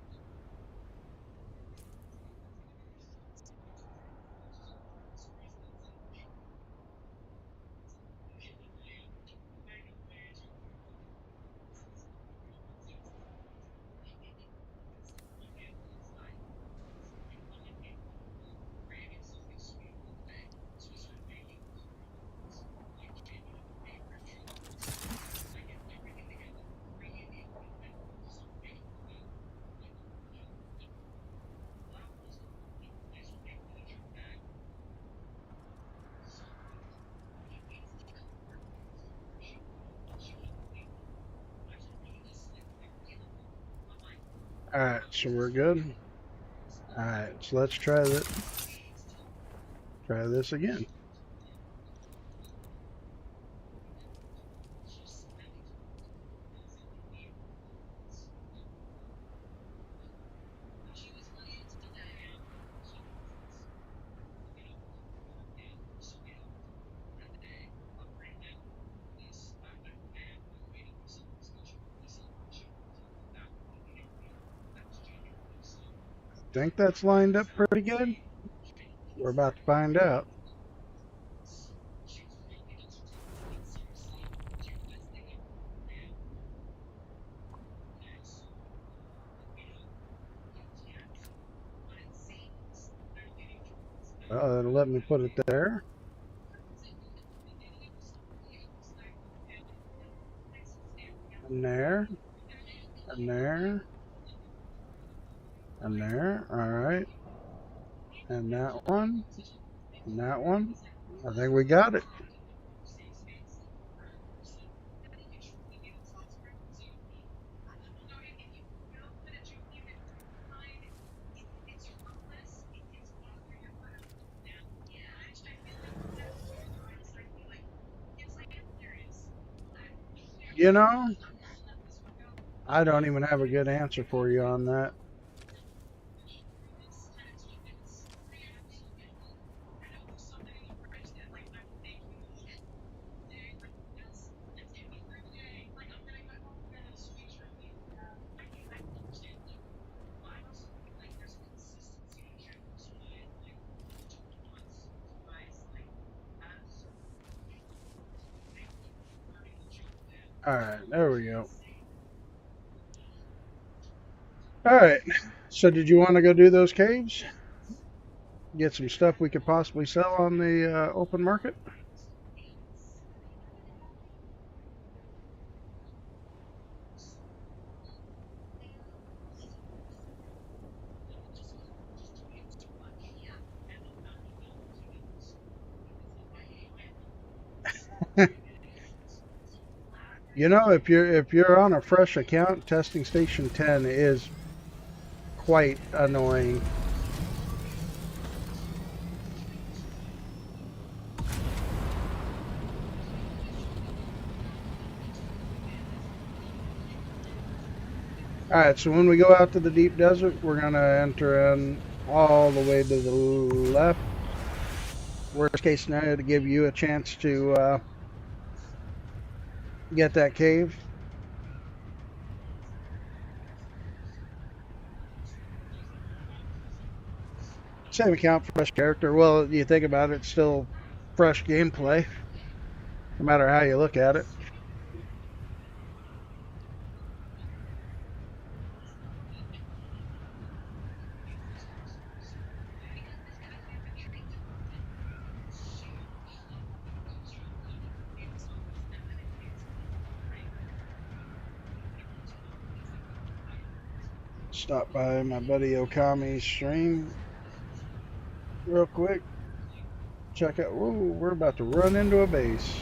Alright, so we're good. Alright, so let's try this again. think that's lined up pretty good? We're about to find out. It'll let me put it there. And there. And there. And there. Alright. And that one. And that one. I think we got it. You know, I don't even have a good answer for you on that. Alright, there we go. Alright, so did you want to go do those caves? Get some stuff we could possibly sell on the open market? You know, if you're on a fresh account, testing station 10 is quite annoying. Alright, so when we go out to the deep desert, we're going to enter in all the way to the left. Worst case scenario, to give you a chance to get that cave. Same account, fresh character. Well, you think about it, it's still fresh gameplay, no matter how you look at it. Stop by my buddy Okami's stream real quick. Check out. Whoa, we're about to run into a base.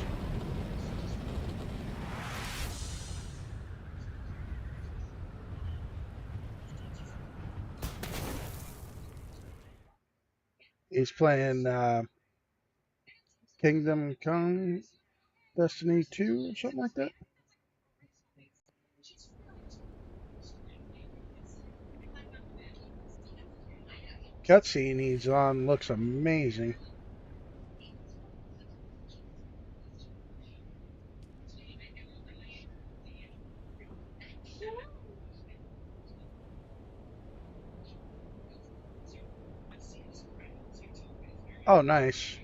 He's playing Kingdom Come Destiny 2 or something like that. Cutscene he's on looks amazing. Oh, nice.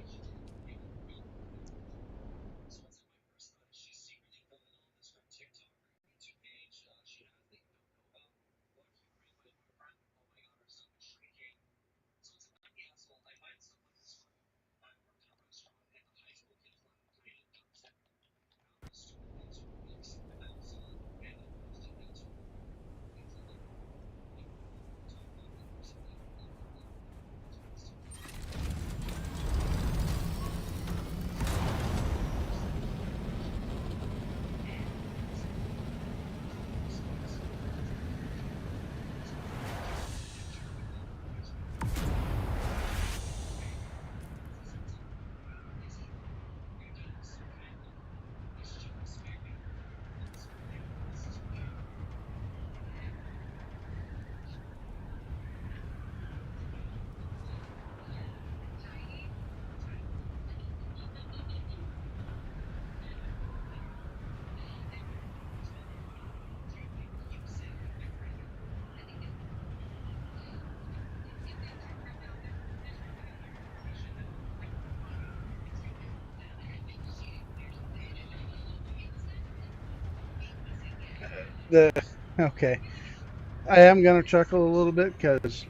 Okay. I am going to chuckle a little bit because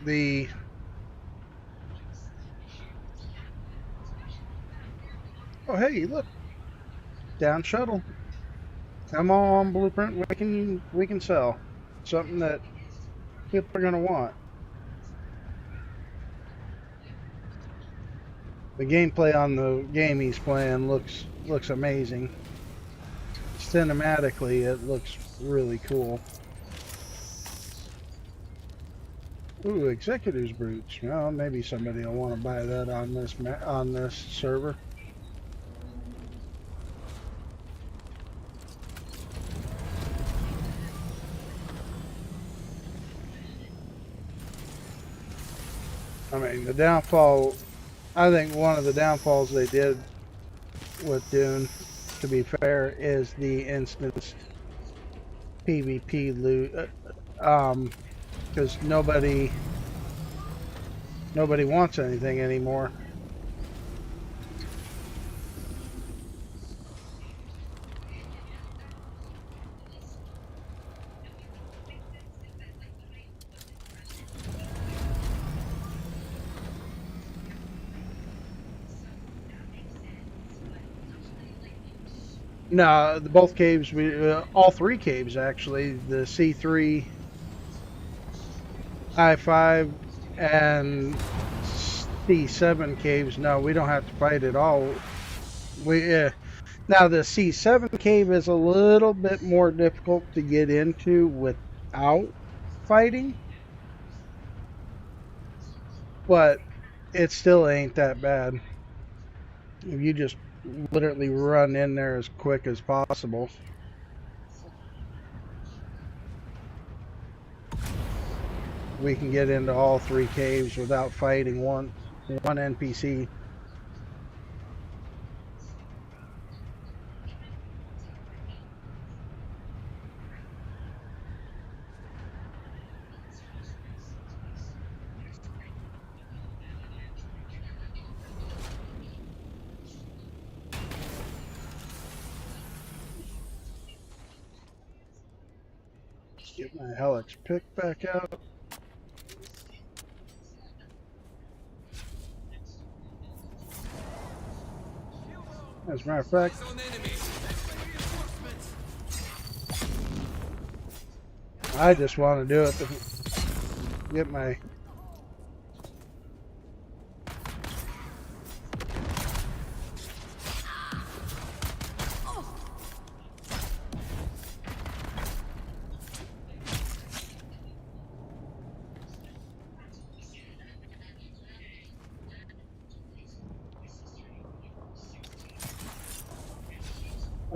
the oh hey look, down shuttle. Come on, Blueprint. We can sell something that people are going to want. The gameplay on the game he's playing looks amazing. Cinematically, it looks really cool. Ooh, Executive's Brutes. Well, maybe somebody will want to buy that on this server. I mean, the downfall. I think one of the downfalls they did with Dune, to be fair, is the instanced PvP loot. Because nobody wants anything anymore. No, both caves, all three caves actually, the C3, I5, and C7 caves. No, we don't have to fight at all. Now the C7 cave is a little bit more difficult to get into without fighting, but it still ain't that bad. If you just literally run in there as quick as possible. We can get into all three caves without fighting one NPC. Get my Helix pick back out. As a matter of fact, I just want to do it to get my...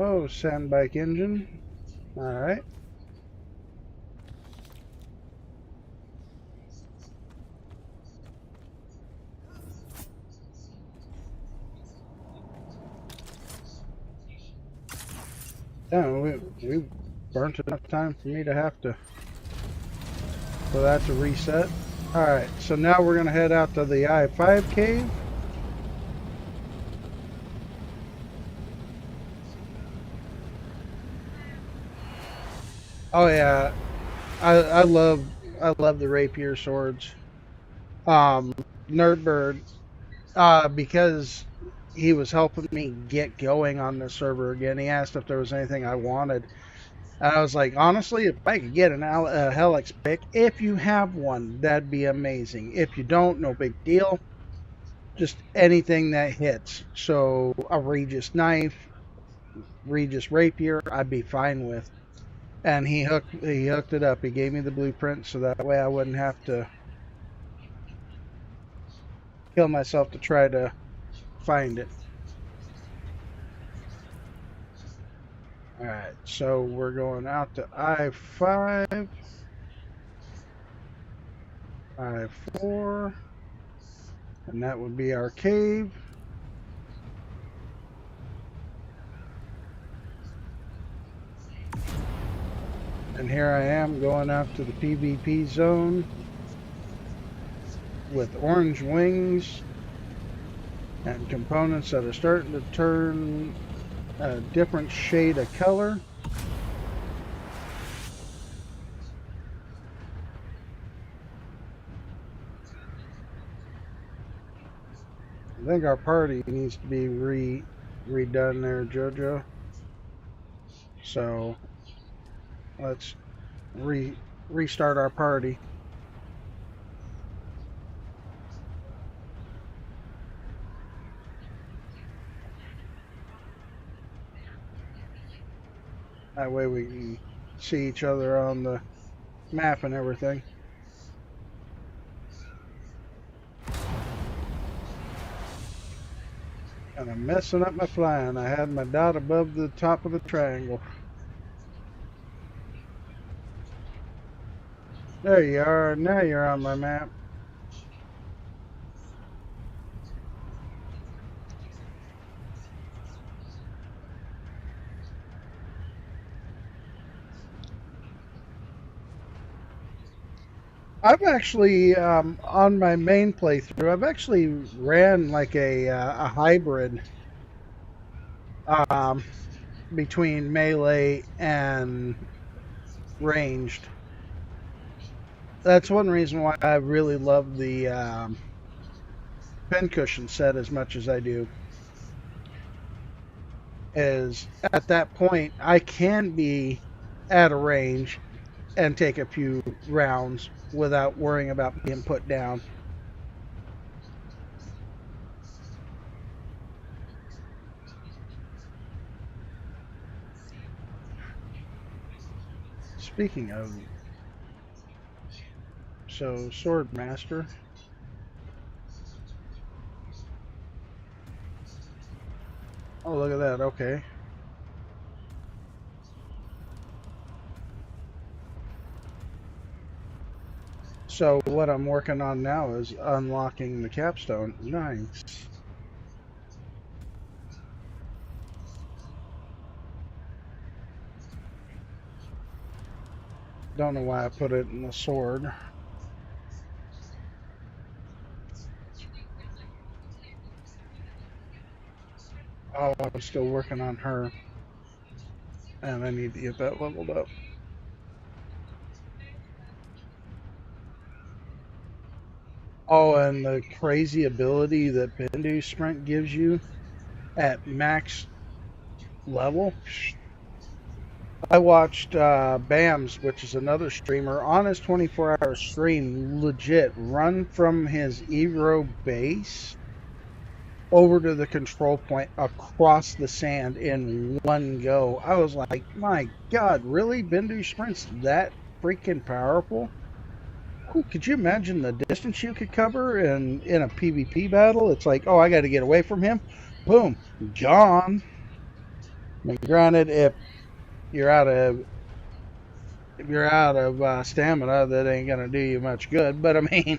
Oh, sandbike engine. Alright. Yeah, we burnt enough time for me to have to... for that to reset. Alright, so now we're going to head out to the I5 cave. Oh yeah, I love the rapier swords. Nerdbird, because he was helping me get going on the server again. He asked if there was anything I wanted, and I was like, honestly, if I could get a Helix pick, if you have one, that'd be amazing. If you don't, no big deal. Just anything that hits. So a Regis knife, Regis rapier, I'd be fine with. And he hooked it up. He gave me the blueprint so that way I wouldn't have to kill myself to try to find it. Alright, so we're going out to I5, I4, and that would be our cave. And here I am going out to the PvP zone with orange wings and components that are starting to turn a different shade of color. I think our party needs to be redone there, Jojo. So let's restart our party. That way we can see each other on the map and everything. And I'm messing up my flying. I had my dot above the top of the triangle. There you are. Now you're on my map. I've actually, on my main playthrough, I've actually ran like a hybrid between melee and ranged. That's one reason why I really love the pincushion set as much as I do. Is at that point I can be at a range and take a few rounds without worrying about being put down. Speaking of, so Sword Master. Oh, look at that. Okay. So what I'm working on now is unlocking the capstone. Nice. Don't know why I put it in the sword. Oh, I'm still working on her. And I need to get that leveled up. Oh, and the crazy ability that Bendu Sprint gives you at max level. I watched Bams, which is another streamer, on his 24-hour stream, legit run from his Evro base over to the control point across the sand in one go. I was like, my God, really? Bendu Sprint's that freaking powerful? Ooh, could you imagine the distance you could cover in a PvP battle? It's like, oh, I got to get away from him. Boom, gone. I mean, granted, if you're out of stamina, that ain't gonna do you much good. But I mean,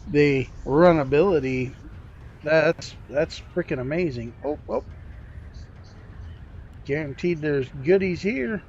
the runability, that's freaking amazing. Oh, oh, guaranteed there's goodies here.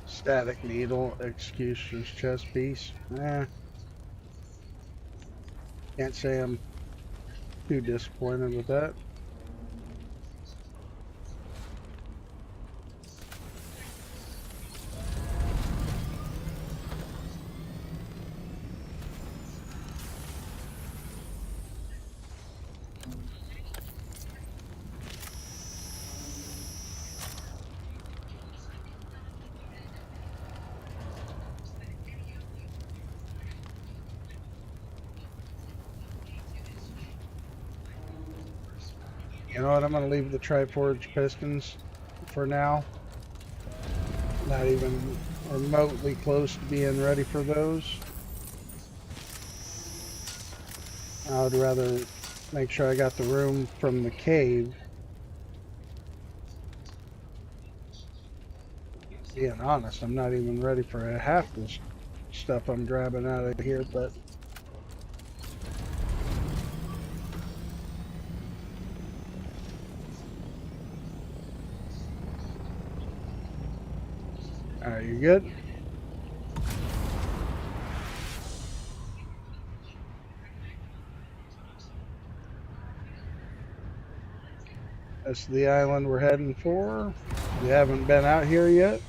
Static needle, executioner's chest piece. Can't say I'm too disappointed with that. You know what? I'm going to leave the Triforge pistons for now. Not even remotely close to being ready for those. I would rather make sure I got the room from the cave Being honest, I'm not even ready for half this stuff I'm grabbing out of here, but... Alright, you good? That's the island we're heading for. We haven't been out here yet.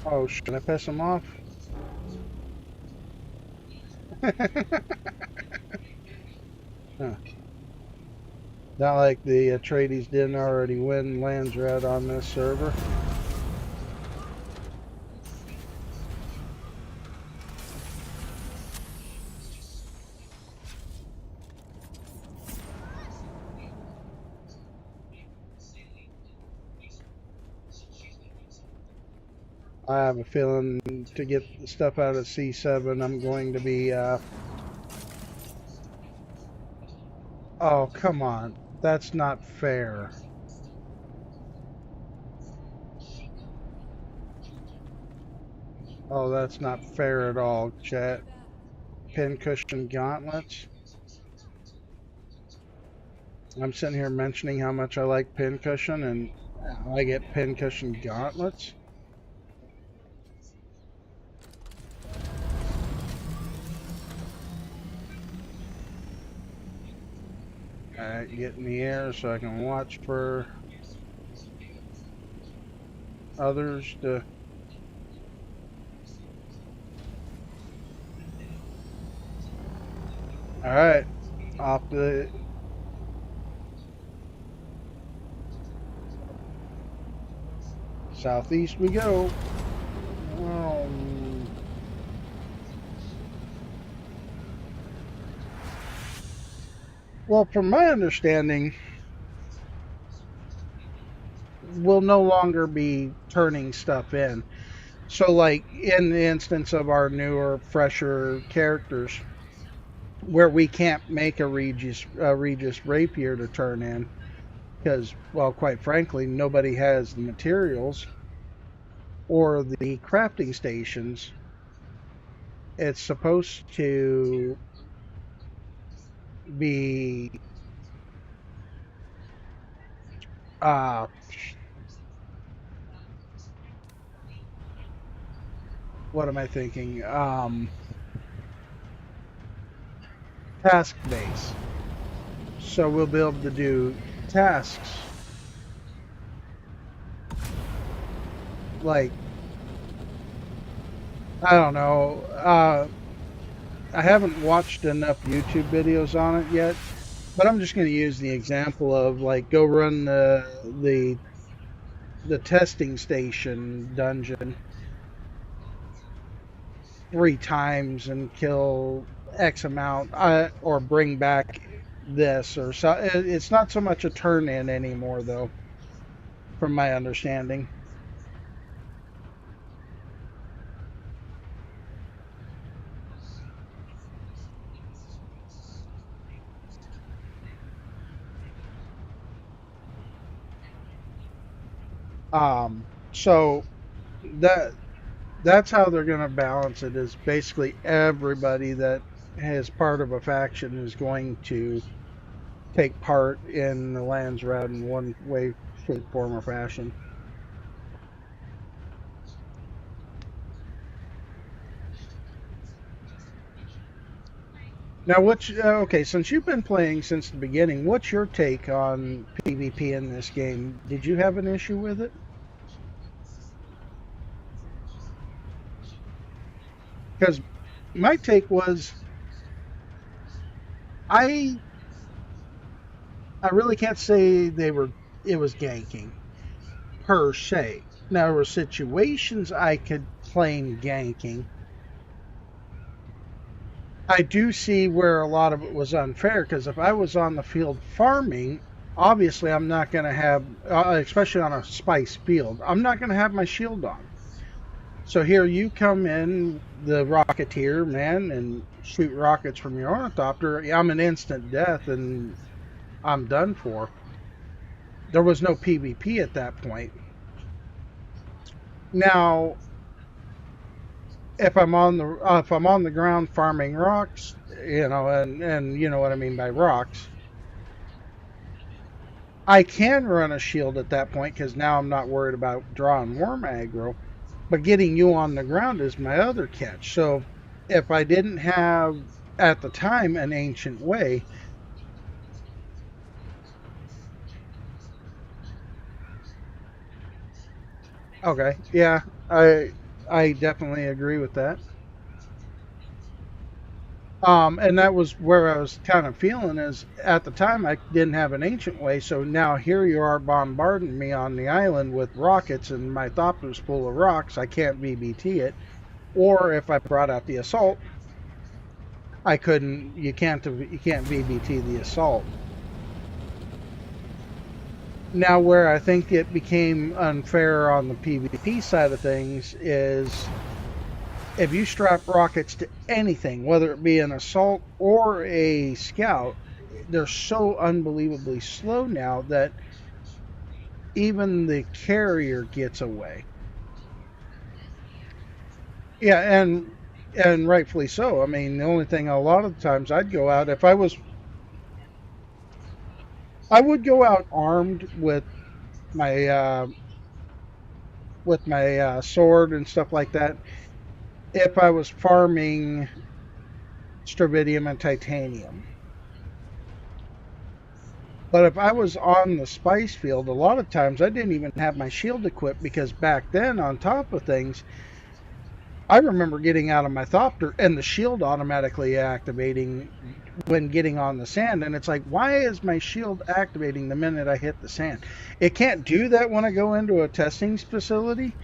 Oh, should I piss him off? Huh. Not like the Atreides didn't already win Landsrat on this server. I have a feeling to get the stuff out of C7, I'm going to be, Oh, come on. That's not fair. Oh, that's not fair at all, chat. Pincushion gauntlets. I'm sitting here mentioning how much I like pincushion, and I get pincushion gauntlets. Alright, get in the air so I can watch for others to... Alright, off the... Southeast we go. Well, from my understanding, we'll no longer be turning stuff in. So, like, in the instance of our newer, fresher characters, where we can't make a Regis rapier to turn in, because, well, quite frankly, nobody has the materials or the crafting stations. It's supposed to be what am I thinking? Task base. So we'll be able to do tasks. Like, I don't know. I haven't watched enough YouTube videos on it yet, but I'm just going to use the example of, like, go run the testing station dungeon 3 times and kill X amount, or bring back this or so. It's not so much a turn in anymore, though, from my understanding. So that's how they're going to balance it, is basically everybody that is part of a faction is going to take part in the Landsrat in one way, shape, form, or fashion. Now, okay, since you've been playing since the beginning, what's your take on PvP in this game? Did you have an issue with it? Because my take was, I really can't say it was ganking per se. Now, there were situations I could claim ganking. I do see where a lot of it was unfair, because if I was on the field farming obviously I'm not going to have, especially on a spice field, I'm not going to have my shield on. So here you come in, the Rocketeer, man, and shoot rockets from your ornithopter. I'm an instant death, and I'm done for. There was no PvP at that point. Now, if I'm on the ground farming rocks, and you know what I mean by rocks, I can run a shield at that point because now I'm not worried about drawing worm aggro. But getting you on the ground is my other catch. So if I didn't have at the time an ancient way, okay, yeah, I definitely agree with that. And that was where I was kind of feeling is at the time I didn't have an ancient way, so now here you are bombarding me on the island with rockets, and my thopter's full of rocks. I can't VBT it, or if I brought out the assault, I couldn't. You can't VBT the assault. Now, where I think it became unfair on the PvP side of things is if you strap rockets to anything, whether it be an assault or a scout, they're so unbelievably slow now that even the carrier gets away. Yeah, and rightfully so. I mean, the only thing a lot of the times I'd go out if I would go out armed with my sword and stuff like that if I was farming stravidium and titanium. But if I was on the spice field, a lot of times I didn't even have my shield equipped because back then, on top of things, I remember getting out of my thopter and the shield automatically activating when getting on the sand. And it's like, why is my shield activating the minute I hit the sand? It can't do that when I go into a testing facility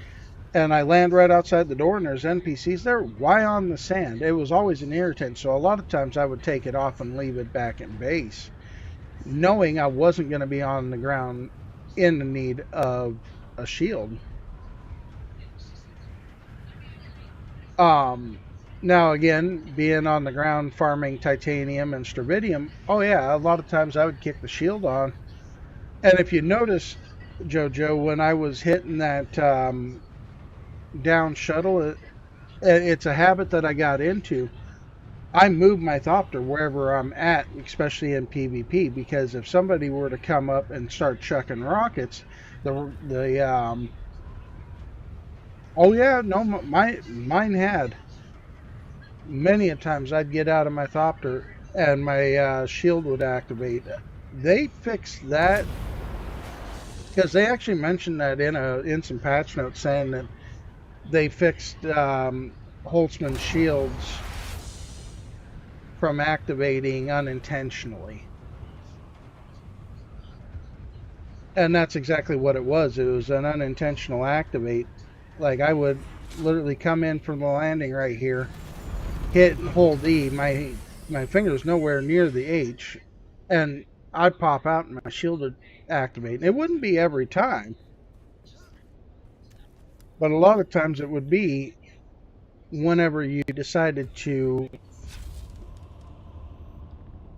and I land right outside the door and there's NPCs there. Why on the sand? It was always an irritant. So a lot of times I would take it off and leave it back in base, knowing I wasn't going to be on the ground in the need of a shield. Now again, being on the ground farming titanium and stravidium, oh yeah, a lot of times I would kick the shield on. And if you notice, Jojo, when I was hitting that down shuttle, it's a habit that I got into. I move my thopter wherever I'm at, especially in PvP, because if somebody were to come up and start chucking rockets, oh yeah, no, mine had. Many a times I'd get out of my thopter and my shield would activate. They fixed that because they actually mentioned that in some patch notes saying that they fixed Holtzman shields from activating unintentionally. And that's exactly what it was. It was an unintentional activate. Like I would literally come in from the landing right here, hit and hold E. My finger's nowhere near the H, and I'd pop out and my shield would activate. And it wouldn't be every time, but a lot of times it would be whenever you decided to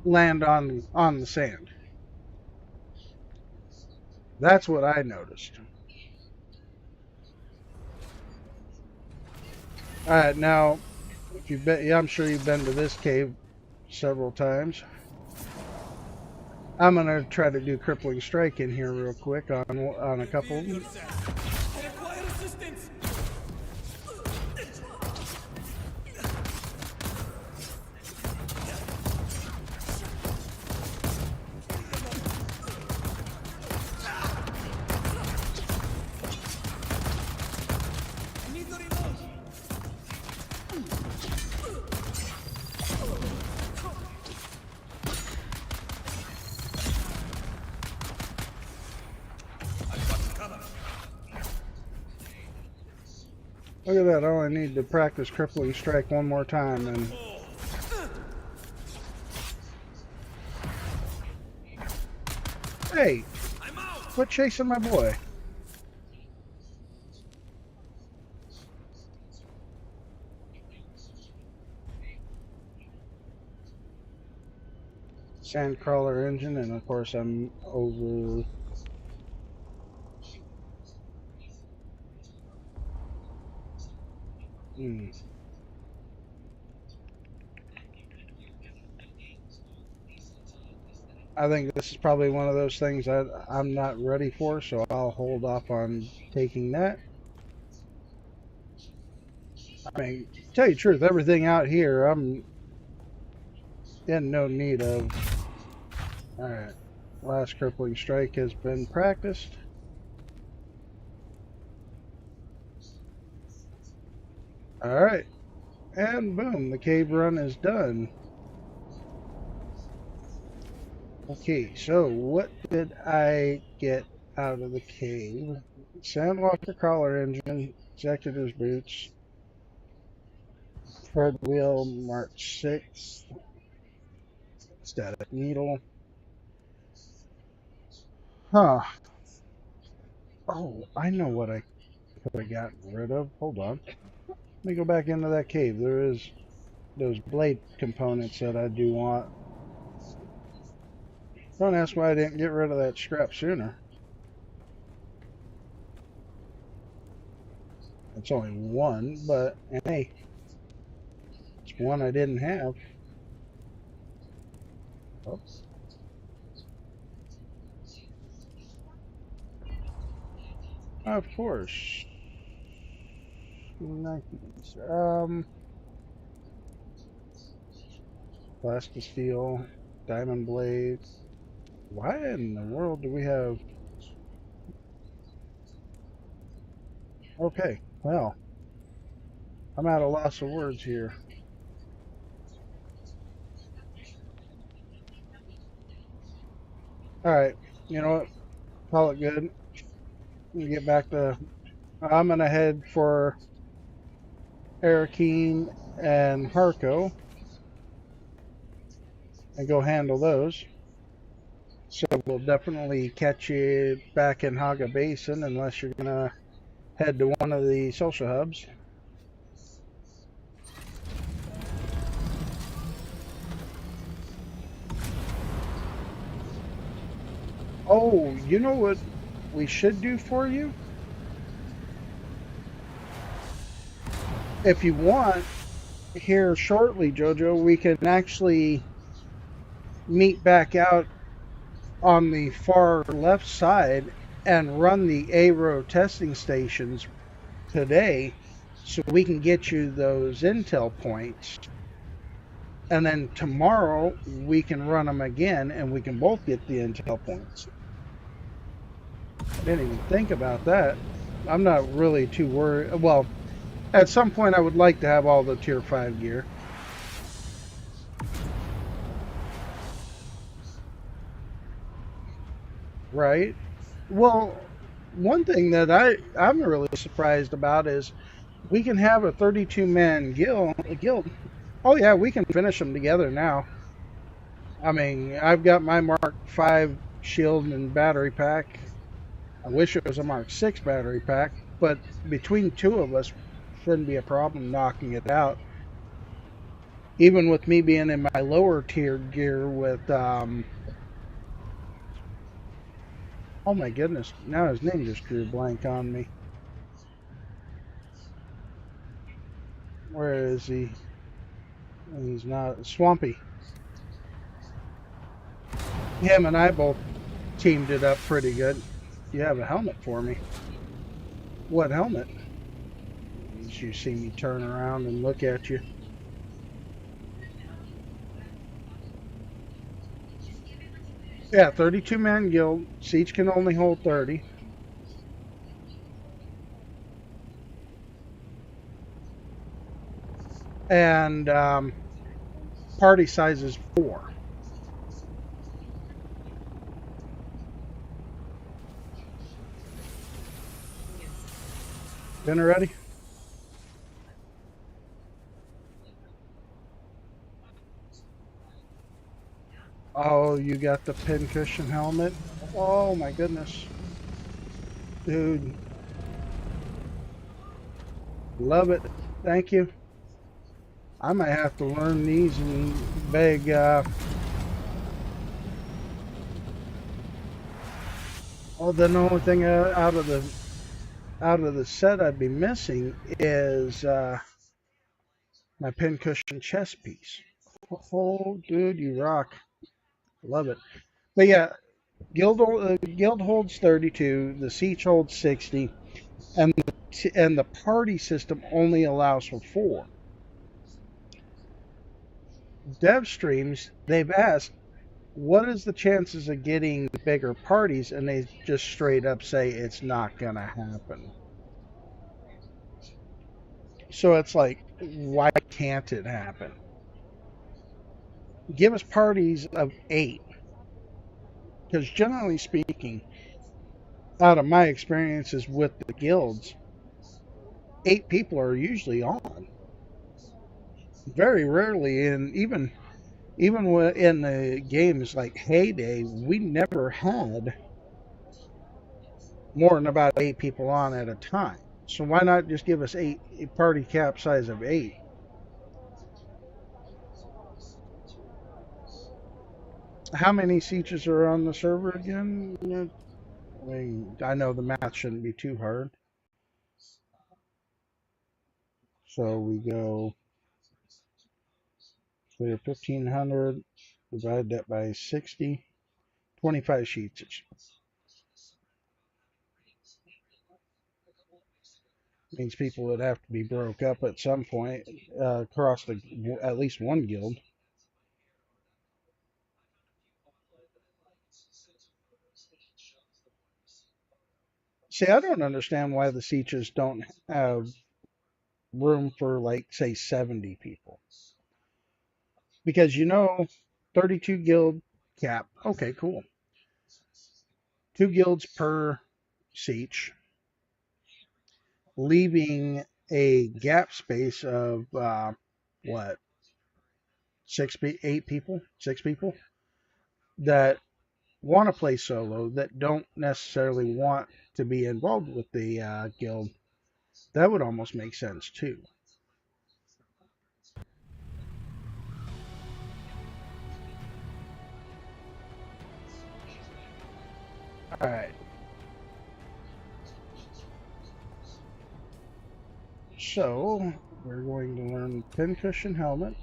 land on the sand. That's what I noticed. All right, now if you've been, yeah, I'm sure you've been to this cave several times. I'm gonna try to do crippling strike in here real quick on a couple of them. Look at that, all I need to practice crippling strike one more time and Hey, quit chasing my boy. Sandcrawler engine, and of course I'm over. I think this is probably one of those things that I'm not ready for, so I'll hold off on taking that. I mean, to tell you the truth, everything out here I'm in no need of. Alright, last crippling strike has been practiced. Alright, and boom, the cave run is done. Okay, so what did I get out of the cave? Sandwalker collar engine, executor's boots, Fred wheel, Mark 6, static needle. Huh. Oh, I know what I could have gotten rid of. Hold on. Let me go back into that cave. There is those blade components that I do want. Don't ask why I didn't get rid of that scrap sooner. It's only one, but hey, it's one I didn't have. Oops. Of course. Plastic steel, diamond blade. Why in the world do we have? Okay, well, I'm at a loss of words here. Alright, you know what? Call it good. Get back to. I'm gonna head for Arakeen and Harco and go handle those. So we'll definitely catch you back in Haga Basin unless you're gonna head to one of the social hubs. Oh, you know what we should do for you? If you want, here shortly, Jojo, we can actually meet back out on the far left side and run the ARO testing stations today so we can get you those intel points. And then tomorrow we can run them again and we can both get the intel points. I didn't even think about that. I'm not really too worried. Well, at some point I would like to have all the tier 5 gear. Right? Well, one thing that I'm really surprised about is we can have a 32-man guild. Oh yeah, we can finish them together now. I mean, I've got my Mark 5 shield and battery pack. I wish it was a Mark 6 battery pack, but between two of us shouldn't be a problem knocking it out. Even with me being in my lower tier gear with oh my goodness, now his name just drew a blank on me. Where is he? He's not. Swampy. Him and I both teamed it up pretty good. You have a helmet for me. What helmet? You see me turn around and look at you. Yeah, 32-man guild. Siege can only hold 30. And party size is 4. Dinner ready? Oh, you got the pincushion helmet? Oh my goodness. Dude. Love it. Thank you. I might have to learn these and beg, well, the only thing out of the set I'd be missing is my pincushion chess piece. Oh, dude, you rock. Love it. But yeah, Guild holds 32, the Siege holds 60, and the party system only allows for 4. Dev streams, they've asked, what is the chances of getting bigger parties, and they just straight up say it's not gonna happen. So it's like, why can't it happen? Give us parties of 8, because generally speaking, out of my experiences with the guilds, 8 people are usually on. Very rarely, and even in the games like Heyday, we never had more than about 8 people on at a time. So why not just give us a party cap size of 8? How many sieges are on the server again? I mean, I know the math shouldn't be too hard. So we go clear 1,500, divide that by 60, 25 sheets. Means people would have to be broke up at some point across at least one guild. See, I don't understand why the sieges don't have room for, like, say, 70 people. Because, 32 guild cap. Okay, cool. 2 guilds per siege, leaving a gap space of, what, 8 people? 6 people? That want to play solo, that don't necessarily want to be involved with the guild. That would almost make sense, too. Alright. So, we're going to learn pincushion helmet,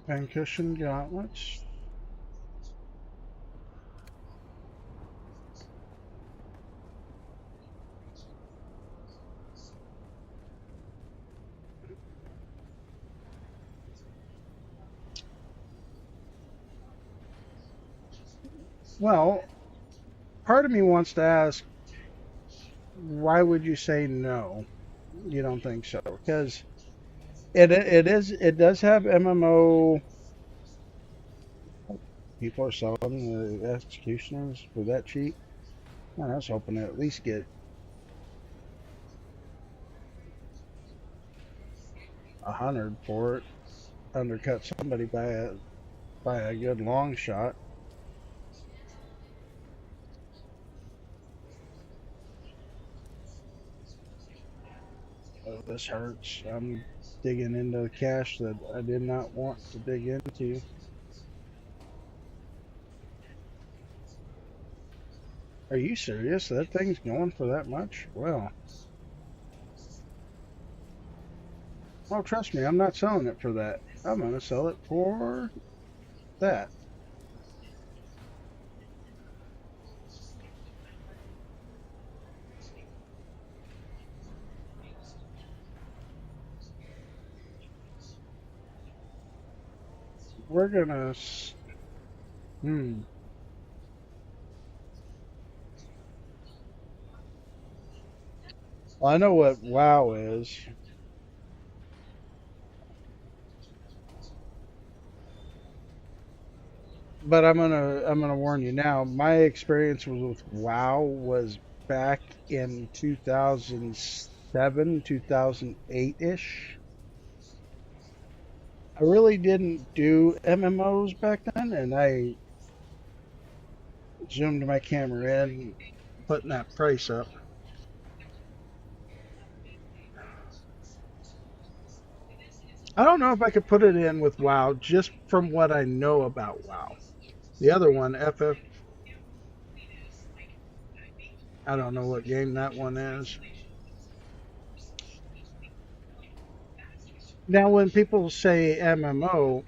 pincushion gauntlets, well, part of me wants to ask, why would you say no? You don't think so? Because it does have MMO. People are selling the executioners for that cheap. Man, I was hoping to at least get 100 for it. Undercut somebody by a good long shot. Oh, this hurts. I'm digging into the cash that I did not want to dig into. Are you serious? That thing's going for that much? Well. Oh, trust me, I'm not selling it for that. I'm going to sell it for that. We're going to... Well, I know what WoW is. But I'm gonna warn you now. My experience with WoW was back in 2007, 2008 ish. I really didn't do MMOs back then, and I zoomed my camera in, putting that price up. I don't know if I could put it in with WoW, just from what I know about WoW. The other one, FF, I don't know what game that one is. Now, when people say MMO,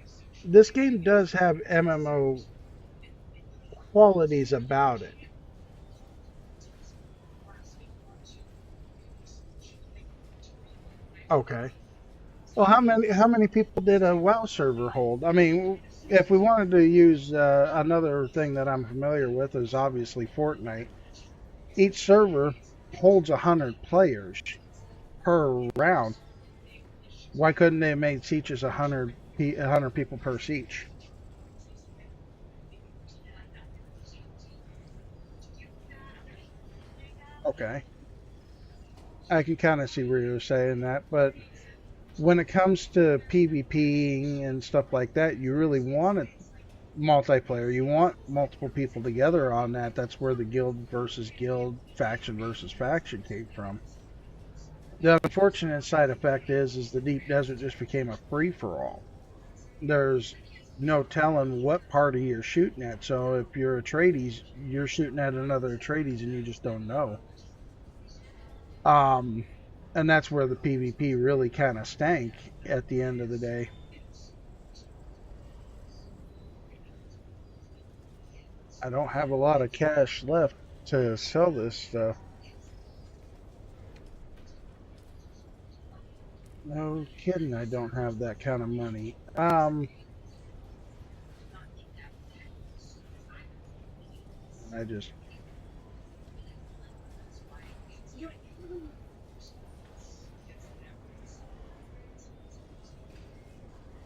this game does have MMO qualities about it. Okay. Well, how many people did a WoW server hold? I mean, if we wanted to use another thing that I'm familiar with is obviously Fortnite. Each server holds 100 players per round. Why couldn't they have made sietches 100 people per siege? Okay. I can kind of see where you're saying that, but when it comes to PvPing and stuff like that, you really want it multiplayer. You want multiple people together on that. That's where the guild versus guild, faction versus faction came from. The unfortunate side effect is the deep desert just became a free-for-all. There's no telling what party you're shooting at. So if you're Atreides, you're shooting at another Atreides and you just don't know. And that's where the PvP really kind of stank at the end of the day. I don't have a lot of cash left to sell this stuff. No kidding, I don't have that kind of money. I just...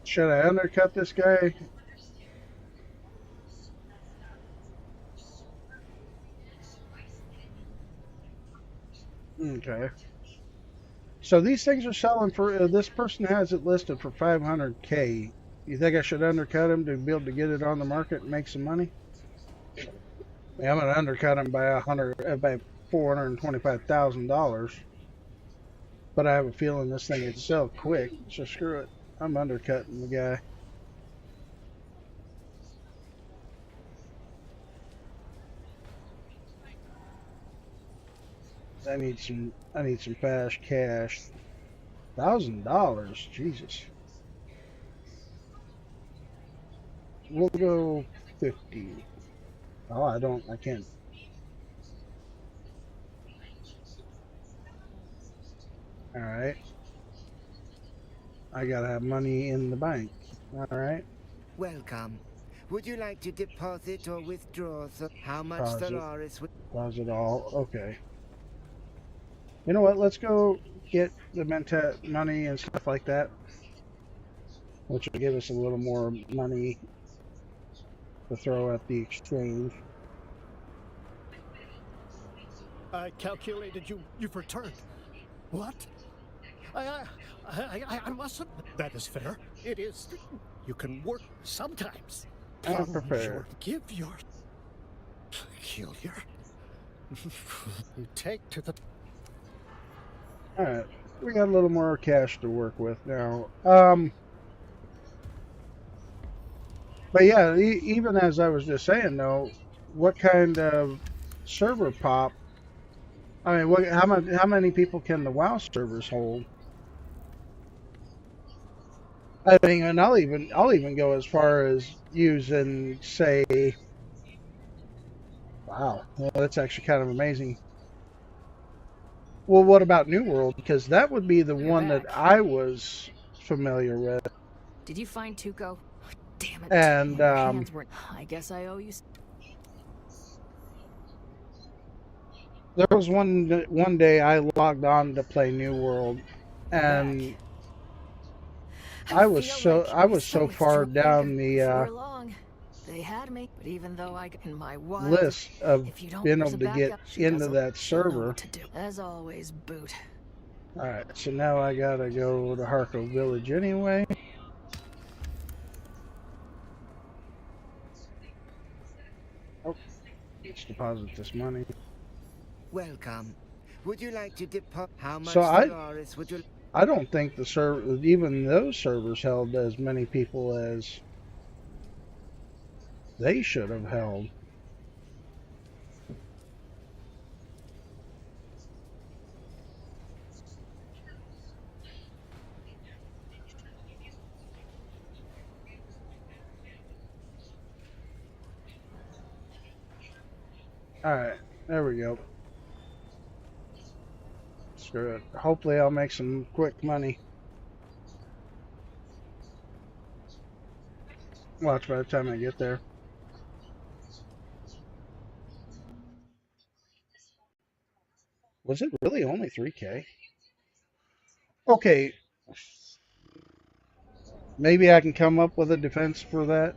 Should I undercut this guy? Okay. So these things are selling for, this person has it listed for 500K. You think I should undercut him to be able to get it on the market and make some money? Yeah, I'm going to undercut him by by $425,000. But I have a feeling this thing would sell quick, so screw it. I'm undercutting the guy. I need some fast cash. $1,000, Jesus. We'll go 50. Oh, I can't. All right. I gotta have money in the bank. All right. Welcome. Would you like to deposit or withdraw? How much Stellaris would... Deposit all. Okay. You know what? Let's go get the money and stuff like that, which will give us a little more money to throw at the exchange. I calculated you've returned. What? I mustn't. That is fair. It is. You can work sometimes. I'm prepared. Give your peculiar. You take to the. All right, we got a little more cash to work with now. But yeah, even as I was just saying though, what kind of server pop? I mean, how many people can the WoW servers hold? I mean, and I'll even go as far as using, say, wow, well, that's actually kind of amazing. Well, what about New World? Because that would be the one that I was familiar with. Did you find Tuco? Oh, damn it. And I guess I owe you. There was one day I logged on to play New World, and I was so far down the They had me, but even though I in my list of being able to get into that server. As always, boot. Alright, so now I gotta go to Harco Village anyway. Let's deposit this money. Welcome. Would you like to deposit? How much So Solaris would you? I don't think the server, even those servers, held as many people as they should have held. Alright, there we go. Screw it. Hopefully I'll make some quick money. Watch by the time I get there. Was it really only 3K? Okay. Maybe I can come up with a defense for that.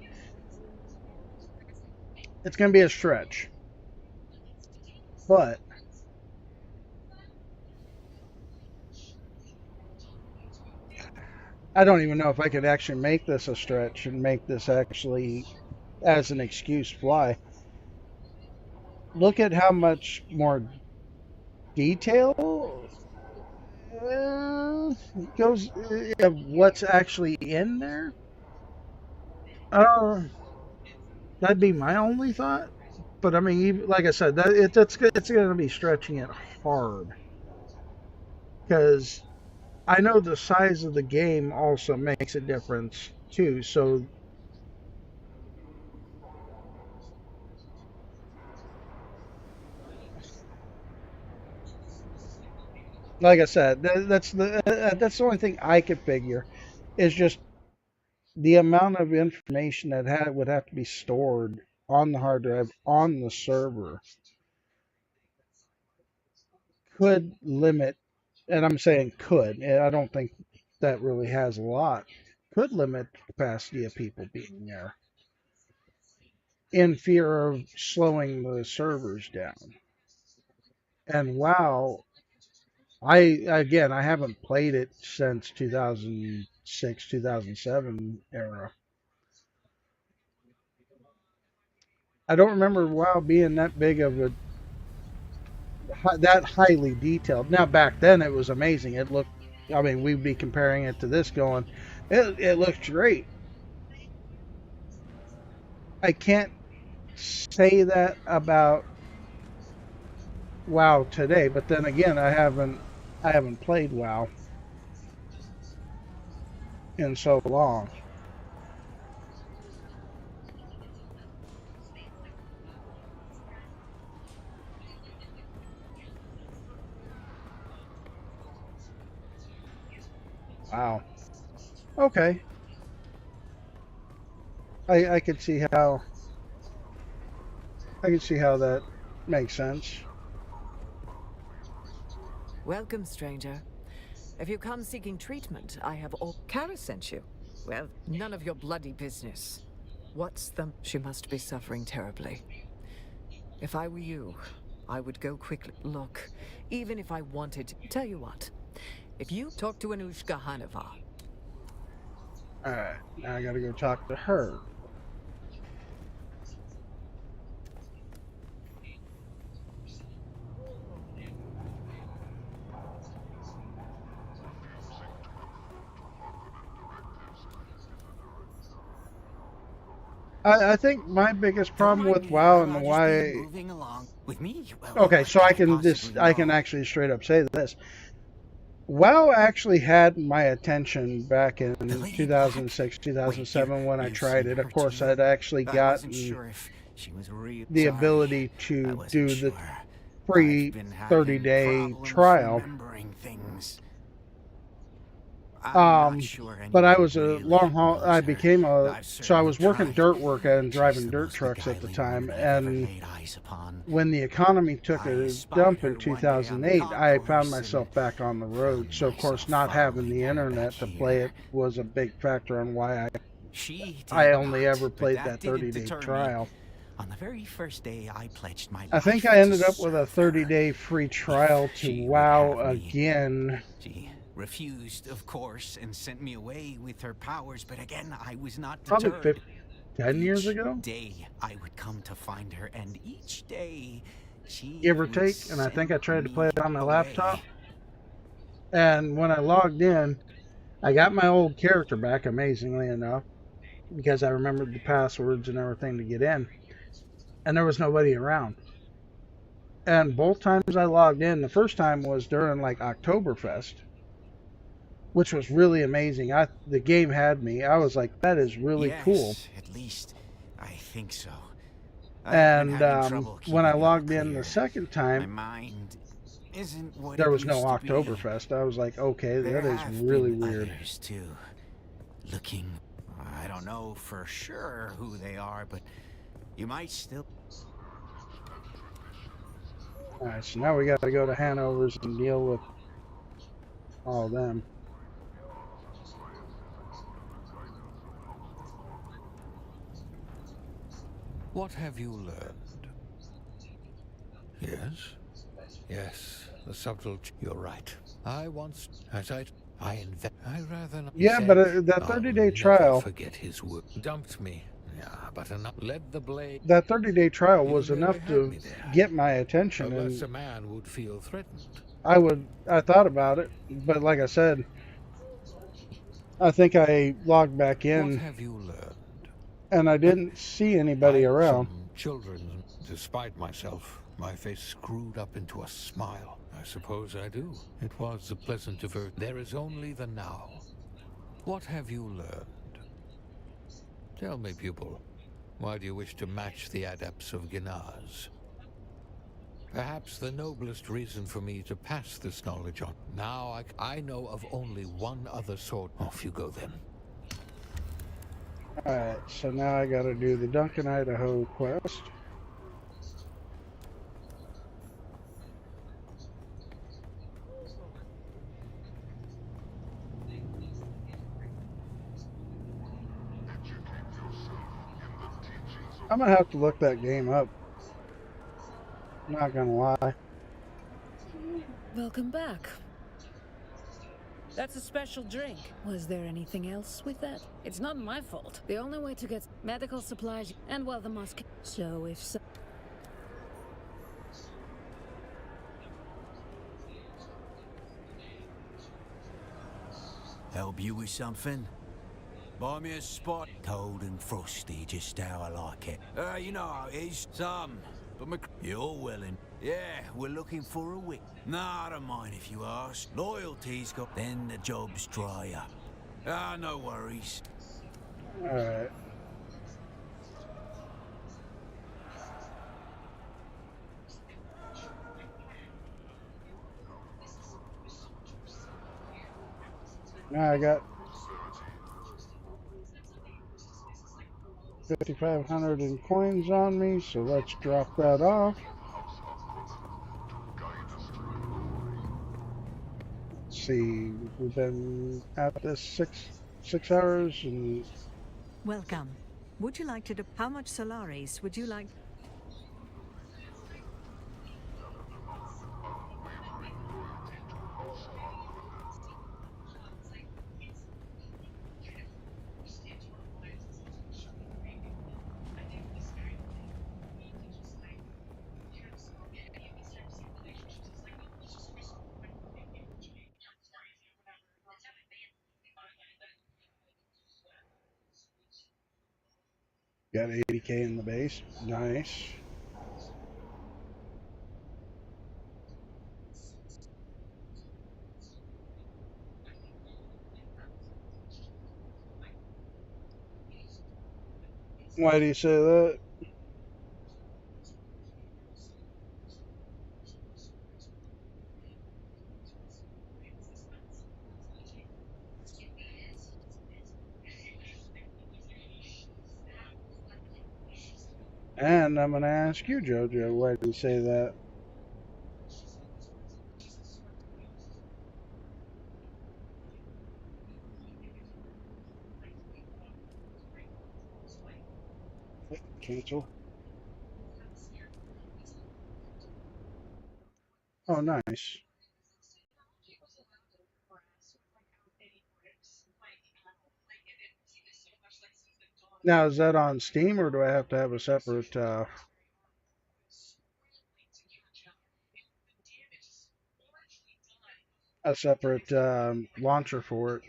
It's going to be a stretch. But I don't even know if I could actually make this a stretch and make this actually as an excuse fly. Look at how much more detail goes of what's actually in there. That'd be my only thought. But I mean, even, like I said, it's going to be stretching it hard because I know the size of the game also makes a difference too. So like I said, that's the only thing I could figure is just the amount of information that would have to be stored on the hard drive on the server could limit, and I'm saying could, and I don't think that really has a lot, could limit the capacity of people being there in fear of slowing the servers down. And WoW, I haven't played it since 2006, 2007 era. I don't remember WoW being that big of a that highly detailed. Now back then it was amazing. It looked, I mean, we'd be comparing it to this going, it looks great. I can't say that about WoW today, but then again, I haven't played WoW in so long. Wow. Okay. I could see how that makes sense. Welcome, stranger. If you come seeking treatment, I have all... Kara sent you. Well, none of your bloody business. What's the... She must be suffering terribly. If I were you, I would go quickly. Look, even if I wanted to... Tell you what. If you talk to Anushka Hanova... Alright, now I gotta go talk to her. I think my biggest problem with WoW and why... Okay, so I can actually straight up say this. WoW actually had my attention back in 2006, 2007 when I tried it. Of course, I'd actually gotten the ability to do the free 30-day trial. But I was a long haul. So I was working dirt work and driving dirt trucks at the time. And when the economy took a dump in 2008, I found myself back on the road. So of course, not having the internet to play it was a big factor on why I only ever played that 30-day trial. On the very first day, I pledged my life. I think I ended up with a 30-day free trial to WoW again. Refused, of course, and sent me away with her powers, but again, I was not probably deterred. 10 years Each ago, day I would come to find her, and each day she give or would take. And I think I send tried to play me it on my away. laptop. And when I logged in, I got my old character back, amazingly enough, because I remembered the passwords and everything to get in. And there was nobody around. And both times I logged in, the first time was during like Oktoberfest, which was really amazing. The game had me. I was like, that is really cool. Yes, at least I think so. And when I logged in the second My time, mind isn't what there it was no used to be. Oktoberfest. I was like, okay, There that is have really been weird. others too. Looking, I don't know for sure who they are, but you might still. Alright, so now we got to go to Hanover's and deal with all of them. What have you learned? Yes? Yes, the subtle... You're right. I once... I rather not... Yeah, but that 30-day trial... forget his work. Dumped me. Yeah, but enough. Led the blade... That 30-day trial was enough to get my attention. Unless and a man would feel threatened. I thought about it, but like I said, I think I logged back in. What have you learned? And I didn't see anybody around. Some children, despite myself, my face screwed up into a smile. I suppose I do. It was a pleasant divert. There is only the now. What have you learned? Tell me, pupil, why do you wish to match the adepts of Ginaz? Perhaps the noblest reason for me to pass this knowledge on. Now I know of only one other sword. Off you go then. Alright, so now I gotta do the Duncan, Idaho quest. I'm gonna have to look that game up. Not gonna lie. Welcome back. That's a special drink. Was there anything else with that? It's not my fault. The only way to get medical supplies and, well, the mosque. So if so... Help you with something? Buy me a spot. Cold and frosty, just how I like it. You know how it is. Some. But you're willing. Yeah, we're looking for a wick. Nah, I don't mind if you ask. Loyalty's got... Then the job's dry up. Ah, no worries. Alright. Now I got 5,500 in coins on me, so let's drop that off. Let's see, we've been at this six hours and... Welcome. Would you like to... How much Solaris would you like... Got 80k in the base. Nice. Why do you say that? And I'm going to ask you, Jojo, why do you say that? Cancel. Oh, nice. Now, is that on Steam, or do I have to have a separate launcher for it?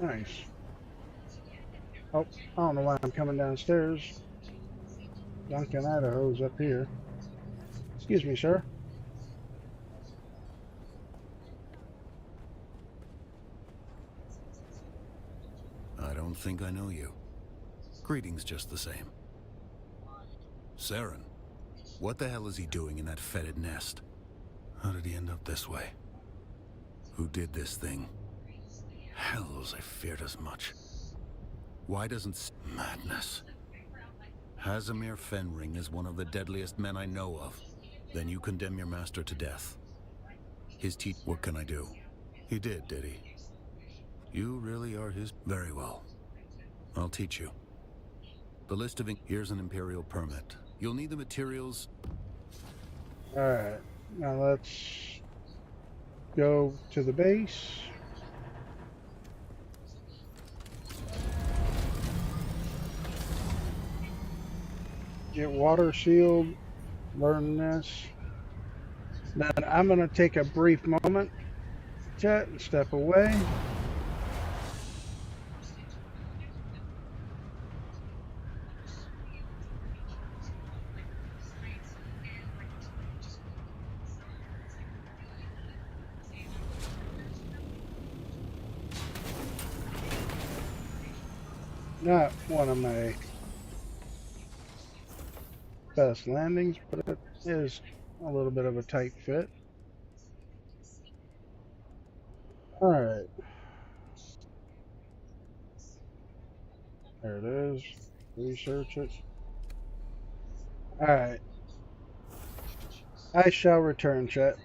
Nice. Oh, I don't know why I'm coming downstairs. Duncan Idaho's up here. Excuse me, sir. I don't think I know you. Greetings just the same. Saren, what the hell is he doing in that fetid nest? How did he end up this way? Who did this thing? Hells, I feared as much. Why doesn't... Madness. Hazimir Fenring is one of the deadliest men I know of. Then you condemn your master to death. His what can I do? He did he? You really are his... Very well. I'll teach you. The list of... Here's an Imperial permit. You'll need the materials... Alright, now let's go to the base. Get water sealed, learn this. Then I'm going to take a brief moment, chat, and step away. Not one of my best landings, but it is a little bit of a tight fit. Alright. There it is. Research it. Alright. I shall return, chat.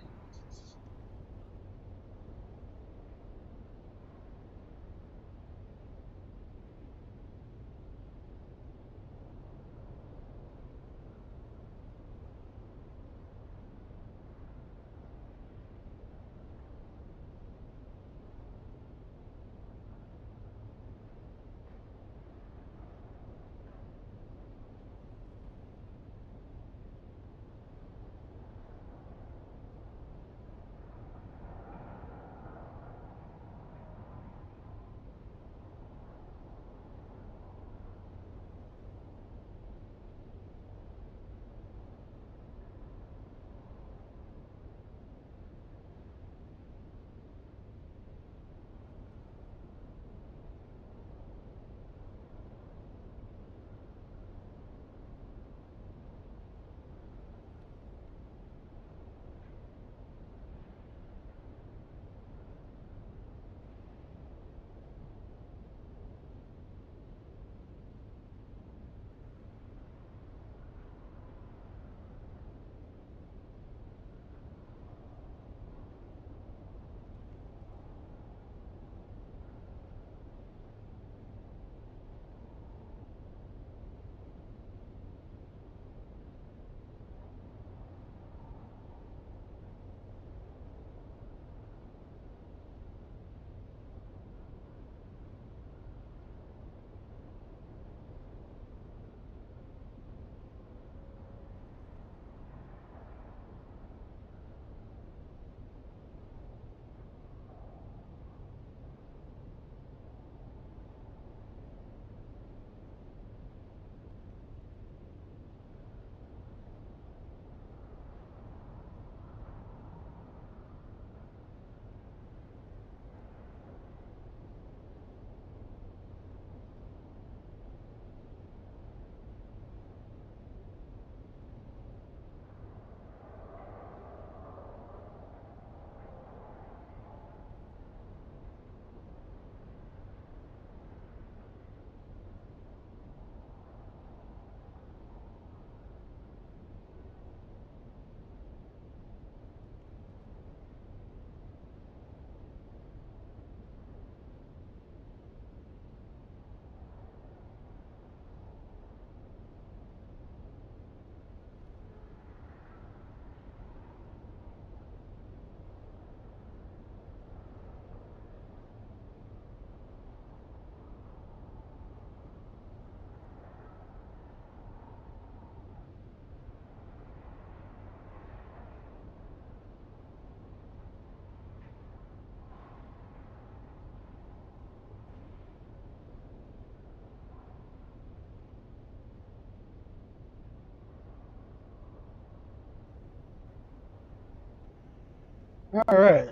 All right.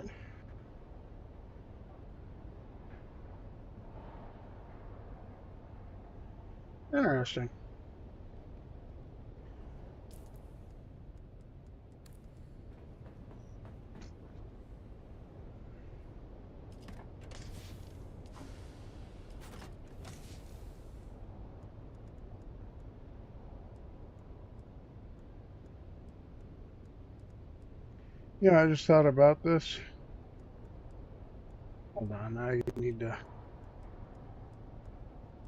Interesting. Yeah, I just thought about this. Hold on, I need to.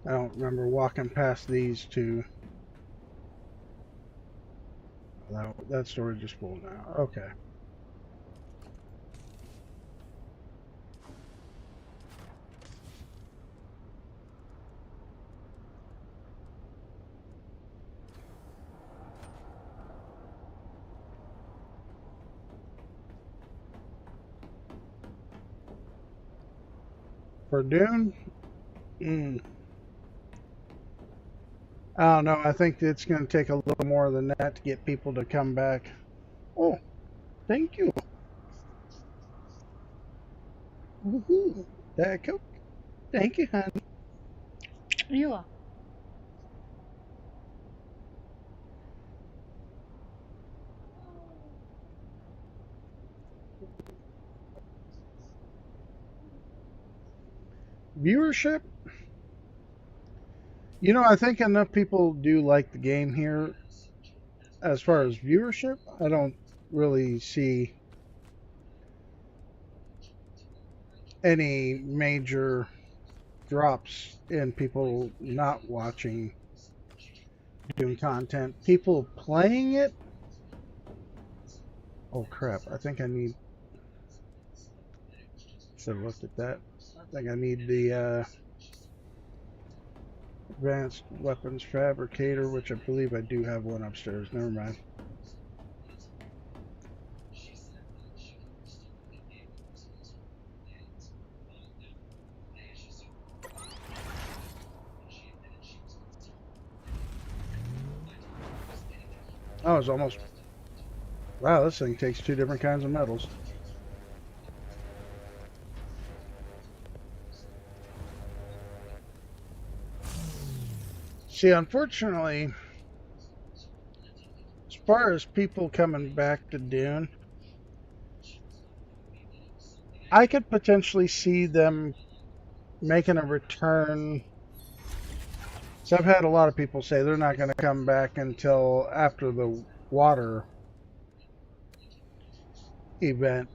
I don't remember walking past these two. That storage is full now. Okay. For Dune, I don't know. I think it's going to take a little more than that to get people to come back. Oh, thank you. Woohoo. That Coke. Thank you, honey. You are. Viewership? You know, I think enough people do like the game here. As far as viewership, I don't really see any major drops in people not watching Dune content. People playing it? Oh crap, I think I need... Should have looked at that. I think I need the advanced weapons fabricator, which I believe I do have one upstairs. Never mind. Oh, it's almost... Wow, this thing takes two different kinds of metals. See, unfortunately, as far as people coming back to Dune, I could potentially see them making a return. So I've had a lot of people say they're not going to come back until after the water event.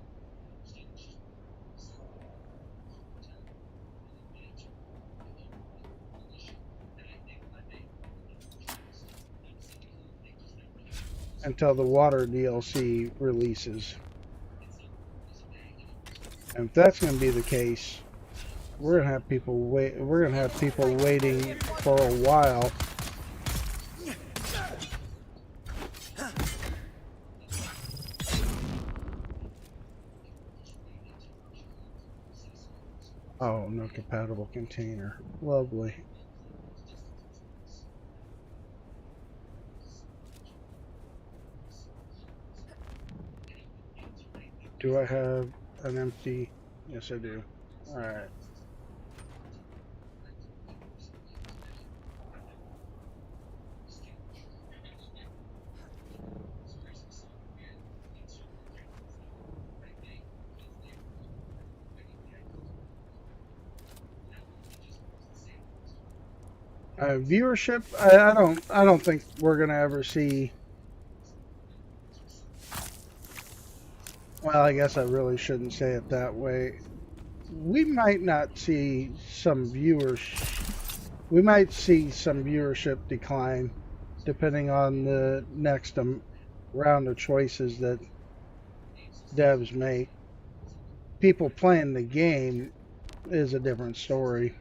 Until the water DLC releases. And if that's going to be the case, we're going to have people wait. We're going to have people waiting for a while. Oh, no compatible container. Lovely. Do I have an empty? Yes, I do. All right. Viewership, I don't think we're gonna ever see. Well, I guess I really shouldn't say it that way. We might not see some viewers. We might see some viewership decline, depending on the next round of choices that devs make. People playing the game is a different story.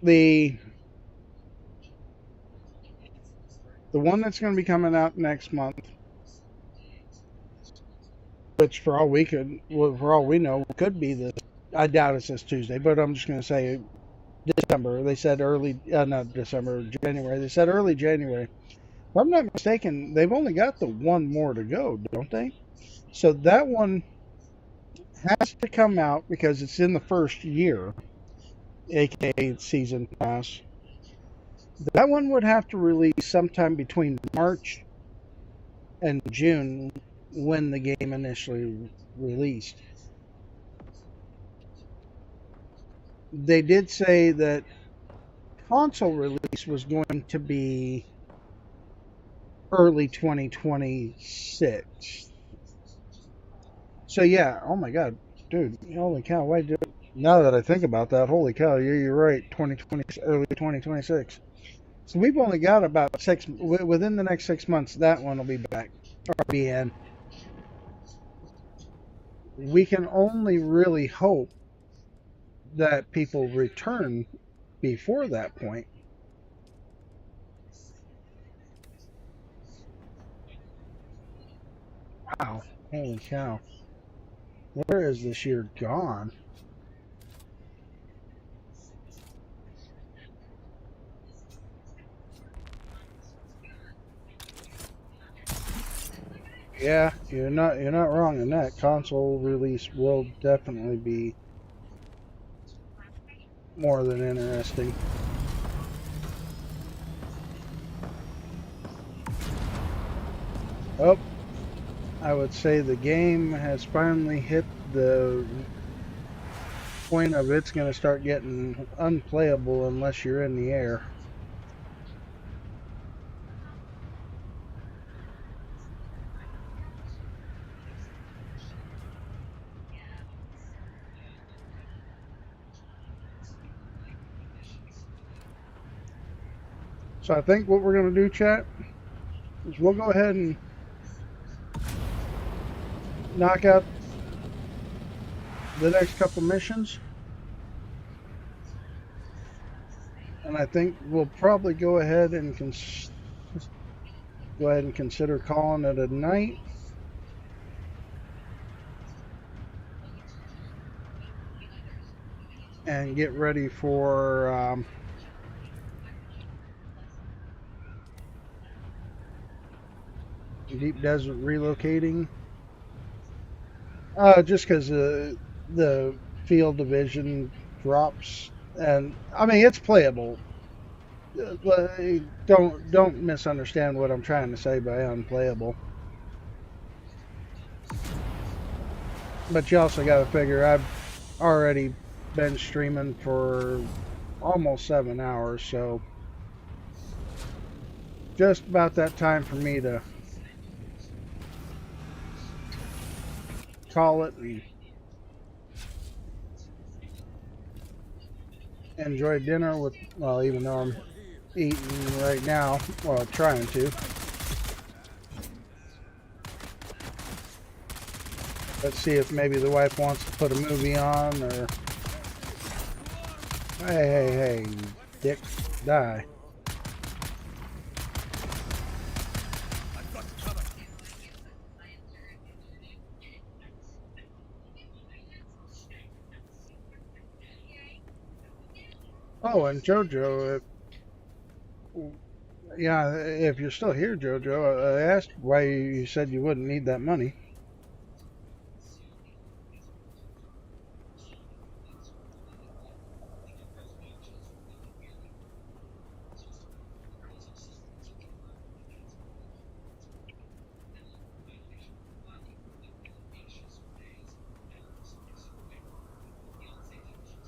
The one that's going to be coming out next month which for all for all we know, could be this. I doubt it's this Tuesday, but I'm just going to say December. They said early, not December, January. They said early January. If I'm not mistaken, they've only got the one more to go, don't they? So that one has to come out because it's in the first year, aka season pass. That one would have to release sometime between March and June when the game initially released. They did say that console release was going to be early 2026. So yeah, oh my god, dude, holy cow, why do now that I think about that, holy cow, you're right, 2020, early 2026. So we've only got about within the next 6 months, that one will be back, or be in. We can only really hope that people return before that point. Wow, holy cow. Where is this year gone? Yeah, you're not wrong in that. Console release will definitely be more than interesting. Oh, I would say the game has finally hit the point of it's going to start getting unplayable unless you're in the air. So I think what we're going to do, chat, is we'll go ahead and knock out the next couple missions. And I think we'll probably go ahead and consider calling it a night. And get ready for Deep Desert relocating. Just because the field division drops, and I mean it's playable. Don't misunderstand what I'm trying to say by unplayable. But you also got to figure I've already been streaming for almost 7 hours, so just about that time for me to call it and enjoy dinner with, well, even though I'm eating right now, well, trying to. Let's see if maybe the wife wants to put a movie on, or... Hey, dick, die. Oh, and Jojo, if you're still here, Jojo, I asked why you said you wouldn't need that money.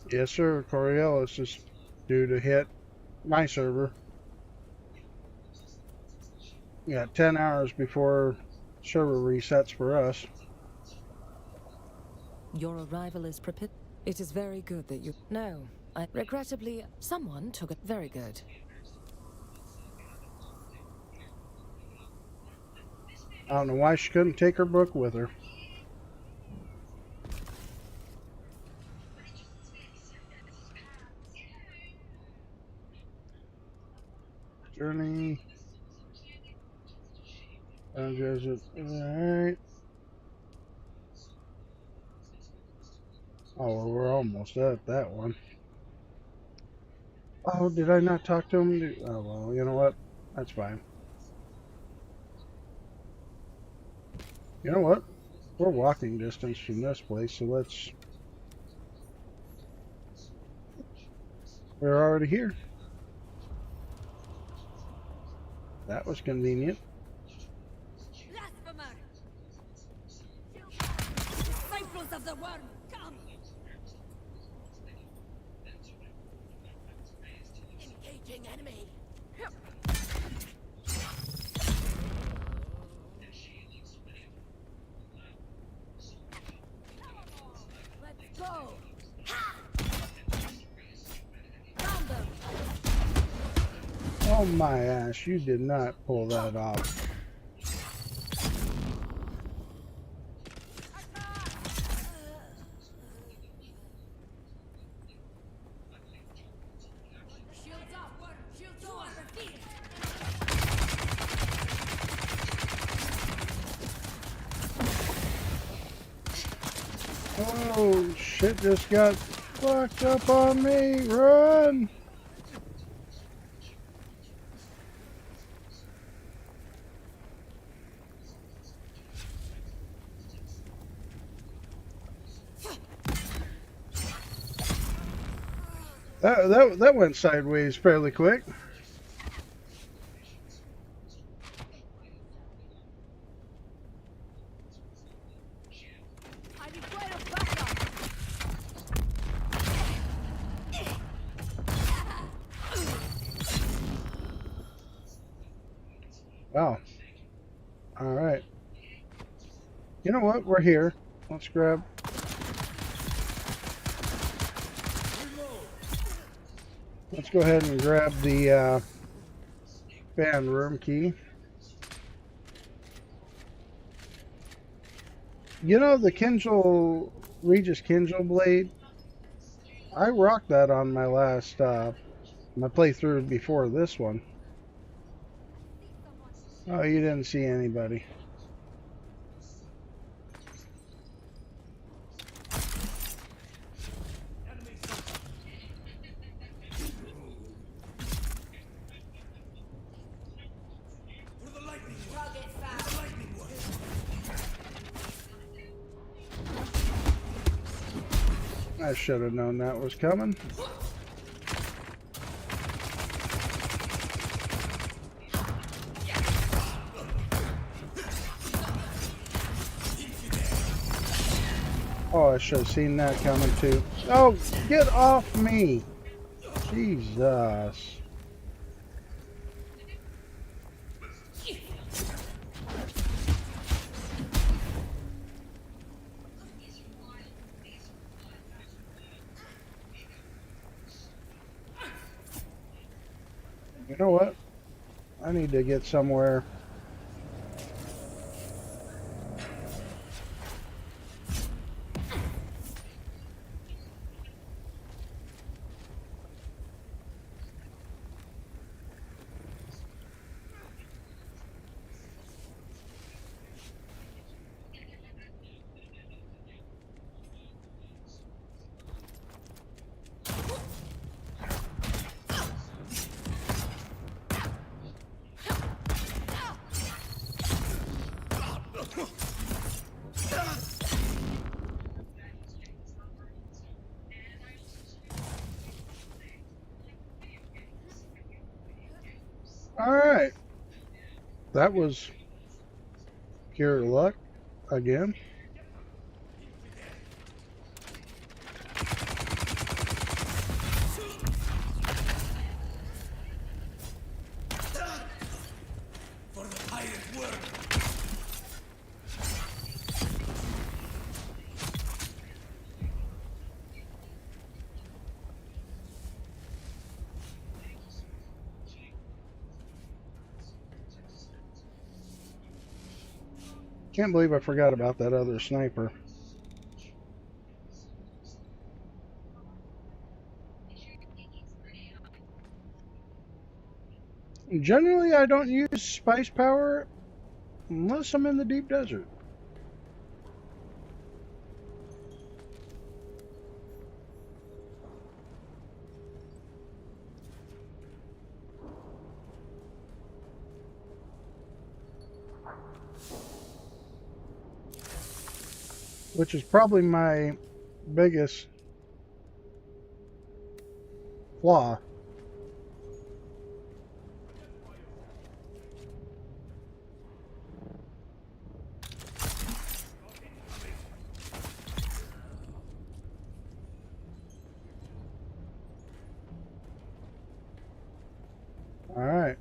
Yes, sir, Coriolis is due to hit my server. Yeah, 10 hours before server resets for us. Your arrival is prepared. It is very good that you... No, regrettably, someone took it. Very good. I don't know why she couldn't take her book with her. Journey. Alright. Oh, we're almost at that one. Oh, did I not talk to him? Oh, well, you know what? That's fine. You know what? We're walking distance from this place, so let's... We're already here. That was convenient. Blasphemer! Disciples of the worm, come! Engaging enemy! Let's go! Found them! Oh my ass, you did not pull that off. Shields up, worm! Shields on! Defeated! Oh, shit just got fucked up on me. Run! That went sideways fairly quick. I require backup! Wow. Alright. You know what? We're here. Let's grab... Let's go ahead and grab the fan room key. You know the Regis Kindle blade? I rocked that on my last my playthrough before this one. Oh, you didn't see anybody. I should have known that was coming. Oh, I should have seen that coming too. Oh, get off me! Jesus. You know what? I need to get somewhere. Alright. That was pure luck again. For the pirate worm! Can't believe I forgot about that other sniper. Generally, I don't use spice power unless I'm in the deep desert. Which is probably my biggest flaw. All right.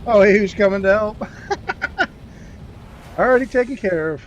Oh, he was coming to help. Already taken care of.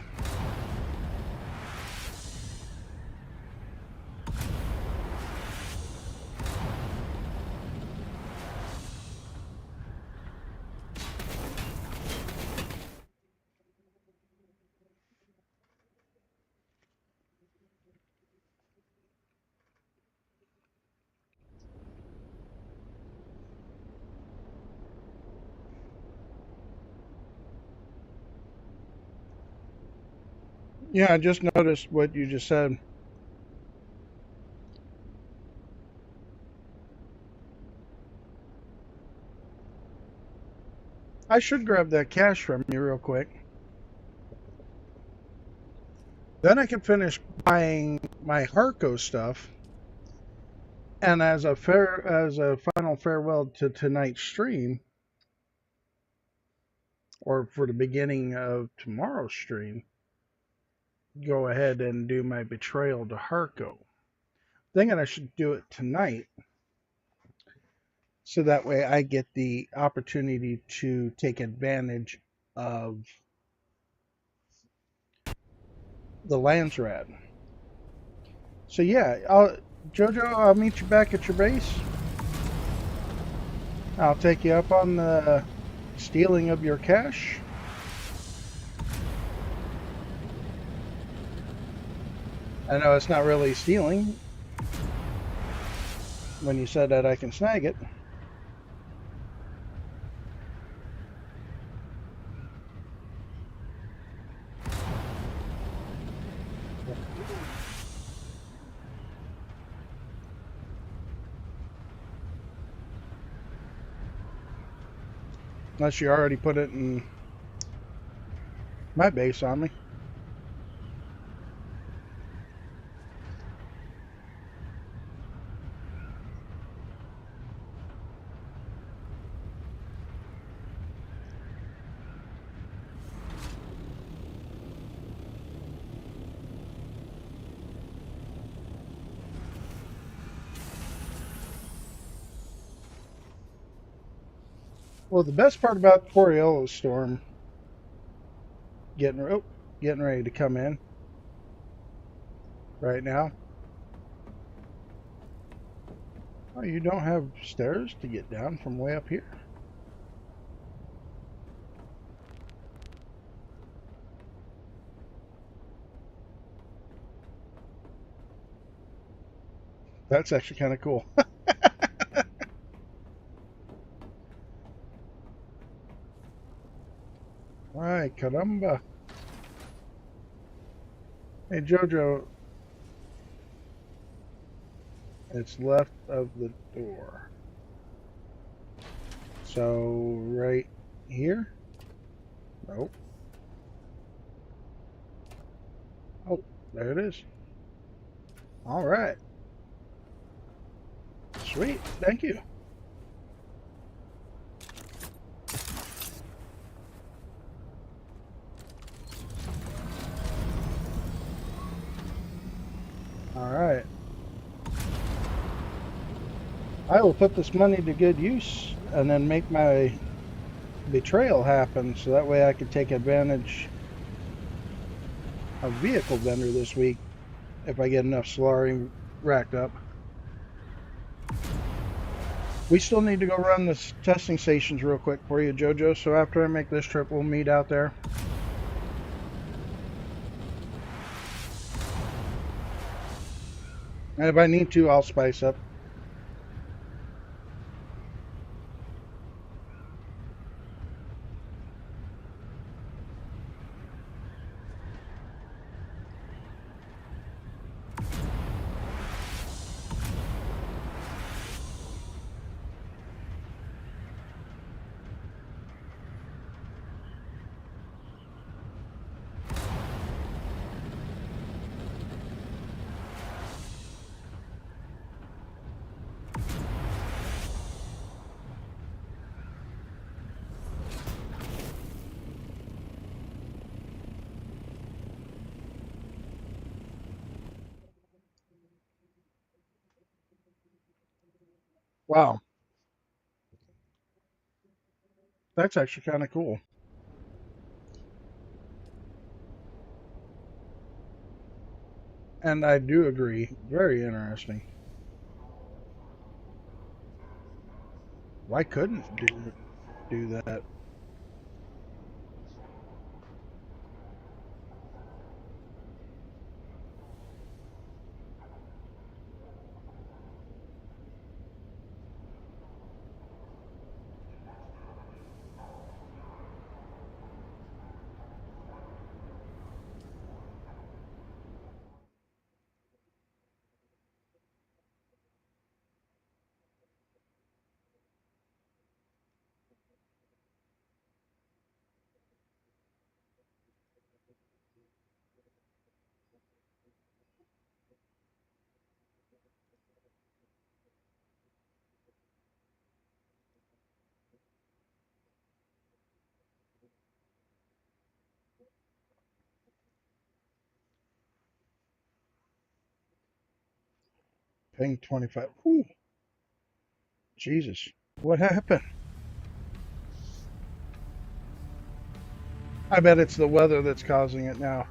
Yeah, I just noticed what you just said. I should grab that cash from you real quick. Then I can finish buying my Harco stuff. And as a final farewell to tonight's stream, or for the beginning of tomorrow's stream, go ahead and do my betrayal to Harco. Thinking I should do it tonight, so that way I get the opportunity to take advantage of the Landsrad. So yeah, Jojo, I'll meet you back at your base. I'll take you up on the stealing of your cash. I know it's not really stealing. When you said that, I can snag it. Unless you already put it in my base on me. Well, the best part about Coriola's storm getting ready to come in right now. Oh, you don't have stairs to get down from way up here? That's actually kind of cool. Alright, caramba. Hey, Jojo. It's left of the door. So, right here? Nope. Oh, there it is. Alright. Sweet, thank you. Alright. I will put this money to good use and then make my betrayal happen so that way I can take advantage of vehicle vendor this week if I get enough Solari racked up. We still need to go run the testing stations real quick for you, Jojo, so after I make this trip we'll meet out there. And if I need to, I'll spice up. Wow, that's actually kind of cool. And I do agree. Very interesting. Why couldn't do that? Paying 25. Ooh, Jesus. What happened? I bet it's the weather that's causing it now.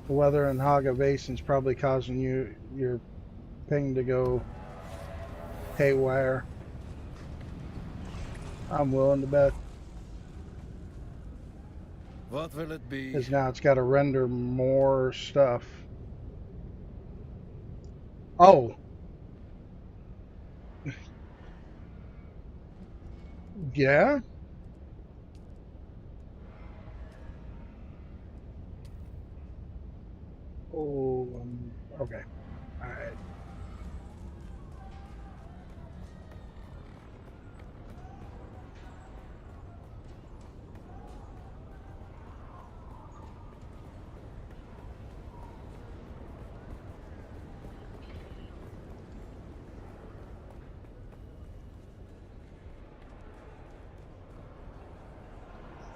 The weather in Haga Basin's probably causing your ping to go haywire. I'm willing to bet. What will it be? Because now it's got to render more stuff. Oh. Yeah? Oh, okay. All right.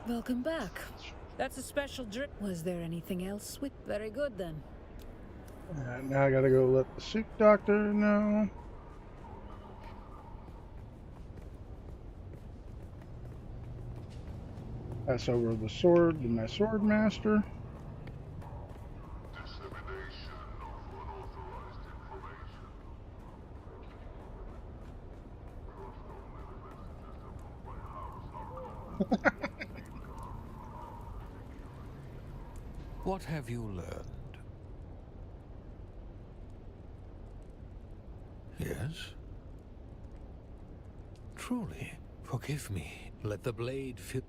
Welcome back. That's a special drink. Was there anything else sweet? Very good then. Now I gotta go let the suit doctor know. Pass over the sword to my sword master. What have you learned? Yes? Truly, forgive me. Let the blade fit.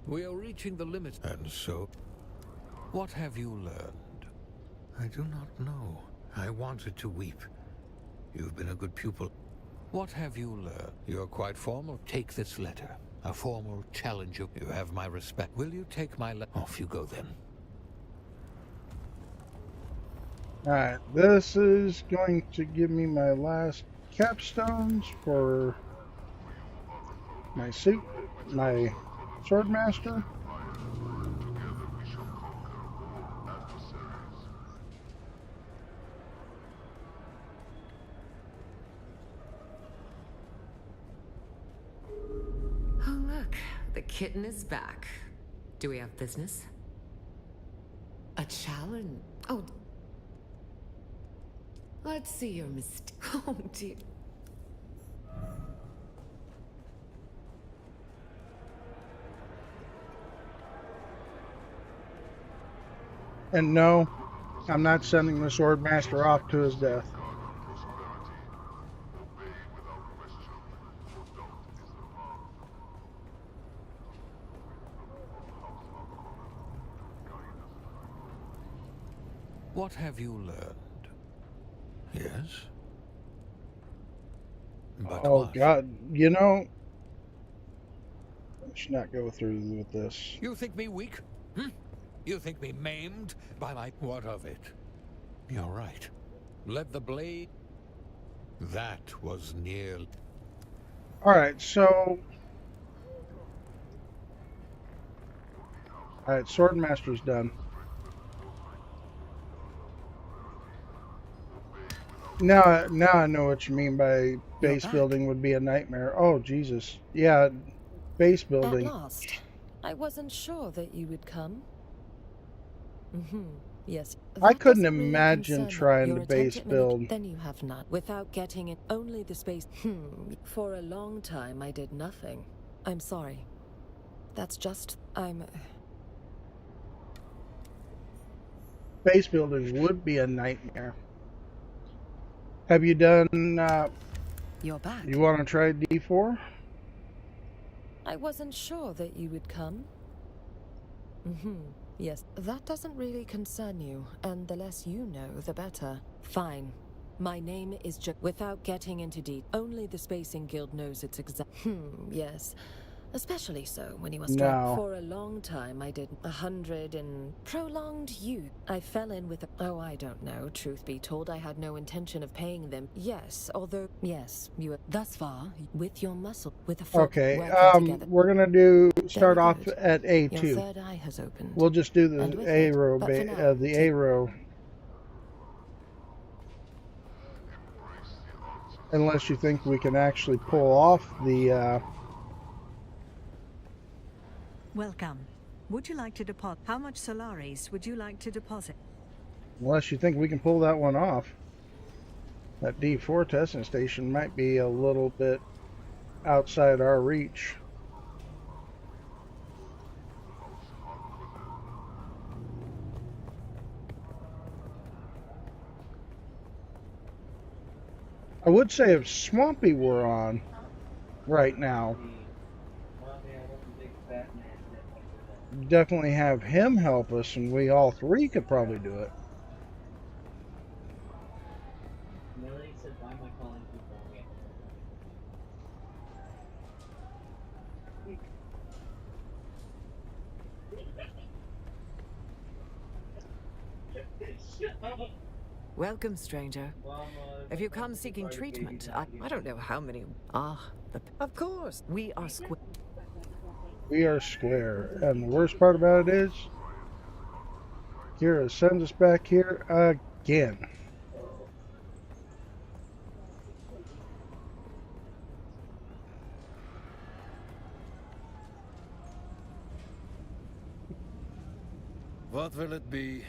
We are reaching the limit. And so, what have you learned? I do not know. I wanted to weep. You've been a good pupil. What have you learned? You're quite formal. Take this letter. A formal challenge. You have my respect. Will you take my letter? Off you go then. Alright, this is going to give me my last capstones for my suit, my sword master. Oh, look. The kitten is back. Do we have business? A challenge? Oh. Let's see your mistake. Oh, dear. And no, I'm not sending the sword master off to his death. What have you learned? Yes? But Oh what? God, you know, I should not go through with this. You think me weak? Hmm? You think me maimed by my... What of it? You're right. Let the blade... That was near... Alright, so... Alright, sword master's done. Now I know what you mean by You're base back. building would be a nightmare. Oh, Jesus. Yeah, base At building. last. I wasn't sure that you would come. Yes. I That couldn't doesn't really imagine concern me. trying Your to attempt base at build. then you have none. Without getting it, only the space. For a long time, I did nothing. I'm sorry. That's just. Base building would be a nightmare. Have you done, You're back. you want to try D4? I wasn't sure that you would come. Yes. That doesn't really concern you, and the less you know, the better. Fine. My name is without getting into only the Spacing Guild knows its exact. Yes. Especially so when he was No. For a long time, I did 100 and prolonged youth. I fell in with oh, I don't know. Truth be told, I had no intention of paying them. Yes, although yes, you were thus far with your muscle with a foot Okay, working together. we're gonna start Very off good. at A2. Your third eye has opened. We'll just do And the with A it, row, but for now, the A row. Unless you think we can actually pull off the, Welcome. Would you like to deposit? How much Solaris would you like to deposit? unless you think we can pull that one off. That D4 testing station might be a little bit outside our reach. I would say if Swampy were on right now, definitely have him help us, and we all three could probably do it. Welcome, stranger. If you come seeking treatment, I don't know how many. Of course, we are square. We are square, and the worst part about it is, Kira sends us back here again. What will it be?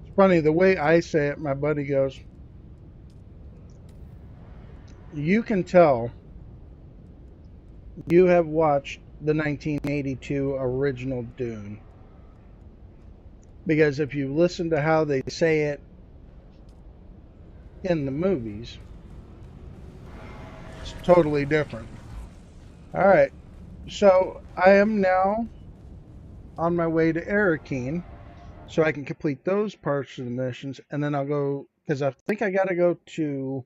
It's funny, the way I say it, my buddy goes, you can tell you have watched the 1982 original Dune. Because if you listen to how they say it in the movies, it's totally different. Alright, so I am now on my way to Arakeen, so I can complete those parts of the missions, and then I'll go, because I think I gotta go to,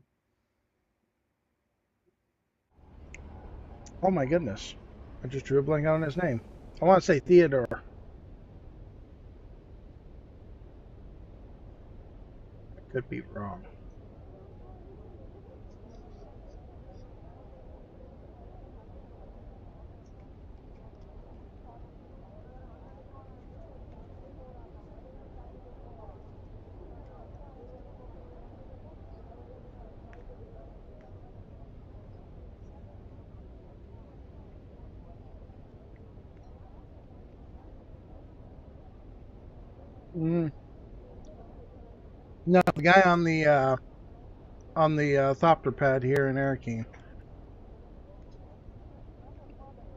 oh my goodness, I just drew a blank on his name. I want to say Theodore. I could be wrong. No, the guy on the Thopter pad here in Arakeen.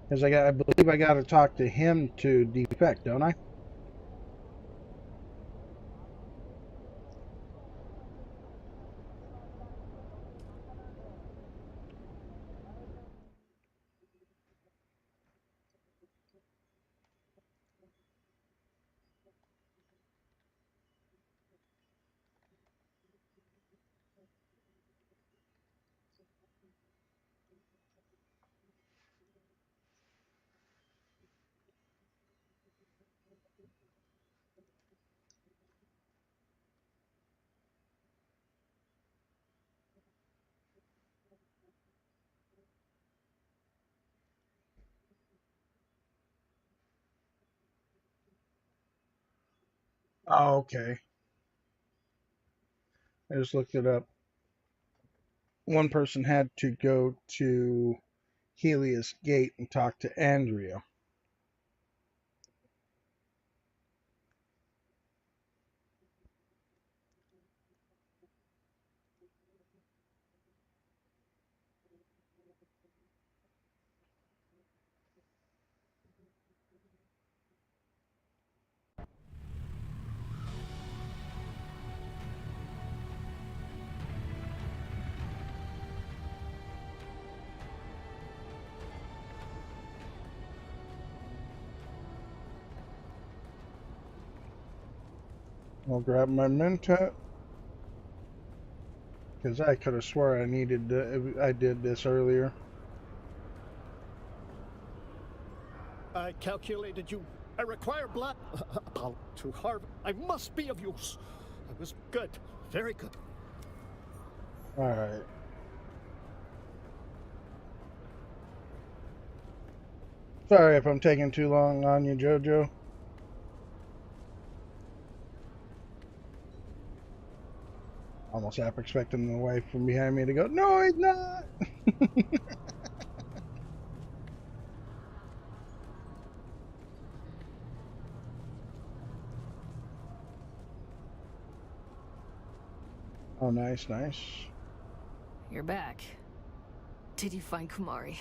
Because I believe I got to talk to him to defect, don't I? Oh, okay. I just looked it up. One person had to go to Helios Gate and talk to Andrea. I'll grab my mentat because I could have swore I did this earlier. I calculated you. I require blood. To Harvard. I must be of use. I was good. Very good. Alright. Sorry if I'm taking too long on you, Jojo. Almost half expecting the wife from behind me to go, "No, he's not!" Oh, nice, nice. You're back. Did you find Kumari?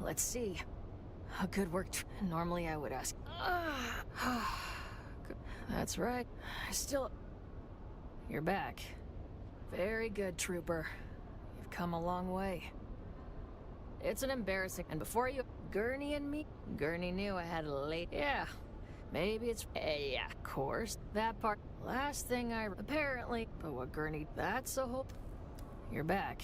Let's see. Good work. Normally I would ask. That's right. You're back. Very good, Trooper. You've come a long way. It's an embarrassing. And before you, Gurney and me. Gurney knew I had a late. Yeah. Maybe it's. Yeah, of course. That part. Last thing I. Apparently. But what Gurney. That's a whole. You're back.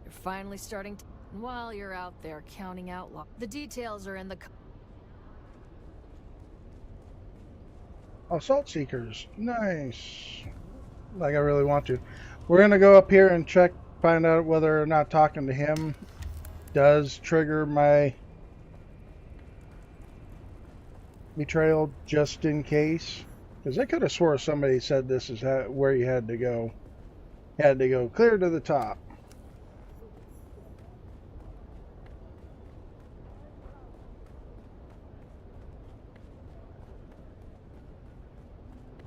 You're finally starting to. While you're out there counting out the details are in the. Assault Seekers. Nice. Like I really want to. We're going to go up here and check, find out whether or not talking to him does trigger my betrayal just in case. Because I could have swore somebody said this is where you had to go. You had to go clear to the top.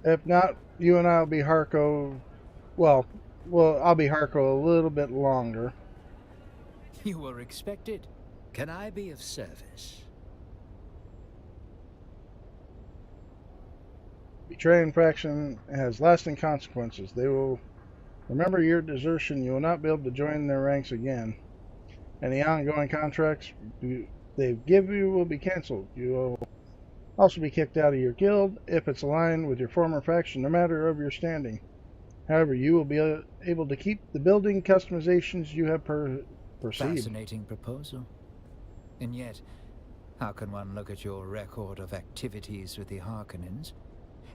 If not, you and I will be Harko. Well, I'll be Harko a little bit longer. You were expected. Can I be of service? Betraying faction has lasting consequences. They will remember your desertion. You will not be able to join their ranks again. Any ongoing contracts they give you will be canceled. You will also be kicked out of your guild if it's aligned with your former faction, no matter of your standing. However, you will be able to keep the building customizations you have perceived. Fascinating proposal. And yet, how can one look at your record of activities with the Harkonnens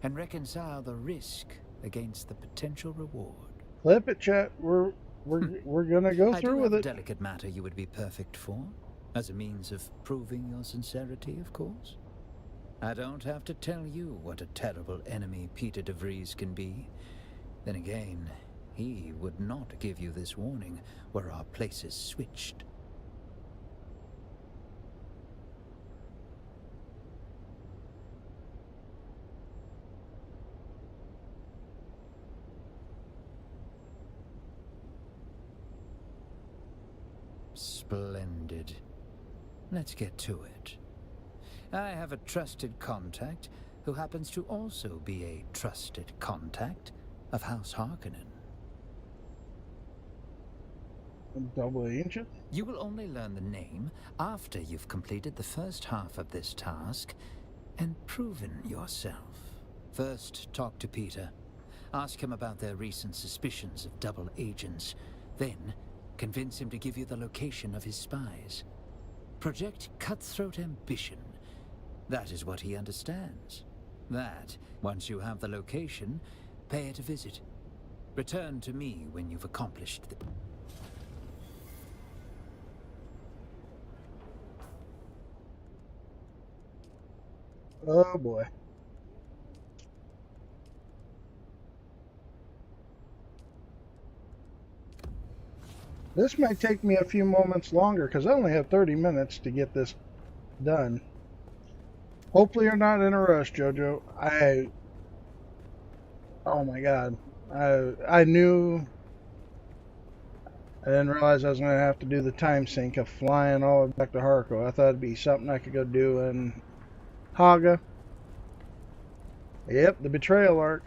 and reconcile the risk against the potential reward? Flip it, chat. We're gonna go through with it. Delicate matter you would be perfect for, as a means of proving your sincerity, of course. I don't have to tell you what a terrible enemy Peter de Vries can be. Then again, he would not give you this warning were our places switched. Splendid. Let's get to it. I have a trusted contact who happens to also be a trusted contact of House Harkonnen. Double agent? You will only learn the name after you've completed the first half of this task and proven yourself. First, talk to Peter. Ask him about their recent suspicions of double agents. Then, convince him to give you the location of his spies. Project cutthroat ambition. That is what he understands. That, once you have the location, pay it a visit. Return to me when you've accomplished the... Oh boy. This might take me a few moments longer because I only have 30 minutes to get this done. Hopefully you're not in a rush, Jojo. Oh my god. I knew, I didn't realize I was going to have to do the time sink of flying all the way back to Harco. I thought it'd be something I could go do in Haga. Yep, the betrayal arc.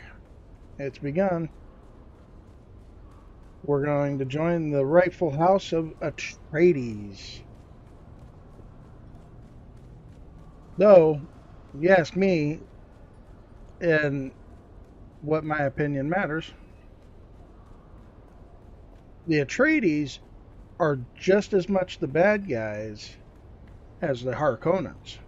It's begun. We're going to join the rightful house of Atreides. Though, if you ask me, and what my opinion matters, the Atreides are just as much the bad guys as the Harkonnens.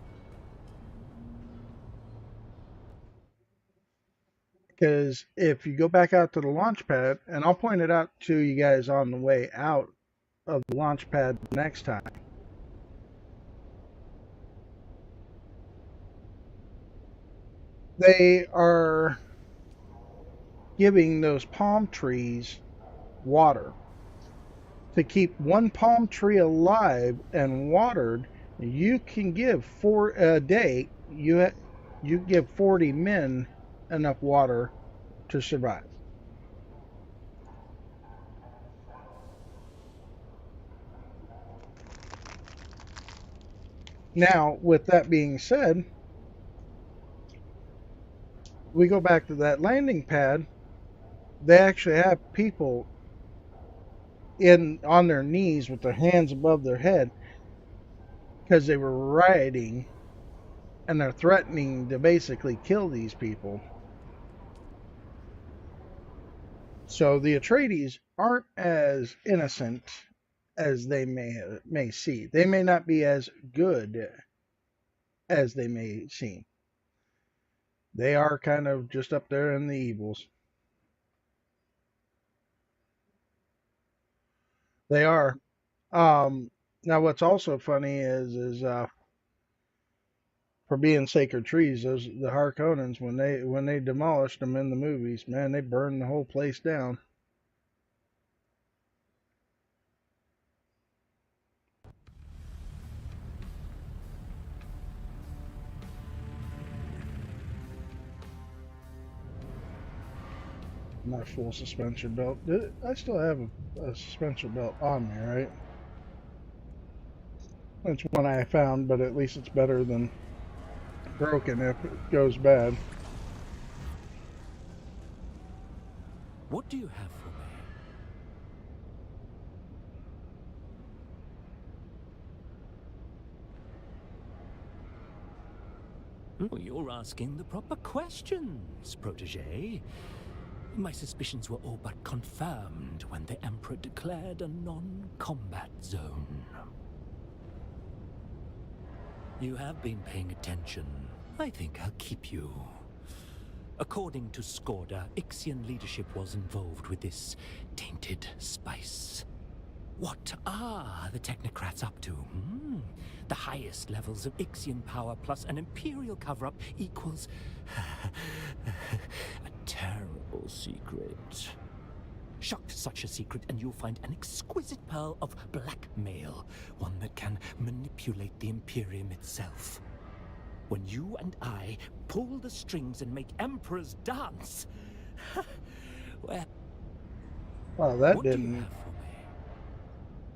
Because if you go back out to the launch pad, and I'll point it out to you guys on the way out of the launch pad next time. They are giving those palm trees water. To keep one palm tree alive and watered, you can give for a day, you give 40 men enough water to survive. Now, with that being said, we go back to that landing pad. They actually have people on their knees with their hands above their head because they were rioting and they're threatening to basically kill these people. So the Atreides aren't as innocent as they may see. They may not be as good as they may seem. They are kind of just up there in the evils. They are. Now what's also funny is for being sacred trees, the Harkonnens, when they demolished them in the movies, man, they burned the whole place down. My full suspension belt. I still have a suspension belt on me, right? It's one I found, but at least it's better than broken if it goes bad. What do you have for me? Oh, you're asking the proper questions, protege. My suspicions were all but confirmed when the Emperor declared a non-combat zone. You have been paying attention. I think I'll keep you. According to Skorda, Ixian leadership was involved with this tainted spice. What are the technocrats up to? The highest levels of Ixian power plus an Imperial cover-up equals a terrible secret. Shock such a secret and you'll find an exquisite pearl of blackmail, one that can manipulate the Imperium itself. When you and I pull the strings and make emperors dance, well, that what didn't. Do you have for me?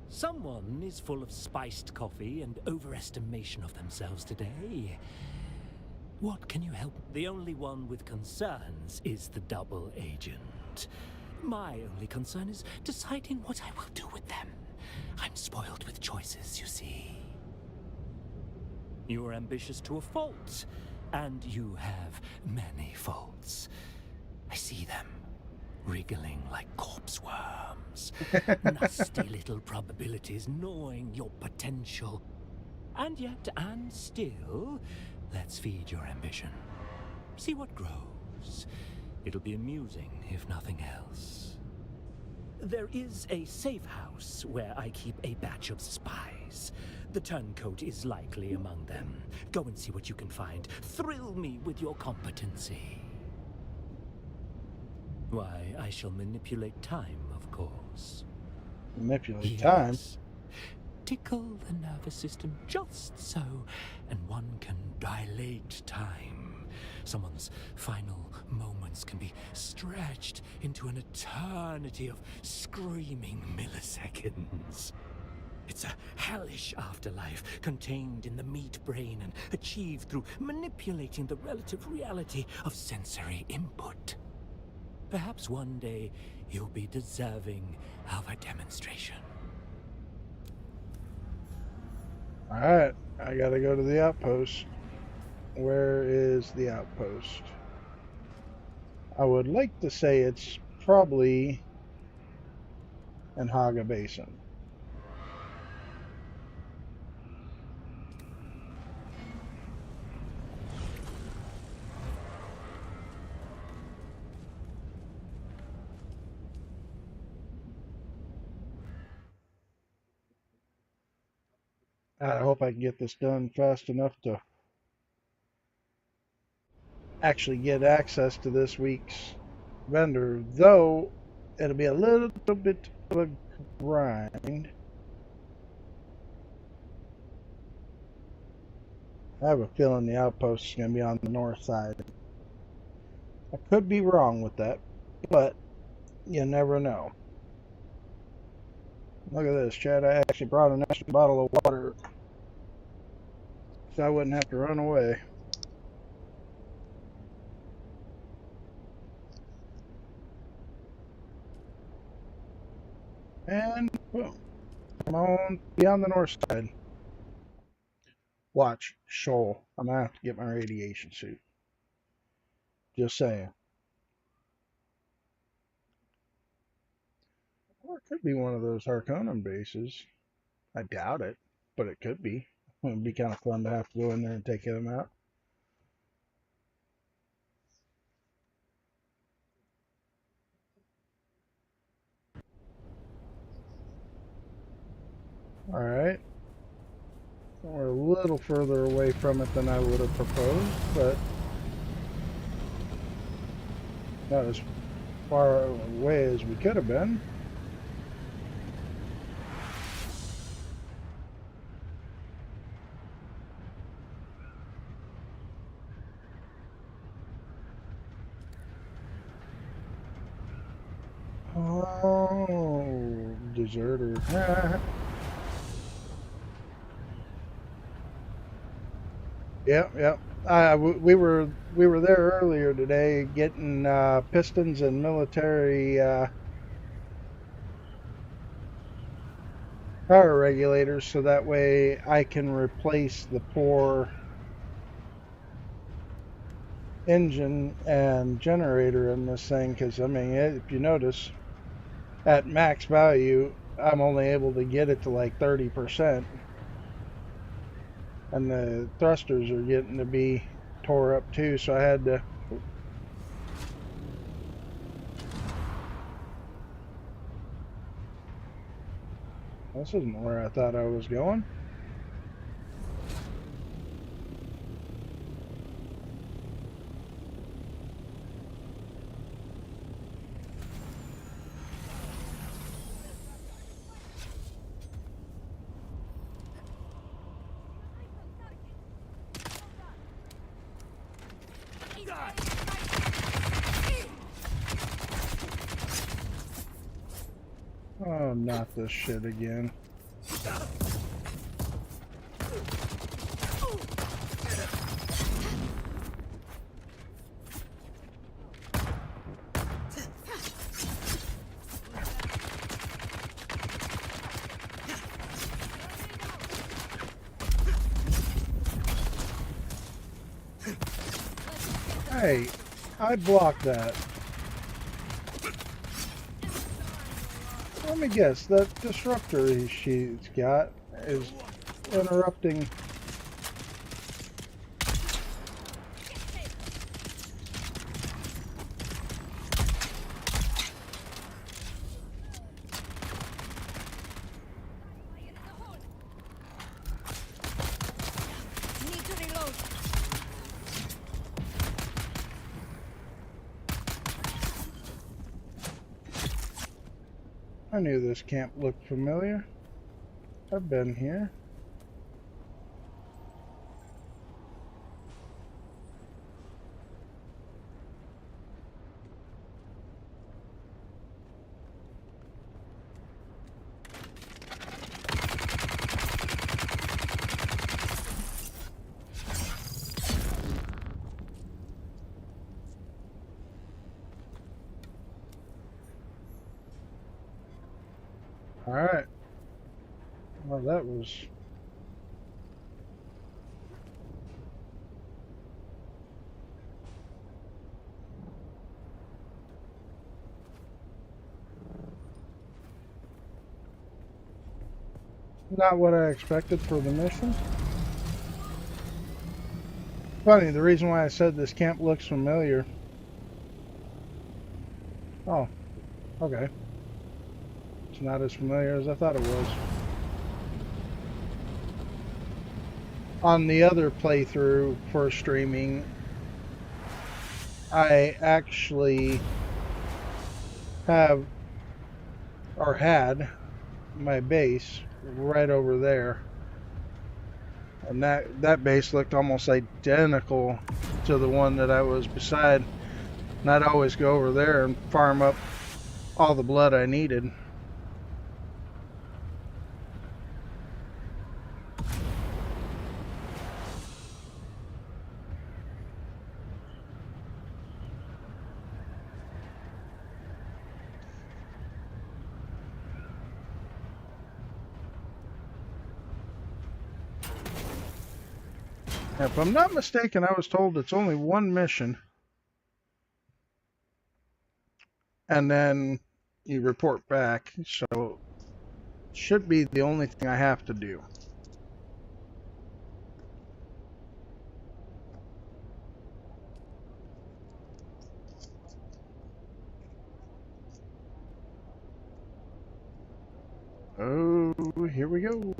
Someone is full of spiced coffee and overestimation of themselves today. What can you help? The only one with concerns is the double agent. My only concern is deciding what I will do with them. I'm spoiled with choices, you see. You are ambitious to a fault, and you have many faults. I see them, wriggling like corpse worms. Nasty little probabilities gnawing your potential. And yet, and still, let's feed your ambition. See what grows. It'll be amusing, if nothing else. There is a safe house where I keep a batch of spies. Solari's. The turncoat is likely among them. Go and see what you can find. Thrill me with your competency. Why, I shall manipulate time, of course. Manipulate time? Tickle the nervous system just so, and one can dilate time. Someone's final moments can be stretched into an eternity of screaming milliseconds. It's a hellish afterlife contained in the meat brain and achieved through manipulating the relative reality of sensory input. Perhaps one day you'll be deserving of a demonstration. Alright, I gotta go to the outpost. Where is the outpost? I would like to say it's probably in Haga Basin. I hope I can get this done fast enough to actually get access to this week's vendor, though it'll be a little bit of a grind. I have a feeling the outpost is going to be on the north side. I could be wrong with that, but you never know. Look at this, Chad. I actually brought an extra bottle of water so I wouldn't have to run away. And boom. Come on, be on the north side. Watch, shoal. I'm gonna have to get my radiation suit. Just saying. Or it could be one of those Harkonnen bases. I doubt it, but it could be. It would be kind of fun to have to go in there and take them out. Alright. We're a little further away from it than I would have proposed, but not as far away as we could have been. Oh, deserter. Yep. We were there earlier today getting pistons and military power regulators, so that way I can replace the poor engine and generator in this thing. Because I mean, if you notice, at max value, I'm only able to get it to like 30%. And the thrusters are getting to be tore up too, so I had to... This isn't where I thought I was going. Oh, not this shit again. Hey, I blocked that. Let me guess, that disruptor she's got is interrupting. I knew this camp looked familiar. I've been here. Alright. Well, that was... not what I expected for the mission. Funny, the reason why I said this camp looks familiar. Oh, okay. It's not as familiar as I thought it was. On the other playthrough for streaming, I actually have, or had, my base right over there. And that base looked almost identical to the one that I was beside. And I'd always go over there and farm up all the blood I needed. Now, if I'm not mistaken, I was told it's only one mission. And then you report back, so it should be the only thing I have to do. Oh, here we go.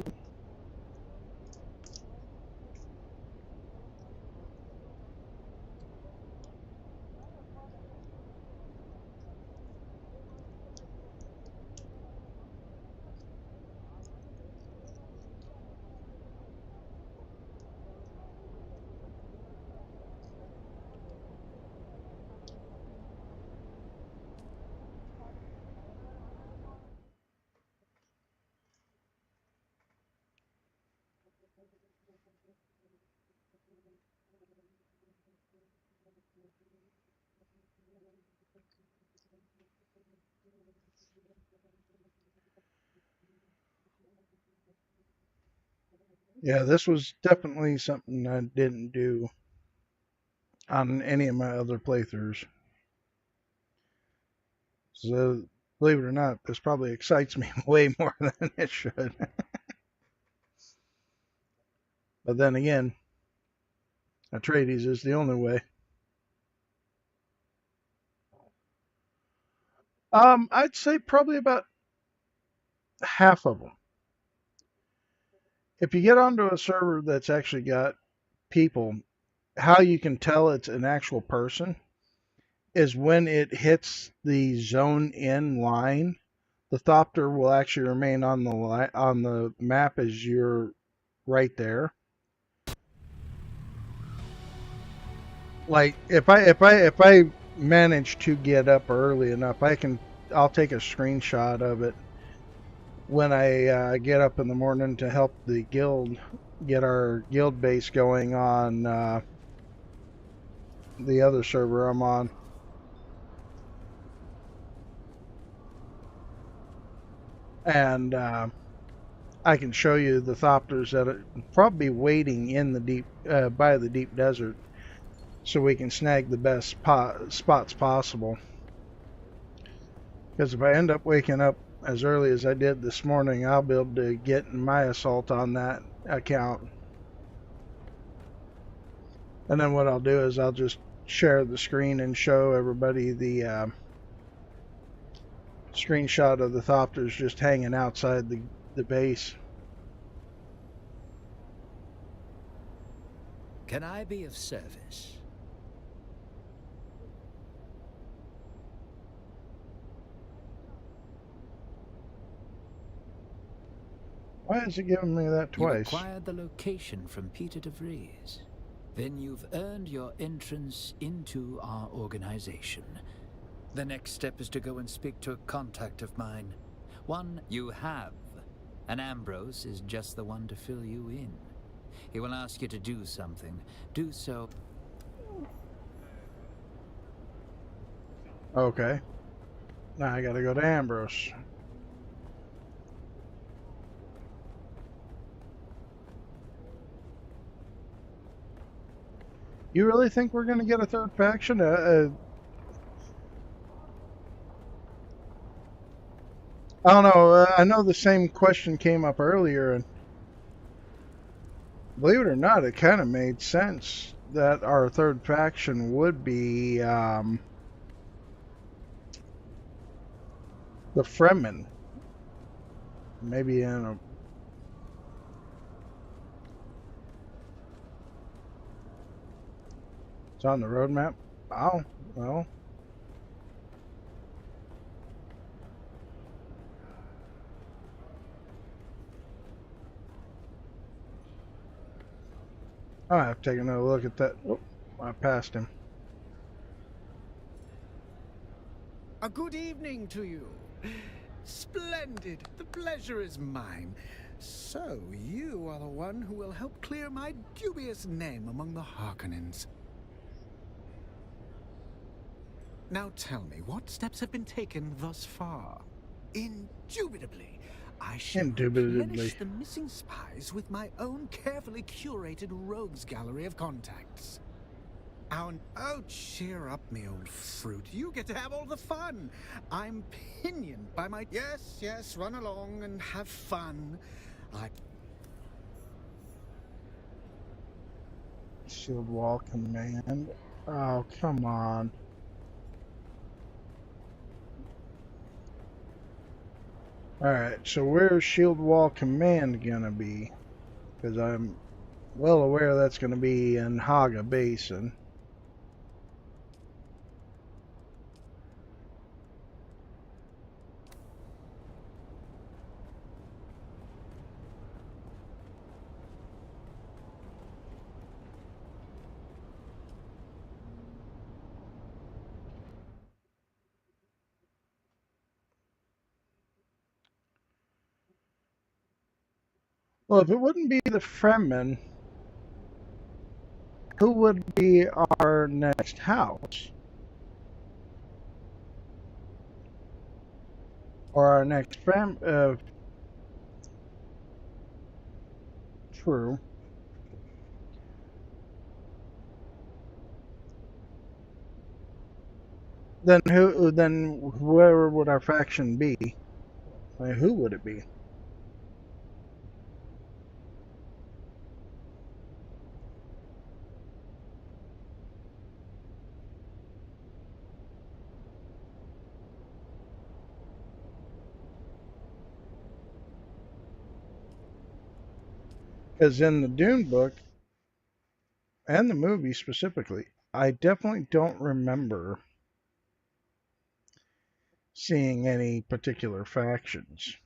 Yeah, this was definitely something I didn't do on any of my other playthroughs. So, believe it or not, this probably excites me way more than it should. But then again, Atreides is the only way. I'd say probably about half of them. If you get onto a server that's actually got people, how you can tell it's an actual person is when it hits the zone in line, the Thopter will actually remain on the map as you're right there. Like if I manage to get up early enough, I'll take a screenshot of it when I get up in the morning to help the guild get our guild base going on the other server I'm on. And I can show you the Thopters that are probably waiting in the deep by the deep desert, so we can snag the best spots possible. Because if I end up waking up as early as I did this morning, I'll be able to get my assault on that account. And then what I'll do is I'll just share the screen and show everybody the screenshot of the Thopters just hanging outside the base. Can I be of service? Why is it giving me that You twice? acquired the location from Peter de Vries. Then you've earned your entrance into our organization. The next step is to go and speak to a contact of mine. One you have. And Ambrose is just the one to fill you in. He will ask you to do something. Do so. Okay. Now I gotta go to Ambrose. You really think we're gonna get a third faction? I don't know. I know the same question came up earlier, and believe it or not, it kind of made sense that our third faction would be the Fremen. Maybe in a... It's on the roadmap. Oh, well. I have to take another look at that. Oh, I passed him. A good evening to you. Splendid. The pleasure is mine. So, you are the one who will help clear my dubious name among the Harkonnens. Now tell me, what steps have been taken thus far? Indubitably, I shall replenish the missing spies with my own carefully curated rogues gallery of contacts. Oh, cheer up, me old fruit. You get to have all the fun. I'm pinioned by my... Yes, run along and have fun. Shield wall command. Oh, come on. Alright, so where's shield wall command gonna be? Because I'm well aware that's gonna be in Haga Basin. Well, if it wouldn't be the Fremen, who would be our next house? Or our next True. Then whoever would our faction be? I mean, who would it be? Because in the Dune book, and the movie specifically, I definitely don't remember seeing any particular factions.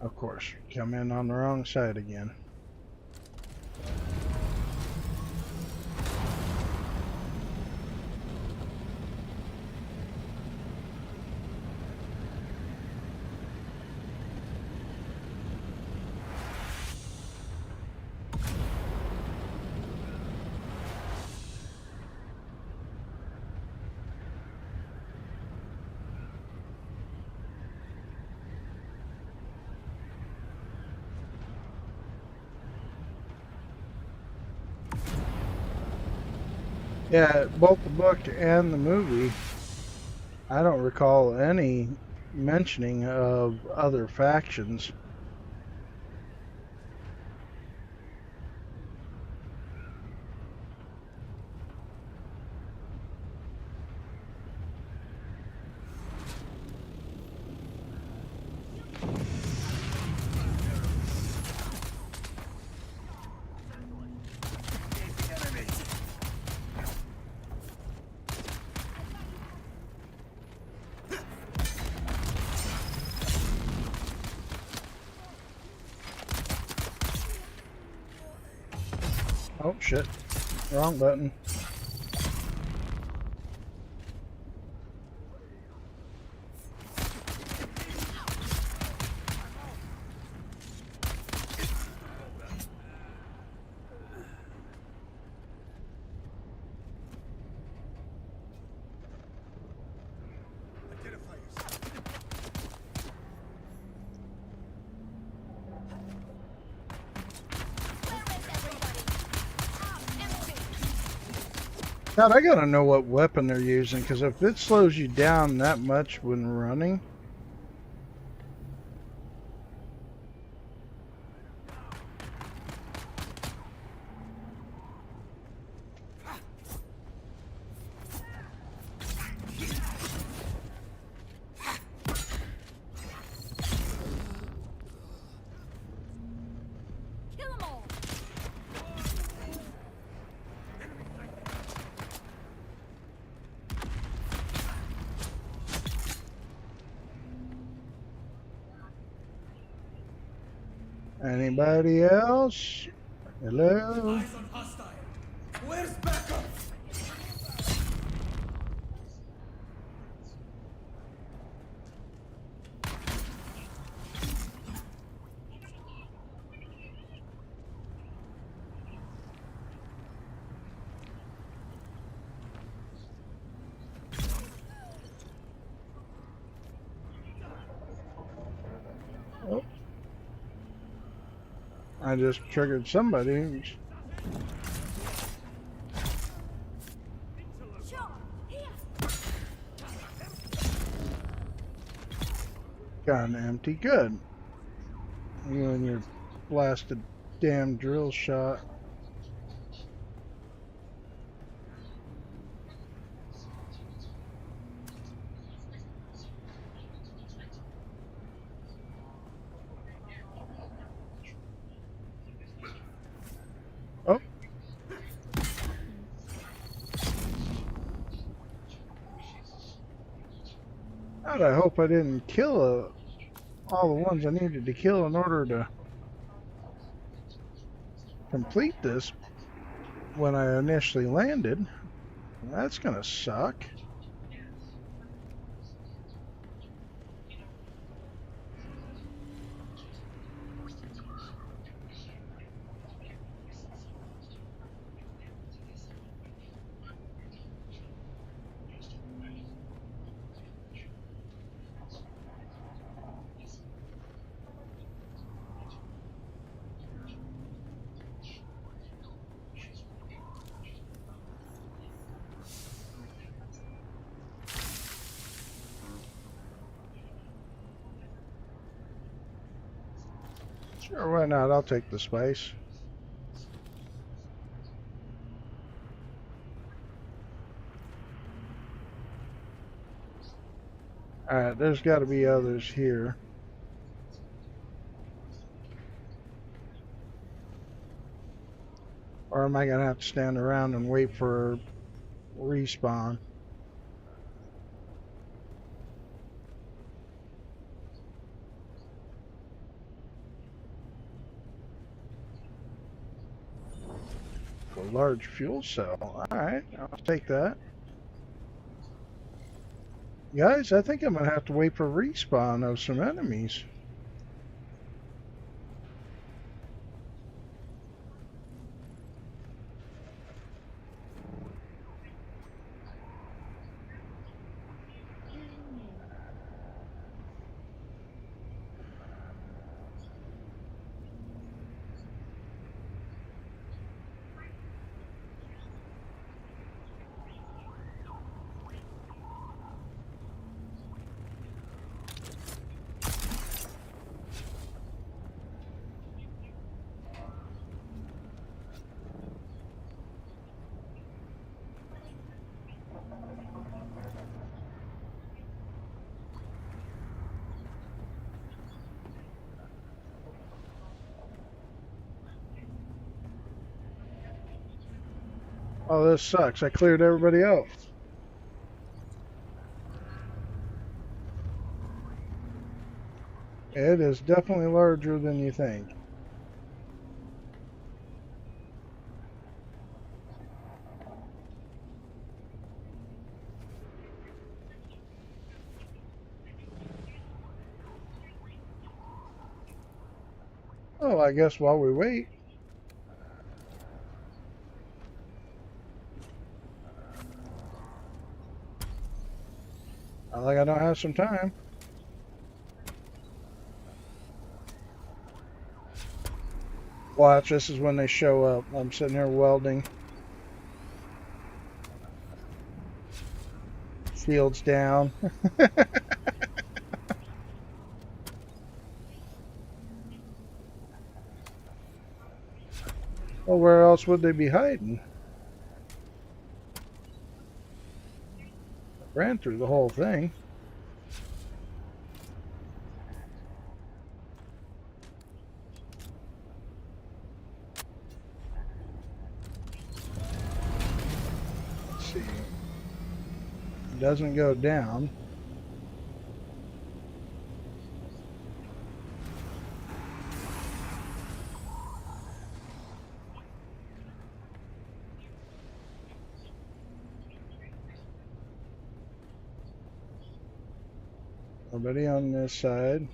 Of course, come in on the wrong side again. Yeah, both the book and the movie, I don't recall any mentioning of other factions. Oh shit. Wrong button. God, I gotta know what weapon they're using, because if it slows you down that much when running... Anybody else? Hello? Eyes on hostile. Where's backup? Oh. I just triggered somebody. Got an empty. Good. You and your blasted damn drill shot. Oh. God, I hope I didn't kill all the ones I needed to kill in order to complete this when I initially landed. That's gonna suck. Sure, why not? I'll take the space. Alright, there's got to be others here. Or am I going to have to stand around and wait for respawn? A large fuel cell. Alright, I'll take that. Guys, I think I'm going to have to wait for respawn of some enemies. Oh, this sucks. I cleared everybody out. It is definitely larger than you think. Oh, I guess while we wait. I like I don't have some time. Watch, this is when they show up. I'm sitting here welding. Shields down. Well, where else would they be hiding? Ran through the whole thing. Let's see. It doesn't go down. Nobody on this side.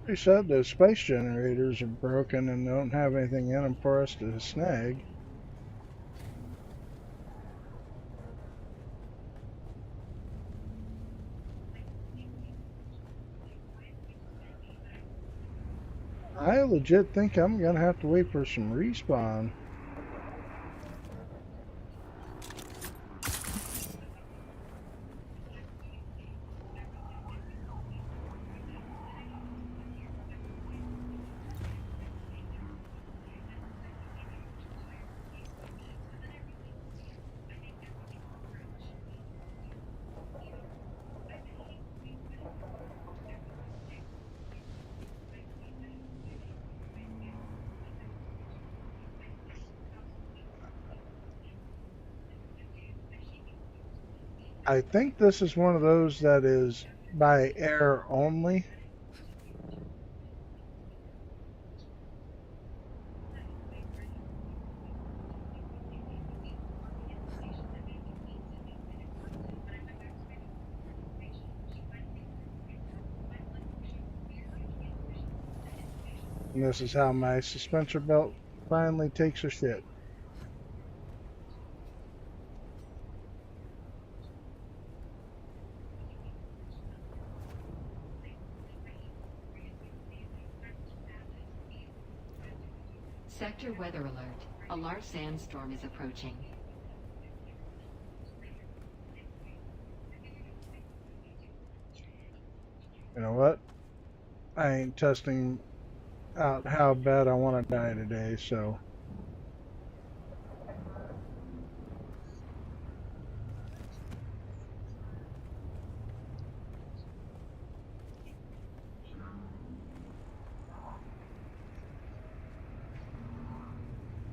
They said those space generators are broken and don't have anything in them for us to snag. I legit think I'm gonna have to wait for some respawn. I think this is one of those that is by air only. And this is how my suspensor belt finally takes a shit. Sector weather alert. A large sandstorm is approaching. You know what? I ain't testing out how bad I want to die today, so.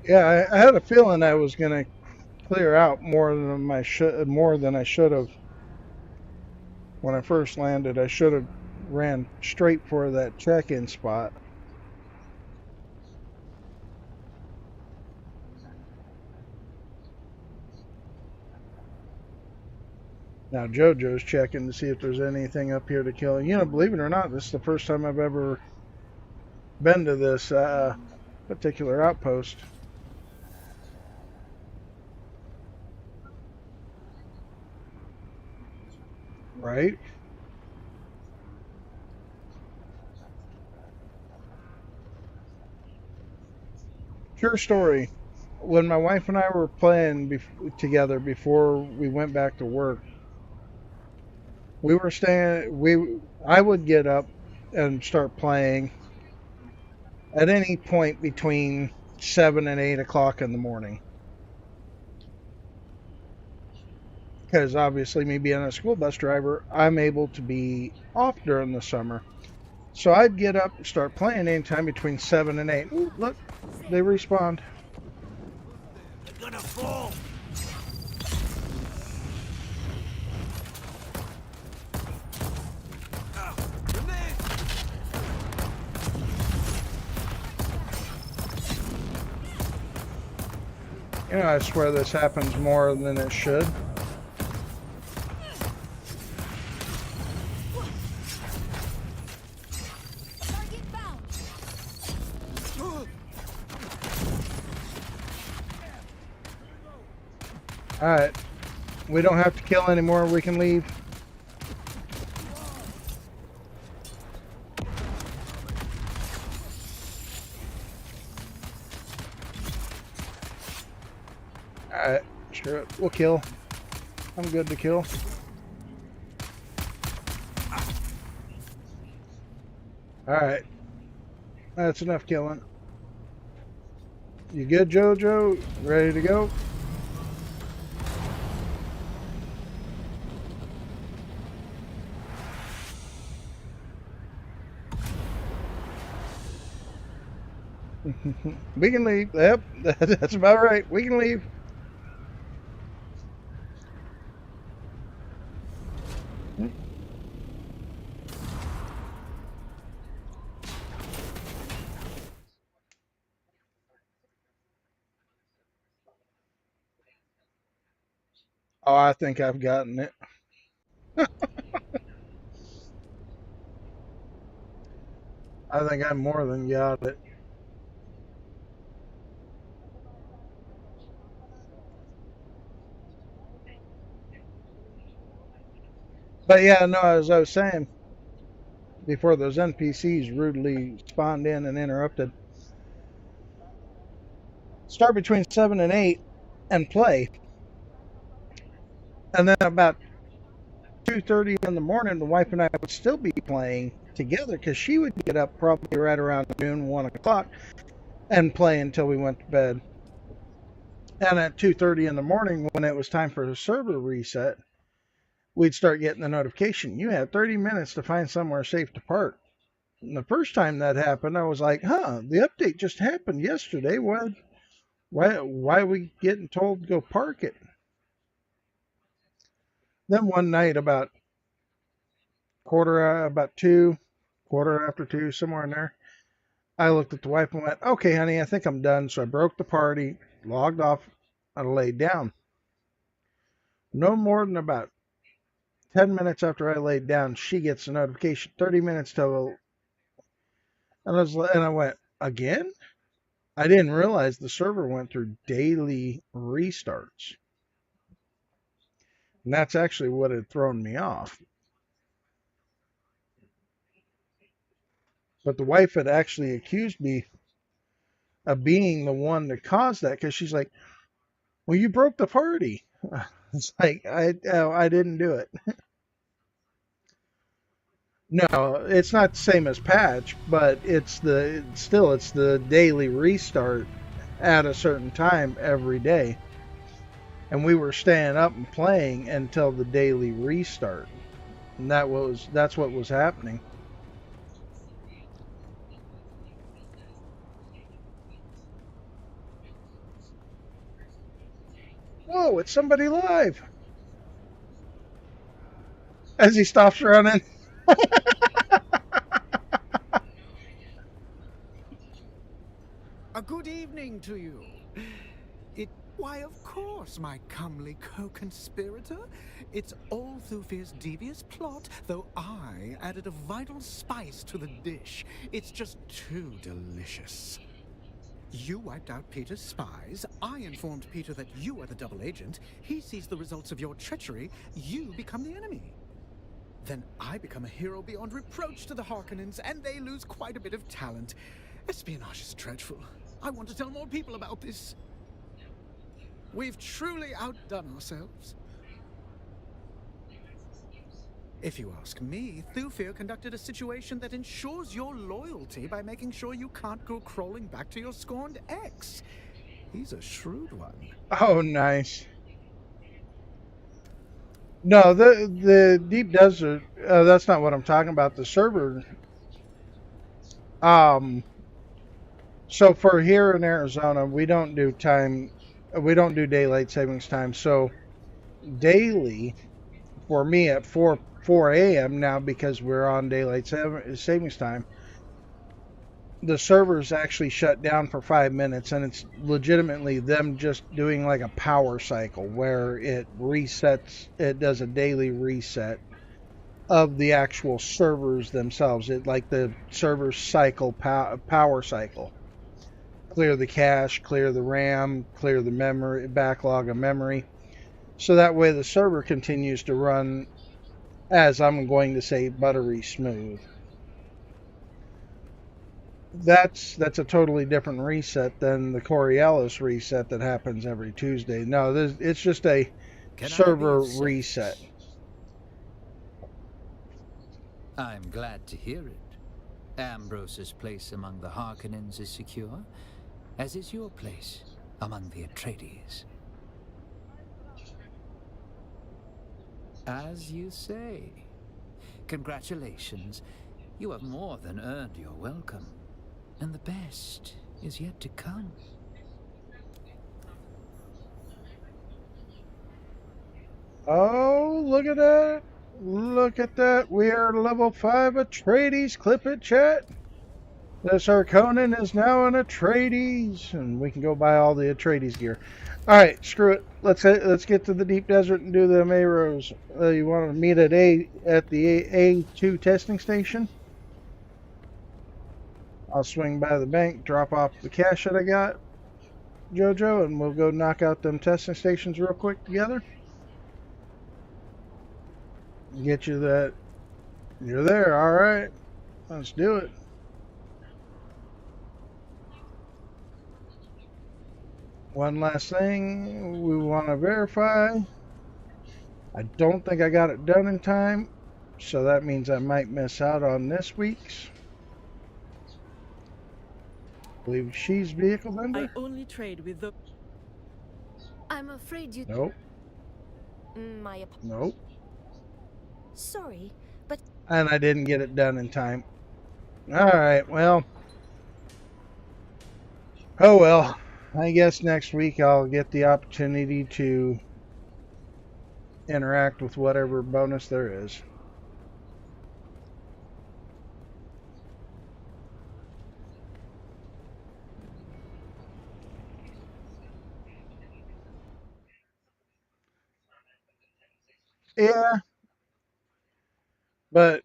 Yeah, I had a feeling I was gonna clear out more than I should have. When I first landed, I should have ran straight for that check-in spot. Now JoJo's checking to see if there's anything up here to kill. You know, believe it or not, this is the first time I've ever been to this particular outpost. Right? True story. When my wife and I were playing together before we went back to work, we were I would get up and start playing at any point between 7 and 8 o'clock in the morning. Because obviously, me being a school bus driver, I'm able to be off during the summer. So I'd get up and start playing anytime between 7 and 8. Ooh, look, they respawned. They're gonna fall. You know, I swear this happens more than it should. Alright. We don't have to kill anymore. We can leave. Alright. Screw it. We'll kill. I'm good to kill. Alright. That's enough killing. You good, Jojo? Ready to go? We can leave. Yep, that's about right. We can leave. Oh, I think I've gotten it. I think I more than got it. But yeah, no, as I was saying before, those NPCs rudely spawned in and interrupted. Start between 7 and 8 and play. And then about 2:30 in the morning, the wife and I would still be playing together because she would get up probably right around noon, 1 o'clock, and play until we went to bed. And at 2:30 in the morning, when it was time for the server reset, we'd start getting the notification. You had 30 minutes to find somewhere safe to park. And the first time that happened, I was like, the update just happened yesterday. Why are we getting told to go park it? Then one night about about 2, quarter after 2, somewhere in there, I looked at the wife and went, okay, honey, I think I'm done. So I broke the party, logged off, and laid down. No more than about 10 minutes after I laid down, she gets a notification, 30 minutes till, and I went, again? I didn't realize the server went through daily restarts. And that's actually what had thrown me off. But the wife had actually accused me of being the one that caused that, because she's like, well, you broke the party. It's like, I didn't do it. No, it's not the same as patch, but it's the daily restart at a certain time every day. And we were staying up and playing until the daily restart. And that's what was happening. Whoa, it's somebody live. As he stops running. A good evening to you. Why, of course, my comely co-conspirator. It's all Thufir's devious plot, though I added a vital spice to the dish. It's just too delicious. You wiped out Peter's spies. I informed Peter that you are the double agent. He sees the results of your treachery. You become the enemy. Then I become a hero beyond reproach to the Harkonnens, and they lose quite a bit of talent. Espionage is dreadful. I want to tell more people about this. We've truly outdone ourselves. If you ask me, Thufir conducted a situation that ensures your loyalty by making sure you can't go crawling back to your scorned ex. He's a shrewd one. Oh, nice. No, the deep desert. That's not what I'm talking about. The server. Um. So for here in Arizona, we don't do time. We don't do daylight savings time. So daily for me at 4 a.m. now, because we're on daylight savings time, the servers actually shut down for 5 minutes, and it's legitimately them just doing like a power cycle where it resets. It does a daily reset of the actual servers themselves. It like the servers cycle power cycle. Clear the cache, clear the RAM, clear the memory backlog of memory. So that way the server continues to run, as I'm going to say, buttery smooth. That's a totally different reset than the Coriolis reset that happens every Tuesday. No, it's just a server reset. I'm glad to hear it. Ambrose's place among the Harkonnens is secure, as is your place among the Atreides. As you say. Congratulations. You have more than earned your welcome. And the best is yet to come. Oh, look at that. Look at that. We are level 5 Atreides. Clip it, chat. This Harkonnen is now an Atreides. And we can go buy all the Atreides gear. Alright, screw it. Let's get to the deep desert and do the Mayros. You want to meet at the A2 testing station? I'll swing by the bank, drop off the cash that I got, Jojo, and we'll go knock out them testing stations real quick together. Get you that. You're there, alright. Let's do it. One last thing we want to verify. I don't think I got it done in time, so that means I might miss out on this week's. I believe she's vehicle vendor. I only trade with the... I'm afraid you... Nope. Nope. Sorry, but... And I didn't get it done in time. Alright, well. Oh well. I guess next week I'll get the opportunity to interact with whatever bonus there is. Yeah. But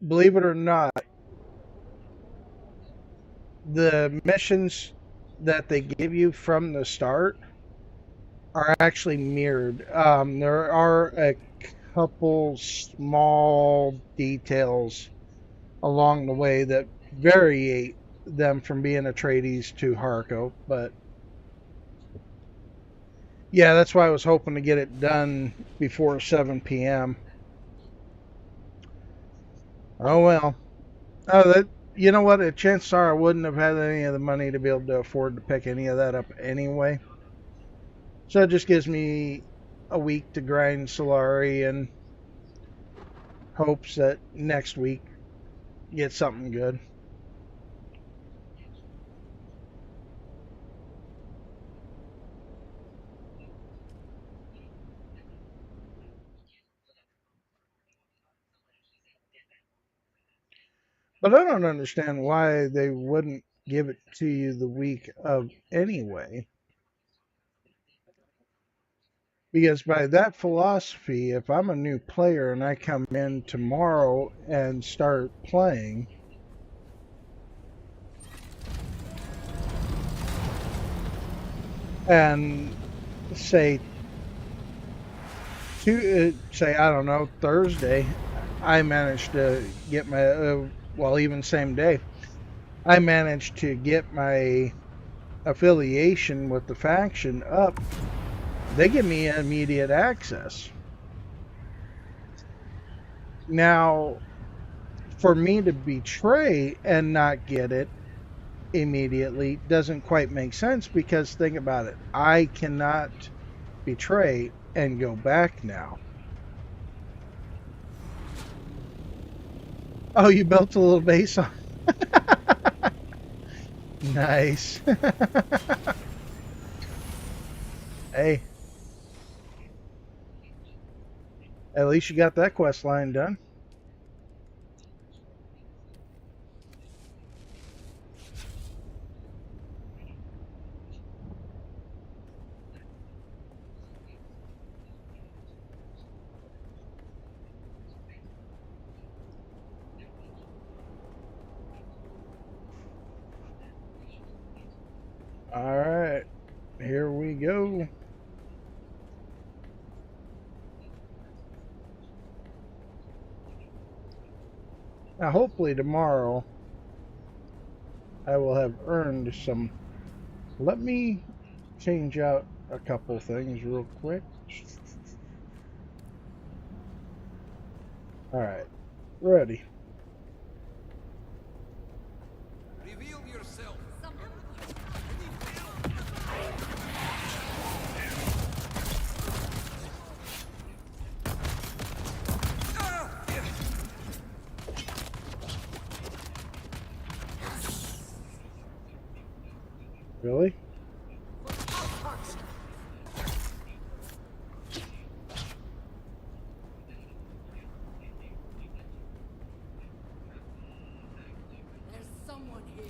believe it or not, the missions that they give you from the start are actually mirrored. There are a couple small details along the way that vary them from being Atreides to Harko, but yeah, that's why I was hoping to get it done before 7 p.m. Oh well. Oh, you know what? Chances are I wouldn't have had any of the money to be able to afford to pick any of that up anyway. So it just gives me a week to grind Solari and hopes that next week get something good. But I don't understand why they wouldn't give it to you the week of anyway. Because by that philosophy, if I'm a new player and I come in tomorrow and start playing, and say I don't know, Thursday, I managed to get my well, even same day, I managed to get my affiliation with the faction up. They give me immediate access. Now, for me to betray and not get it immediately doesn't quite make sense, because think about it. I cannot betray and go back now. Oh, you built a little base on. Nice. Hey, at least you got that quest line done. All right, here we go. Now, hopefully tomorrow I will have earned some. Let me change out a couple things real quick. All right, ready. Reveal yourself. Really? There's someone here.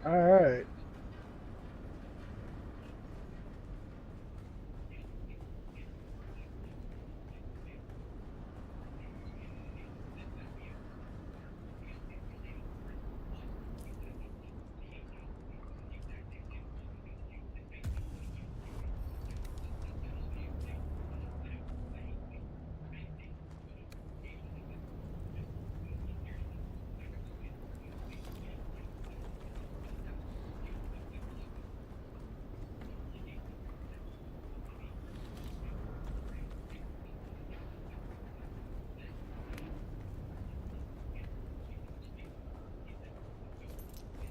All right.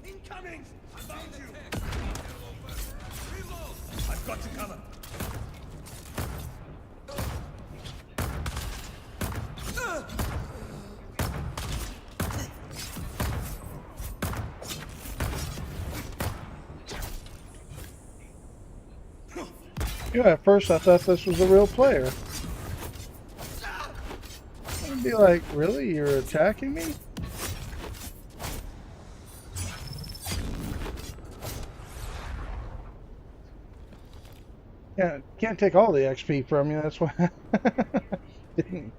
Incoming! I found you! Reload! I've got you covered. Yeah, at first I thought this was a real player. I'd be like, really? You're attacking me? Yeah, can't take all the XP from you, that's why I didn't.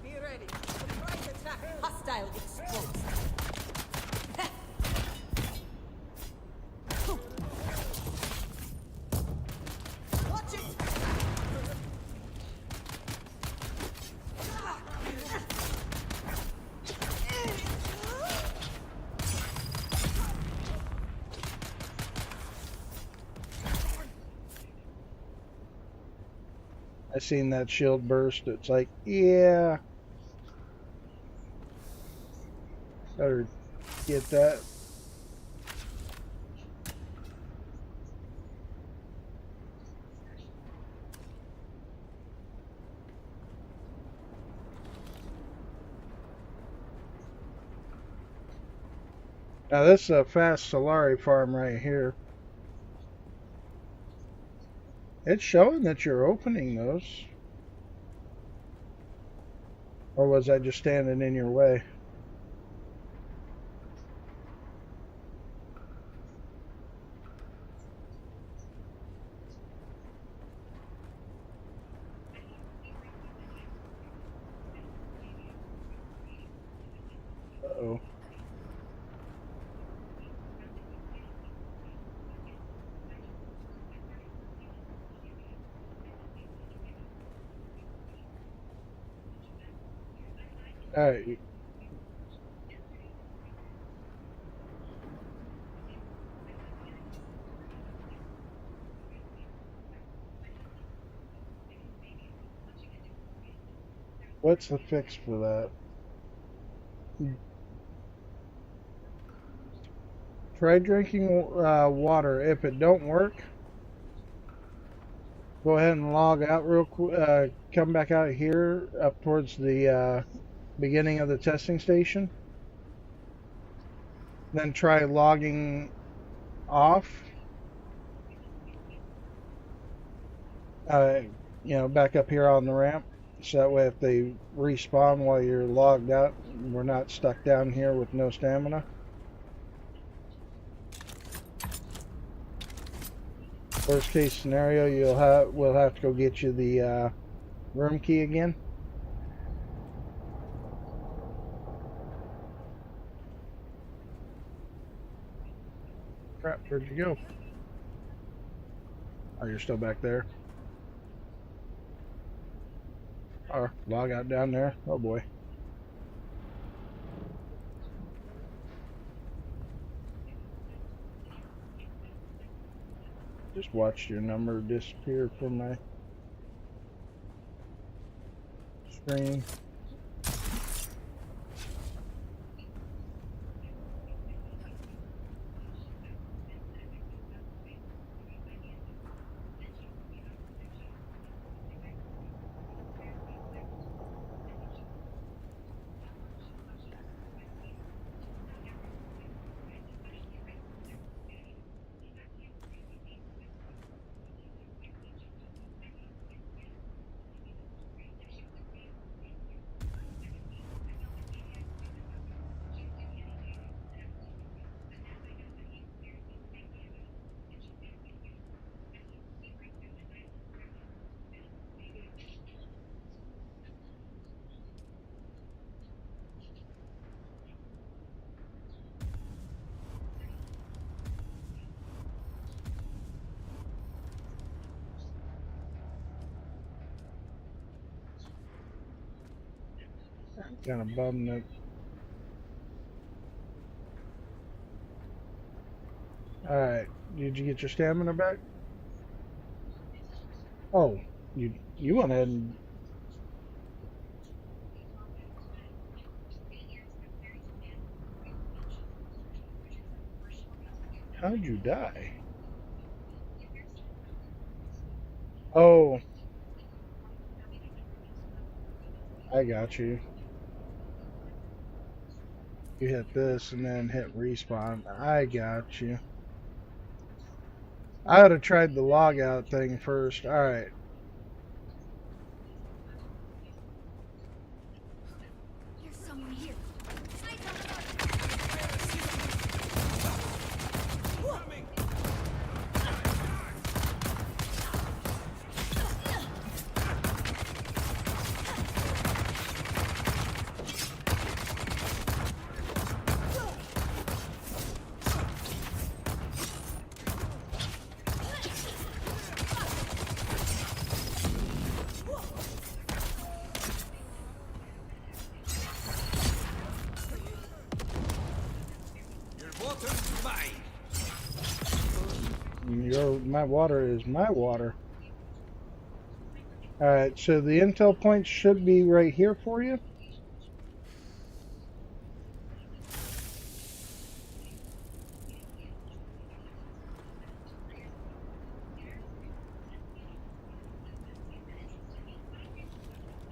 Be ready. Surprise attack. Hostile exposed. Watch it. I seen that shield burst. It's like, yeah, better get that. Now this is a fast Solari farm right here. It's showing that you're opening those. Or was I just standing in your way? Uh-oh. Alright. What's the fix for that? Try drinking water. If it don't work, go ahead and log out real quick. Come back out here up towards the beginning of the testing station. Then try logging off. Back up here on the ramp. So that way if they respawn while you're logged out, we're not stuck down here with no stamina. Worst case scenario, we'll have to go get you the room key again. Crap, where'd you go? Oh, you're still back there. Oh, log out down there. Oh boy. Just watched your number disappear from my screen. Kind of bummed that. Alright, did you get your stamina back? Oh, you went ahead and... How'd you die? Oh. I got you. You hit this and then hit respawn. I got you. I would have tried the logout thing first. Alright. There's someone here. My water is my water. Alright, so the intel points should be right here for you.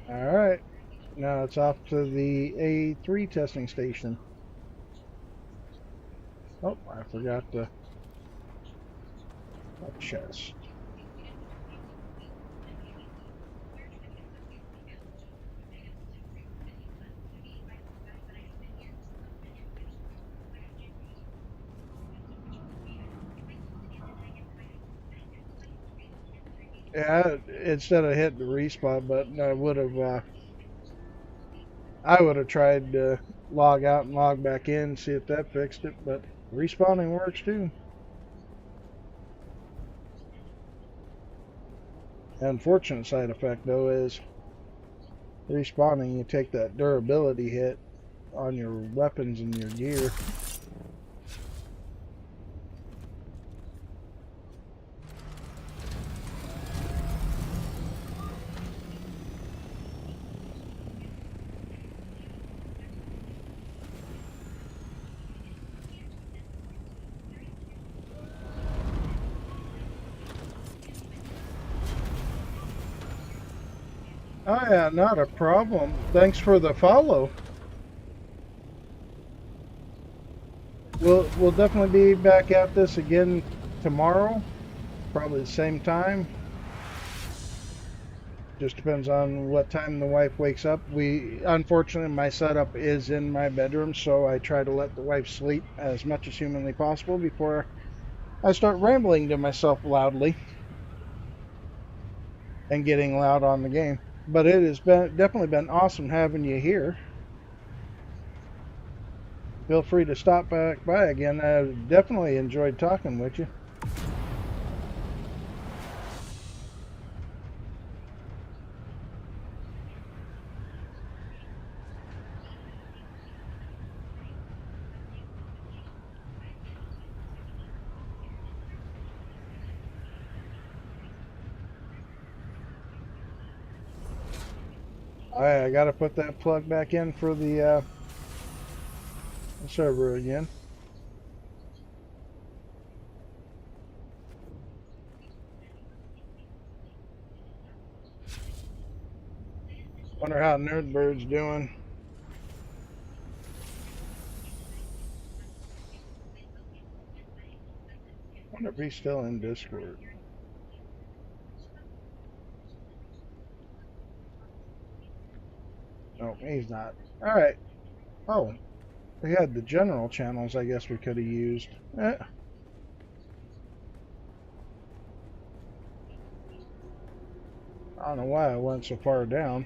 Alright, now it's off to the A3 testing station. Oh, I forgot the chest. Yeah, instead of hitting the respawn button, I would have tried to log out and log back in, see if that fixed it, but respawning works too. The unfortunate side effect though is respawning, you take that durability hit on your weapons and your gear. Oh yeah, not a problem. Thanks for the follow. We'll definitely be back at this again tomorrow, probably the same time. Just depends on what time the wife wakes up. Unfortunately, my setup is in my bedroom, so I try to let the wife sleep as much as humanly possible before I start rambling to myself loudly and getting loud on the game. But it has definitely been awesome having you here. Feel free to stop back by again. I definitely enjoyed talking with you. Alright, I gotta put that plug back in for the server again. Wonder how Nerdbird's doing. Wonder if he's still in Discord. No, he's not. Alright. Oh, we had the general channels I guess we could have used. I don't know why I went so far down.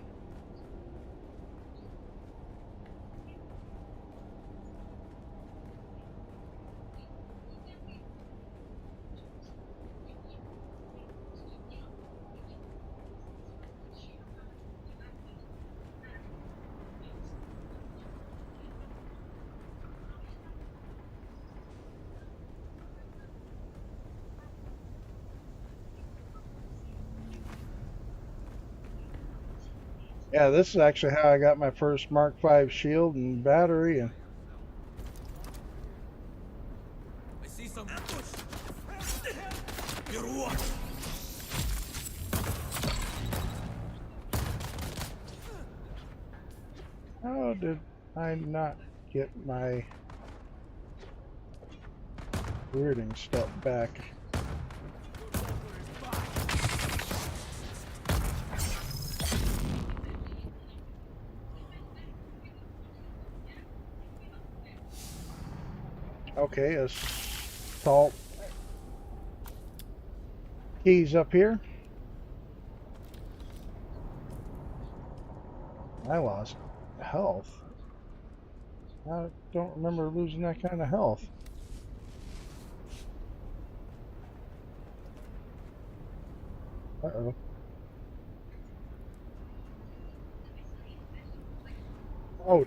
Yeah, this is actually how I got my first Mark V shield and battery. And I see some ambush. You're what? how did I not get my reading step back? Okay, assault keys up here. I lost health. I don't remember losing that kind of health. Uh-oh. Oh,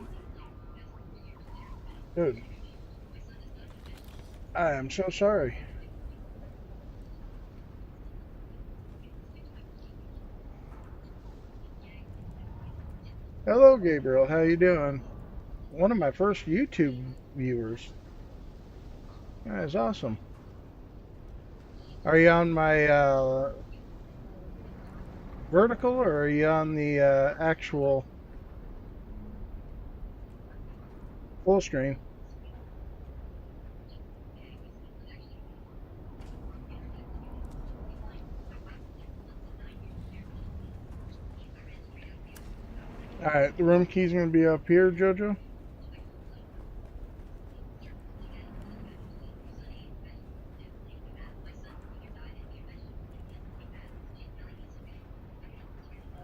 dude. I am so sorry. Hello, Gabriel. How you doing? One of my first YouTube viewers. That is awesome. Are you on my vertical or are you on the actual full screen? Alright, the room key's going to be up here, Jojo.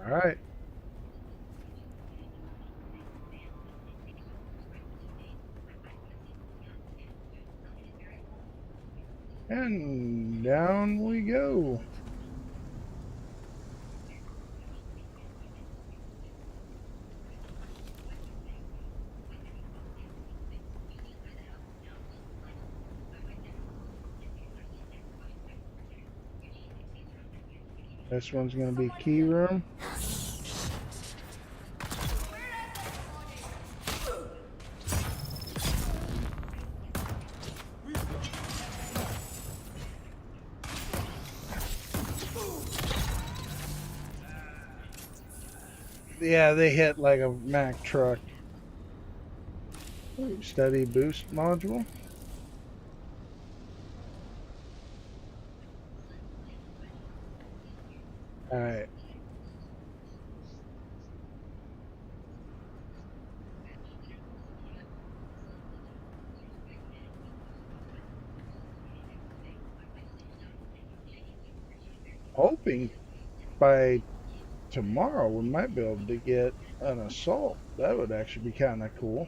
Alright. And down we go. This one's going to be key room. Yeah, they hit like a Mack truck. Steady boost module. Alright. Hoping by tomorrow we might be able to get an assault. That would actually be kind of cool.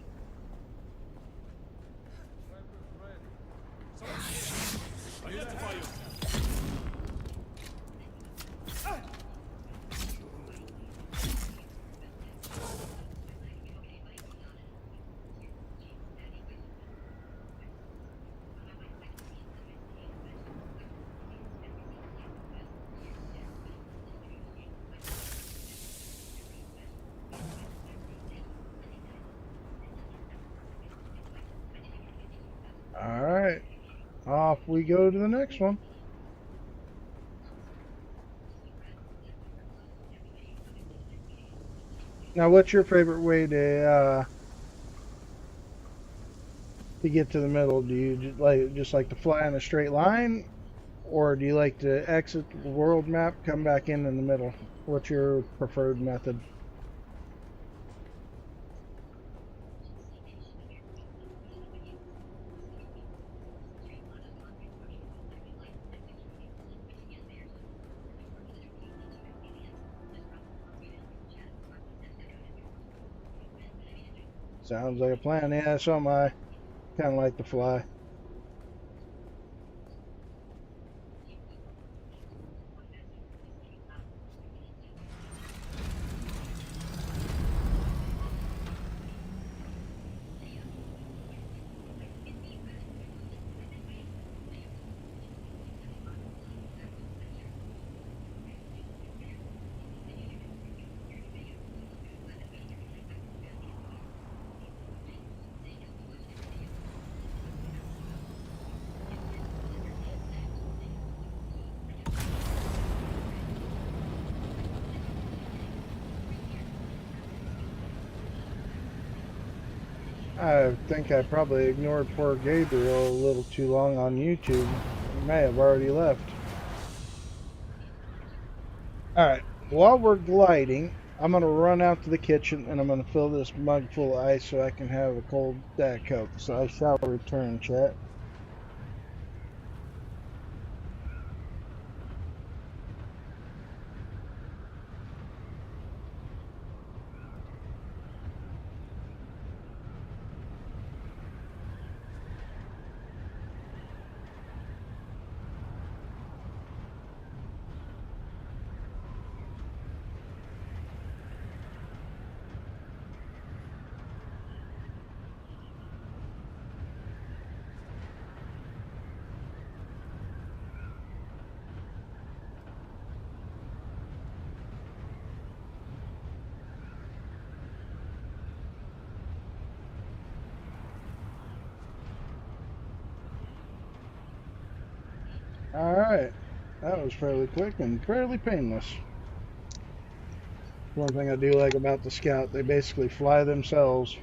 Alright, off we go to the next one. Now, what's your favorite way to get to the middle? Do you just like to fly in a straight line, or do you like to exit the world map, come back in the middle? What's your preferred method? Sounds like a plan. Yeah, something I kind of like to fly. I think I probably ignored poor Gabriel a little too long on YouTube. He may have already left. Alright, while we're gliding, I'm going to run out to the kitchen and I'm going to fill this mug full of ice so I can have a cold Diet Coke. So I shall return, chat. Alright, that was fairly quick and fairly painless. One thing I do like about the Scout, they basically fly themselves.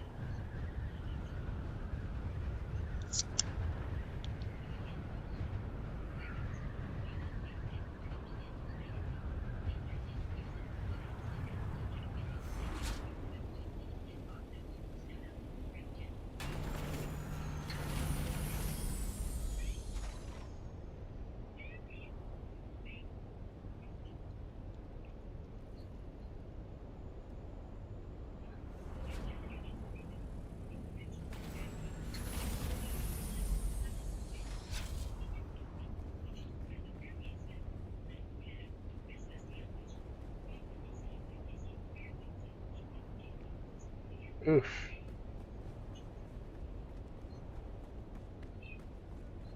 Oof.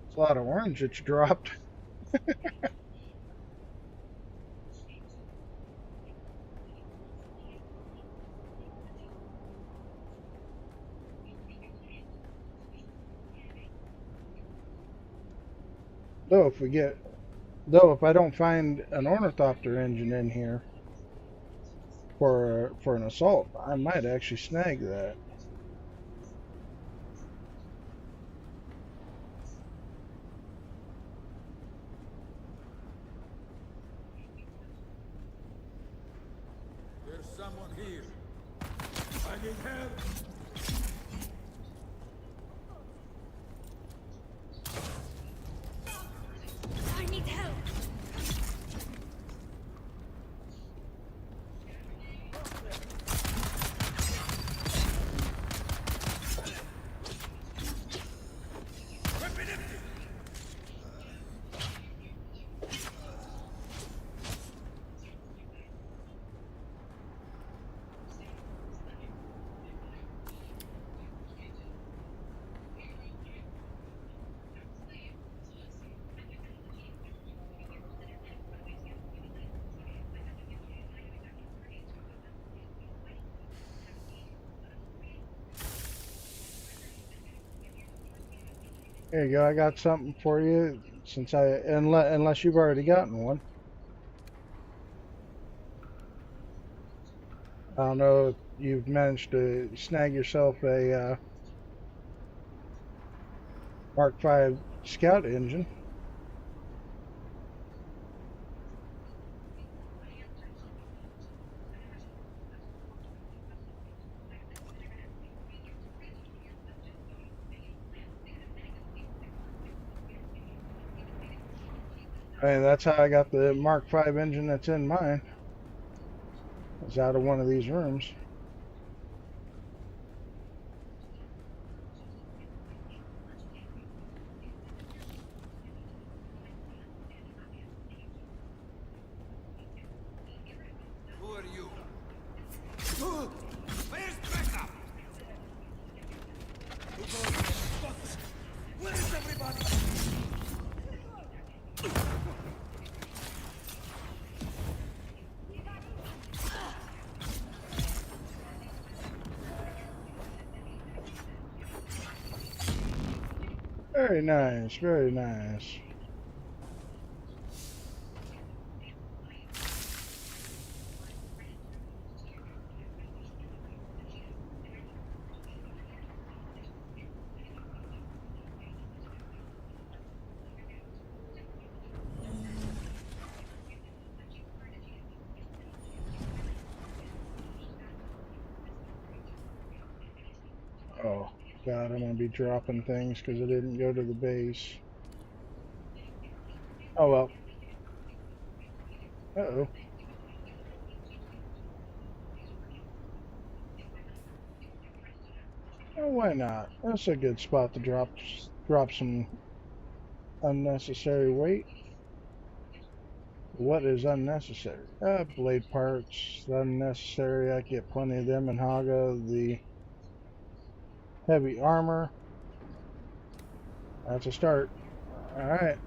It's a lot of orange that you dropped. Though if I don't find an ornithopter engine in here for an assault, I might actually snag that. There's someone here. I need help. I need help. There you go. I got something for you. Unless you've already gotten one. I don't know if you've managed to snag yourself a Mark V Scout engine. I mean, that's how I got the Mark V engine that's in mine. It's out of one of these rooms. Who are you? Where's backup? Where is everybody? Very nice, very nice. Oh, God, I'm going to be dropping things because I didn't go to the base. Oh, well. Uh-oh. Oh, why not? That's a good spot to drop some unnecessary weight. What is unnecessary? Blade parts, unnecessary. I get plenty of them in Haga. The heavy armor. That's a start. Alright.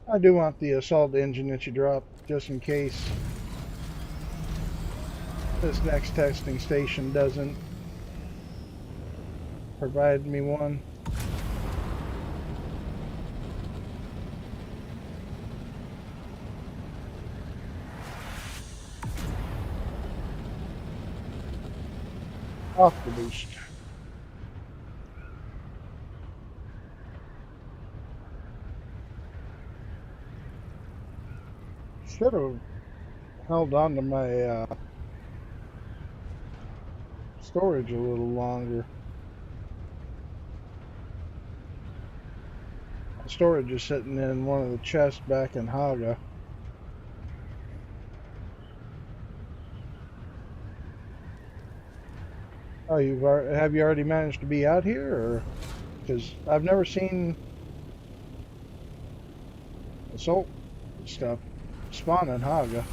I do want the assault engine that you dropped, just in case this next testing station doesn't provide me one. Off the boost. should have held on to my storage a little longer. My storage is sitting in one of the chests back in Haga. Oh, have you already managed to be out here, or because I've never seen assault stuff spawn in Haga.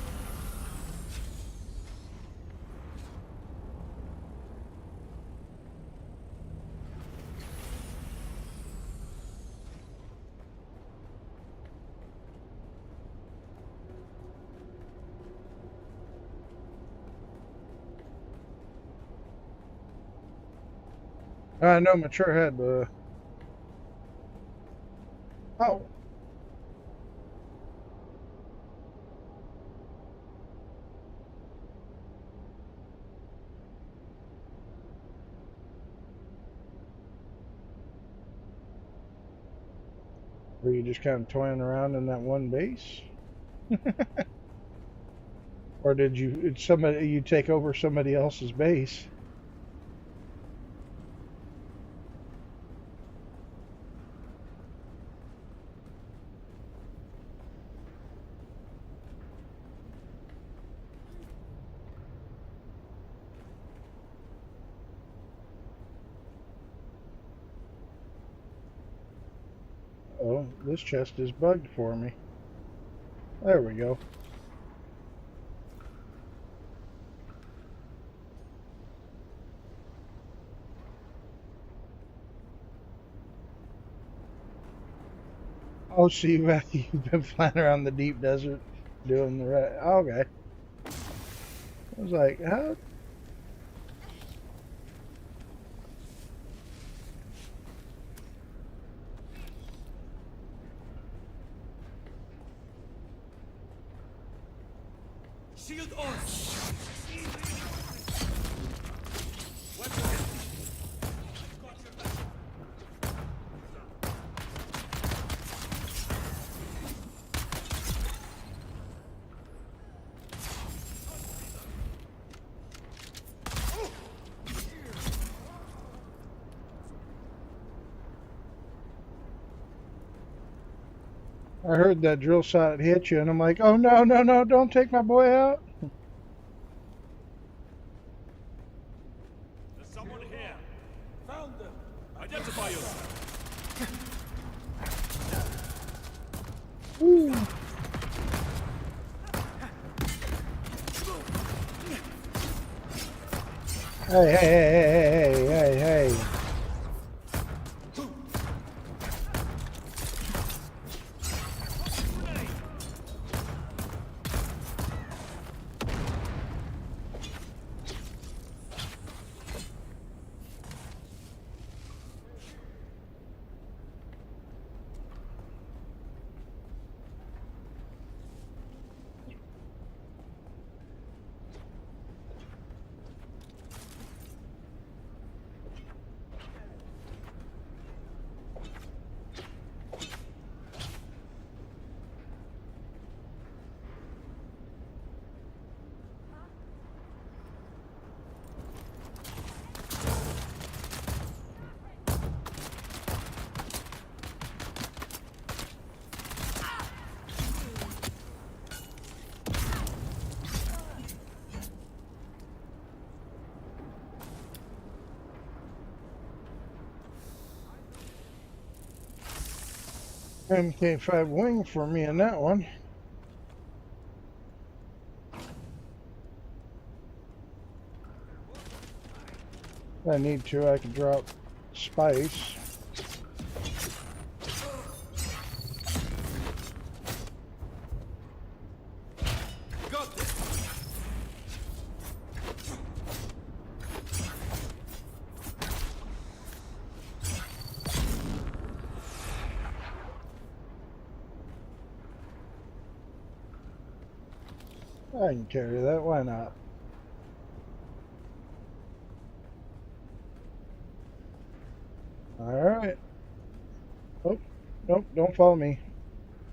I know Mature had the. Oh. Were you just kind of toying around in that one base? Or did you take over somebody else's base? Oh, this chest is bugged for me. There we go. Oh, so you've been flying around the deep desert doing the right. Okay. I was like, how? Shield on! I heard that drill shot hit you, and I'm like, oh no, no, no, don't take my boy out. There's someone here. Found them. Identify yourself. Ooh. Hey, hey, hey, hey, hey, hey, hey. MK5 wing for me in that one. If I need to, I can drop spice. Got this. I can carry that, why not? Alright. Oh, nope, don't follow me.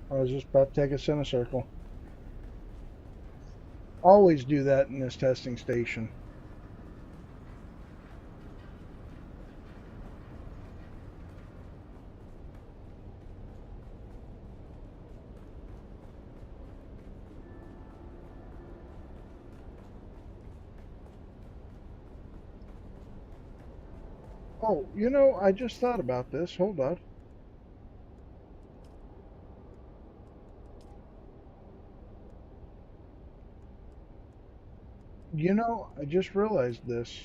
I was just about to take us in a circle. Always do that in this testing station. Oh, you know, I just thought about this. Hold on. You know, I just realized this.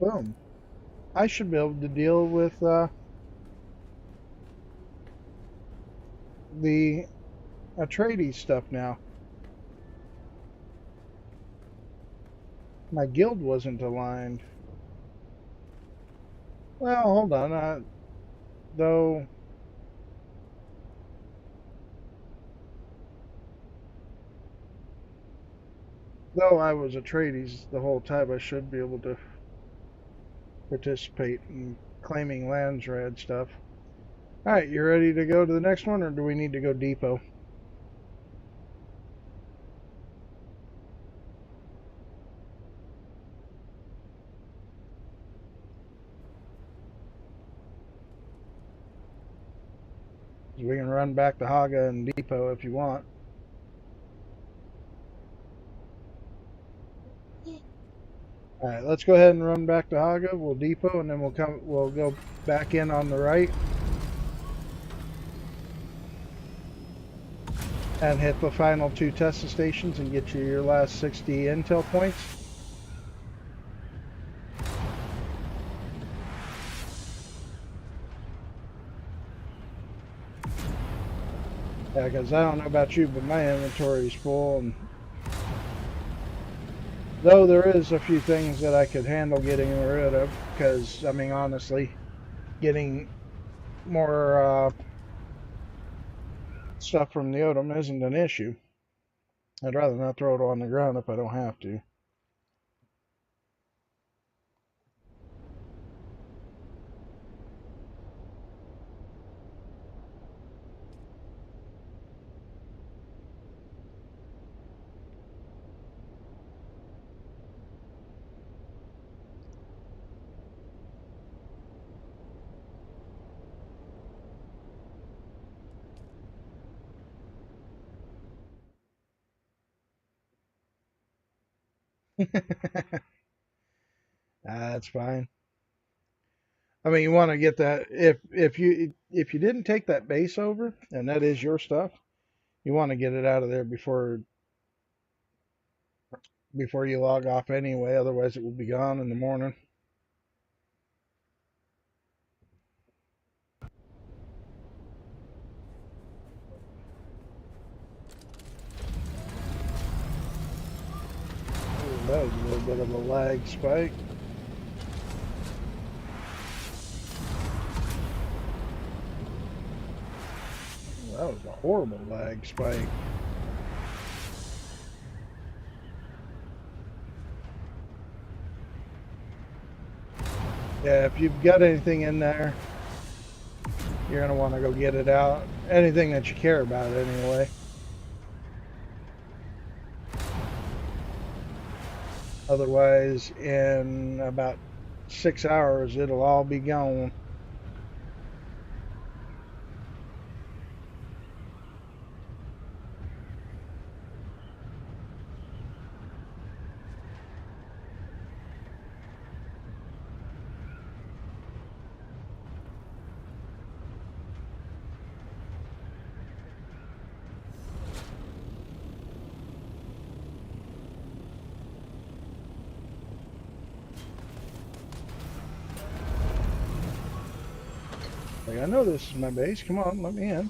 Boom. I should be able to deal with the Atreides stuff now. My guild wasn't aligned. Well, hold on. Though I was Atreides the whole time, I should be able to participate in claiming Landsrad stuff. Alright, you ready to go to the next one, or do we need to go depot? We can run back to Haga and depot if you want. Alright, let's go ahead and run back to Haga. We'll depot, and then we'll go back in on the right. And hit the final 2 testing stations and get you your last 60 intel points. Yeah, because I don't know about you, but my inventory is full, and though there is a few things that I could handle getting rid of, because, I mean, honestly, getting more stuff from the Odom isn't an issue. I'd rather not throw it on the ground if I don't have to. That's fine. I mean, you want to get that if you didn't take that base over, and that is your stuff, you want to get it out of there before you log off anyway. Otherwise, it will be gone in the morning. Ooh, that was a little bit of a lag spike. That was a horrible lag spike. Yeah, if you've got anything in there, you're going to want to go get it out. Anything that you care about, anyway. Otherwise, in about 6 hours, it'll all be gone. Like, I know this is my base. Come on, let me in.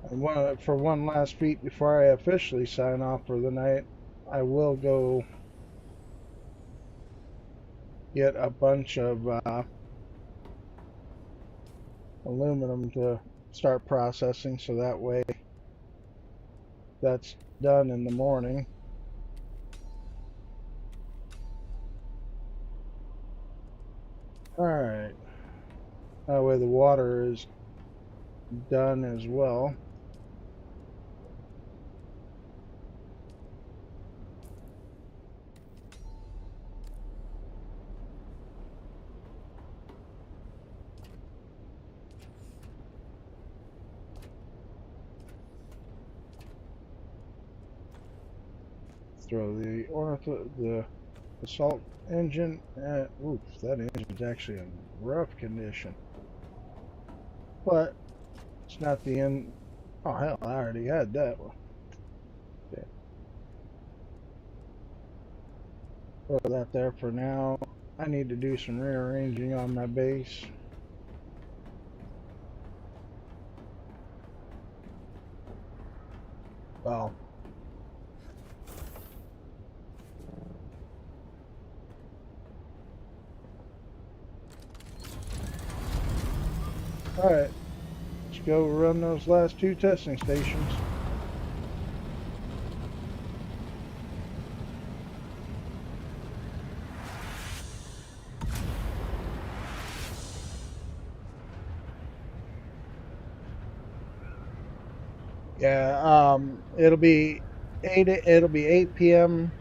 And for one last feat before I officially sign off for the night, I will go get a bunch of aluminum to start processing, so that way that's done in the morning. Alright. That way the water is done as well. Throw the assault engine. Oof, that engine's actually in rough condition. But it's not the end. Oh hell, I already had that one. Okay. Throw that there for now. I need to do some rearranging on my base. Well. Alright. Let's go run those last 2 testing stations. Yeah, it'll be 8 p.m.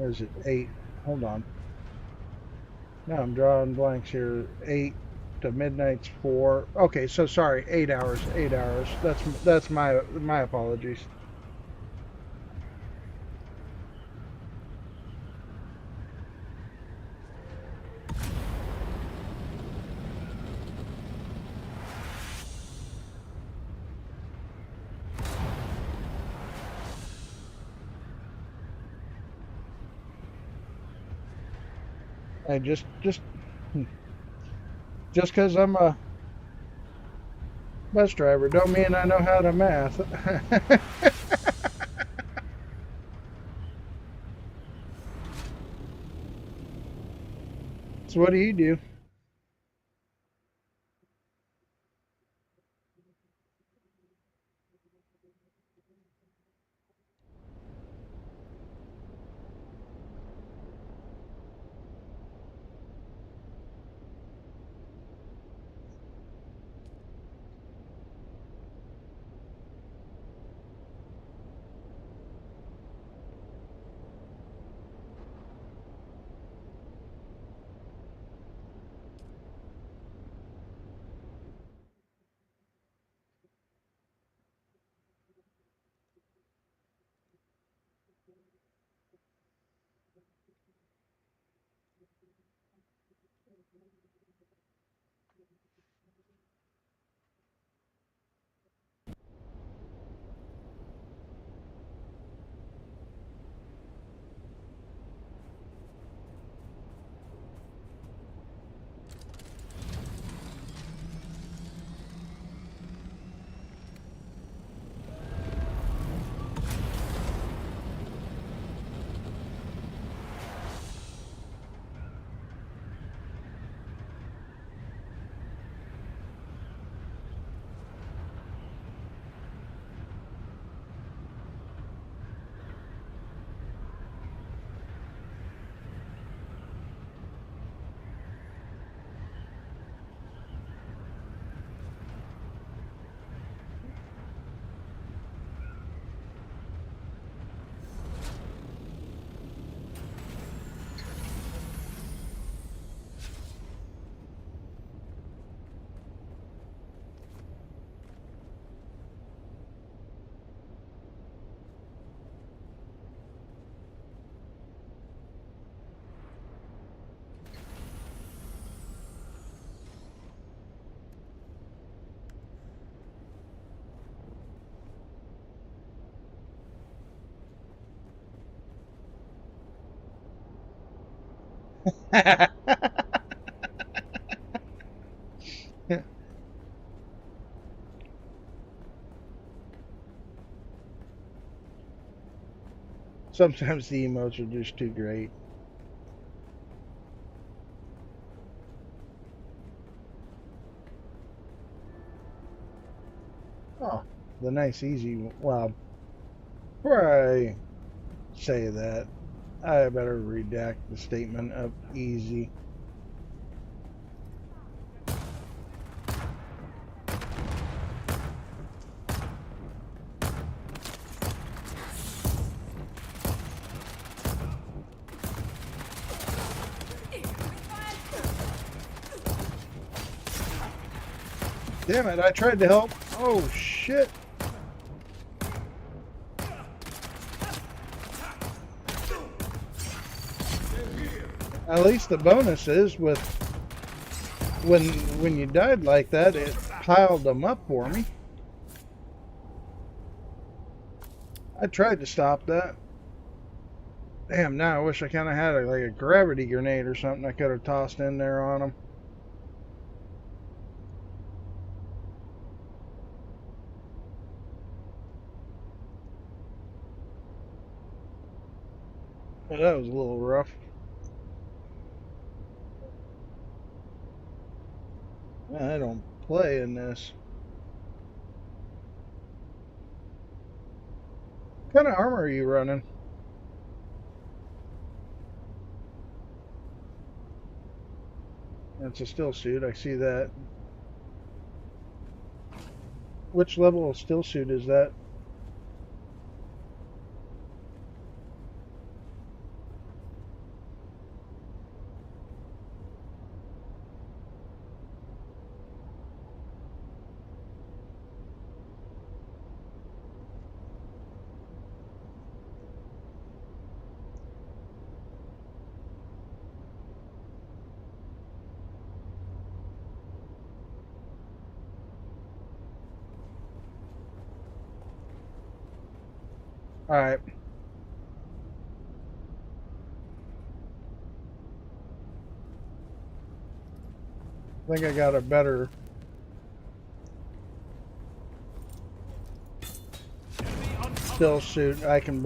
Or is it 8? Hold on. No, I'm drawing blanks here. 8 to midnight's 4. Okay, so sorry, 8 hours. 8 hours. That's my apologies. I just because I'm a bus driver don't mean I know how to math. So what do you do? Sometimes the emotes are just too great. Oh, the nice easy. Well, before I say that, I better redact the statement of easy. Damn it, I tried to help. Oh, shit. At least the bonus is with when you died like that, it piled them up for me. I tried to stop that. Damn, now I wish I kind of had like a gravity grenade or something I could have tossed in there on them. But that was a little rough. I don't play in this. What kind of armor are you running? That's a still suit, I see that. Which level of still suit is that? Alright. I think I got a better still suit I can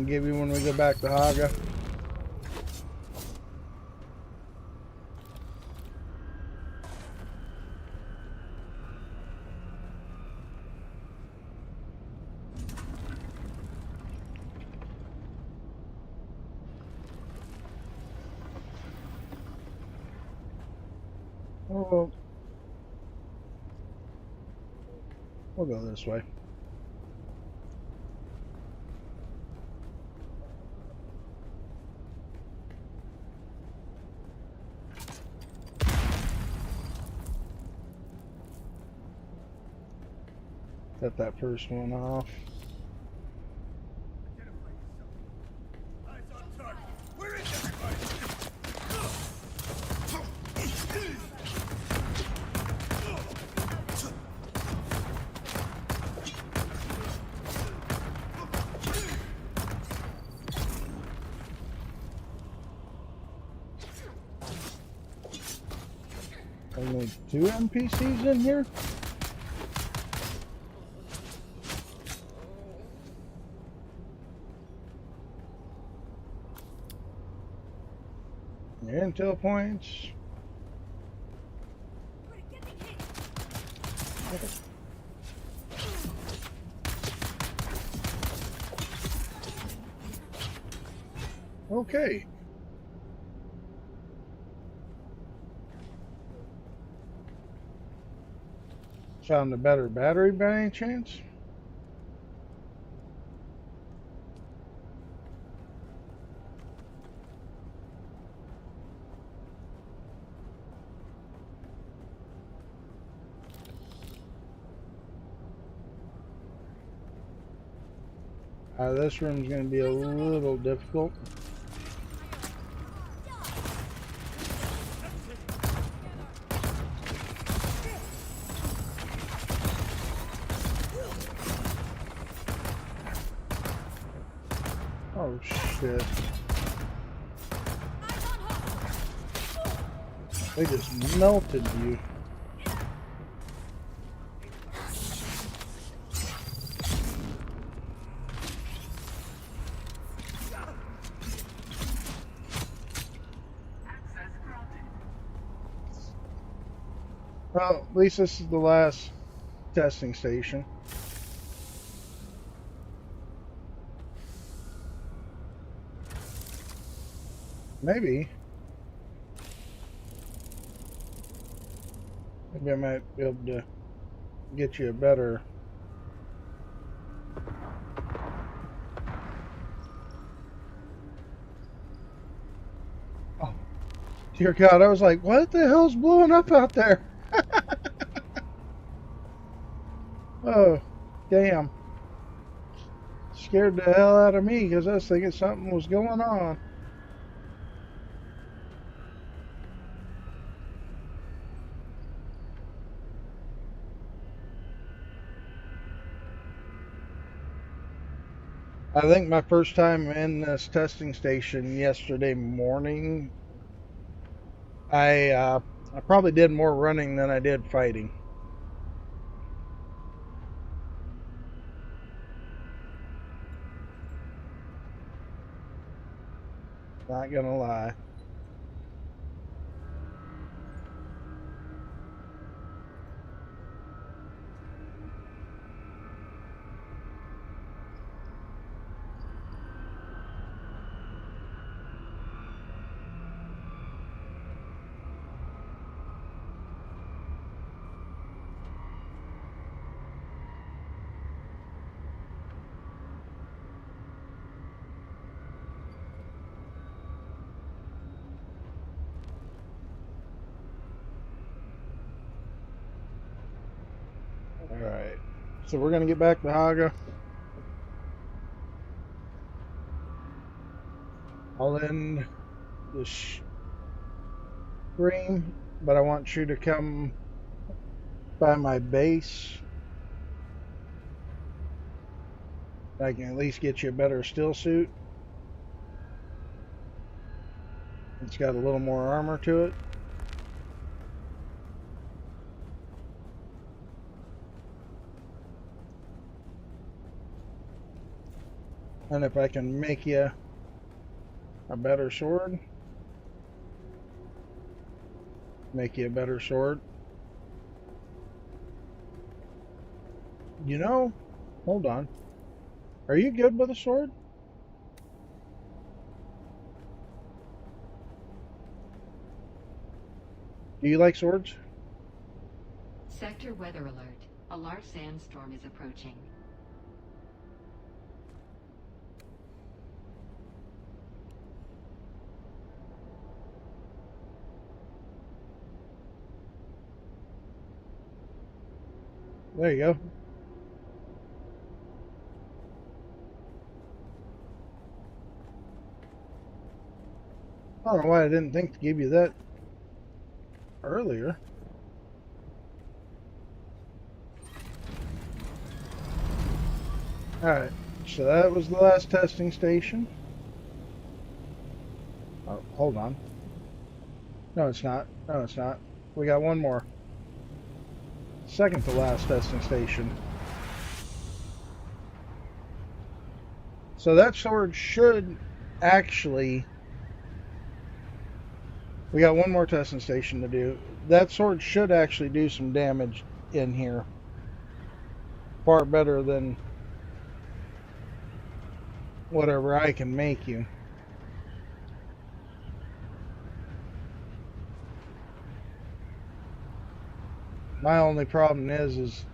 give you when we go back to Haga. Oh, we'll go this way. Cut that first one off. Only 2 NPCs in here? Intel points. Okay. Found a better battery by any chance? This room's going to be a little difficult. Oh shit. They just melted you. Well, at least this is the last testing station. Maybe I might be able to get you a better. Oh, dear God, I was like, what the hell's blowing up out there? Oh, damn. Scared the hell out of me because I was thinking something was going on. I think my first time in this testing station yesterday morning, I probably did more running than I did fighting. Not gonna lie. Alright, so we're gonna get back to Haga. I'll end the stream, but I want you to come by my base. I can at least get you a better still suit. It's got a little more armor to it. And if I can make you a better sword, make you a better sword. You know, hold on. Are you good with a sword? Do you like swords? Sector weather alert. A large sandstorm is approaching. There you go. I don't know why I didn't think to give you that earlier. Alright, so that was the last testing station. Oh, hold on. No, it's not. No, it's not. We got one more. Second to last testing station. So that sword should actually... We got one more testing station to do. That sword should actually do some damage in here. Far better than whatever I can make you. My only problem is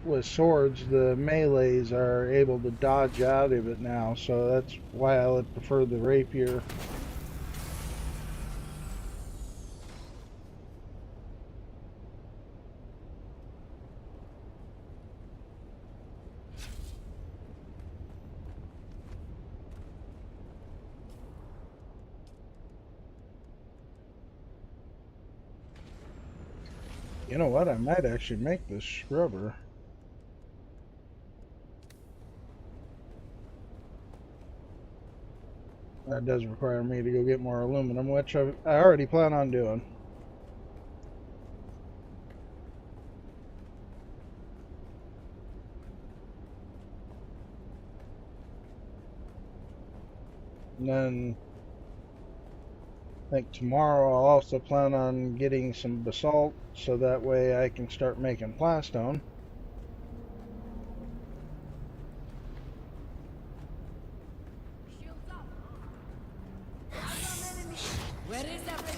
with swords, the melees are able to dodge out of it now, so that's why I would prefer the rapier. You know what? I might actually make this scrubber. That does require me to go get more aluminum, which I already plan on doing. And then I think tomorrow I'll also plan on getting some basalt so that way I can start making plastone. Where is everybody?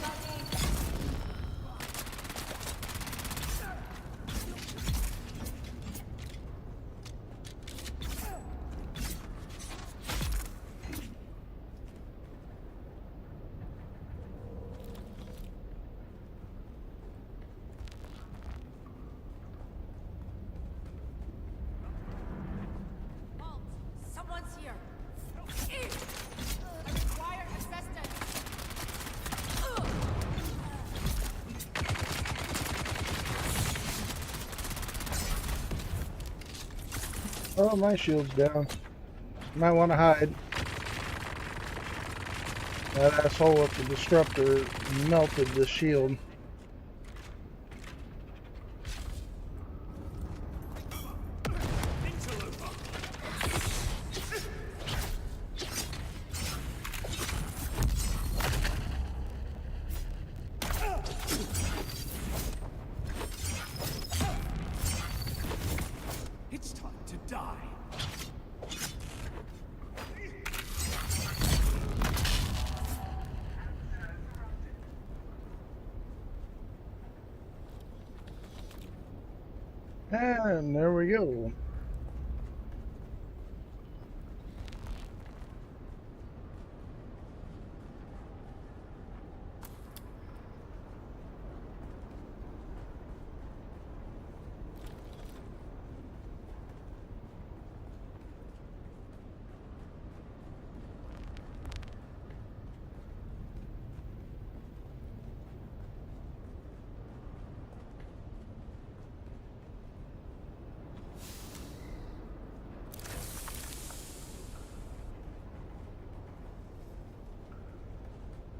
Halt! Someone's here. I require assistance. Oh, my shield's down. Might want to hide. That asshole with the disruptor melted the shield. It's time to die. And there we go.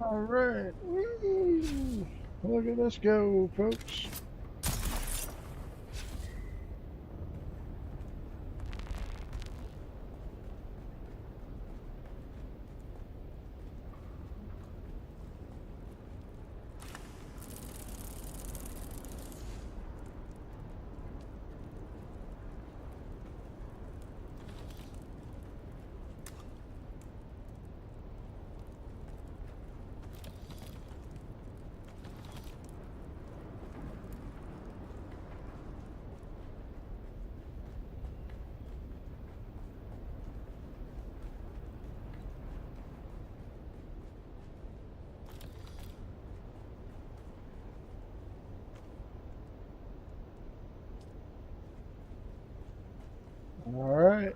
All right. Woo. Look at us go, folks. All right.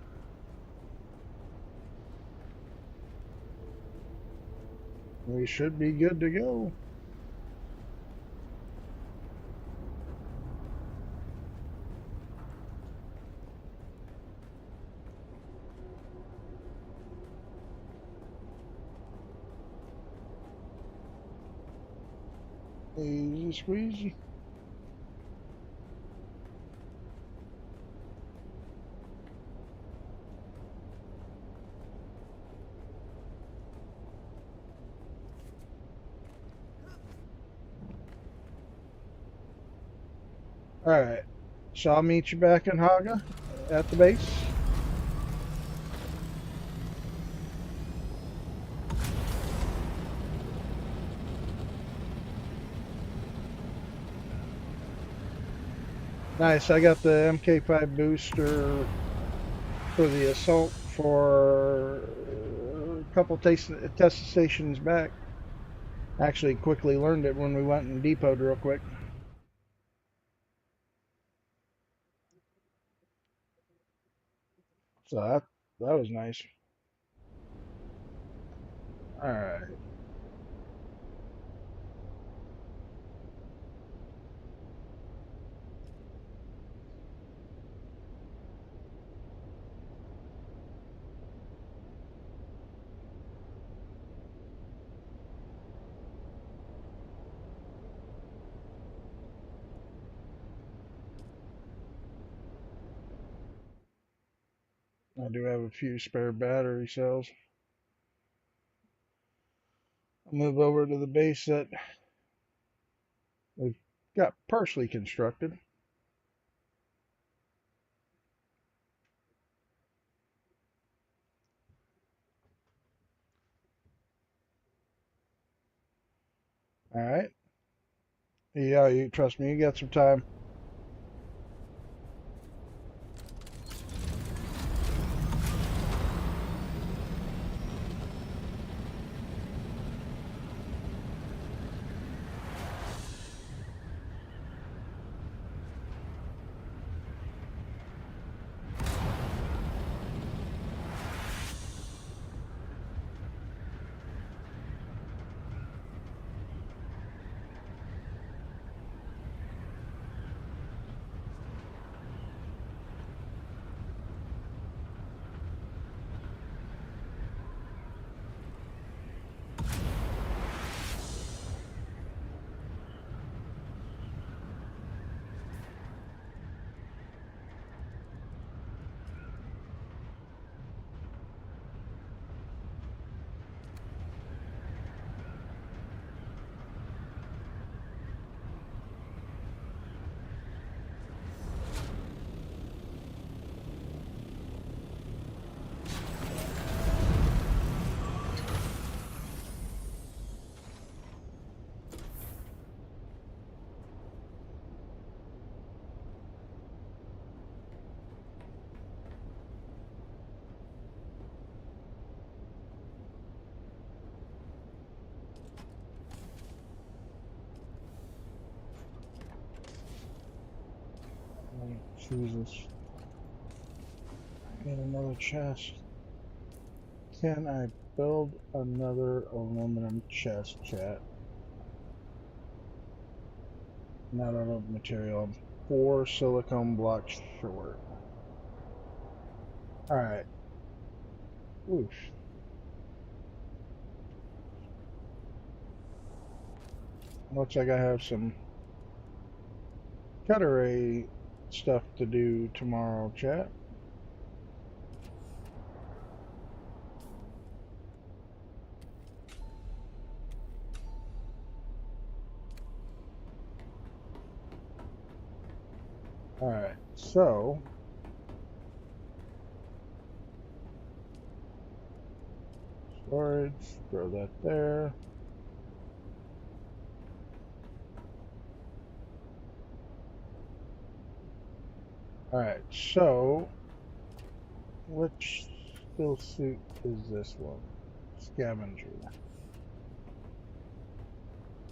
We should be good to go. Easy squeezy. All right. So I'll meet you back in Haga at the base. Nice. I got the MK5 booster for the assault for a couple test stations back. Actually, quickly learned it when we went and depoted real quick. So that was nice. All right. I do have a few spare battery cells. I'll move over to the base that we've got partially constructed. Alright. Yeah, you trust me, you got some time. Oh, Jesus. Get another chest. Can I build another aluminum chest, chat? Not enough material. I'm 4 silicone blocks short. Alright. Oof. Looks like I have some cutlery stuff to do tomorrow, chat. Alright, so storage, throw that there. Alright, so which skill suit is this one? Scavenger.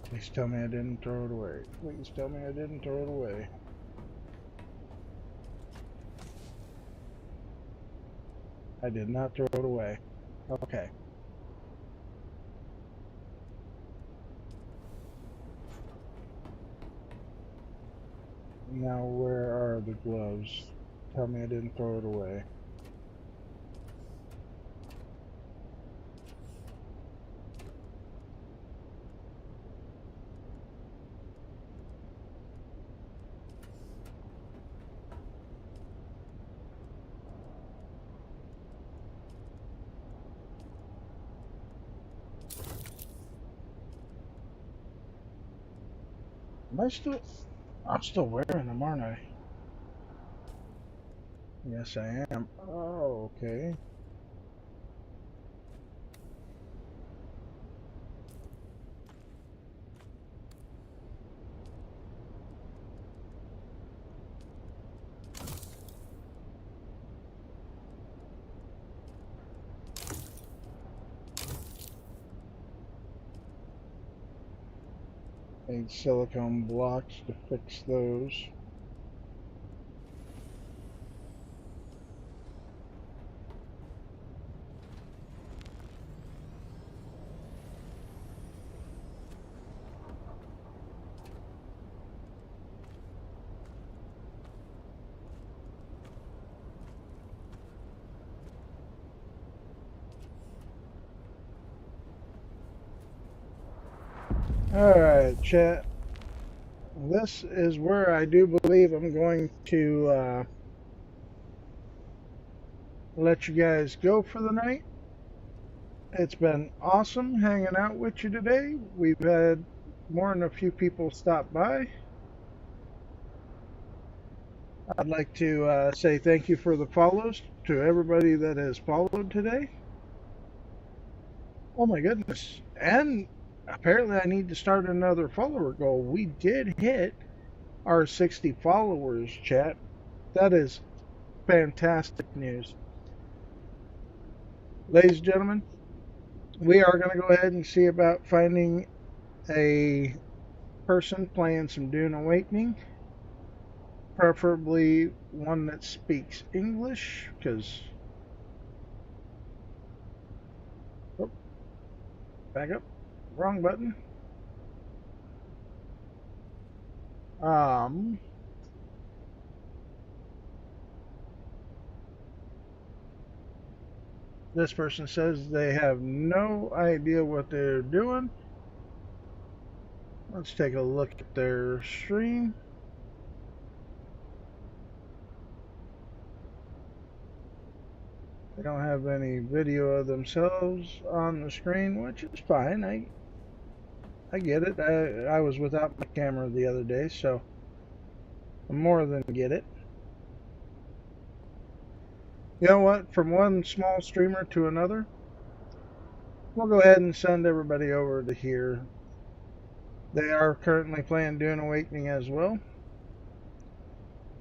Please tell me I didn't throw it away. Please tell me I didn't throw it away. I did not throw it away. Okay. Now where are the gloves? Tell me I didn't throw it away. Am I still... I'm still wearing them, aren't I? Yes, I am. Oh, okay. Need silicone blocks to fix those. Alright, chat. This is where I do believe I'm going to let you guys go for the night. It's been awesome hanging out with you today. We've had more than a few people stop by. I'd like to say thank you for the follows to everybody that has followed today. Oh my goodness. And apparently I need to start another follower goal. We did hit our 60 followers, chat. That is fantastic news. Ladies and gentlemen, we are going to go ahead and see about finding a person playing some Dune Awakening. Preferably one that speaks English, because... Oh, back up. Wrong button. This person says they have no idea what they're doing. Let's take a look at their stream. They don't have any video of themselves on the screen, which is fine. I get it. I was without my camera the other day, so I more than get it. You know what? From one small streamer to another, we'll go ahead and send everybody over to here. They are currently playing Dune Awakening as well.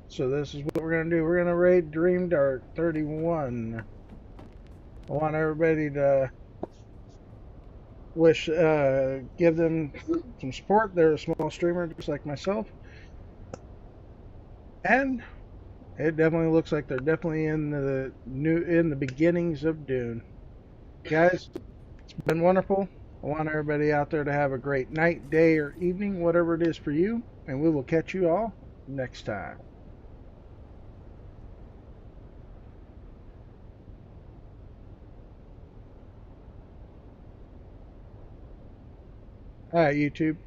So this is what we're going to do. We're going to raid Dream Dark 31. I want everybody to give them some support. They're a small streamer just like myself. And it definitely looks like they're definitely in the beginnings of Dune. Guys, it's been wonderful. I want everybody out there to have a great night, day, or evening, whatever it is for you. And we will catch you all next time. All right, YouTube.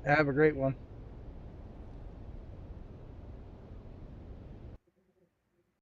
Have a great one.